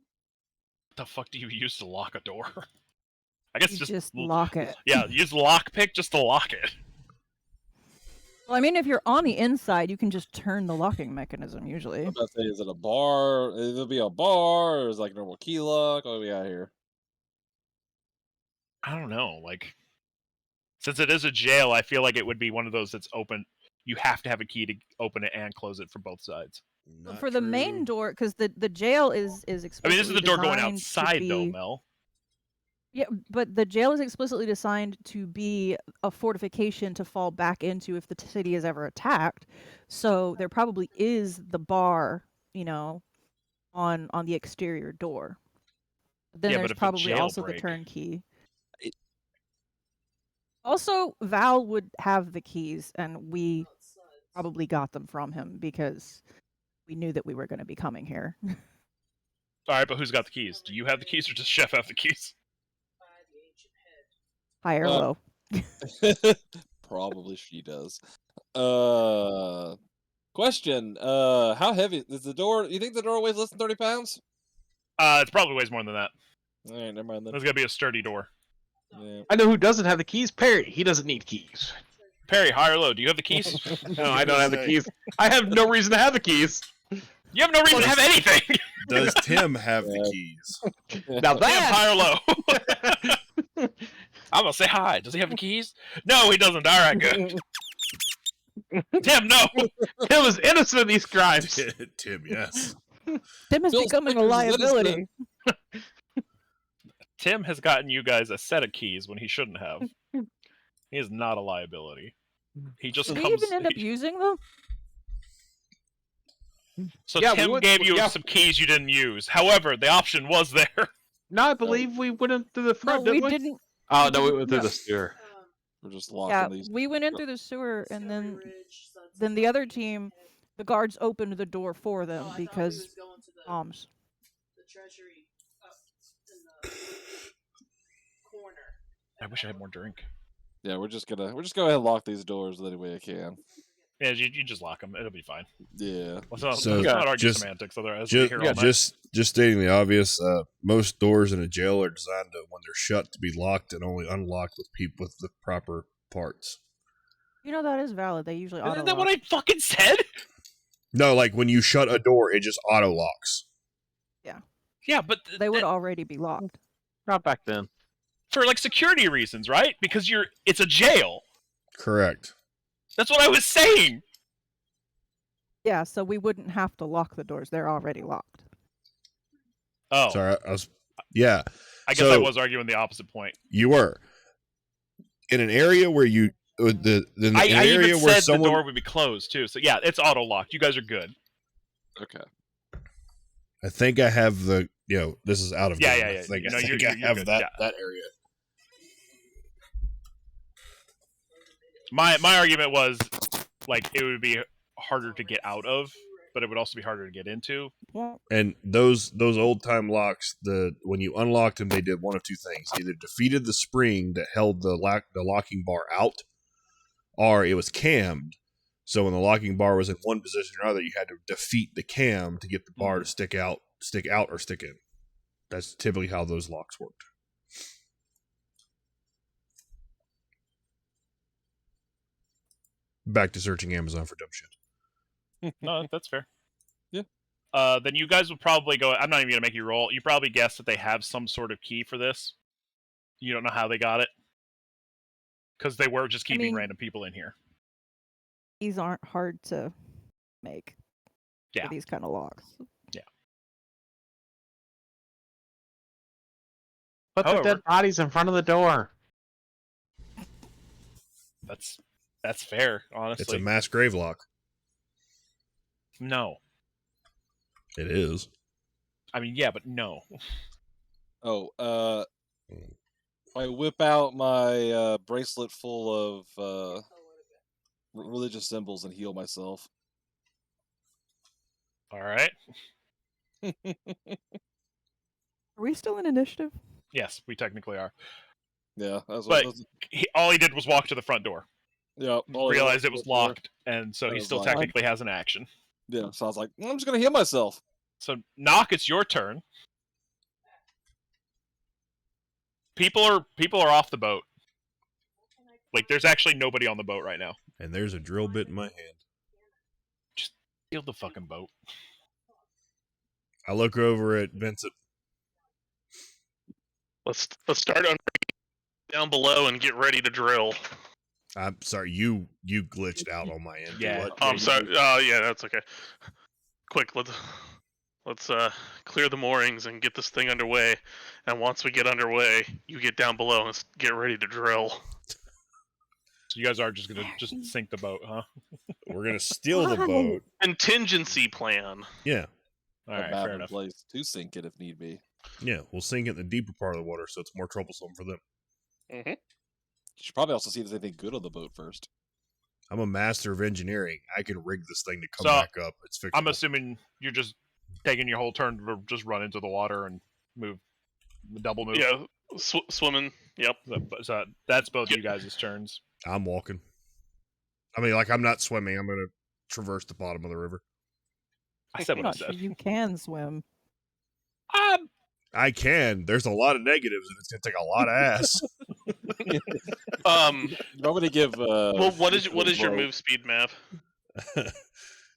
What the fuck do you use to lock a door? I guess You just just lock it. Yeah, use lockpick just to lock it. Well, I mean, if you're on the inside, you can just turn the locking mechanism usually. I'm about to say, is it a bar? It'll be a bar, or is it like normal key lock? What do we got here? I don't know. Like, since it is a jail, I feel like it would be one of those that's open. You have to have a key to open it and close it for both sides. Not For the main true. door, because the jail is I explicitly mean, this is the door going designed to outside, though, be- Mel. Yeah, but the jail is explicitly designed to be a fortification to fall back into if the city is ever attacked. So there probably is the bar, on the exterior door. Then Yeah, but there's if a probably also the jailbreak- turnkey. It- Also, Val would have the keys, and we probably got them from him because we knew that we were going to be coming here. All right, but who's got the keys? Do you have the keys, or does Chef have the keys? High or low? Probably she does. Question. How heavy is the door? You think the door weighs less than 30 pounds? It probably weighs more than that. All right, never mind then. There's gotta be a sturdy door. Yeah. I know who doesn't have the keys. Perry. He doesn't need keys. Perry, high or low? Do you have the keys? No, I don't have the keys. I have no reason to have the keys. You have no reason to have anything. Does Tim have the keys? Now Tim, that high or low? I'm gonna say hi. Does he have the keys? No, he doesn't. All right, good. Tim, no. Tim is innocent of these crimes. Tim, yes. Tim is Bill becoming a Snickers is liability. Tim has gotten you guys a set of keys when he shouldn't have. He is not a liability. He just Did we comes. even end up using them? So Yeah, we Tim went- gave you yeah. some keys you didn't use. However, the option was there. No, I believe we went in through the No, front, we didn't we? didn't. Oh, no, we went through the sewer. We're just locking Yeah, these. we went in through the sewer, and then the other team, the guards opened the door for them because bombs. the treasury up in the corner. I wish I had more drink. Yeah, we're just gonna go ahead and lock these doors any way I can. Yeah, you just lock them. It'll be fine. Yeah. Let's So, not argue just- semantics. Otherwise, we'll be Just, here all night. just stating the obvious. Most doors in a jail are designed to, when they're shut, to be locked and only unlocked with people with the proper parts. That is valid. They usually auto Isn't that what I fucking said? No, like when you shut a door, it just auto locks. Yeah, but They would already be locked. Not back then. for like security reasons, right? Because it's a jail. Correct. That's what I was saying. Yeah, so we wouldn't have to lock the doors. They're already locked. Oh, Sorry, I was. Yeah, I guess I so- was arguing the opposite point. you were in an area where you the in I an area even where said someone. the door would be closed too. So yeah, it's auto locked. You guys are good. Okay. I think I have the. This is out of. Yeah, game. yeah, yeah. I think, No, I, you're- think I you're have good, that yeah. that area. My argument was like it would be harder to get out of, but it would also be harder to get into. Well, And those old time locks, when you unlocked them, they did one of two things: either defeated the spring that held the locking bar out, or it was cammed. So when the locking bar was in one position or another, you had to defeat the cam to get the bar to stick out, or stick in. That's typically how those locks worked. Back to searching Amazon for dumb shit. No, that's fair. Yeah. Then you guys would probably go. I'm not even gonna make you roll. You probably guess that they have some sort of key for this. You don't know how they got it because they were just keeping mean- random people in here. these aren't hard to make. Yeah. For these kind of locks. Put However- the dead bodies in front of the door. That's fair. Honestly, It's a mass grave lock. no. It is. I mean, yeah, but no. Oh, I whip out my bracelet full of religious symbols and heal myself. All right. Are we still in initiative? Yes, we technically are. Yeah, that's But- what. All he did was walk to the front door. Yeah, all I Realized did it was before- locked, and so I he was still like- technically has an action. Yeah, so I was like, I'm just gonna heal myself. So, Knock, it's your turn. People are off the boat. Like, there's actually nobody on the boat right now. And there's a drill bit in my hand. Steal the fucking boat. I look over at Vincent. Let's start on down below and get ready to drill. I'm sorry, you glitched out on my end. Yeah. What? Oh, I'm sorry. Oh, yeah, that's okay. Quick, let's clear the moorings and get this thing underway. And once we get underway, you get down below and get ready to drill. So you guys are just gonna just sink the boat, huh? We're gonna steal the boat. Contingency plan. Yeah, All A right, map fair in enough. place to sink it if need be. yeah. We'll sink it in the deeper part of the water, so it's more troublesome for them. Mm-hmm. You should probably also see if there's anything good on the boat first. I'm a master of engineering. I can rig this thing to come So, back up. It's fixable. I'm assuming you're just taking your whole turn to just run into the water and move, double move. Yeah, swimming. Yep. So that's both you guys' turns. I'm walking. I mean, like, I'm not swimming. I'm gonna traverse the bottom of the river. I said I'm what I not sure said. you can swim. I can. There's a lot of negatives, and it's gonna take a lot of ass. You want me to give? Well, what is your boat- move speed, Mav?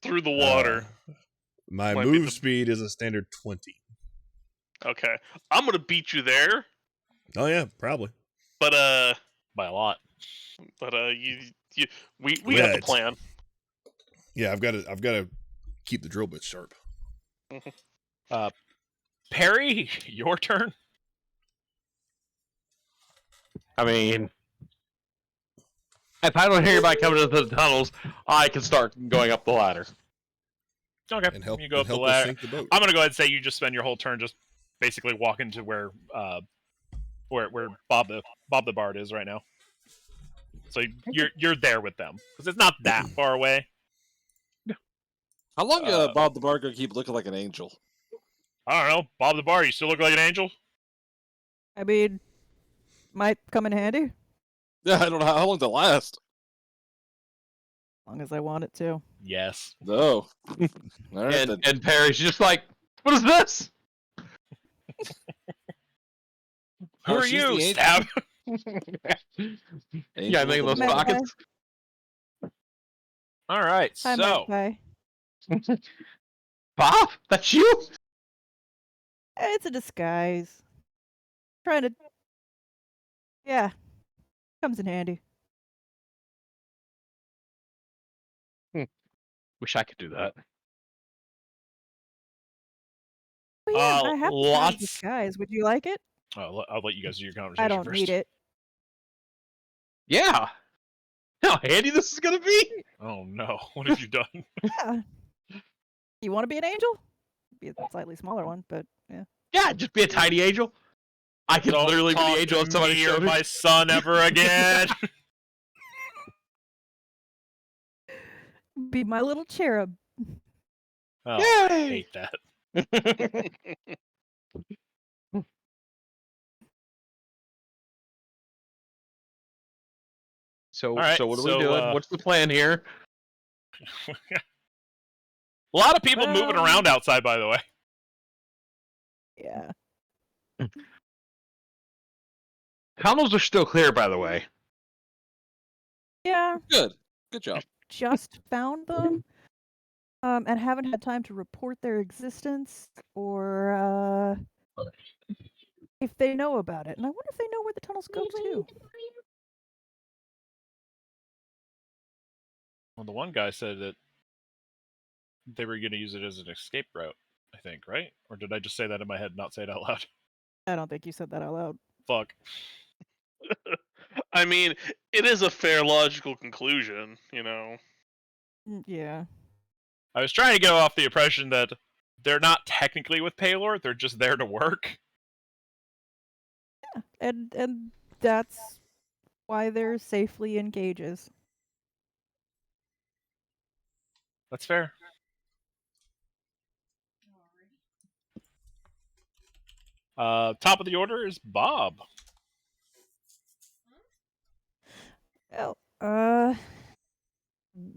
Through the water. My Might be move the- speed is a standard 20. Okay, I'm gonna beat you there, Oh yeah, probably. but By a lot. we got the Yeah, plan. Yeah, I've got to keep the drill bits sharp. Perry, your turn. I mean, if I don't hear anybody coming into the tunnels, I can start going up the ladder. Okay, And help, you go up and the help us ladder. sink the boat. I'm gonna go ahead and say you just spend your whole turn just basically walking to where Bob the Bard is right now. So you're there with them because it's not that far away. How long Bob the Bard gonna keep looking like an angel? I don't know, Bob the Bard. You still look like an angel. I mean, might come in handy Yeah, I don't know how long to last. as long as I want it to. Yes. No. All right, then. And Perry's just like, what is this? Who Oh, are she's you? the angel. Stab. Yeah, Angel making of those the Magpie. Lord. pockets. All right. Hi, So Magpie. Bob, that's you? It's a disguise. Trying to. Yeah. Comes in handy. Wish I could do that. Oh, yeah, I have this kind of lots- disguise. Would you like it? I'll let you guys do your conversation I don't first. need it. Yeah. How handy this is gonna be. Oh no! What have you done? Yeah. You want to be an angel? Be a slightly smaller one, but yeah. Yeah, just be a tiny angel. I could Don't literally be talk the angel to if somebody me or showed me. my son ever again. Be my little cherub. Oh, I Yay! hate that. So, All right, so what are so, we doing? What's the plan here? A lot of people moving Well- around outside, by the way. Yeah. Tunnels are still clear, by the way. Yeah. Good. Good job. Just found them. And haven't had time to report their existence or if they know about it. And I wonder if they know where the tunnels go to. Well, the one guy said that they were going to use it as an escape route, I think, right? Or did I just say that in my head and not say it out loud? I don't think you said that out loud. Fuck. I mean, it is a fair logical conclusion, you know. Yeah. I was trying to go off the impression that they're not technically with Paylor, they're just there to work. And that's why they're safely in cages. That's fair. Top of the order is Bob. Well,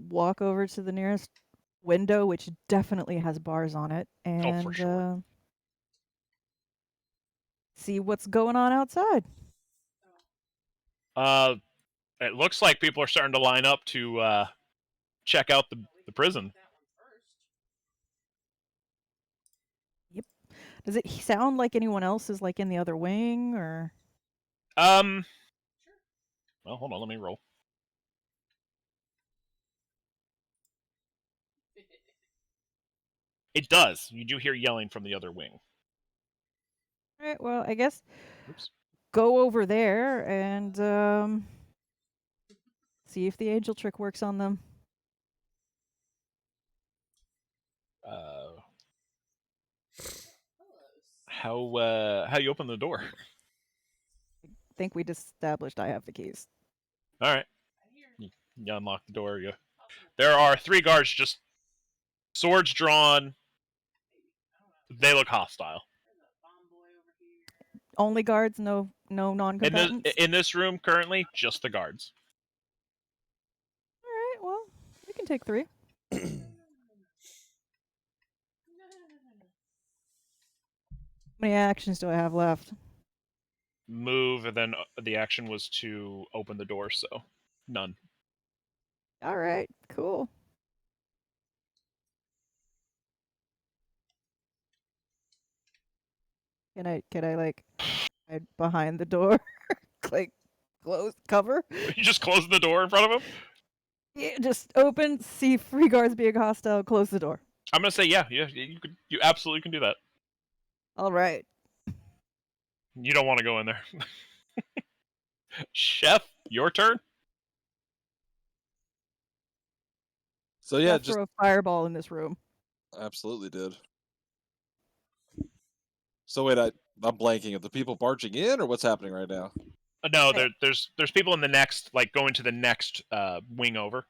walk over to the nearest window, which definitely has bars on it, and for sure. see what's going on outside. It looks like people are starting to line up to check out the prison. Does it sound like anyone else is like in the other wing, or? Well, hold on, let me roll. It does. You do hear yelling from the other wing. All right. Well, I guess Oops. go over there and see if the angel trick works on them. How you open the door? I think we just established I have the keys. All right. You unlock the door. There are 3 guards, just swords drawn. They look hostile. Only guards, no non-combatants. In this room currently, just the guards. All right. Well, we can take 3. How many actions do I have left? Move, and then the action was to open the door, so none. All right. Cool. Can I like hide behind the door, like close cover? You just close the door in front of him? Yeah, just open, see 3 guards being hostile, close the door. I'm gonna say yeah, you absolutely can do that. All right. You don't want to go in there. Chef, your turn. So yeah, Jeff just throw a fireball in this room. absolutely did. So wait, I'm blanking. Are the people barging in, or what's happening right now? No, there's people in the next, like going to the next wing over.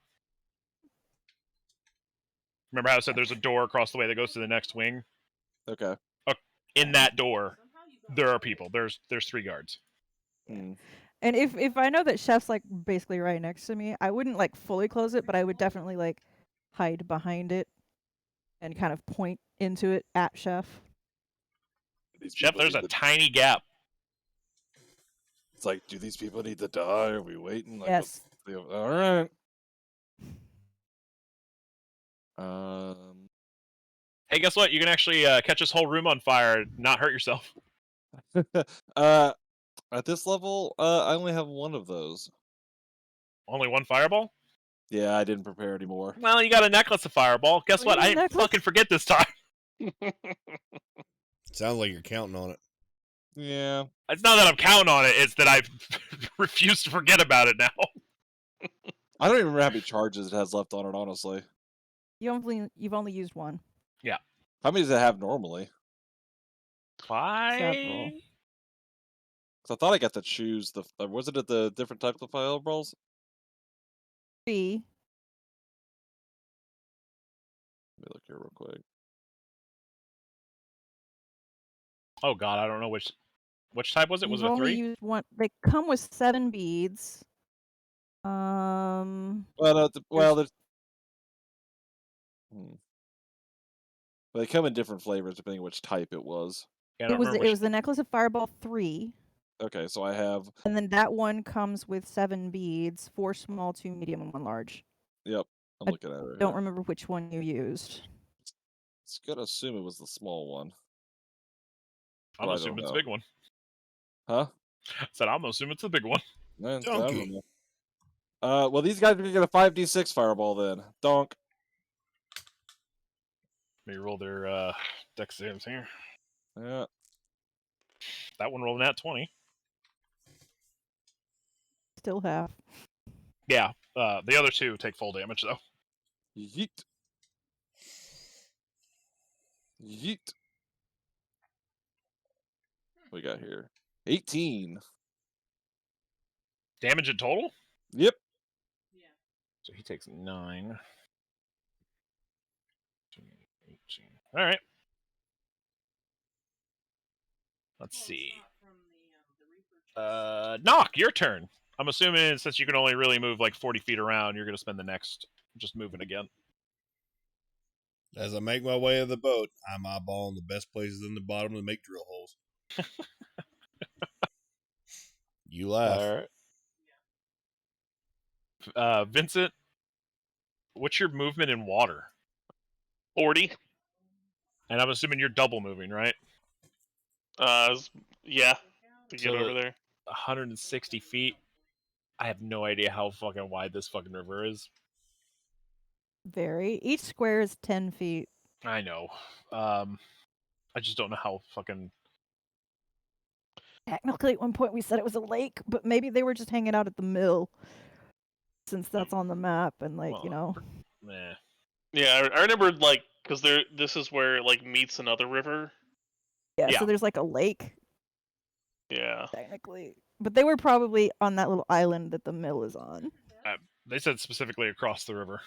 Remember how I said there's a door across the way that goes to the next wing? Okay. In that door, there are people. There's 3 guards. Hmm. And if I know that Chef's like basically right next to me, I wouldn't like fully close it, but I would definitely like hide behind it and kind of point into it at Chef. These Chef, people there's need a to- tiny gap. It's like, do these people need to die? Are we waiting? Like, Yes. all right. Um. Hey, guess what? You can actually catch this whole room on fire and not hurt yourself. At this level, I only have one of those. Only 1 fireball? Yeah, I didn't prepare anymore. Well, you got a necklace of fireball. Guess Oh, what? you I have a didn't necklace? fucking forget this time. Sounds like you're counting on it. Yeah. It's not that I'm counting on it, it's that I refuse to forget about it now. I don't even remember how many charges it has left on it, honestly. You've only used 1. How many does it have normally? 5? Several. 'Cause I thought I got to choose the. Was it the different types of fireballs? 3. Let me look here real quick. Oh god, I don't know which type was it? Was You've it a only 3? used 1. They come with 7 beads. Well, no, there's. Hmm. But they come in different flavors depending on which type it was. Yeah, I It don't was remember it was the necklace of fireball 3, Okay, so I have. and then that one comes with 7 beads, 4 small, 2 medium, and 1 large. Yep, I'm I looking at it. Right Don't here. remember which one you used. It's gonna assume it was the small one. I'm But I assuming don't it's a know. big one. Huh? I said I'm assuming it's a big one. I don't Donkey. know. Well, these guys are gonna get a 5d6 fireball then. Donk. Let me roll their dex saves here. Yeah. That one rolled an at 20. Still have. Yeah, the other 2 take full damage though. Yeet. Yeet. What we got here? 18. Damage in total? Yep. So he takes 9. 18. All right. Let's see. Knock, your turn. I'm assuming since you can only really move like 40 feet around, you're going to spend the next just moving again. As I make my way to the boat, I'm eyeballing the best places in the bottom to make drill holes. You laugh. All right. Vincent, what's your movement in water? 40. And I'm assuming you're double moving, right? Yeah, to get So over there. 160 feet. I have no idea how fucking wide this fucking river is. Very. Each square is 10 feet. I know. I just don't know how fucking. Technically, at one point we said it was a lake, but maybe they were just hanging out at the mill, since that's on the map, and Well, Meh. Yeah, I remember like because this is where it like meets another river. yeah. Yeah. So there's like a lake Yeah. technically, but they were probably on that little island that the mill is on. They said specifically across the river.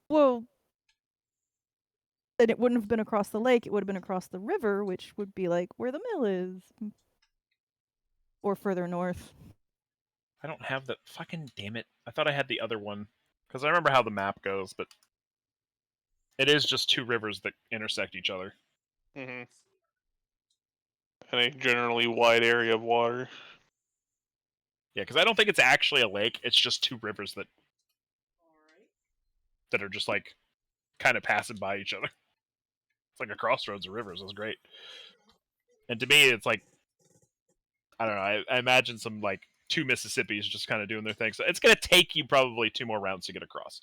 Well, then it wouldn't have been across the lake; it would have been across the river, which would be like where the mill is, or further north. I don't have the fucking damn it. I thought I had the other one because I remember how the map goes, but it is just two rivers that intersect each other. Mm-hmm. And a generally wide area of water. Yeah, because I don't think it's actually a lake. It's just two rivers that are just like kind of passing by each other. It's like a crossroads of rivers. That's great. And to me, it's like I don't know. I imagine some like two Mississippis just kind of doing their thing. So it's gonna take you probably 2 more rounds to get across.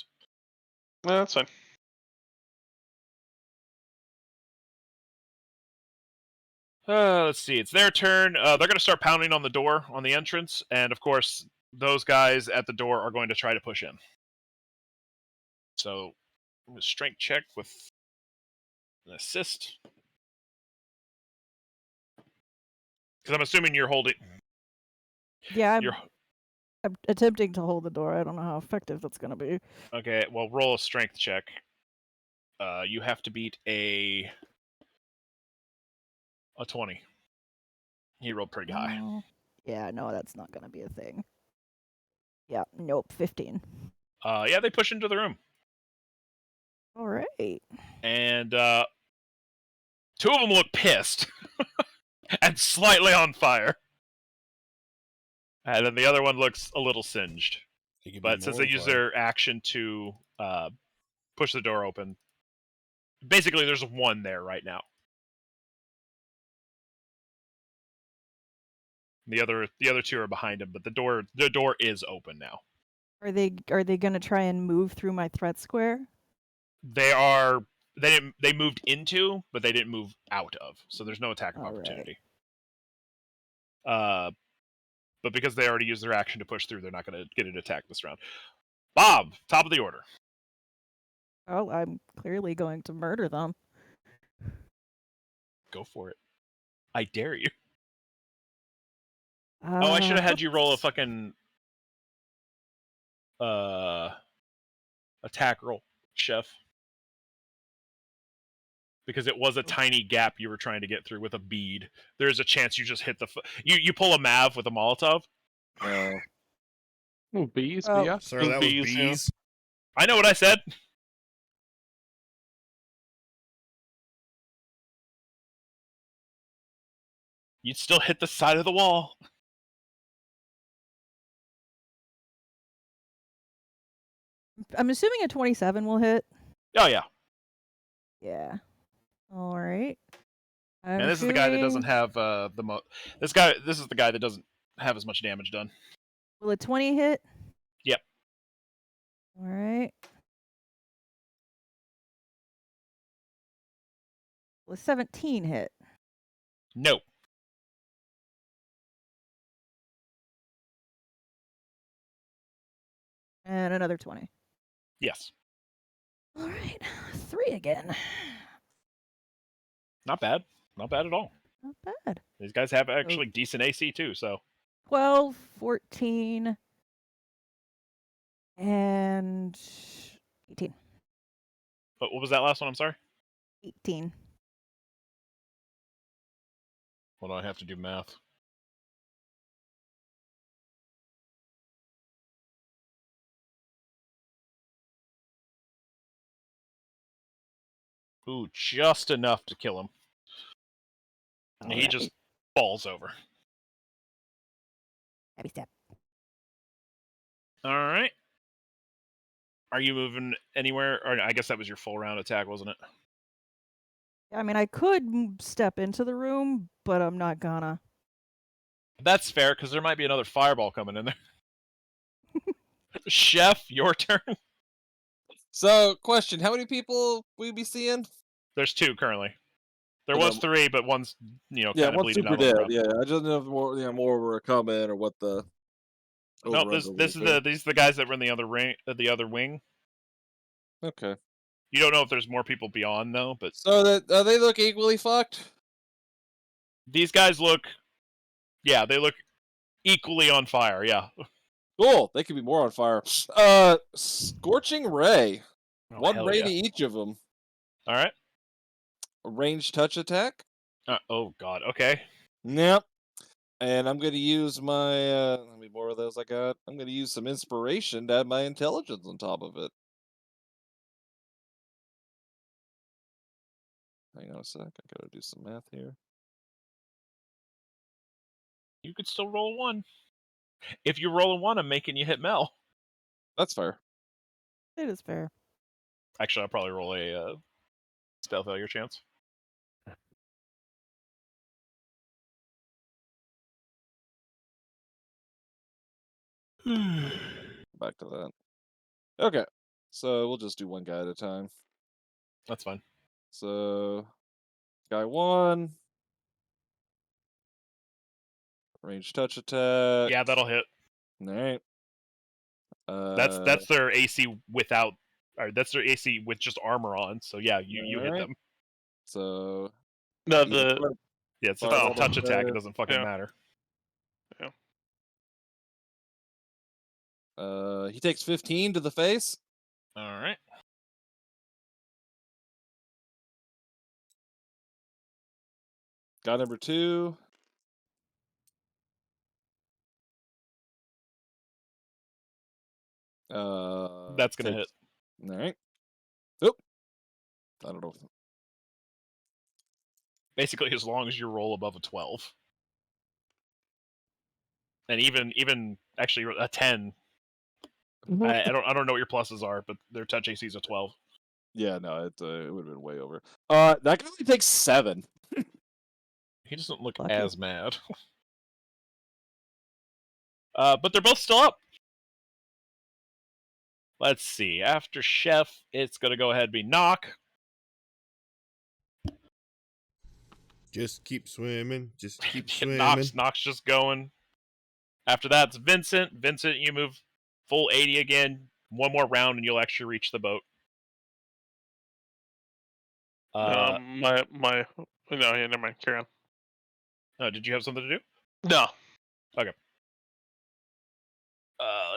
No, that's fine. Let's see. It's their turn. They're going to start pounding on the door on the entrance, and of course, those guys at the door are going to try to push in. So, I'm going to strength check with an assist, because I'm assuming you're holding. Yeah, You're I'm attempting to hold the door. I don't know how effective that's going to be. okay. Well, roll a strength check. You have to beat a 20. He rolled pretty high. Oh, yeah, no, that's not going to be a thing. Yeah, nope, 15. Yeah, they push into the room, All right. and 2 of them look pissed and slightly on fire. And then the other one looks a little singed. He could be But since more they use fire. their action to push the door open, basically there's one there right now. The other 2 are behind him, but the door is open now. Are they going to try and move through my threat square? They moved into, but they didn't move out of. So there's no attack of All right. opportunity. But because they already used their action to push through, they're not going to get an attack this round. Bob, top of the order. Oh, I'm clearly going to murder them. Go for it. I dare you. I should have had you roll a fucking attack roll, chef. Because it was a tiny gap you were trying to get through with a bead. There's a chance you just hit you pull a Mav with a Molotov. Ooh, bees, Oh. yeah. Sorry, that was Bees, yeah. bees. I know what I said. You'd still hit the side of the wall. I'm assuming a 27 will hit. Oh yeah. Yeah. All right. And this is the guy that doesn't have This is the guy that doesn't have as much damage done. Will a 20 hit? Yep. All right. Will a 17 hit? No. And another 20. Yes. All right. 3 again. Not bad. Not bad at all. Not bad. These guys have actually decent AC too, so 12, 14, and 18. But what was that last one? I'm sorry? 18. Well, do I have to do math? Ooh, just enough to kill him. And he just falls over. Happy step. All right. Are you moving anywhere? Or I guess that was your full round attack, wasn't it? I mean, I could step into the room, but I'm not gonna. That's fair, because there might be another fireball coming in there. Chef, your turn. So, question: how many people we be seeing? There's 2 currently. There And was then- 3, but one's Yeah, kind of one's bleeding super out on the dead. ground. Yeah, I just know if more were coming or what the. No, over-under these was there. are the guys that were in the other wing. Okay. You don't know if there's more people beyond though, but So that they look equally fucked. these guys look, yeah, they look equally on fire. Yeah. Cool. They could be more on fire. Scorching ray. Oh, One hell ray yeah. to each of them. All right. A ranged touch attack. Oh god. Okay. Yep. And I'm going to use my. How many more of those I got? I'm going to use some inspiration to add my intelligence on top of it. Hang on a sec. I got to do some math here. You could still roll a 1. If you roll a 1, I'm making you hit Mel. That's fair. It is fair. Actually, I'll probably roll a spell failure chance. Back to that. Okay. So we'll just do one guy at a time. That's fine. So, guy 1. Range touch attack. Yeah, that'll hit. All right. That's their AC without, or that's their AC with just armor on. So yeah, you hit Alright. them. So No, either the fire- Yeah, it's just Fireball a touch attack. It there. doesn't fucking Yeah. matter. he takes 15 to the face. All right. Guy number 2. That's gonna hit. All right. Oop. I don't know. Basically, as long as you roll above a 12, and even actually a 10. I don't know what your pluses are, but their touch AC is a 12. Yeah, no, it would have been way over. That guy only takes 7. He doesn't look Lucky. as mad. But they're both still up. Let's see. After Chef, it's gonna go ahead and be Knock. Just keep swimming. Just keep swimming. Knock's just going. After that, it's Vincent. Vincent, you move full 80 again. One more round, and you'll actually reach the boat. no, yeah, never mind. Carry on. Did you have something to do? No.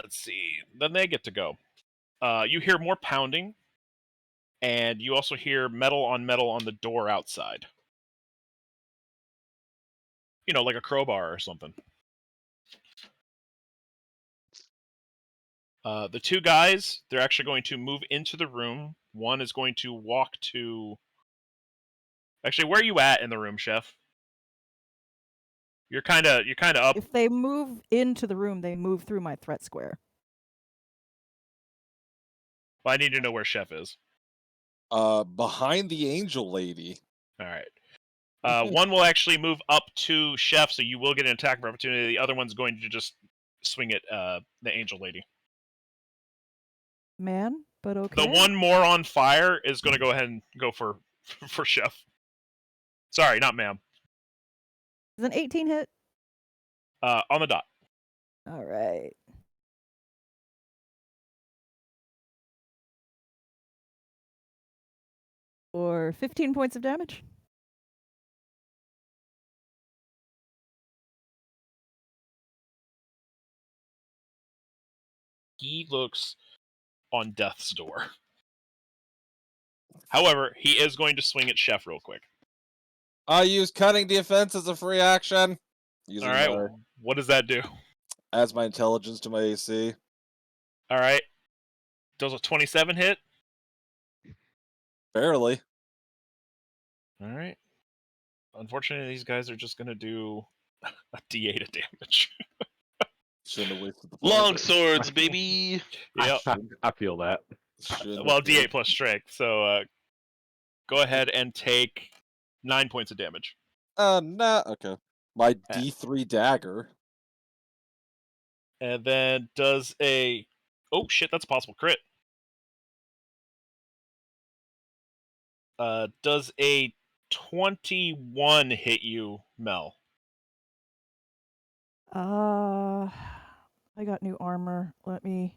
Let's see. Then they get to go. You hear more pounding, and you also hear metal on the door outside. You know, like a crowbar or something. The 2 guys, they're actually going to move into the room. One is going to walk to... Actually, where are you at in the room, Chef? You're kind of up. If they move into the room, they move through my threat square. Well, I need to know where Chef is. Behind the angel lady. All right. One will actually move up to Chef, so you will get an attack of opportunity. The other one's going to just swing at the angel lady. Man, but okay. The one more on fire is going to go ahead and go for Chef. Sorry, not ma'am. Is an 18 hit? On the dot. All right. For 15 points of damage. He looks on death's door. However, he is going to swing at Chef real quick. I use cunning defense as a free action. All right. What does that do? Adds my intelligence to my AC. All right. Does a 27 hit? Barely. All right. Unfortunately, these guys are just going to do a D8 of damage. Shouldn't have wasted the Long fire. swords, baby. Yep. I feel that. Well, D8 plus strength. So go ahead and take 9 points of damage. Nah. Okay. My D3 dagger. And then does a... Oh, shit, that's a possible crit. Does a 21 hit you, Mel? I got new armor. Let me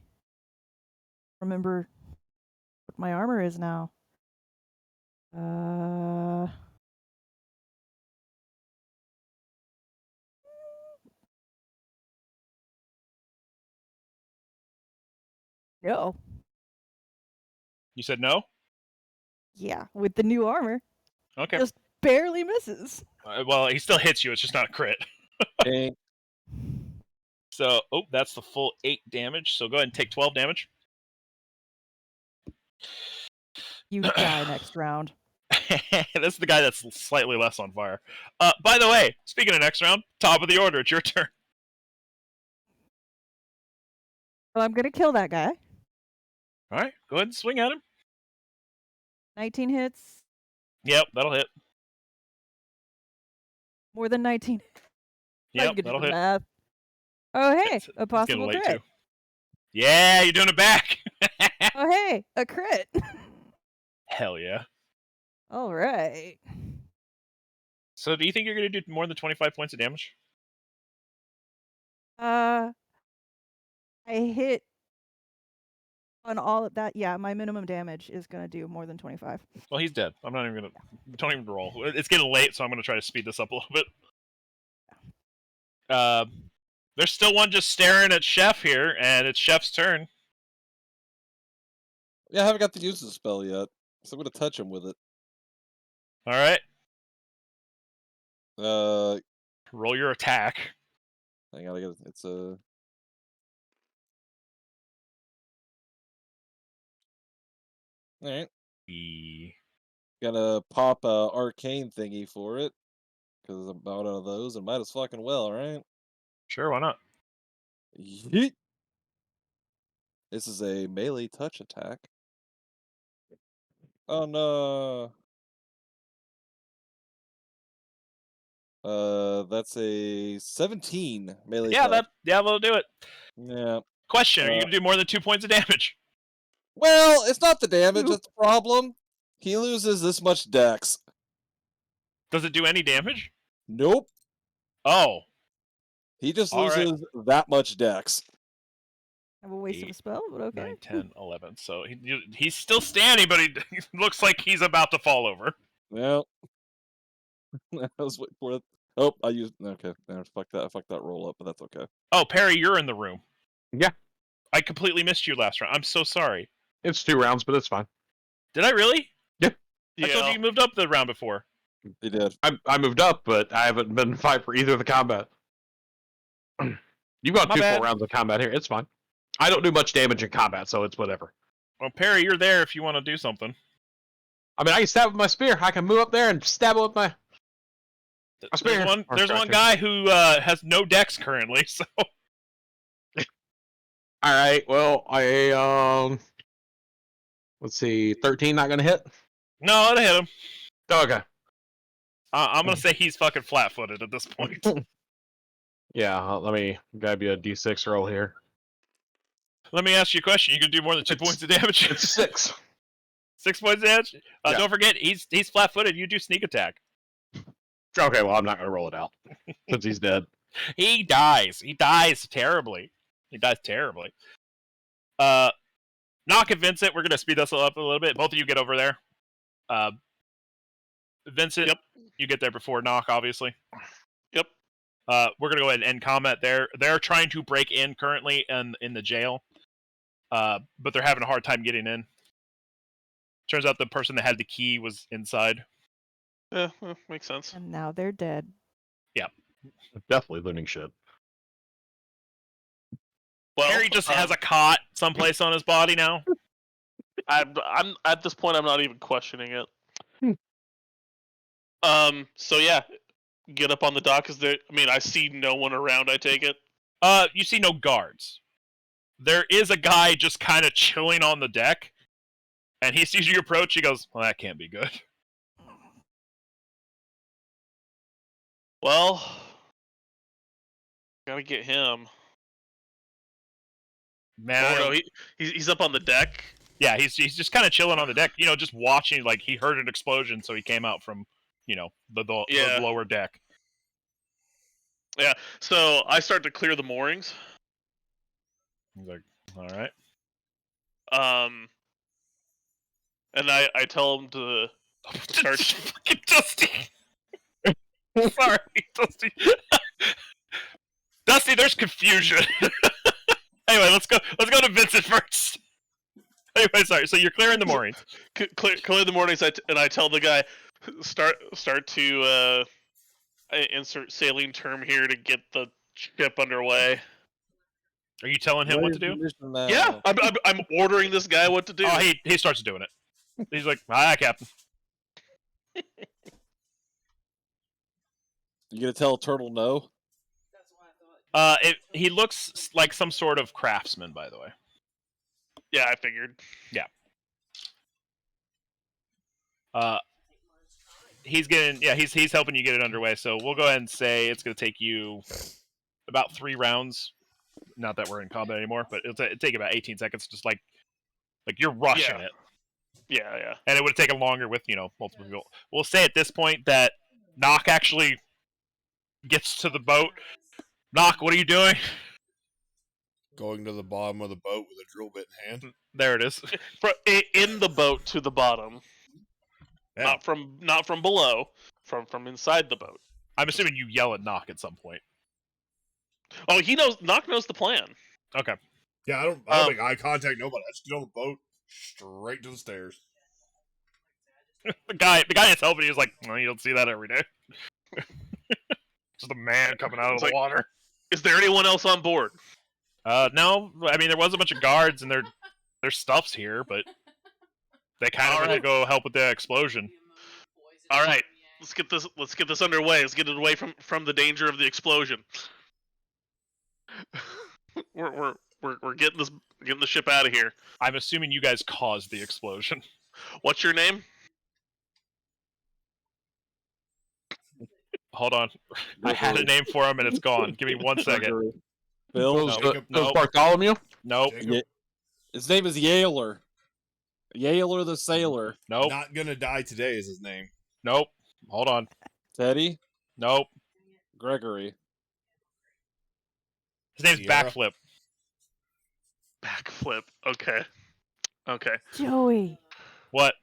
remember what my armor is now. No. You said no? Yeah, with the new armor, Okay. just barely misses. Well, he still hits you. It's just not a crit. Dang. So, oh, that's the full 8 damage. So go ahead and take 12 damage. You die next round. This is the guy that's slightly less on fire. By the way, speaking of next round, top of the order, it's your turn. So I'm gonna kill that guy. All right, go ahead and swing at him. 19 hits. Yep, that'll hit. More than 19. I Yep, can do that'll the hit. math. Oh, hey, It's a getting possible late, crit. too. Yeah, you're doing it back. Oh, hey, a crit. Hell yeah. All right. So do you think you're going to do more than 25 points of damage? I hit on all of that. Yeah, my minimum damage is going to do more than 25. Well, he's dead. I'm not even going to... Don't even roll. It's getting late, so I'm going to try to speed this up a little bit. There's still one just staring at Chef here, and it's Chef's turn. Yeah, I haven't got to use the spell yet, so I'm gonna touch him with it. All right. Uh, Roll your attack. hang on, I got it's a. All right, gotta pop a arcane thingy for it because I'm out of those and might as fucking well, right? Sure, why not? Yeet. This is a melee touch attack. Oh no. That's a 17 melee touch. That'll do it. Yeah. Question: Are you going to do more than 2 points of damage? Well, it's not the damage that's the problem. He loses this much dex. Does it do any damage? Nope. Oh. He just All right. loses that much dex. Have a waste of a spell, but okay. 9, 10, 11. So he's still standing, but he looks like he's about to fall over. Well, I was waiting for it. Oh, I used. Okay, fuck that. I fucked that roll up, but that's okay. Oh, Perry, you're in the room. Yeah. I completely missed you last round. I'm so sorry. It's 2 rounds, but it's fine. Did I really? Yeah. I told you moved up the round before. He did. I moved up, but I haven't been in fight for either of the combat. You've got My 2 bad. full rounds of combat here. It's fine. I don't do much damage in combat, so it's whatever. Well, Perry, you're there if you want to do something. I mean, I can stab with my spear. I can move up there and stab it with my spear. There's one guy who has no dex currently, so... Alright, well, let's see, 13 not gonna hit? No, it'll hit him. Okay. I'm gonna say he's fucking flat-footed at this point. Yeah, let me grab you a d6 roll here. Let me ask you a question. You can do more than 2 points of damage? It's 6. 6 points of damage? Yeah. Don't forget, he's flat-footed. You do sneak attack. Okay, well, I'm not gonna roll it out since he's dead. He dies. He dies terribly. Knock and Vincent, we're gonna speed this up a little bit. Both of you get over there. Vincent, you get there before Knock, obviously. Yep. We're gonna go ahead and end combat there. They're trying to break in currently in the jail, but they're having a hard time getting in. Turns out the person that had the key was inside. Yeah, makes sense. And now they're dead. Definitely looting shit. Well, Harry just has a cot someplace on his body now. I'm at this point. I'm not even questioning it. So yeah, get up on the dock. Is there? I mean, I see no one around. I take it. You see no guards. There is a guy just kind of chilling on the deck, and he sees you approach. He goes, "Well, that can't be good." Well, gotta get him. Man, Oh no, he's up on the deck. yeah, he's just kind of chilling on the deck, just watching. Like he heard an explosion, so he came out from, the Yeah. lower deck. Yeah. So I start to clear the moorings. He's like, "All right." And I tell him to start. Fucking Dusty. Sorry, Dusty. Dusty, there's confusion. Anyway, let's go to Vincent first. Anyway, sorry. So you're clearing the moorings. Clear the mornings, and I tell the guy start to insert sailing term here to get the ship underway. Are you telling him what to do? Yeah, I'm ordering this guy what to do. Oh, he starts doing it. He's like, "Aye, Captain." You gonna tell a turtle no? That's what I thought. He looks like some sort of craftsman, by the way. Yeah, I figured. He's helping you get it underway. So we'll go ahead and say it's going to take you about 3 rounds. Not that we're in combat anymore, but it'll take about 18 seconds. Just like you're rushing it. Yeah. And it would have taken longer with, multiple people. We'll say at this point that Knock actually gets to the boat. Knock, what are you doing? Going to the bottom of the boat with a drill bit in hand. There it is. In the boat to the bottom. Yeah. Not from below, from inside the boat. I'm assuming you yell at Knock at some point. Oh, Knock knows the plan. Okay. Yeah, I don't make eye contact, nobody. I just get on the boat, straight to the stairs. The guy that's helping you is like, "Well, you don't see that every day." Just a man coming out of the water. Is there anyone else on board? No. I mean, there was a bunch of guards, and their stuff's here, but they kind of want to go help with the explosion. All right, let's get this underway. Let's get it away from the danger of the explosion. We're getting the ship out of here. I'm assuming you guys caused the explosion. What's your name? Hold on. I had a name for him and it's gone. Give me 1 second. Bill? No. Bartholomew? Nope. Jacob, His name is Yaler. Yaler the Sailor. Nope. Not gonna die today is his name. Nope. Hold on. Teddy? Nope. Gregory. His name's Sierra? Backflip. Backflip. Okay. Joey. What?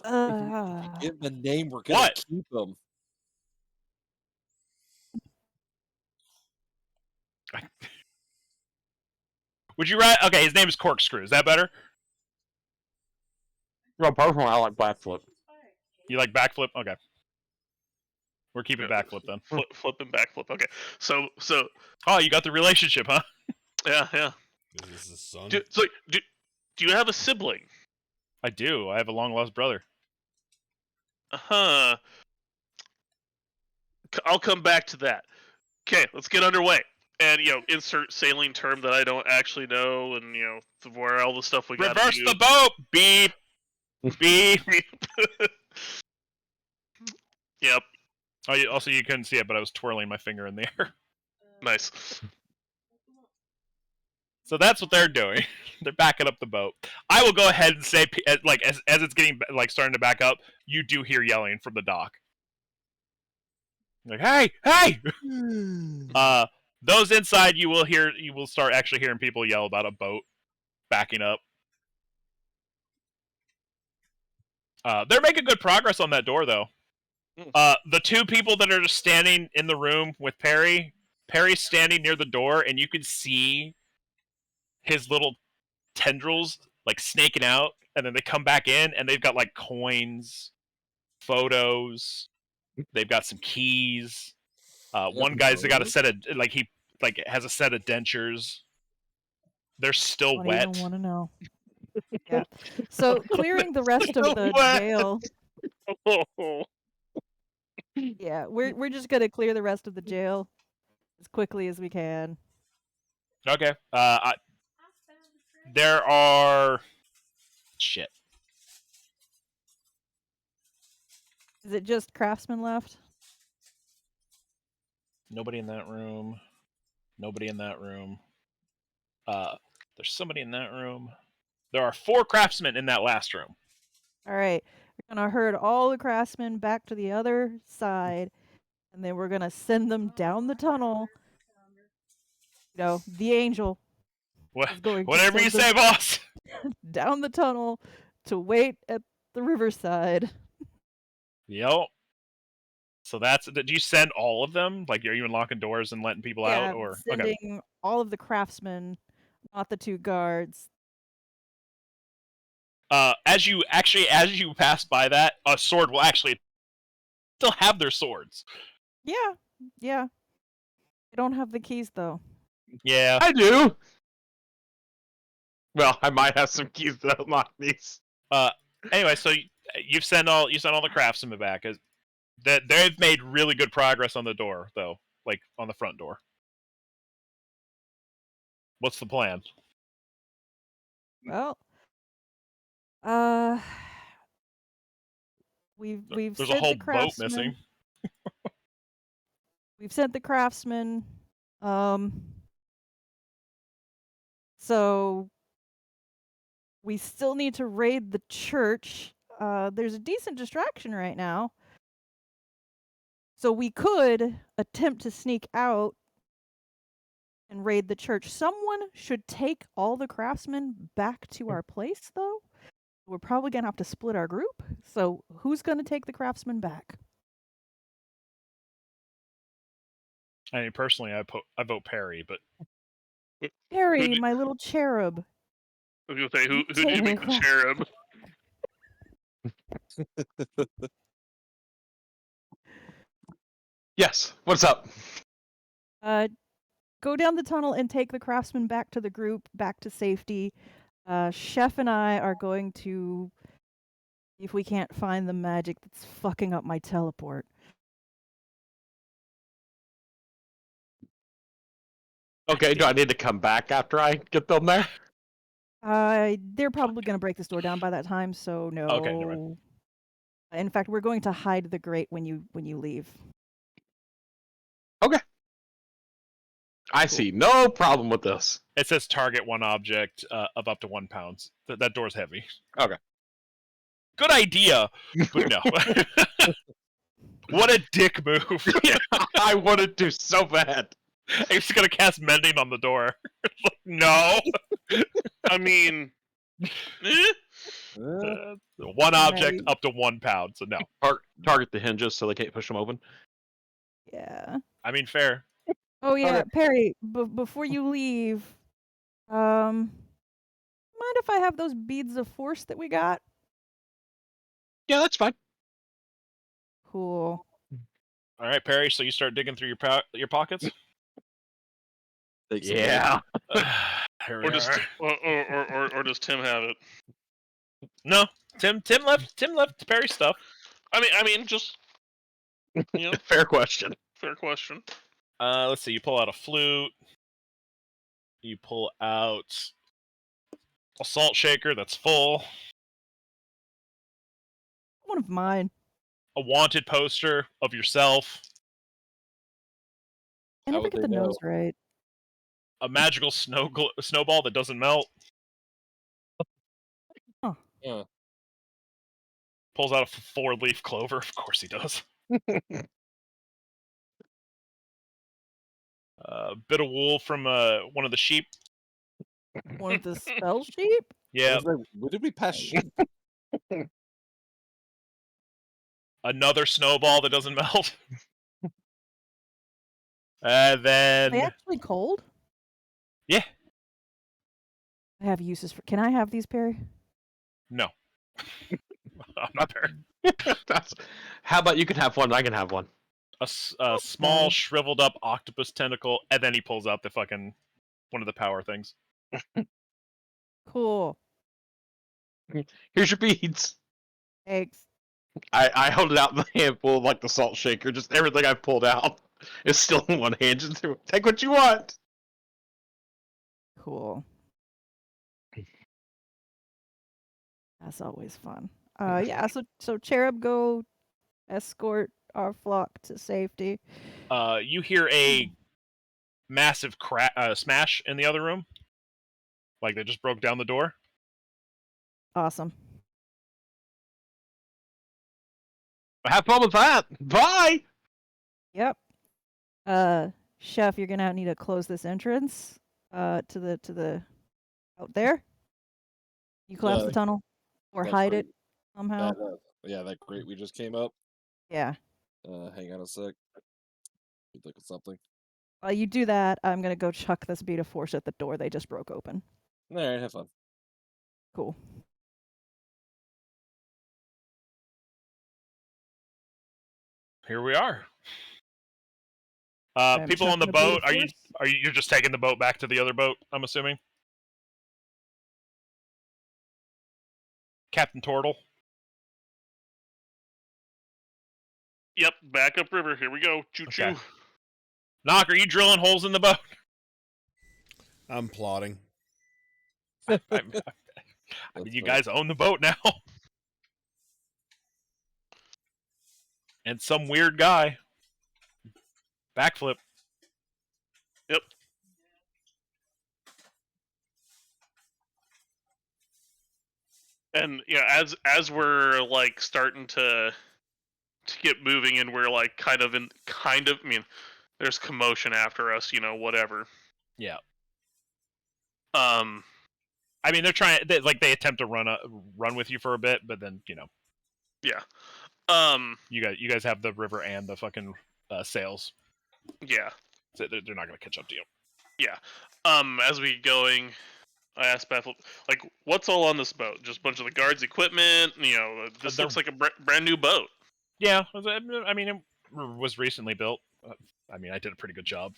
Give him a name, we're gonna What? keep him. Would you write? Okay, his name is Corkscrew. Is that better? Well, personally, I like Blackfoot. You like Backflip? Okay. We're keeping Backflip then. Flip and backflip. Okay. So Oh, you got the relationship, huh? yeah. Is this his son? Do you have a sibling? I do. I have a long lost brother. I'll come back to that. Okay, let's get underway. And insert sailing term that I don't actually know, and where all the stuff we got. Reverse the boat. Beep. Beep. Yep. Oh, also you couldn't see it, but I was twirling my finger in the air. Nice. So that's what they're doing. They're backing up the boat. I will go ahead and say, as it's getting starting to back up, you do hear yelling from the dock. Like, hey! Those inside, you will start actually hearing people yell about a boat backing up. They're making good progress on that door, though. The 2 people that are just standing in the room with Perry's standing near the door, and you can see his little tendrils snaking out, and then they come back in, and they've got coins, photos. They've got some keys. One guy's got a set of has a set of dentures. They're still Don't wet. even want to know. Yeah. So clearing the rest of the What? jail. Yeah, we're just gonna clear the rest of the jail. as quickly as we can. Okay. There are shit. Is it just craftsmen left? Nobody in that room. Nobody in that room. There's somebody in that room. There are 4 craftsmen in that last room. All right. We're going to herd all the craftsmen back to the other side, and then we're going to send them down the tunnel. You know, the angel is going to Whatever you send them say, boss. down the tunnel to wait at the riverside. Yep. So do you send all of them? Like, are you unlocking doors and letting people out, or sending all of the craftsmen, not the 2 guards. As you pass by that, a sword will actually still have their swords. Yeah. I don't have the keys though. Yeah. I do. Well, I might have some keys to unlock these. Anyway, so you send all the craftsmen back. They've made really good progress on the door, though, like on the front door. What's the plan? Well, we've There's sent a whole the boat craftsmen. missing. We've sent the craftsmen. So we still need to raid the church. There's a decent distraction right now. So we could attempt to sneak out and raid the church. Someone should take all the craftsmen back to our place, though. We're probably going to have to split our group. So who's going to take the craftsmen back? I mean, personally, I vote Perry, but Harry, Who'd- my little cherub. I was gonna say, who Take did you me make the across. cherub? Yes. What's up? Go down the tunnel and take the craftsmen back to the group, back to safety. Chef and I are going to see if we can't find the magic that's fucking up my teleport. Okay, do I need to come back after I get them there? They're probably going to break this door down by that time, so no. Okay, never mind. In fact, we're going to hide the grate when you leave. Okay. I see no problem with this. it says target one object of up to 1 pound. That door's heavy. Okay. Good idea, but no. What a dick move. I wanted to so bad. He's gonna cast mending on the door. No. I mean, One object Right. up to 1 pound, so no. Target the hinges so they can't push them open. Yeah. I mean, fair. Oh yeah, Okay. Perry. Before you leave, mind if I have those beads of force that we got? Yeah, that's fine. Cool. All right, Perry. So you start digging through your pockets. Yeah. Here we or just are. or does Tim have it? No, Tim left Perry's stuff. I mean, just Fair question. fair question. Let's see. You pull out a flute. You pull out a salt shaker that's full. One of mine. A wanted poster of yourself. I How never would get they the know? nose right. A magical snowball that doesn't melt. Yeah. Pulls out a 4-leaf clover. Of course he does. A bit of wool from one of the sheep. One of the spell sheep? Yeah. Where did we pass sheep? Another snowball that doesn't melt. And Are they then actually cold? yeah, I have uses for. Can I have these, Perry? no, I'm not there. How about you can have one, I can have one. A small Okay. shriveled up octopus tentacle, and then he pulls out the fucking one of the power things. Cool. Here's your beads. Thanks. I hold it out in the handful like the salt shaker, just everything I've pulled out. It's still in one hand. Just take what you want. Cool. That's always fun. Yeah. So Cherub, go escort our flock to safety. You hear a massive smash in the other room, like they just broke down the door. Awesome. Have fun with that. Bye. Yep. Chef, you're gonna need to close this entrance. To the out there. You collapse the tunnel, or that hide grate- it somehow. That grate we just came up. Yeah. Hang on a sec. You look at something. While you do that, I'm gonna go chuck this bead of force at the door they just broke open. All right, have fun. Cool. Here we are. I'm People on the chucking a bead boat. of Are force. you're just taking the boat back to the other boat? I'm assuming. Captain Tortle. Yep, back upriver. Here we go. Choo choo. Okay. Knock, are you drilling holes in the boat? I'm plotting. I mean, you guys own the boat now. And some weird guy. Backflip. Yep. And yeah, as we're like starting to get moving, and we're like kind of I mean, there's commotion after us, whatever. Yeah. I mean, they're trying. They attempt to run with you for a bit, but then Yeah. You guys have the river and the fucking sails. Yeah. So they're not gonna catch up to you. Yeah. As we going, I asked Beth, like, what's all on this boat? Just a bunch of the guards' equipment. This looks like a brand new boat. Yeah. I mean, it was recently built. I mean, I did a pretty good job.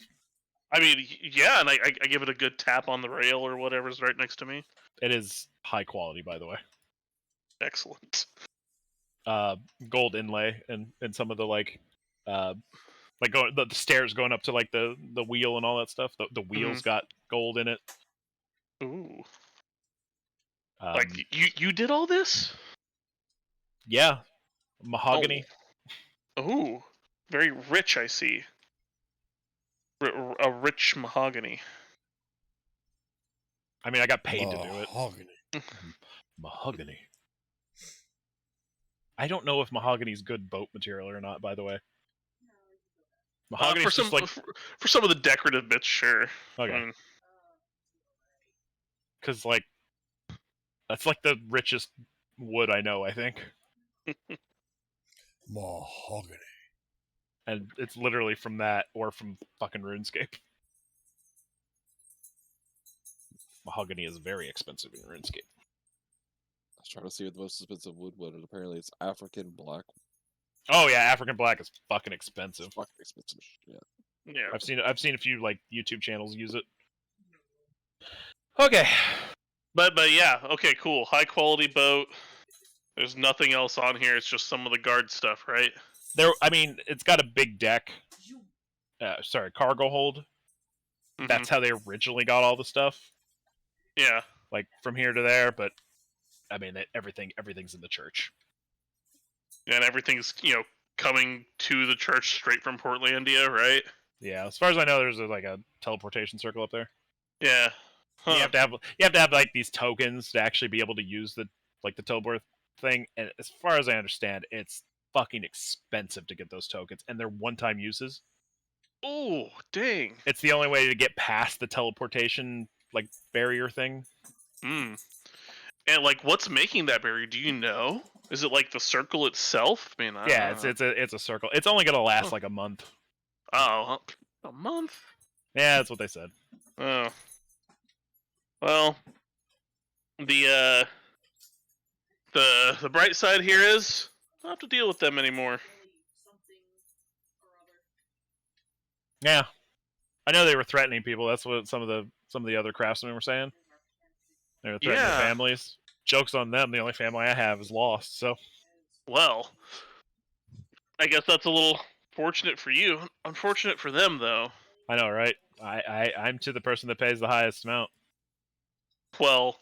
I mean, yeah, and I give it a good tap on the rail or whatever's right next to me. It is high quality, by the way. Excellent. Gold inlay and some of the going the stairs going up to like the wheel and all that stuff. The wheels got gold in it. Ooh. Like you did all this? Yeah. Mahogany. Oh. Very rich, I see. A rich mahogany. I mean, I got paid to do it. Mahogany. Mahogany. I don't know if mahogany's good boat material or not, by the way. Mahogany's for some for some of the decorative bits, sure. Okay. Because that's like the richest wood I know, I think. Mahogany. And it's literally from that or from fucking RuneScape. Mahogany is very expensive in RuneScape. I was trying to see what the most expensive wood was, and apparently it's African black. Oh yeah, African black is fucking expensive. It's fucking expensive shit. Yeah. I've seen a few like YouTube channels use it. Okay. But yeah, okay, cool. High quality boat. There's nothing else on here. It's just some of the guard stuff, right? I mean, it's got a big deck. Cargo hold. Mm-hmm. That's how they originally got all the stuff. Yeah. Like from here to there, but I mean, everything's in the church. And everything's, coming to the church straight from Portlandia, right? Yeah, as far as I know, there's a teleportation circle up there. Yeah. Huh. You have to have like these tokens to actually be able to use the teleport thing. And as far as I understand, it's fucking expensive to get those tokens, and they're one-time uses. Oh, dang! It's the only way to get past the teleportation barrier thing. Hmm. And what's making that barrier? Do you know? Is it the circle itself? I mean, yeah, it's a circle. It's only gonna last like a month. Oh, a month? Yeah, that's what they said. Oh. Well, the bright side here is I don't have to deal with them anymore. Yeah, I know they were threatening people. That's what some of the other craftsmen were saying. They were threatening their families. Joke's on them. The only family I have is lost. So, well, I guess that's a little Fortunate for you. Unfortunate for them, though. I know, right? I'm to the person that pays the highest amount. Well,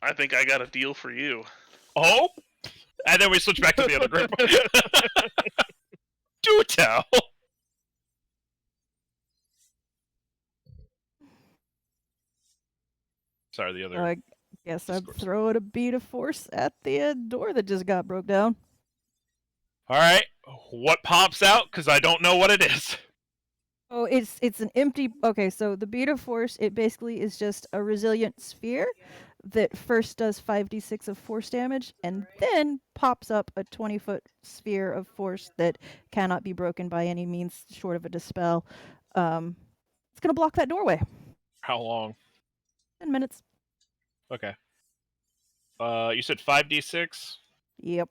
I think I got a deal for you. Oh, and then we switch back to the other group. Do tell. Sorry, the other. I guess I'm Discourse. throwing a bead of force at the door that just got broke down. All right, what pops out? Because I don't know what it is. Oh, it's an empty. Okay, so the bead of force, it basically is just a resilient sphere that first does 5d6 of force damage and then pops up a 20-foot sphere of force that cannot be broken by any means short of a dispel. It's gonna block that doorway. How long? 10 minutes. Okay. You said 5d6. Yep.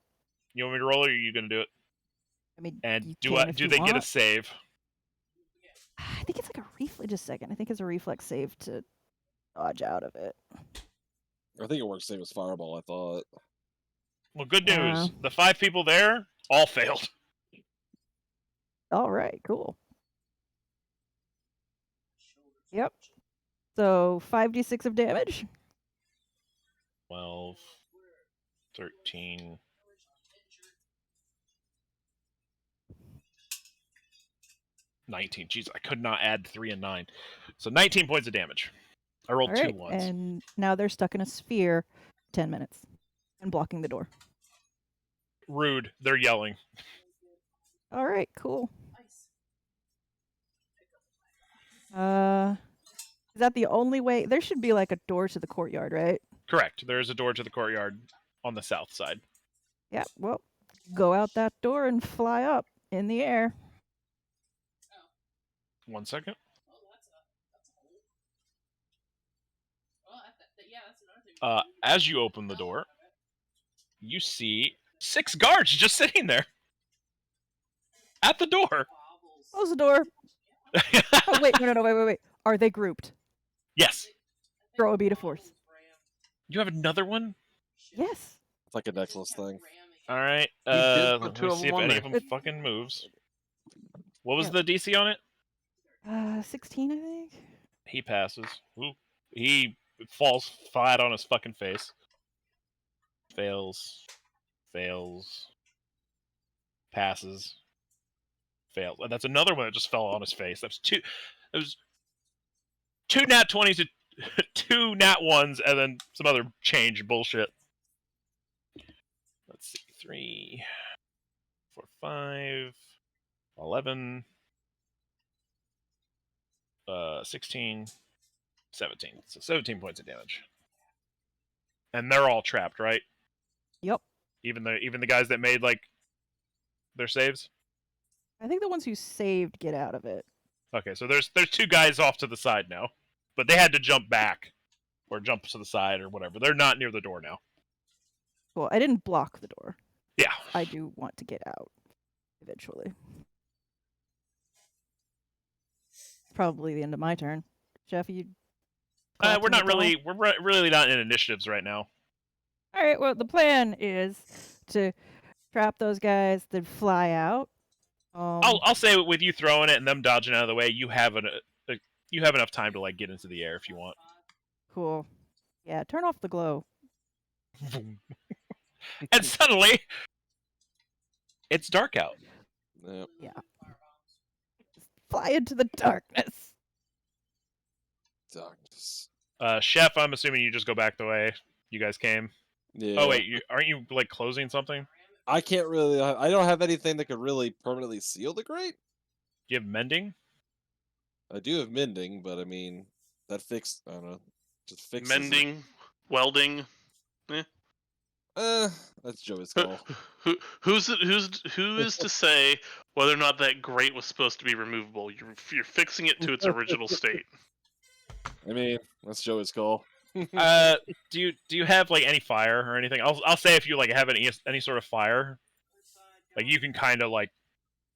You want me to roll it, or are you gonna do it? I mean, And you do can if you they get a want. save? I think it's like a reflex. Just a second. I think it's a reflex save to dodge out of it. I think it works same as Fireball, I thought. Well, good Yeah. news. The 5 people there all failed. All right, cool. Yep. So 5d6 of damage. 12, 13. 19. Jeez, I could not add 3 and 9. So 19 points of damage. I rolled All 2 right, ones. and now they're stuck in a sphere. 10 minutes, and blocking the door. Rude. They're yelling. All right, cool. Is that the only way? There should be like a door to the courtyard, right? Correct. There is a door to the courtyard on the south side. Yeah. Well, go out that door and fly up in the air. 1 second. As you open the door, you see 6 guards just sitting there at the door. Close the door. Oh wait, no, wait. Are they grouped? Yes. Throw a bead of force. You have another one? Yes. It's like a necklace thing. All right. did put Let 2 me of see them if on any there. of them fucking moves. What was Yep. the DC on it? 16, I think. He passes. Ooh. He falls flat on his fucking face. Fails. Fails. Passes. Fails. And that's another one that just fell on his face. That's 2. It was 2 nat 20s, 2 nat 1s, and then some other change bullshit. Let's see. 3, 4, 5, 11, 16, 17. So 17 points of damage. And they're all trapped, right? Yep. Even the guys that made like their saves? I think the ones who saved get out of it. Okay, so there's 2 guys off to the side now. But they had to jump back. Or jump to the side or whatever. They're not near the door now. Well, I didn't block the door. Yeah. I do want to get out eventually. Probably the end of my turn. Jeff, you. We're not collapsing the really really not in initiatives right now. All right. Well, the plan is to trap those guys, then fly out. I'll say with you throwing it and them dodging out of the way, you have enough time to like get into the air if you want. Cool. Yeah. Turn off the glow. And suddenly, it's dark out. Yep. Yeah. Fly into the darkness. Darkness. Chef, I'm assuming you just go back the way you guys came. Yeah. Oh wait, aren't you like closing something? I can't really. I don't have anything that could really permanently seal the grate. Do you have mending? I do have mending, but I mean, that fix. I don't know. Just fixes it. Mending, welding. That's Joey's call. Who is to say whether or not that grate was supposed to be removable? You're fixing it to its original state. I mean, that's Joey's call. Do you have like any fire or anything? I'll say if you like have any sort of fire, like you can kind of like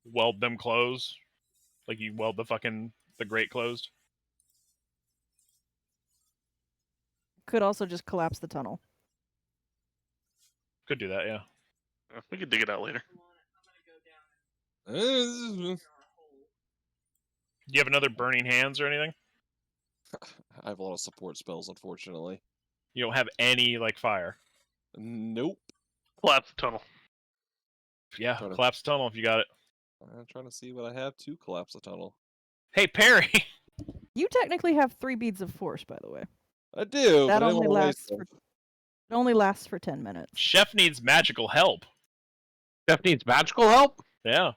weld them closed, like you weld the grate closed. Could also just collapse the tunnel. Could do that, yeah. We could dig it out later. I Do you have another burning hands or anything? have a lot of support spells, unfortunately. You don't have any like fire. Nope. Collapse the tunnel. Yeah, Try to- collapse tunnel if you got it. I'm trying to see what I have to collapse the tunnel. Hey Perry, You technically have 3 beads of force, by the way. I do, That but I don't only want to lasts waste them. It only lasts for 10 minutes. Chef needs magical help. Jeff needs magical help? Yeah.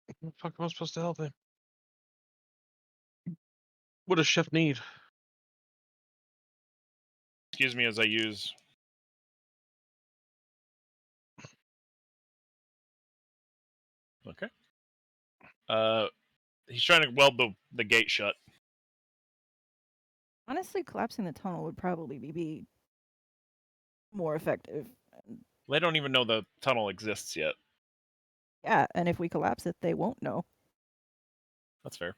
What the fuck am I supposed to help him? What does Chef need? Excuse me as I use. Okay. He's trying to weld the gate shut. Honestly, collapsing the tunnel would probably be more effective. They don't even know the tunnel exists yet. Yeah, and if we collapse it, they won't know. That's fair.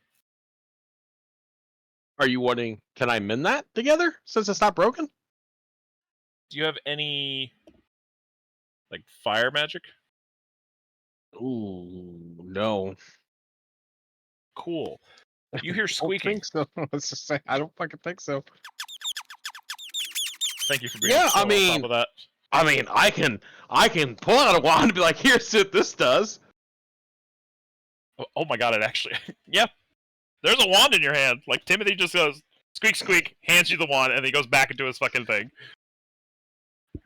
Are you wanting? Can I mend that together since it's not broken? Do you have any like fire magic? Ooh, no. Cool. You hear I don't squeaking. think so. Let's just say I don't fucking think so. Thank you for being Yeah, so I on mean- top of that. I mean, I can pull out a wand and be like, here's what this does. Oh my god, it actually. Yeah. There's a wand in your hand. Like Timothy just goes squeak squeak, hands you the wand, and then he goes back into his fucking thing.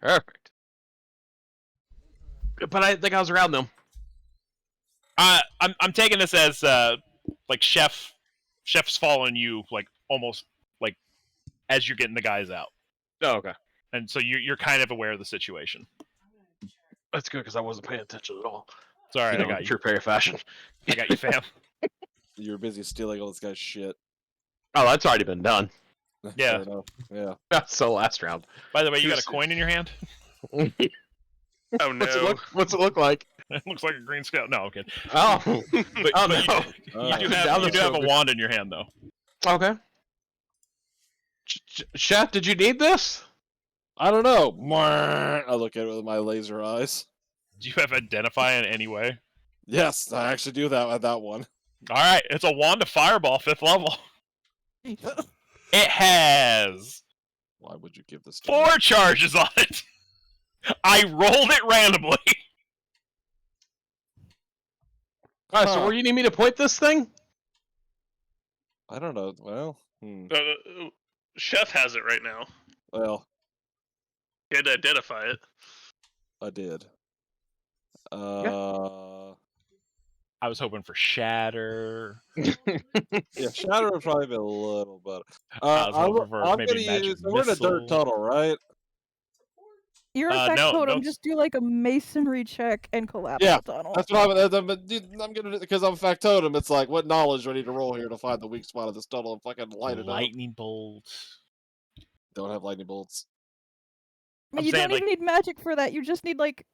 Perfect. But I think I was around them. I'm taking this as like Chef's following you like almost like as you're getting the guys out. Oh, okay. And so you're kind of aware of the situation. That's good because I wasn't paying attention at all. It's alright, You I know, got you. true Perry fashion. I got you, fam. You're busy stealing all this guy's shit. Oh, that's already been done. Yeah. Fair enough. Yeah. That's the last round. By the way, you got a coin in your hand? Oh no. What's it look like? It looks like a green scout. No, okay. Oh, But, oh but no. you do Down have the you do have a shoulder. wand in your hand though. Okay. Chef, did you need this? I don't know. I look at it with my laser eyes. Do you have identify in any way? Yes, I actually do that at that one. Alright, it's a wand of fireball, 5th level. It has Why would you give this to 4 me? charges on it. I rolled it randomly. All right, so Huh. where do you need me to point this thing? I don't know. Well, Chef has it right now. well, He had to identify it. I did. I was hoping for shatter. Yeah, shatter would probably be a little better. I was hoping for I'm maybe gonna magic use. We're in a dirt missile. tunnel, right? You're in fact no, totem. no, Just do like a masonry check and collapse Yeah, the tunnel. That's what I'm gonna because I'm factotum. It's like, what knowledge do I need to roll here to find the weak spot of this tunnel and fucking light it up? Lightning bolt. Don't have lightning bolts. I mean, I'm you saying, don't even need magic for that. You just need like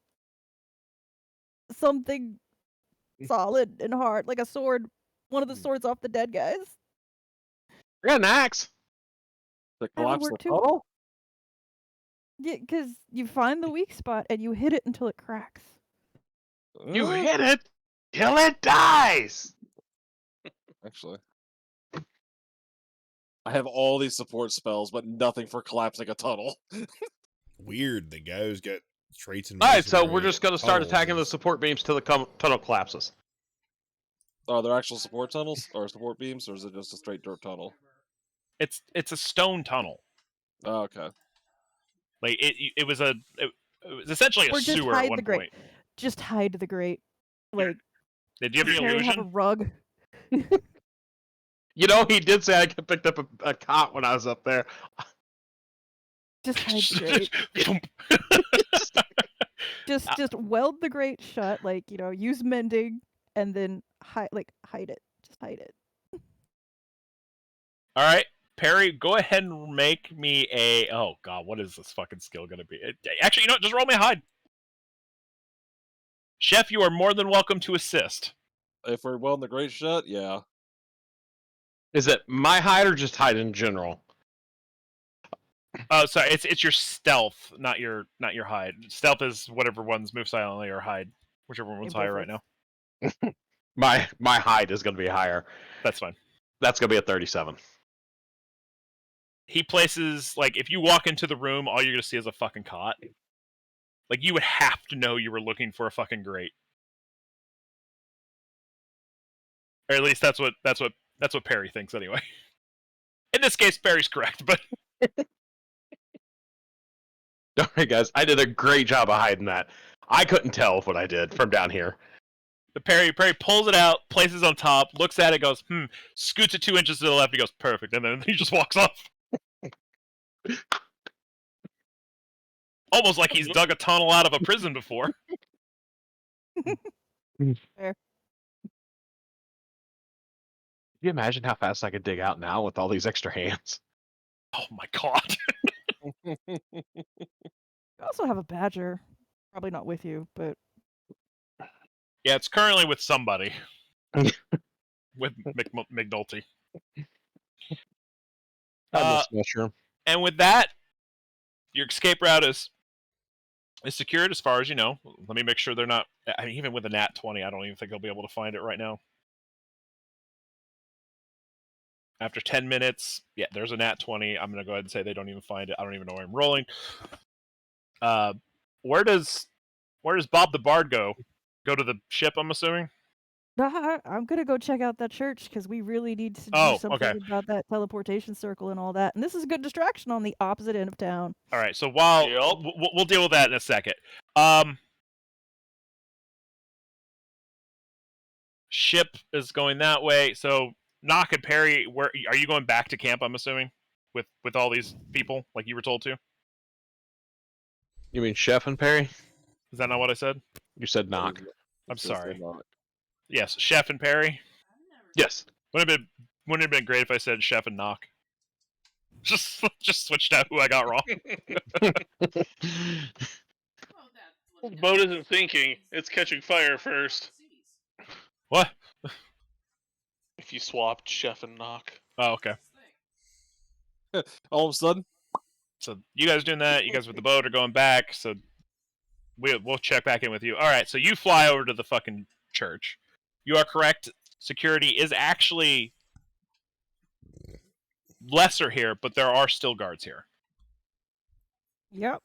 something solid and hard, like a sword. One of the swords off the dead guys. I got an axe. To That would collapse work the too. tunnel? Yeah, because you find the weak spot and you hit it until it cracks. You hit it till it dies. Actually. I have all these support spells, but nothing for collapsing a tunnel. Weird. The guy who's got traits in All right, so we're masonry just gonna start tunnels attacking the is- support beams till the tunnel collapses. Are there actual support tunnels or support beams, or is it just a straight dirt tunnel? It's a stone tunnel. Oh, okay. Like it was essentially a Or just sewer at hide one the grate. point. Just hide the grate. Like, Did you have the Harry have a illusion? rug. You know, he did say I picked up a cot when I was up there. Just hide the grate. Just weld the grate shut. Like, use mending and then hide it. Just hide it. All right, Perry, go ahead and make me a. Oh God, what is this fucking skill gonna be? Actually, you know what? Just roll me a hide. Chef, you are more than welcome to assist. If we're welding the grate shut, yeah. Is it my hide or just hide in general? Oh, sorry, it's your stealth, not your hide. Stealth is whatever ones move silently or hide. Whichever one's April higher right 5th. now. My height is going to be higher. That's fine. That's going to be a 37. He places, like, if you walk into the room, all you're going to see is a fucking cot. Like, you would have to know you were looking for a fucking grate. Or at least that's what Perry thinks anyway. In this case, Perry's correct, but All right, guys, I did a great job of hiding that. I couldn't tell what I did from down here. the Perry pulls it out, places it on top, looks at it, goes, scoots it 2 inches to the left, he goes, perfect, and then he just walks off. Almost like he's dug a tunnel out of a prison before. Fair. Can you imagine how fast I could dig out now with all these extra hands? Oh my god. You also have a badger. Probably not with you, but Yeah, it's currently with somebody. With McNulty. I miss mushroom. And with that, your escape route is secured as far as you know. Let me make sure they're not... I mean, even with a nat 20, I don't even think they'll be able to find it right now. After 10 minutes, yeah, there's a nat 20. I'm going to go ahead and say they don't even find it. I don't even know where I'm rolling. Where does Bob the Bard go? Go to the ship, I'm assuming? I'm gonna go check out that church because we really need to do Oh, something okay. about that teleportation circle and all that. And this is a good distraction on the opposite end of town. All right, so while Yep. we'll deal with that in a second. Ship is going that way. So Knock and Perry, where are you going back to camp? I'm assuming with all these people, like you were told to. You mean Chef and Perry? Is that not what I said? You said knock. I'm sorry. Knock. Yes, Chef and Perry. Yes. Wouldn't it have been great if I said Chef and Knock? Just switched out who I got wrong. Well, that's what The boat isn't sinking; it's catching fire first. What? If you swapped Chef and Knock. Oh, okay. All of a sudden, So you guys doing that? You guys with the boat are going back. So we'll check back in with you. All right. So you fly over to the fucking church. You are correct. Security is actually lesser here, but there are still guards here. Yep.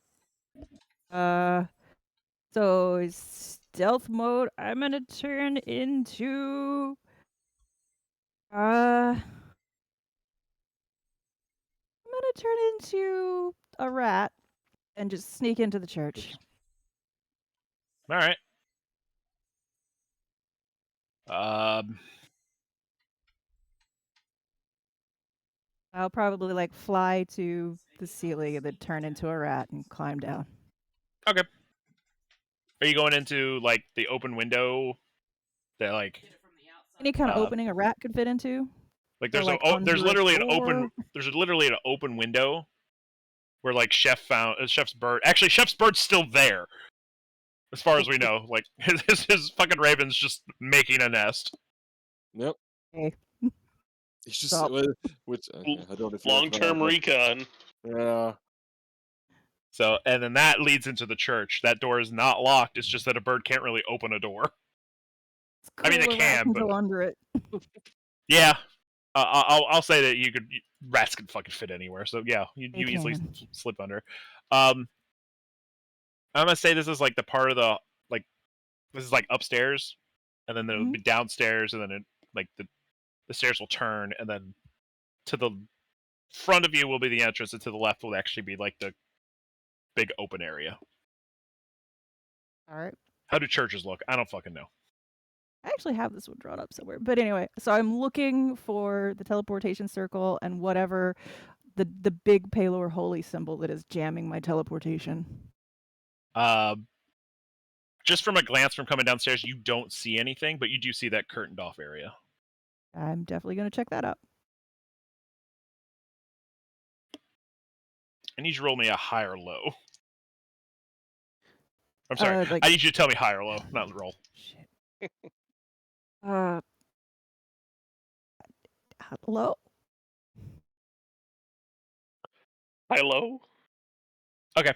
So stealth mode. I'm gonna turn into. I'm gonna turn into a rat and just sneak into the church. All right. I'll probably like fly to the ceiling and then turn into a rat and climb down. Okay. Are you going into like the open window? That like Any kind of Uh, opening a rat could fit into. like So, there's like, there's under a literally an door? open window where like Chef's bird. Actually, Chef's bird's still there, as far as we know. Like his fucking raven's just making a nest. yep. Okay. He's just Stop. which I don't know if you Long-term recon. Yeah. So, and then that leads into the church. That door is not locked. It's just that a bird can't really open a door. It's I mean, they cool, a rat can, but go under it. yeah, I'll say that rats can fucking fit anywhere. So yeah, you They easily can. slip under. I'm gonna say this is like the part of this is like upstairs, and then it'll be downstairs, and then the stairs will turn, and then to the front of you will be the entrance, and to the left will actually be like the big open area. All right. How do churches look? I don't fucking know. I actually have this one drawn up somewhere. But anyway, so I'm looking for the teleportation circle and whatever the big Palor holy symbol that is jamming my teleportation. Just from a glance from coming downstairs, you don't see anything, but you do see that curtained off area. I'm definitely going to check that out. I need you to roll me a high or low. I'm sorry. Like- I need you to tell me high or low, not roll. Shit. Low? High-low? Okay.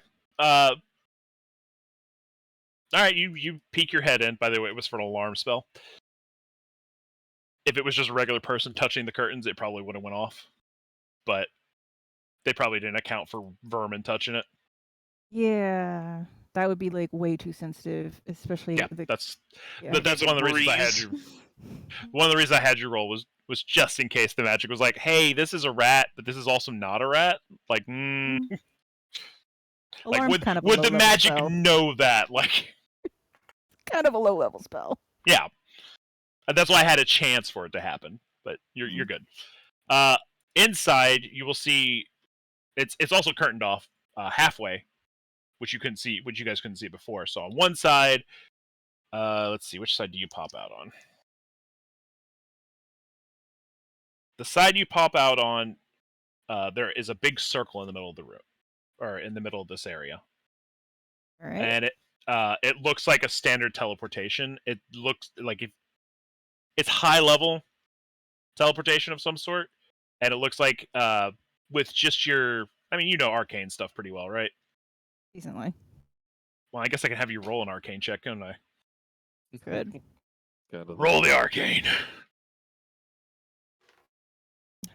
All right, you peek your head in. By the way, it was for an alarm spell. If it was just a regular person touching the curtains, it probably would have went off. But they probably didn't account for vermin touching it. Yeah, that would be like way too sensitive, especially Yeah, the. that's Yeah. that's one of the reasons I had you. One of the reasons I had you roll was just in case the magic was like, hey, this is a rat, but this is also not a rat. Like, like Alarm's kind of a would the low-level magic spell. know that? Like, Kind of a low level spell. yeah, that's why I had a chance for it to happen. But you're good. Inside, you will see it's also curtained off halfway, which you guys couldn't see before. So on one side, let's see, which side do you pop out on? The side you pop out on, there is a big circle in the middle of the room, or in the middle of this area, All right. and it looks like a standard teleportation. It looks like it's high level teleportation of some sort, and it looks like with just your, I mean, you know arcane stuff pretty well, right? Decently. Well, I guess I can have you roll an arcane check, couldn't I? Good. Roll the arcane.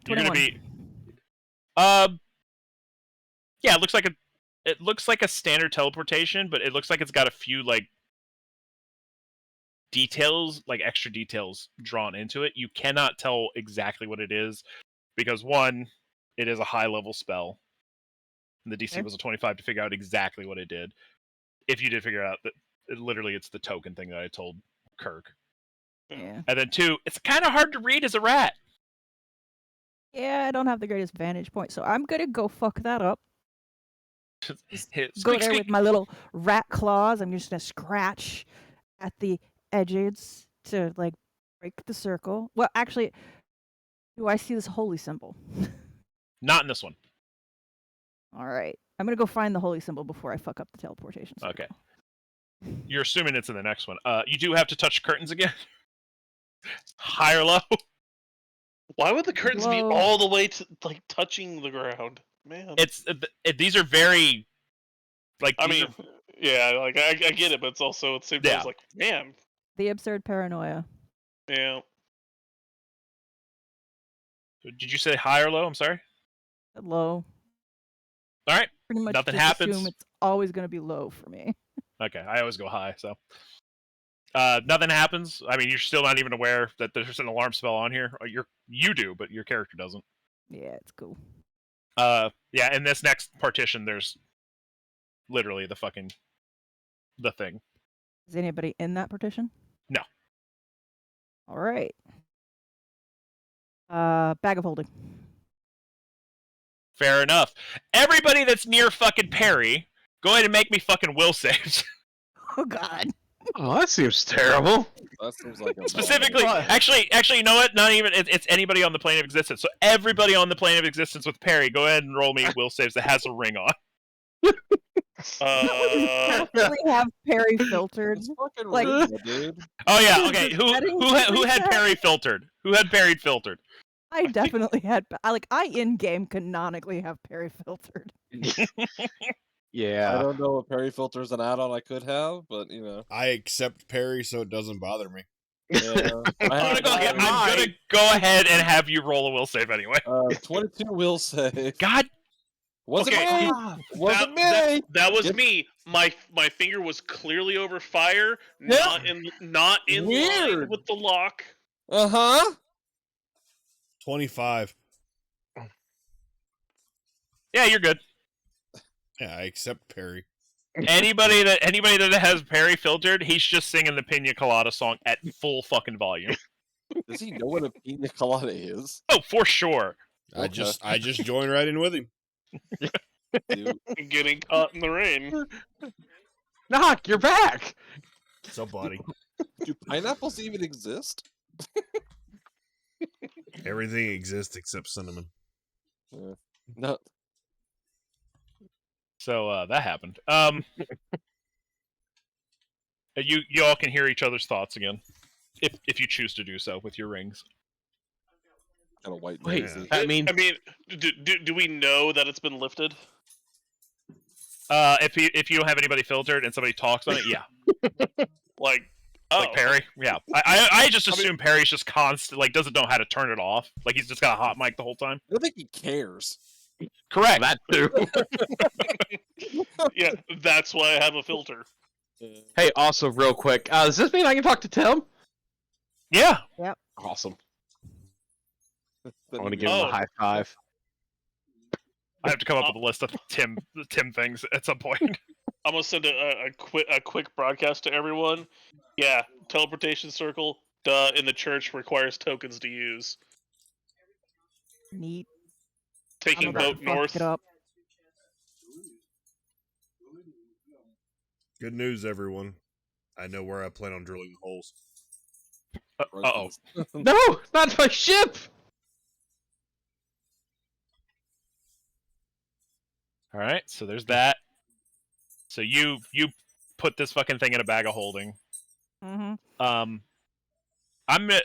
You're gonna 21. be, yeah, it looks like a standard teleportation, but it looks like it's got a few like details, like extra details drawn into it. You cannot tell exactly what it is because one, it is a high level spell. And the DC Okay. was a 25 to figure out exactly what it did. If you did figure out that it's the token thing that I told Kirk. Yeah. And then two, it's kind of hard to read as a rat. Yeah, I don't have the greatest vantage point, so I'm gonna go fuck that up. Squeak, Go there squeak. with my little rat claws. I'm just gonna scratch at the edges to like break the circle. Well, actually, do I see this holy symbol? Not in this one. All right, I'm gonna go find the holy symbol before I fuck up the teleportation circle. Okay. You're assuming it's in the next one. You do have to touch curtains again. High or low? Why would the curtains be Low. all the way to like touching the ground, man? It's these are very like. I these mean, yeah, like I get it, but it's also at the same time, Yeah. it's like, man, The absurd paranoia. yeah. did you say high or low? I'm sorry. Low. All right. Pretty much Nothing just happens. assume it's always gonna be low for me. Okay, I always go high, so nothing happens. I mean, you're still not even aware that there's an alarm spell on here. You do, but your character doesn't. Yeah, it's cool. Yeah. In this next partition, there's literally the thing. Is anybody in that partition? No. All right. Bag of holding. Fair enough. Everybody that's near fucking Perry, go ahead and make me fucking will saves. Oh God. Oh, that seems terrible. That seems like a Specifically, What? actually, you know what? Not even. It's anybody on the plane of existence. So everybody on the plane of existence with Perry, go ahead and roll me will saves that has a ring on. Definitely have Perry filtered. It's fucking Like- real, dude. Oh yeah, okay. Who Settings had reset. Perry filtered? Who had Perry filtered? I definitely had. I in game canonically have Perry filtered. I Yeah. don't know what Perry filter is an add-on I could have, but you know. I accept Perry, so it doesn't bother me. Yeah, I'm gonna go ahead and have you roll a will save anyway. 22 will save. God, Wasn't Okay. me. Wasn't me. That was Yep. me. My finger was clearly over fire, Yeah. not in line Weird. with the lock. Uh huh. 25. yeah, you're good. Yeah, I accept Perry. Anybody that has Perry filtered, he's just singing the Pina Colada song at full fucking volume. Does he know what a pina colada is? Oh, for sure. I Okay. just joined right in with him. Dude, Getting caught in the rain. Knock, you're back. So, buddy, do pineapples even exist? everything exists except cinnamon. No. So that happened. You all can hear each other's thoughts again, if you choose to do so with your rings. Kind of white Wait, noisy. that means I mean, do we know that it's been lifted? If you don't have anybody filtered and somebody talks on it, yeah. Like, Like Perry, yeah. I just assume Perry's just constant, like doesn't know how to turn it off. Like he's just got a hot mic the whole time. I don't think he cares. Correct. That too. yeah, that's why I have a filter. Hey, also, real quick, does this mean I can talk to Tim? Yeah. Awesome. I Then want to he give him Oh. a high five. I have to come up with a list of Tim things at some point. I'm gonna send a quick broadcast to everyone. Yeah, teleportation circle. Duh, in the church requires tokens to use. Neat. Taking I'm about boat to fuck north. it up. Good news, everyone. I know where I plan on drilling the holes. Uh-oh. No, not my ship. All right, so there's that. So you put this fucking thing in a bag of holding. Mm-hmm. I'm gonna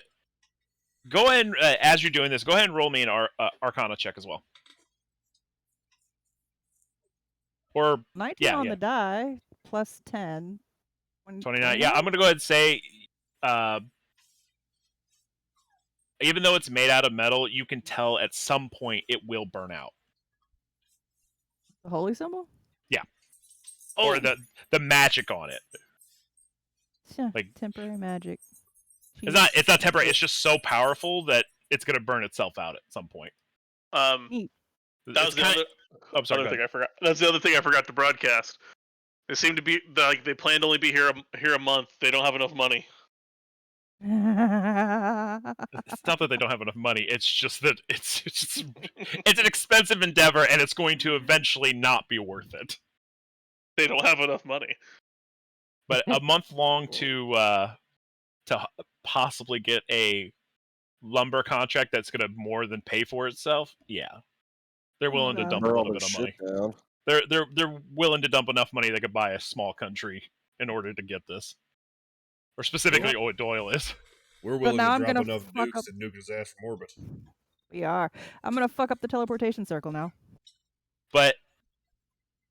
go ahead and, as you're doing this, go ahead and roll me an Arcana check as well. Or 19 Yeah, on yeah. the die, plus 10. 29. Yeah, I'm gonna go ahead and say, even though it's made out of metal, you can tell at some point it will burn out. The holy symbol? Or the magic on it. Yeah, Like- temporary magic. It's not temporary. It's just so powerful that it's gonna burn itself out at some point. That was It's the kinda- other, Oh, sorry. other Go thing ahead. I forgot. That's the other thing I forgot to broadcast. They seem to be like they plan to only be here a month. They don't have enough money. It's not that they don't have enough money. It's just that it's an expensive endeavor, and it's going to eventually not be worth it. They don't have enough money. But a month long to possibly get a lumber contract that's going to more than pay for itself. Yeah, they're willing to Okay. dump a burn all little their bit of money. shit down. They're willing to dump enough money they could buy a small country in order to get this, or specifically Doyle is. We're willing now to I'm drop gonna enough fuck nukes up- to nuke his ass from orbit. We are. I'm gonna fuck up the teleportation circle now. But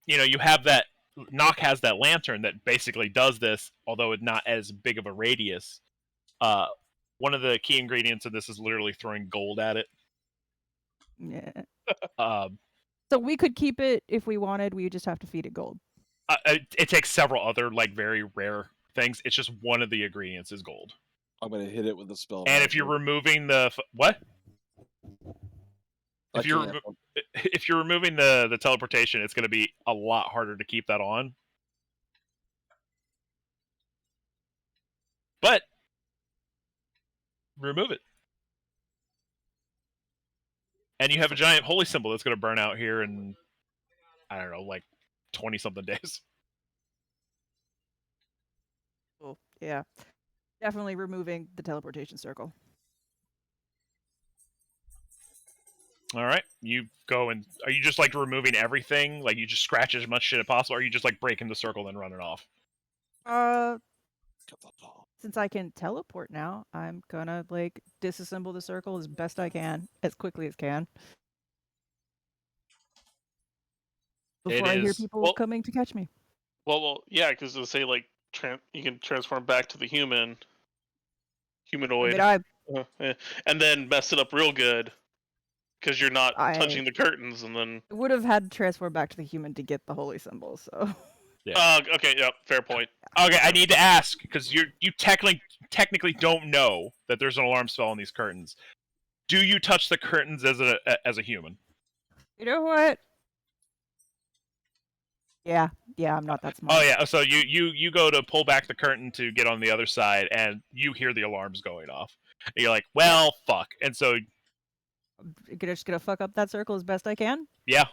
you have that. Nock has that lantern that basically does this, although it's not as big of a radius. One of the key ingredients of this is literally throwing gold at it. Yeah. Um, So we could keep it if we wanted. We just have to feed it gold. it takes several other very rare things. It's just one of the ingredients is gold. I'm gonna hit it with the spell. And if you're removing the what? I If you're can't. if you're removing the teleportation, it's going to be a lot harder to keep that on. But remove it. And you have a giant holy symbol that's going to burn out here in, I don't know, like 20-something days. Cool. Yeah. Definitely removing the teleportation circle. All right. You go and... Are you just, like, removing everything? Like, you just scratch as much shit as possible? Or are you just, like, breaking the circle and running off? Since I can teleport now, I'm gonna like disassemble the circle as best I can, as quickly as can. Before I hear is- people well- coming to catch me. Well, yeah, because they'll say like you can transform back to the humanoid, I mean, and then mess it up real good because you're not I- touching the curtains, and then. would have had to transform back to the human to get the holy symbol, so Okay, yeah, fair point. Okay, I need to ask, because you technically don't know that there's an alarm spell on these curtains. Do you touch the curtains as a human? you know what? Yeah, I'm not that smart. Oh yeah, so you go to pull back the curtain to get on the other side, and you hear the alarms going off. And you're like, well, fuck. And so, I'm just gonna fuck up that circle as best I can, yeah,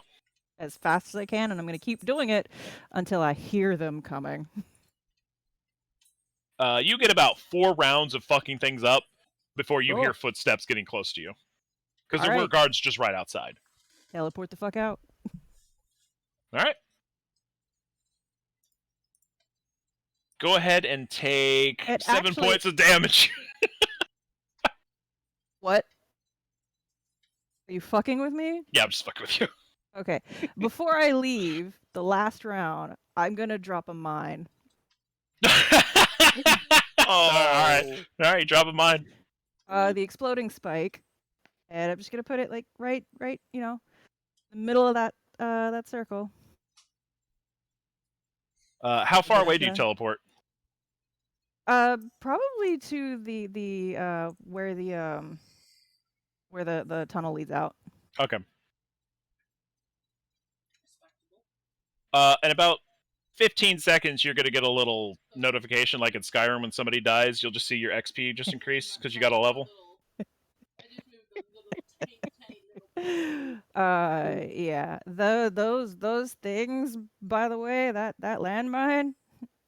as fast as I can, and I'm gonna keep doing it until I hear them coming. you get about 4 rounds of fucking things up before you Cool. hear footsteps getting close to you. Because there All were right. guards just right outside. Teleport the fuck out. All right. Go ahead and take It 7 actually- points of damage. What? Are you fucking with me? Yeah, I'm just fucking with you. Okay. Before I leave the last round, I'm gonna drop a mine. All right, drop a mine. The exploding spike, and I'm just gonna put it like right, you know, the middle of that circle. How far Then away it's do you gonna- teleport? Probably to the where the tunnel leads out. Okay. In about 15 seconds, you're gonna get a little notification, like in Skyrim when somebody dies. You'll just see your XP just increase because you got a level. Yeah. Those things, by the way, that landmine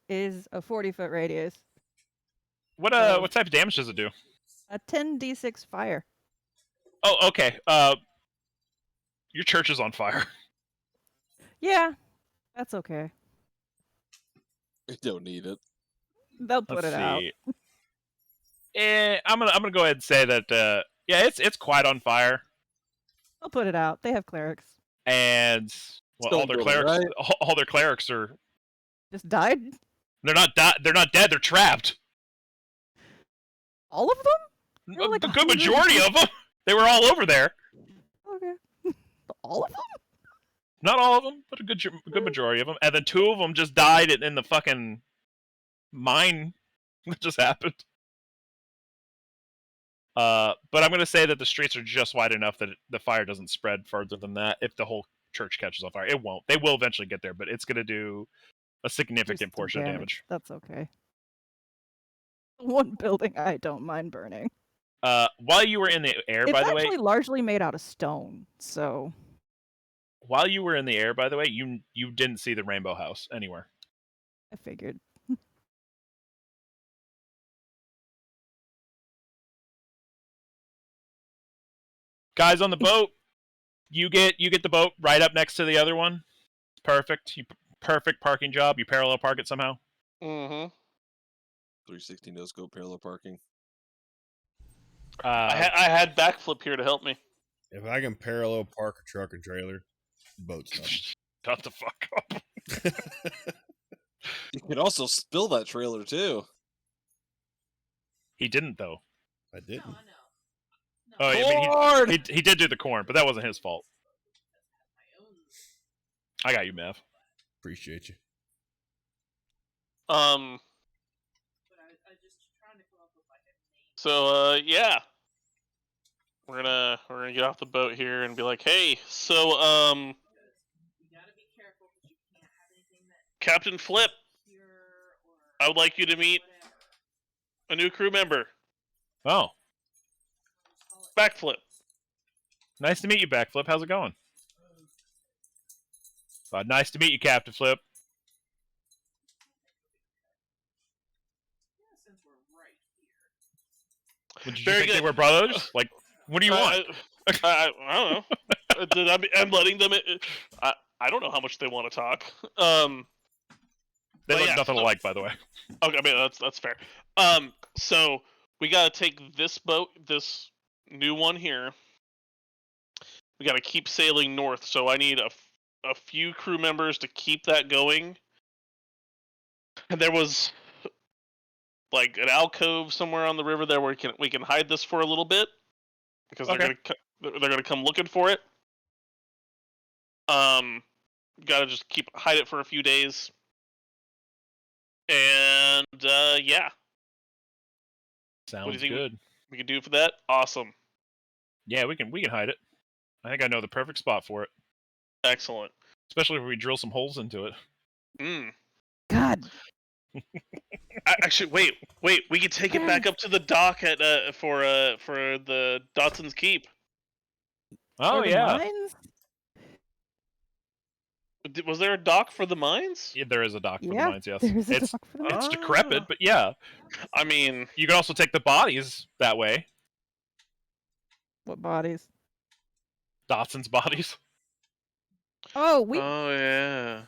is a 40-foot radius. What type of damage does it do? A 10d6 fire. Oh, okay. Your church is on fire. Yeah, that's okay. We don't need it. They'll put Let's it out. see. I'm gonna go ahead and say that yeah, it's quite on fire, They'll put it out. They have clerics. and well, Stone all their building, clerics, right? all their clerics are Just died. they're not dead. They're trapped. All of them? There were like A good 100 majority of them. They were all over there. Okay. All of them? Not all of them, but a good majority of them. And then 2 of them just died in the fucking mine that just happened. But I'm gonna say that the streets are just wide enough that the fire doesn't spread further than that. If the whole church catches on fire, it won't. They will eventually get there, but it's gonna do a significant Just portion of damage. That's okay. One building I don't mind burning. While you were in the air, It's by the way, actually largely made out of stone, so while you were in the air, by the way, you didn't see the rainbow house anywhere. I figured. Guys on the boat, you get the boat right up next to the other one. Perfect. Perfect parking job. You parallel park it somehow. Mm-hmm. 360 no scope parallel parking. I had backflip here to help me. If I can parallel park a truck and trailer, boat's done. Shut the fuck up. You could also spill that trailer too. He didn't though. I didn't. Oh, I mean, he did do the corn, but that wasn't his fault. I got you, Mav. Appreciate you. So yeah, we're gonna get off the boat here and be like, hey, so Captain Flip, I would like you to meet a new crew member. Oh, Backflip. nice to meet you, Backflip. How's it going? Nice to meet you, Captain Flip. Did you Very think good. they were brothers? Like, what do you want? I don't know. I'm letting them. I don't know how much they want to talk. They but look yeah, nothing alike, by the way. Okay, I mean that's fair. So we gotta take this boat, this new one here. We gotta keep sailing north. So I need a few crew members to keep that going. And there was like an alcove somewhere on the river there where we can hide this for a little bit because they're gonna come looking for it. Gotta just hide it for a few days. And yeah. Sounds What do you think good. we can do for that? Awesome. Yeah, we can hide it. I think I know the perfect spot for it. Excellent. Especially if we drill some holes into it. God. Actually, wait. We can take it back up to the dock at for the Dotson's Keep. Oh For the yeah. mines? Was there a dock for the mines? Yeah, there is a dock for the Yeah, mines. Yes, there's a it's dock for the it's Ah. decrepit, but yeah, I mean, you can also take the bodies that way. What bodies? Dotson's bodies. Oh,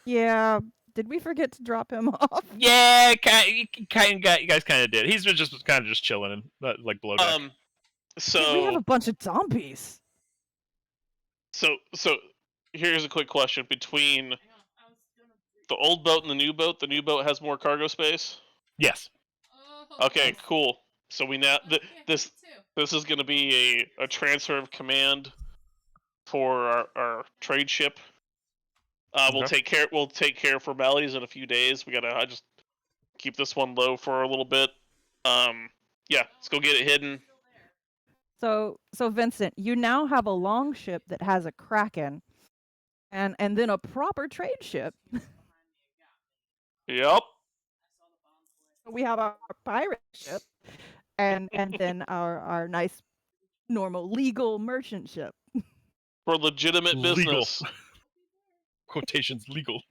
yeah. Did we forget to drop him off? Yeah, you guys kind of did. He's been just chilling and like below deck. Dude, we have So a bunch of zombies. so here's a quick question: between Hang on, I was gonna. the old boat and the new boat has more cargo space. Yes. Oh, Okay, yes. cool. So we now Yeah, this me too. this is going to be a transfer of command for our trade ship. We'll Okay. take care of formalities in a few days. We gotta just keep this one low for a little bit. Yeah, let's go get it hidden. So Vincent, you now have a long ship that has a kraken, and then a proper trade ship. Yep. We have our pirate ship, and then our nice normal legal merchant ship. For legitimate Legal. business. Quotations legal.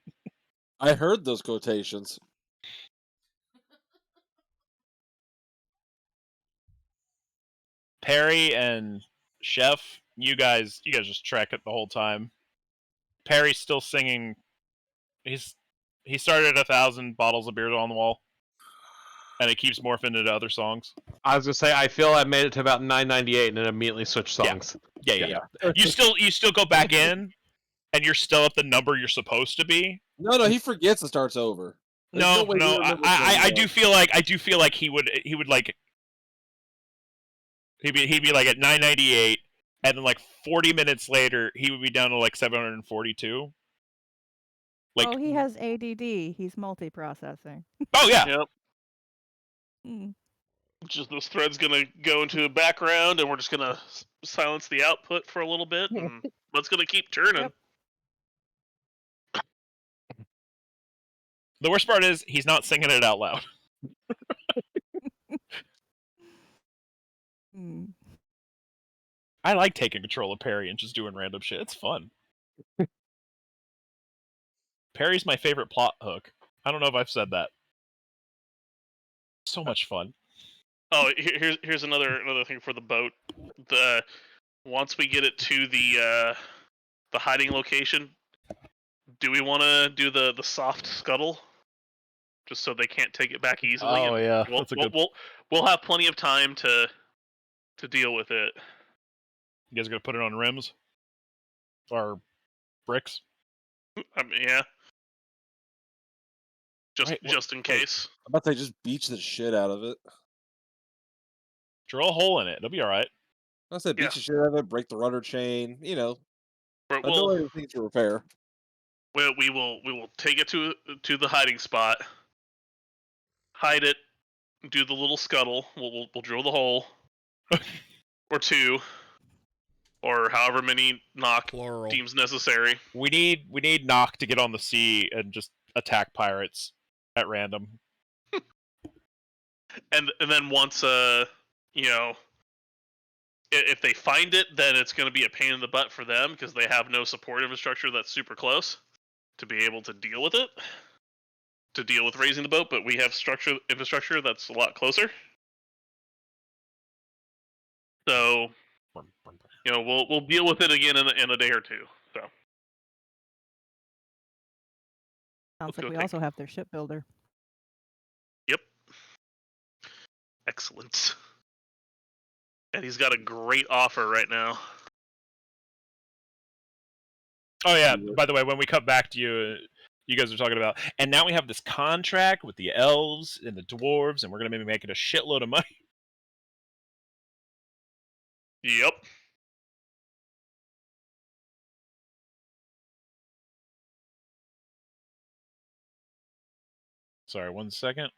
I heard those quotations. Perry and Chef, you guys just track it the whole time. Perry's still singing. He started 1,000 bottles of beer on the wall, and it keeps morphing into other songs. I was gonna say I feel I made it to about 998 and then immediately switched Yeah. songs. Yeah. You still go back in, and you're still at the number you're supposed to be. No, he forgets and starts over. There's No, way he remembers I where he do was. feel like he would like he'd be like at 998, and then like 40 minutes later he would be down to like 742. Like, Oh, he has ADD. He's multiprocessing. oh yeah, Yep. Mm. Just this thread's gonna go into a background, and we're just gonna silence the output for a little bit, and it's gonna keep turning. Yep. the worst part is he's not singing it out loud. Mm. I like taking control of Perry and just doing random shit. It's fun. Perry's my favorite plot hook. I don't know if I've said that. So much fun. Oh, here's another thing for the boat. Once we get it to the hiding location, do we want to do the soft scuttle, just so they can't take it back easily? Oh and yeah, we'll, that's a we'll, good. we'll have plenty of time to deal with it. You guys gonna put it on rims or bricks? I mean, yeah, Right, just in case. I bet they just beach the shit out of it. Drill a hole in it. It'll be all right. I said beach Yeah. the shit out of it, break the rudder chain. You know, But annoying things to repair. we will take it to the hiding spot, hide it, do the little scuttle. We'll drill the hole, or two, or however many knock Plural. deems necessary. We need Nock to get on the sea and just attack pirates at random. And then once you know, if they find it, then it's going to be a pain in the butt for them because they have no support infrastructure that's super close to be able to deal with it, to deal with raising the boat. But we have infrastructure that's a lot closer. So you know, we'll deal with it again in a day or two. So Sounds Let's go like we take- also have their shipbuilder. yep, excellent. And he's got a great offer right now. Oh yeah. By the way, when we cut back to you, you guys are talking about, and now we have this contract with the elves and the dwarves, and we're gonna be making a shitload of money. Yep. Sorry, 1 second.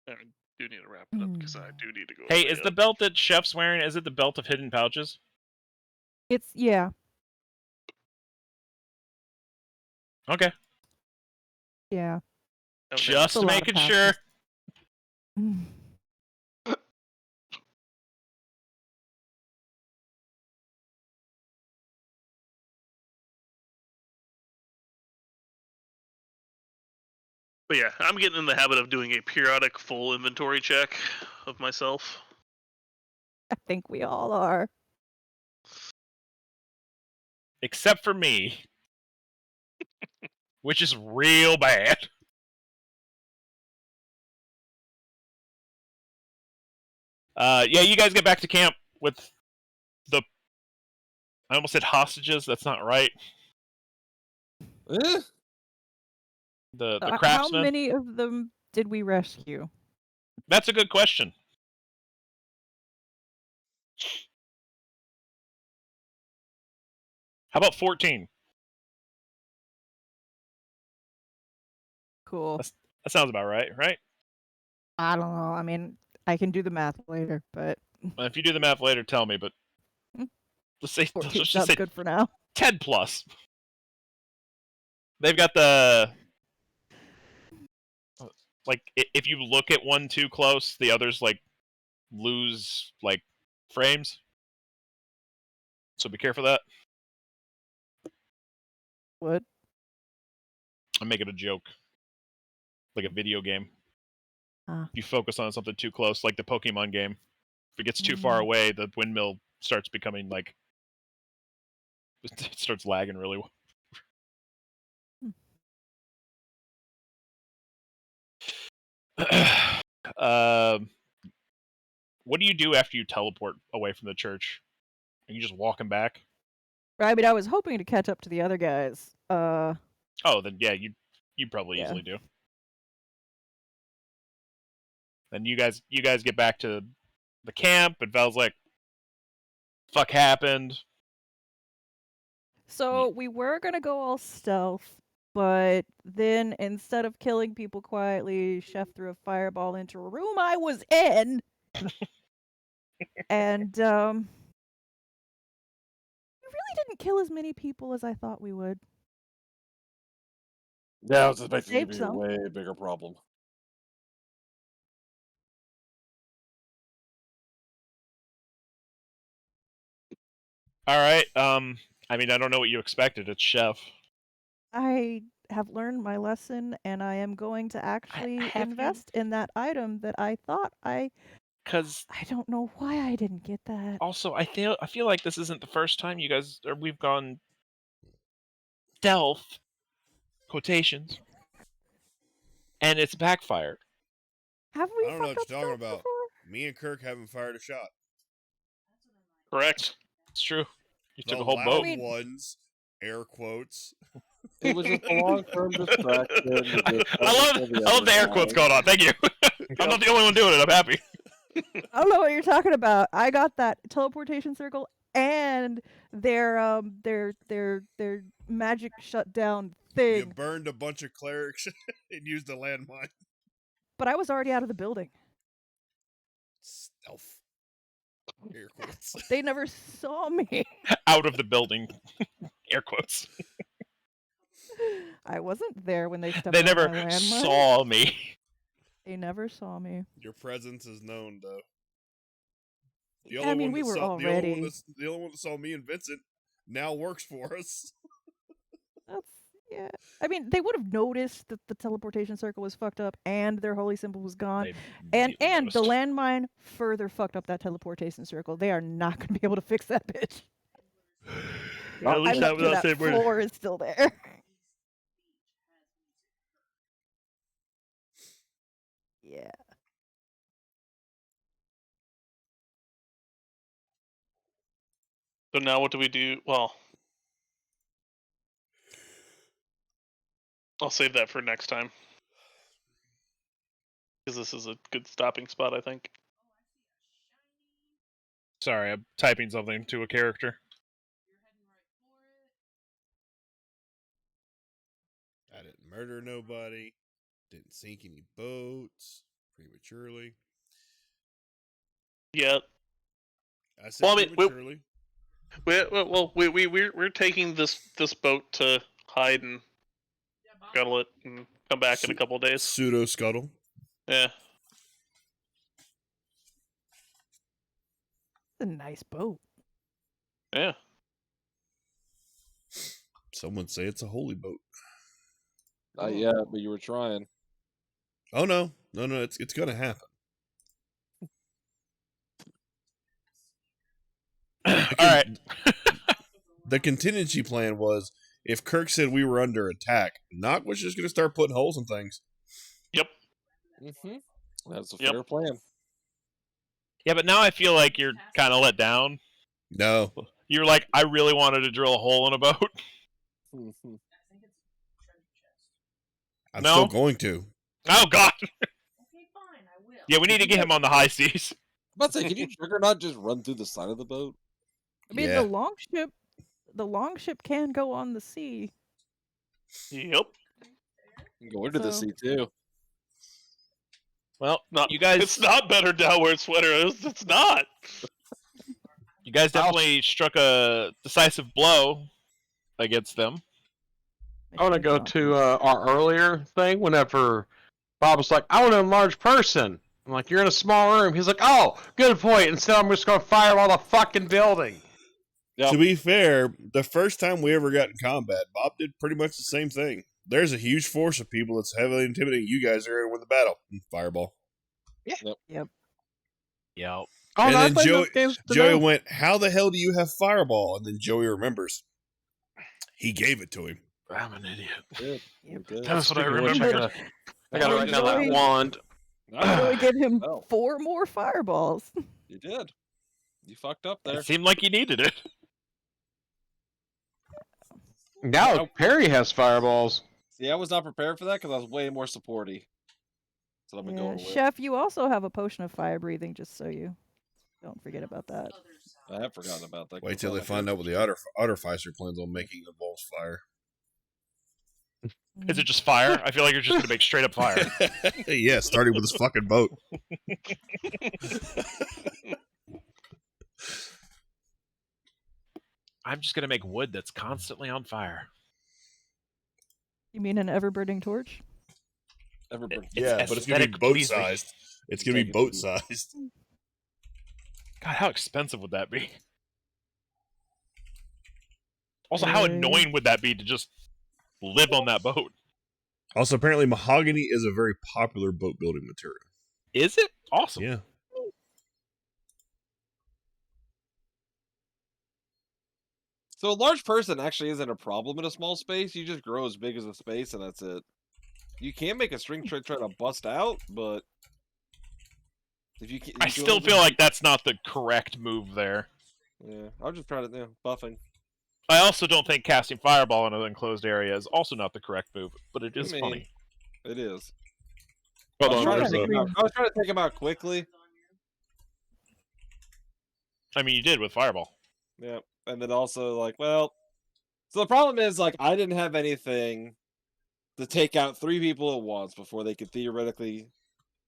I do need to wrap it up because I do need to go. Hey, lay is the up. belt that Chef's wearing? Is it the belt of hidden pouches? It's yeah. Okay, Yeah. Okay. just a lot of making sure. pouches. Mm. But yeah, I'm getting in the habit of doing a periodic full inventory check of myself. I think we all are. Except for me, which is real bad. Yeah, you guys get back to camp with the. I almost said hostages. That's not right. Eh? The How craftsmen. many of them did we rescue? That's a good question. How about 14? Cool. That sounds about right, right? I don't know. I mean, I can do the math later, but Well, if you do the math later, tell me. But let's say 14 let's just sounds say good for now. 10 plus. They've got the like if you look at one too close, the others like lose like frames. So be careful of that. What? I'm making a joke. Like a video game. Ah. If you focus on something too close, like the Pokemon game. If it gets too far away, the windmill starts becoming like it starts lagging really well. What do you do after you teleport away from the church? Are you just walking back? I mean, I was hoping to catch up to the other guys. Oh, then yeah, you probably Yeah. easily do. Then you guys get back to the camp, and Val's like, "Fuck happened." So we were gonna go all stealth, but then instead of killing people quietly, Chef threw a fireball into a room I was in, and we really didn't kill as many people as I thought we would. Yeah, I was expecting it to Saved be a some. way bigger problem. All right. I mean, I don't know what you expected. It's Chef. I have learned my lesson, and I am going to actually have you- invest in that item that I thought Because I don't know why I didn't get that. also, I feel like this isn't the first time you guys or we've gone stealth quotations, and it's backfired. Have I we don't know fucked what up you're talking stealth about. before? Me and Kirk haven't fired a shot. Correct. It's true. You The took a whole loud boat. mean- ones, air quotes. It was just a long-term distraction. I love the air quotes going on. Thank you. I'm not the only one doing it. I'm happy. I don't know what you're talking about. I got that teleportation circle and their magic shutdown You thing, burned a bunch of clerics and used a landmine. but I was already out of the building. Stealth. Air quotes. They never saw me. Out of the building. Air quotes. I wasn't there when they stepped They on never my landmine. saw me. They never saw me. Your presence is known, though. I mean, we were the only one that saw me and Vincent now works for us. That's yeah. I mean, they would have noticed that the teleportation circle was fucked up and their holy symbol was gone. They And immediately the noticed. landmine further fucked up that teleportation circle. They are not going to be able to fix that bitch. At least I'm that lucky was not that said word. floor is still there. Yeah. So now what do we do? Well, I'll save that for next time. Because this is a good stopping spot, I think. Sorry, I'm typing something to a character. I didn't murder nobody. Didn't sink any boats prematurely. Yeah. I said Well, I mean, prematurely. We're taking this boat to hide and scuttle it and come back in a couple of days. Pseudo scuttle. Yeah. It's a nice boat. Yeah. Some would say it's a holy boat. Not yet, but you were trying. Oh no, it's gonna happen. All right. The contingency plan was if Kirk said we were under attack, Nock was just gonna start putting holes in things. Yep. Mm-hmm. That's a Yep. fair plan. Yeah, but now I feel like you're kind of let down. No. You're like, I really wanted to drill a hole in a boat. I'm No? still going to. Oh, God. Okay, fine, I will. Yeah, we need to get him on the high seas. But say, can you Juggernaut just run through the side of the boat? I mean, Yeah. the longship can go on the sea. Yep. You can go into the So- sea too. Well, Not, you guys, it's not better down where it's wetter. It's not. you guys definitely struck a decisive blow against them. I want to go to our earlier thing whenever Bob was like, I want an enlarged person. I'm like, you're in a small room. He's like, oh, good point. Instead, I'm just going to fire all the fucking building. Yep. To be fair, the first time we ever got in combat, Bob did pretty much the same thing. There's a huge force of people that's heavily intimidating. You guys are going to win the battle. Fireball. Yep. Oh, And no, I then played Joey, those games Joey today. went, how the hell do you have Fireball? And then Joey remembers. He gave it to him. I'm an idiot. Good. Yep. Good. That's what I Speaking of which, remember. I gotta write down that Joey- wand. Joey gave him Oh. 4 more fireballs. You did. You fucked up there. It seemed like you needed it. Now Perry has fireballs. See, I was not prepared for that because I was way more supporty. So I'm Yeah, going with. Chef, you also have a potion of fire breathing, just so you don't forget about that. I have forgotten about that. Wait till they find out what the Artificer plans on making involves fire. Is it just fire? I feel like you're just going to make straight up fire. Yeah, starting with this fucking boat. I'm just going to make wood that's constantly on fire. You mean an ever-burning torch? Yeah, but it's going to be aesthetic boat pleasing. sized. It's going to be boat sized. God, how expensive would that be? Also, how annoying would that be to just live on that boat? Also, apparently, mahogany is a very popular boat building material. Is it? Awesome. Yeah. So a large person actually isn't a problem in a small space. You just grow as big as the space, and that's it. You can make a string try to bust out, but if you, I still feel like that's not the correct move there. Yeah, I'm just trying to buffing. I also don't think casting Fireball in an enclosed area is also not the correct move, but it is mean, funny. It is. Hold I was on, trying there's to take a- him out- I was trying to take him out quickly. I mean, you did with Fireball. Yeah, and then also like, well, so the problem is like I didn't have anything to take out 3 people at once before they could theoretically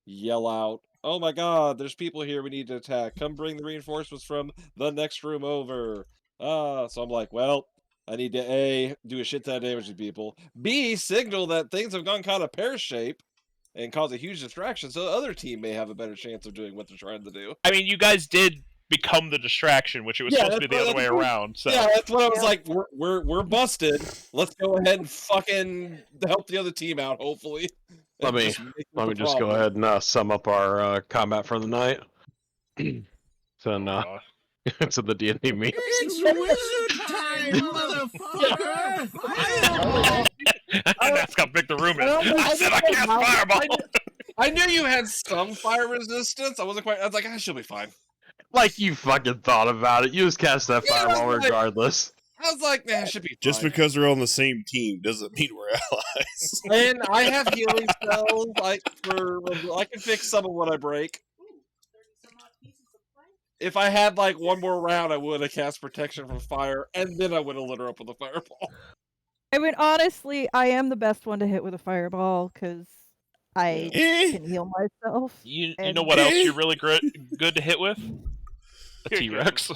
yell out, "Oh my God, there's people here. We need to attack. Come bring the reinforcements from the next room over." So I'm like, well, I need to A, do a shit ton of damage to people. B, signal that things have gone kind of pear-shaped and cause a huge distraction, so the other team may have a better chance of doing what they're trying to do. I mean, you guys did become the distraction, which it was Yeah, supposed to be the that's other way what- around. So Yeah, that's what I was like. We're busted. Let's go ahead and fucking help the other team out. Hopefully, Let And me just make let up me the just go problem. ahead and sum up our combat for the night. So it's in the D&D meeting. It's wizard time, motherfucker! that's how big the room is. I I said I cast Fireball. I knew you had some fire resistance. I wasn't quite. I was like, I should be fine. Like you fucking thought about it. You just cast that Yeah, fireball like- regardless. I was like, nah, I should be fine. Just because we're on the same team doesn't mean we're allies. And I have healing spells. Like I can fix some of what I break. If I had like one more round, I would have cast protection from fire, and then I would have lit her up with a fireball. I mean, honestly, I am the best one to hit with a fireball because I Eh. can heal myself. You And- know what else you're really good to hit with? A Here you T-Rex.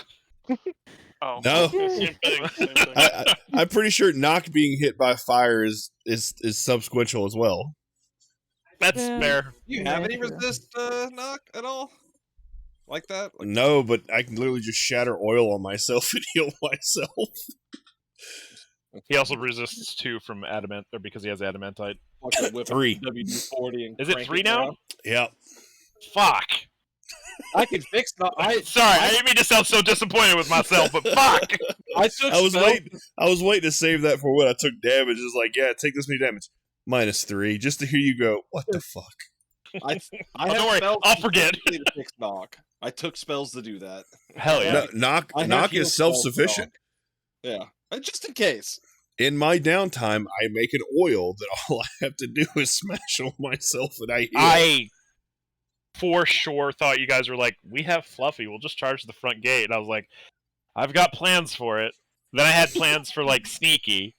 Oh, No. Same thing. Same thing. I'm pretty sure Nock being hit by fire is subsequential as well. That's Yeah. fair. You Yeah, have any true. resist knock at all? Like that? Like, No, but I can literally just shatter oil on myself and heal myself. He also resists 2 from adamant, or because he has adamantite. fucking whip 3. WD-40 and Is it crank 3 now? down. Yep. Fuck. I can fix that. Sorry, I didn't mean to sound so disappointed with myself, but fuck. I took I was spell- waiting to save that for when I took damage. It's like, yeah, take this many damage. -3, just to hear you go, what the fuck? I Oh, have don't worry, spells I'll forget. specifically to fix knock. I took spells to do that. Hell yeah. No, knock I have knock heal is spells, self-sufficient. Yeah, just in case. In my downtime, I make an oil that all I have to do is smash on myself and I heal. I for sure thought you guys were like, we have Fluffy, we'll just charge the front gate. And I was like, I've got plans for it. Then I had plans for like Sneaky.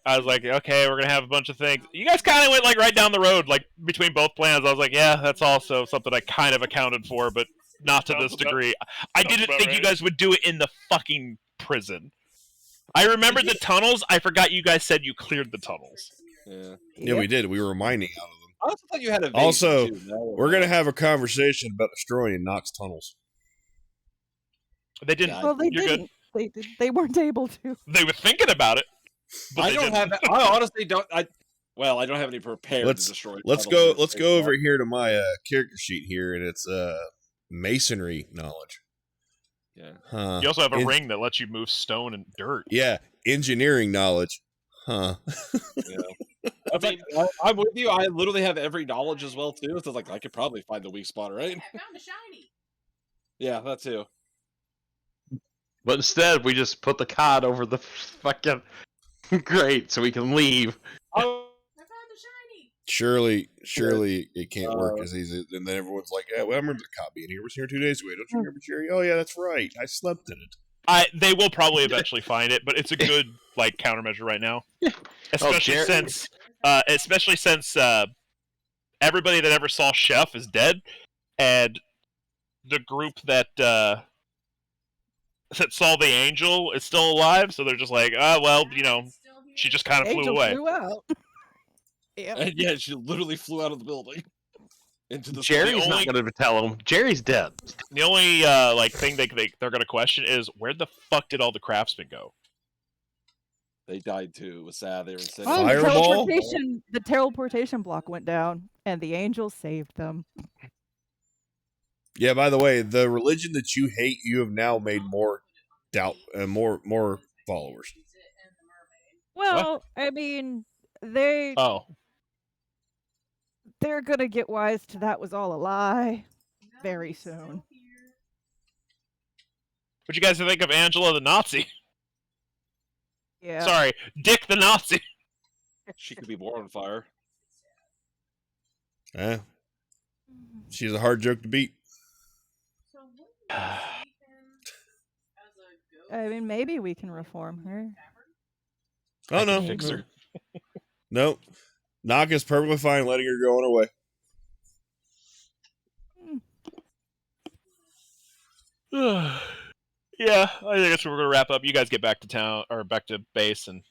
I was like, okay, we're gonna have a bunch of things. You guys kind of went like right down the road, like between both plans. I was like, yeah, that's also something I kind of accounted for, but not to this degree. I didn't think you guys would do it in the fucking prison. I remembered the tunnels. I forgot you guys said you cleared the tunnels. Yeah, we did. We were mining out of them. I also thought you had a Also, we're gonna have a conversation about destroying Nox tunnels. They didn't. Well, they You're didn't. They weren't able to. They were thinking about it. But I they don't didn't. have. I honestly don't. I don't have any prepared to destroy. Let's go over here to my character sheet here, and it's masonry knowledge. Yeah. Huh. You also have a ring that lets you move stone and dirt. Yeah, engineering knowledge. Huh. Yeah. I'm with you. I literally have every knowledge as well too. So it's like I could probably find the weak spot, right? I found a shiny. Yeah, that too. But instead, we just put the cod over the fucking grate so we can leave. Oh, I found a shiny. Surely it can't work as easy. And then everyone's like, "Yeah, well, I remember the cop being here. Was here 2 days ago. Don't you remember, Jerry? Oh yeah, that's right. I slept in it." They will probably eventually find it, but it's a good like countermeasure right now, especially since everybody that ever saw Chef is dead, and the group that saw the angel is still alive. So they're just like, well, she just kind of flew away. Flew out. Yep. And yeah, she literally flew out of the building into the. Jerry's not going to tell him. Jerry's dead. The only thing they're going to question is where the fuck did all the craftsmen go? They died too. It was sad. They were in Oh, Fireball? the teleportation block went down, and the angel saved them. Yeah. By the way, the religion that you hate, you have now made more more followers. Well, I mean, they're gonna get wise to that was all a lie very soon. What you guys think of Angela the Nazi? Yeah. Sorry, Dick the Nazi. She could be more on fire. She's a hard joke to beat. I mean, maybe we can reform her. Oh no, Fix her. No. Naka's perfectly fine letting her go on her way. Yeah, I guess we're gonna wrap up. You guys get back to town or back to base, and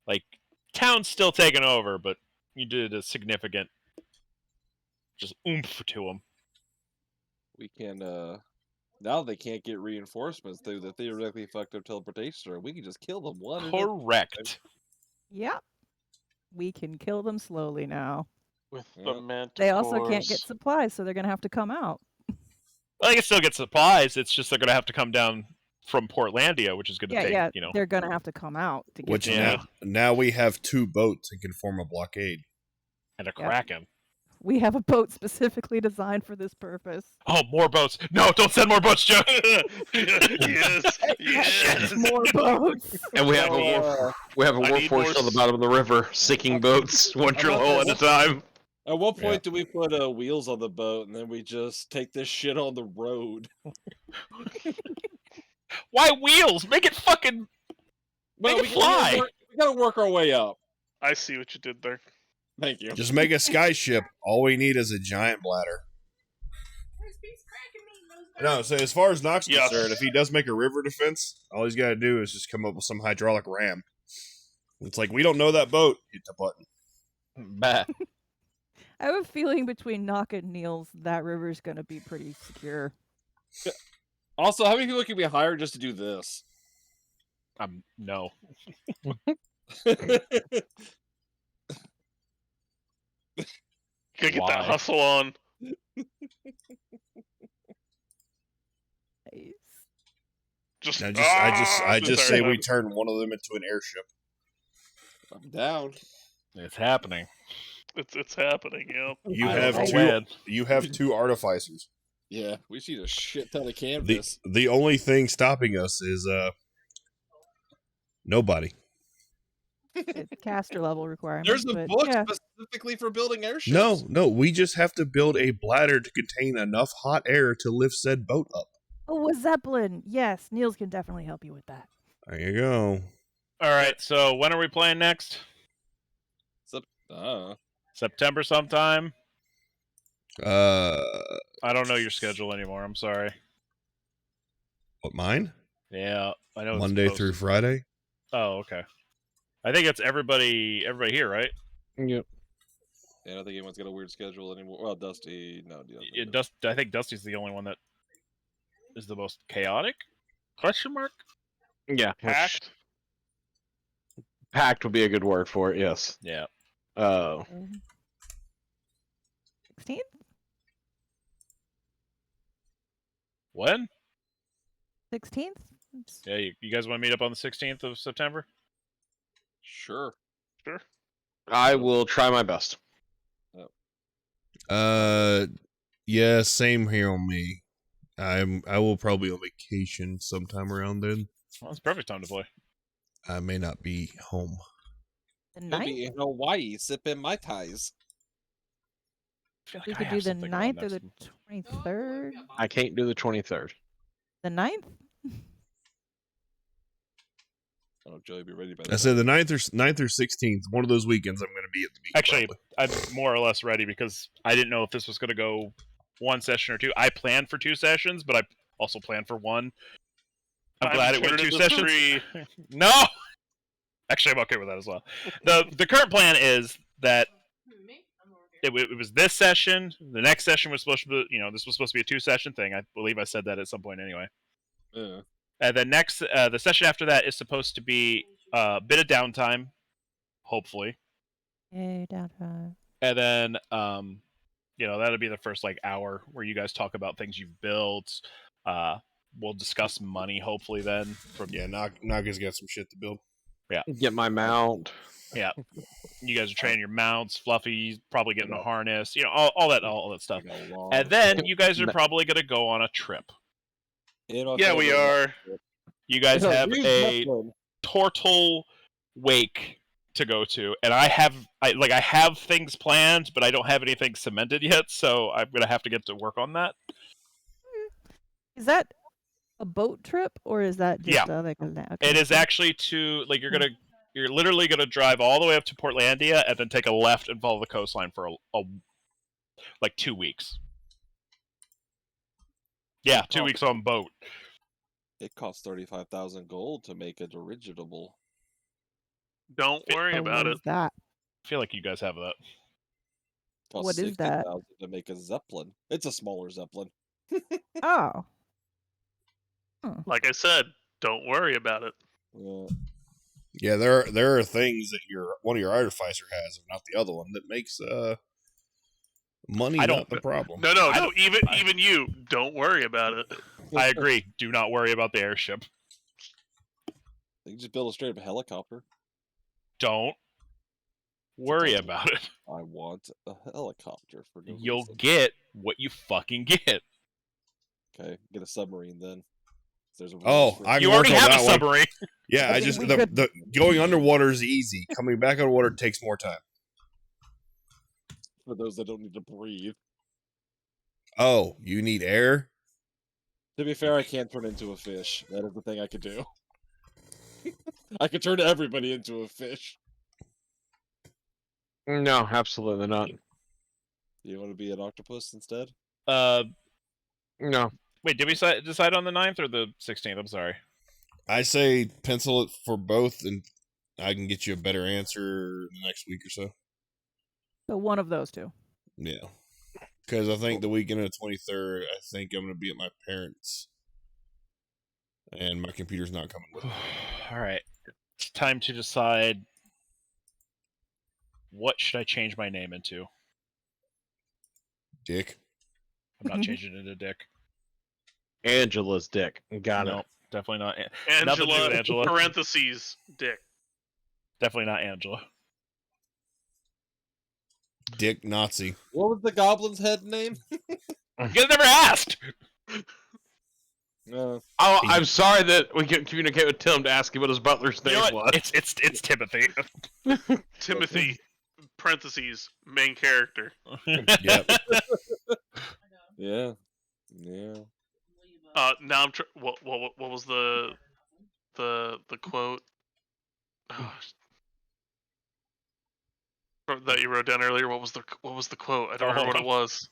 like town's still taking over, but you did a significant just oomph to them. We can now they can't get reinforcements through the theoretically fucked up teleportation, or we can just kill them one. Correct. Yep. We can kill them slowly now. With the manticores. They also can't get supplies, so they're gonna have to come out. Well, they can still get supplies. It's just they're gonna have to come down from Portlandia, which is gonna take they're gonna have to come out to get. Which now we have 2 boats and can form a blockade. And a Kraken. We have a boat specifically designed for this purpose. Oh, more boats! No, don't send more boats, Joe. yes. More boats. And we have a war force on the bottom of the river, sinking boats one drill hole at a time. At what point do we put wheels on the boat and then we just take this shit on the road? Why wheels? Make it fucking. Make it fly. We gotta work our way up. I see what you did there. Thank you. Just make a sky ship. All we need is a giant bladder. No, so as far as Nox is concerned, if he does make a river defense, all he's got to do is just come up with some hydraulic ram. It's like, we don't know that boat. Hit the button. Bah. I have a feeling between Nock and Niels, that river's gonna be pretty secure. Also, how many people can we hire just to do this? No. Gotta get that hustle on. Nice. I just say we turn one of them into an airship. I'm down. It's happening. It's happening. Yep. You I don't have know two. when. You have two artificers. Yeah, we see a shit ton of The canvas. the only thing stopping us is nobody. It's caster level requirement. There's a but book yeah. specifically for building airships. No, we just have to build a bladder to contain enough hot air to lift said boat up. Oh, a Zeppelin. Yes, Niels can definitely help you with that. There you go. All right, so when are we playing next? September sometime. I don't know your schedule anymore. I'm sorry. What, mine? Yeah, I know. Monday it's through posted. Friday. Oh, okay. I think it's everybody here, right? Yep. Yeah, I don't think anyone's got a weird schedule anymore. Well, Dusty, no. I think Dusty's the only one that is the most chaotic. Question mark? Yeah. Packed. Packed would be a good word for it. Yes. Yeah. 16th? When? 16th? Yeah, you guys want to meet up on the 16th of September? Sure. Sure. I will try my best. Yeah, same here on me. I will probably be on vacation sometime around then. Well, it's perfect time to play. I may not be home. The I'll 9th? be in Hawaii sipping Mai Tais. I feel like We I could have do the something on 9th or the next- 23rd. I can't do the 23rd. The 9th? I don't know, Joey, be ready by I said the 9th or 16th. One of those weekends, I'm going to be at the beach. Actually, probably. I'm more or less ready because I didn't know if this was going to go one session or two. I planned for 2 sessions, but I also planned for 1. I'm glad it went 2 sessions. 3. No! Actually, I'm okay with that as well. The current plan is that it was this session. The next session was supposed to be, this was supposed to be a 2-session thing. I believe I said that at some point anyway. Yeah. And the session after that is supposed to be a bit of downtime, hopefully. Yay, downtime. And then, that'll be the first hour where you guys talk about things you've built. We'll discuss money, hopefully. Then, Yeah, Naga's got some shit to build. Yeah, Get my mount. Yeah, you guys are training your mounts. Fluffy's probably getting a harness. All that stuff. And then you guys are probably gonna go on a trip. Yeah, we are. You guys have a Tortle wake to go to, and I have things planned, but I don't have anything cemented yet, so I'm gonna have to get to work on that. Is that a boat trip or is that just okay. It is actually you're literally gonna drive all the way up to Portlandia and then take a left and follow the coastline for a 2 weeks. Yeah, 2 weeks on boat. It costs 35,000 gold to make a dirigible. Don't worry about it. That? I feel like you guys have that. Costs What is that? 60,000 to make a Zeppelin. It's a smaller Zeppelin. Oh. Like I said, don't worry about it. Yeah, there are things that one of your artificer has, and not the other one, that makes money not the problem. No. Even you, don't worry about it. I agree. Do not worry about the airship. You can just build a straight up helicopter. Don't worry about it. I want a helicopter for no You'll reason. get what you fucking get. Okay, get a submarine then. There's a you already have a submarine. Yeah, the going underwater is easy. Coming back underwater takes more time. For those that don't need to breathe. Oh, you need air? To be fair, I can't turn into a fish. That is the thing I could do. I could turn everybody into a fish. No, absolutely not. You want to be an octopus instead? No. Wait, did we decide on the 9th or the 16th? I'm sorry. I say pencil it for both, and I can get you a better answer the next week or so. So one of those two. Yeah. Because I think the weekend of the 23rd, I think I'm going to be at my parents'. And my computer's not coming with me. All right. It's time to decide what should I change my name into. Dick. I'm not changing it into Dick. Angela's Dick. Got it. Nope, definitely not. Angela, parentheses, Dick. Definitely not Angela. Dick Nazi. What was the goblin's head name? You guys never asked. No. Oh, I'm sorry that we couldn't communicate with Tim to ask him what his butler's You name know what? was. It's Timothy. Timothy, parentheses, main character. Yep. Yeah. Yeah. Now I'm what was the quote that you wrote down earlier? What was the quote? I don't remember what it was.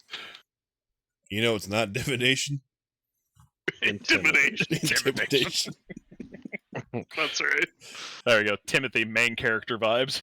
You know, it's not divination. Intimidation. Intimidation. That's right. There we go. Timothy, main character vibes.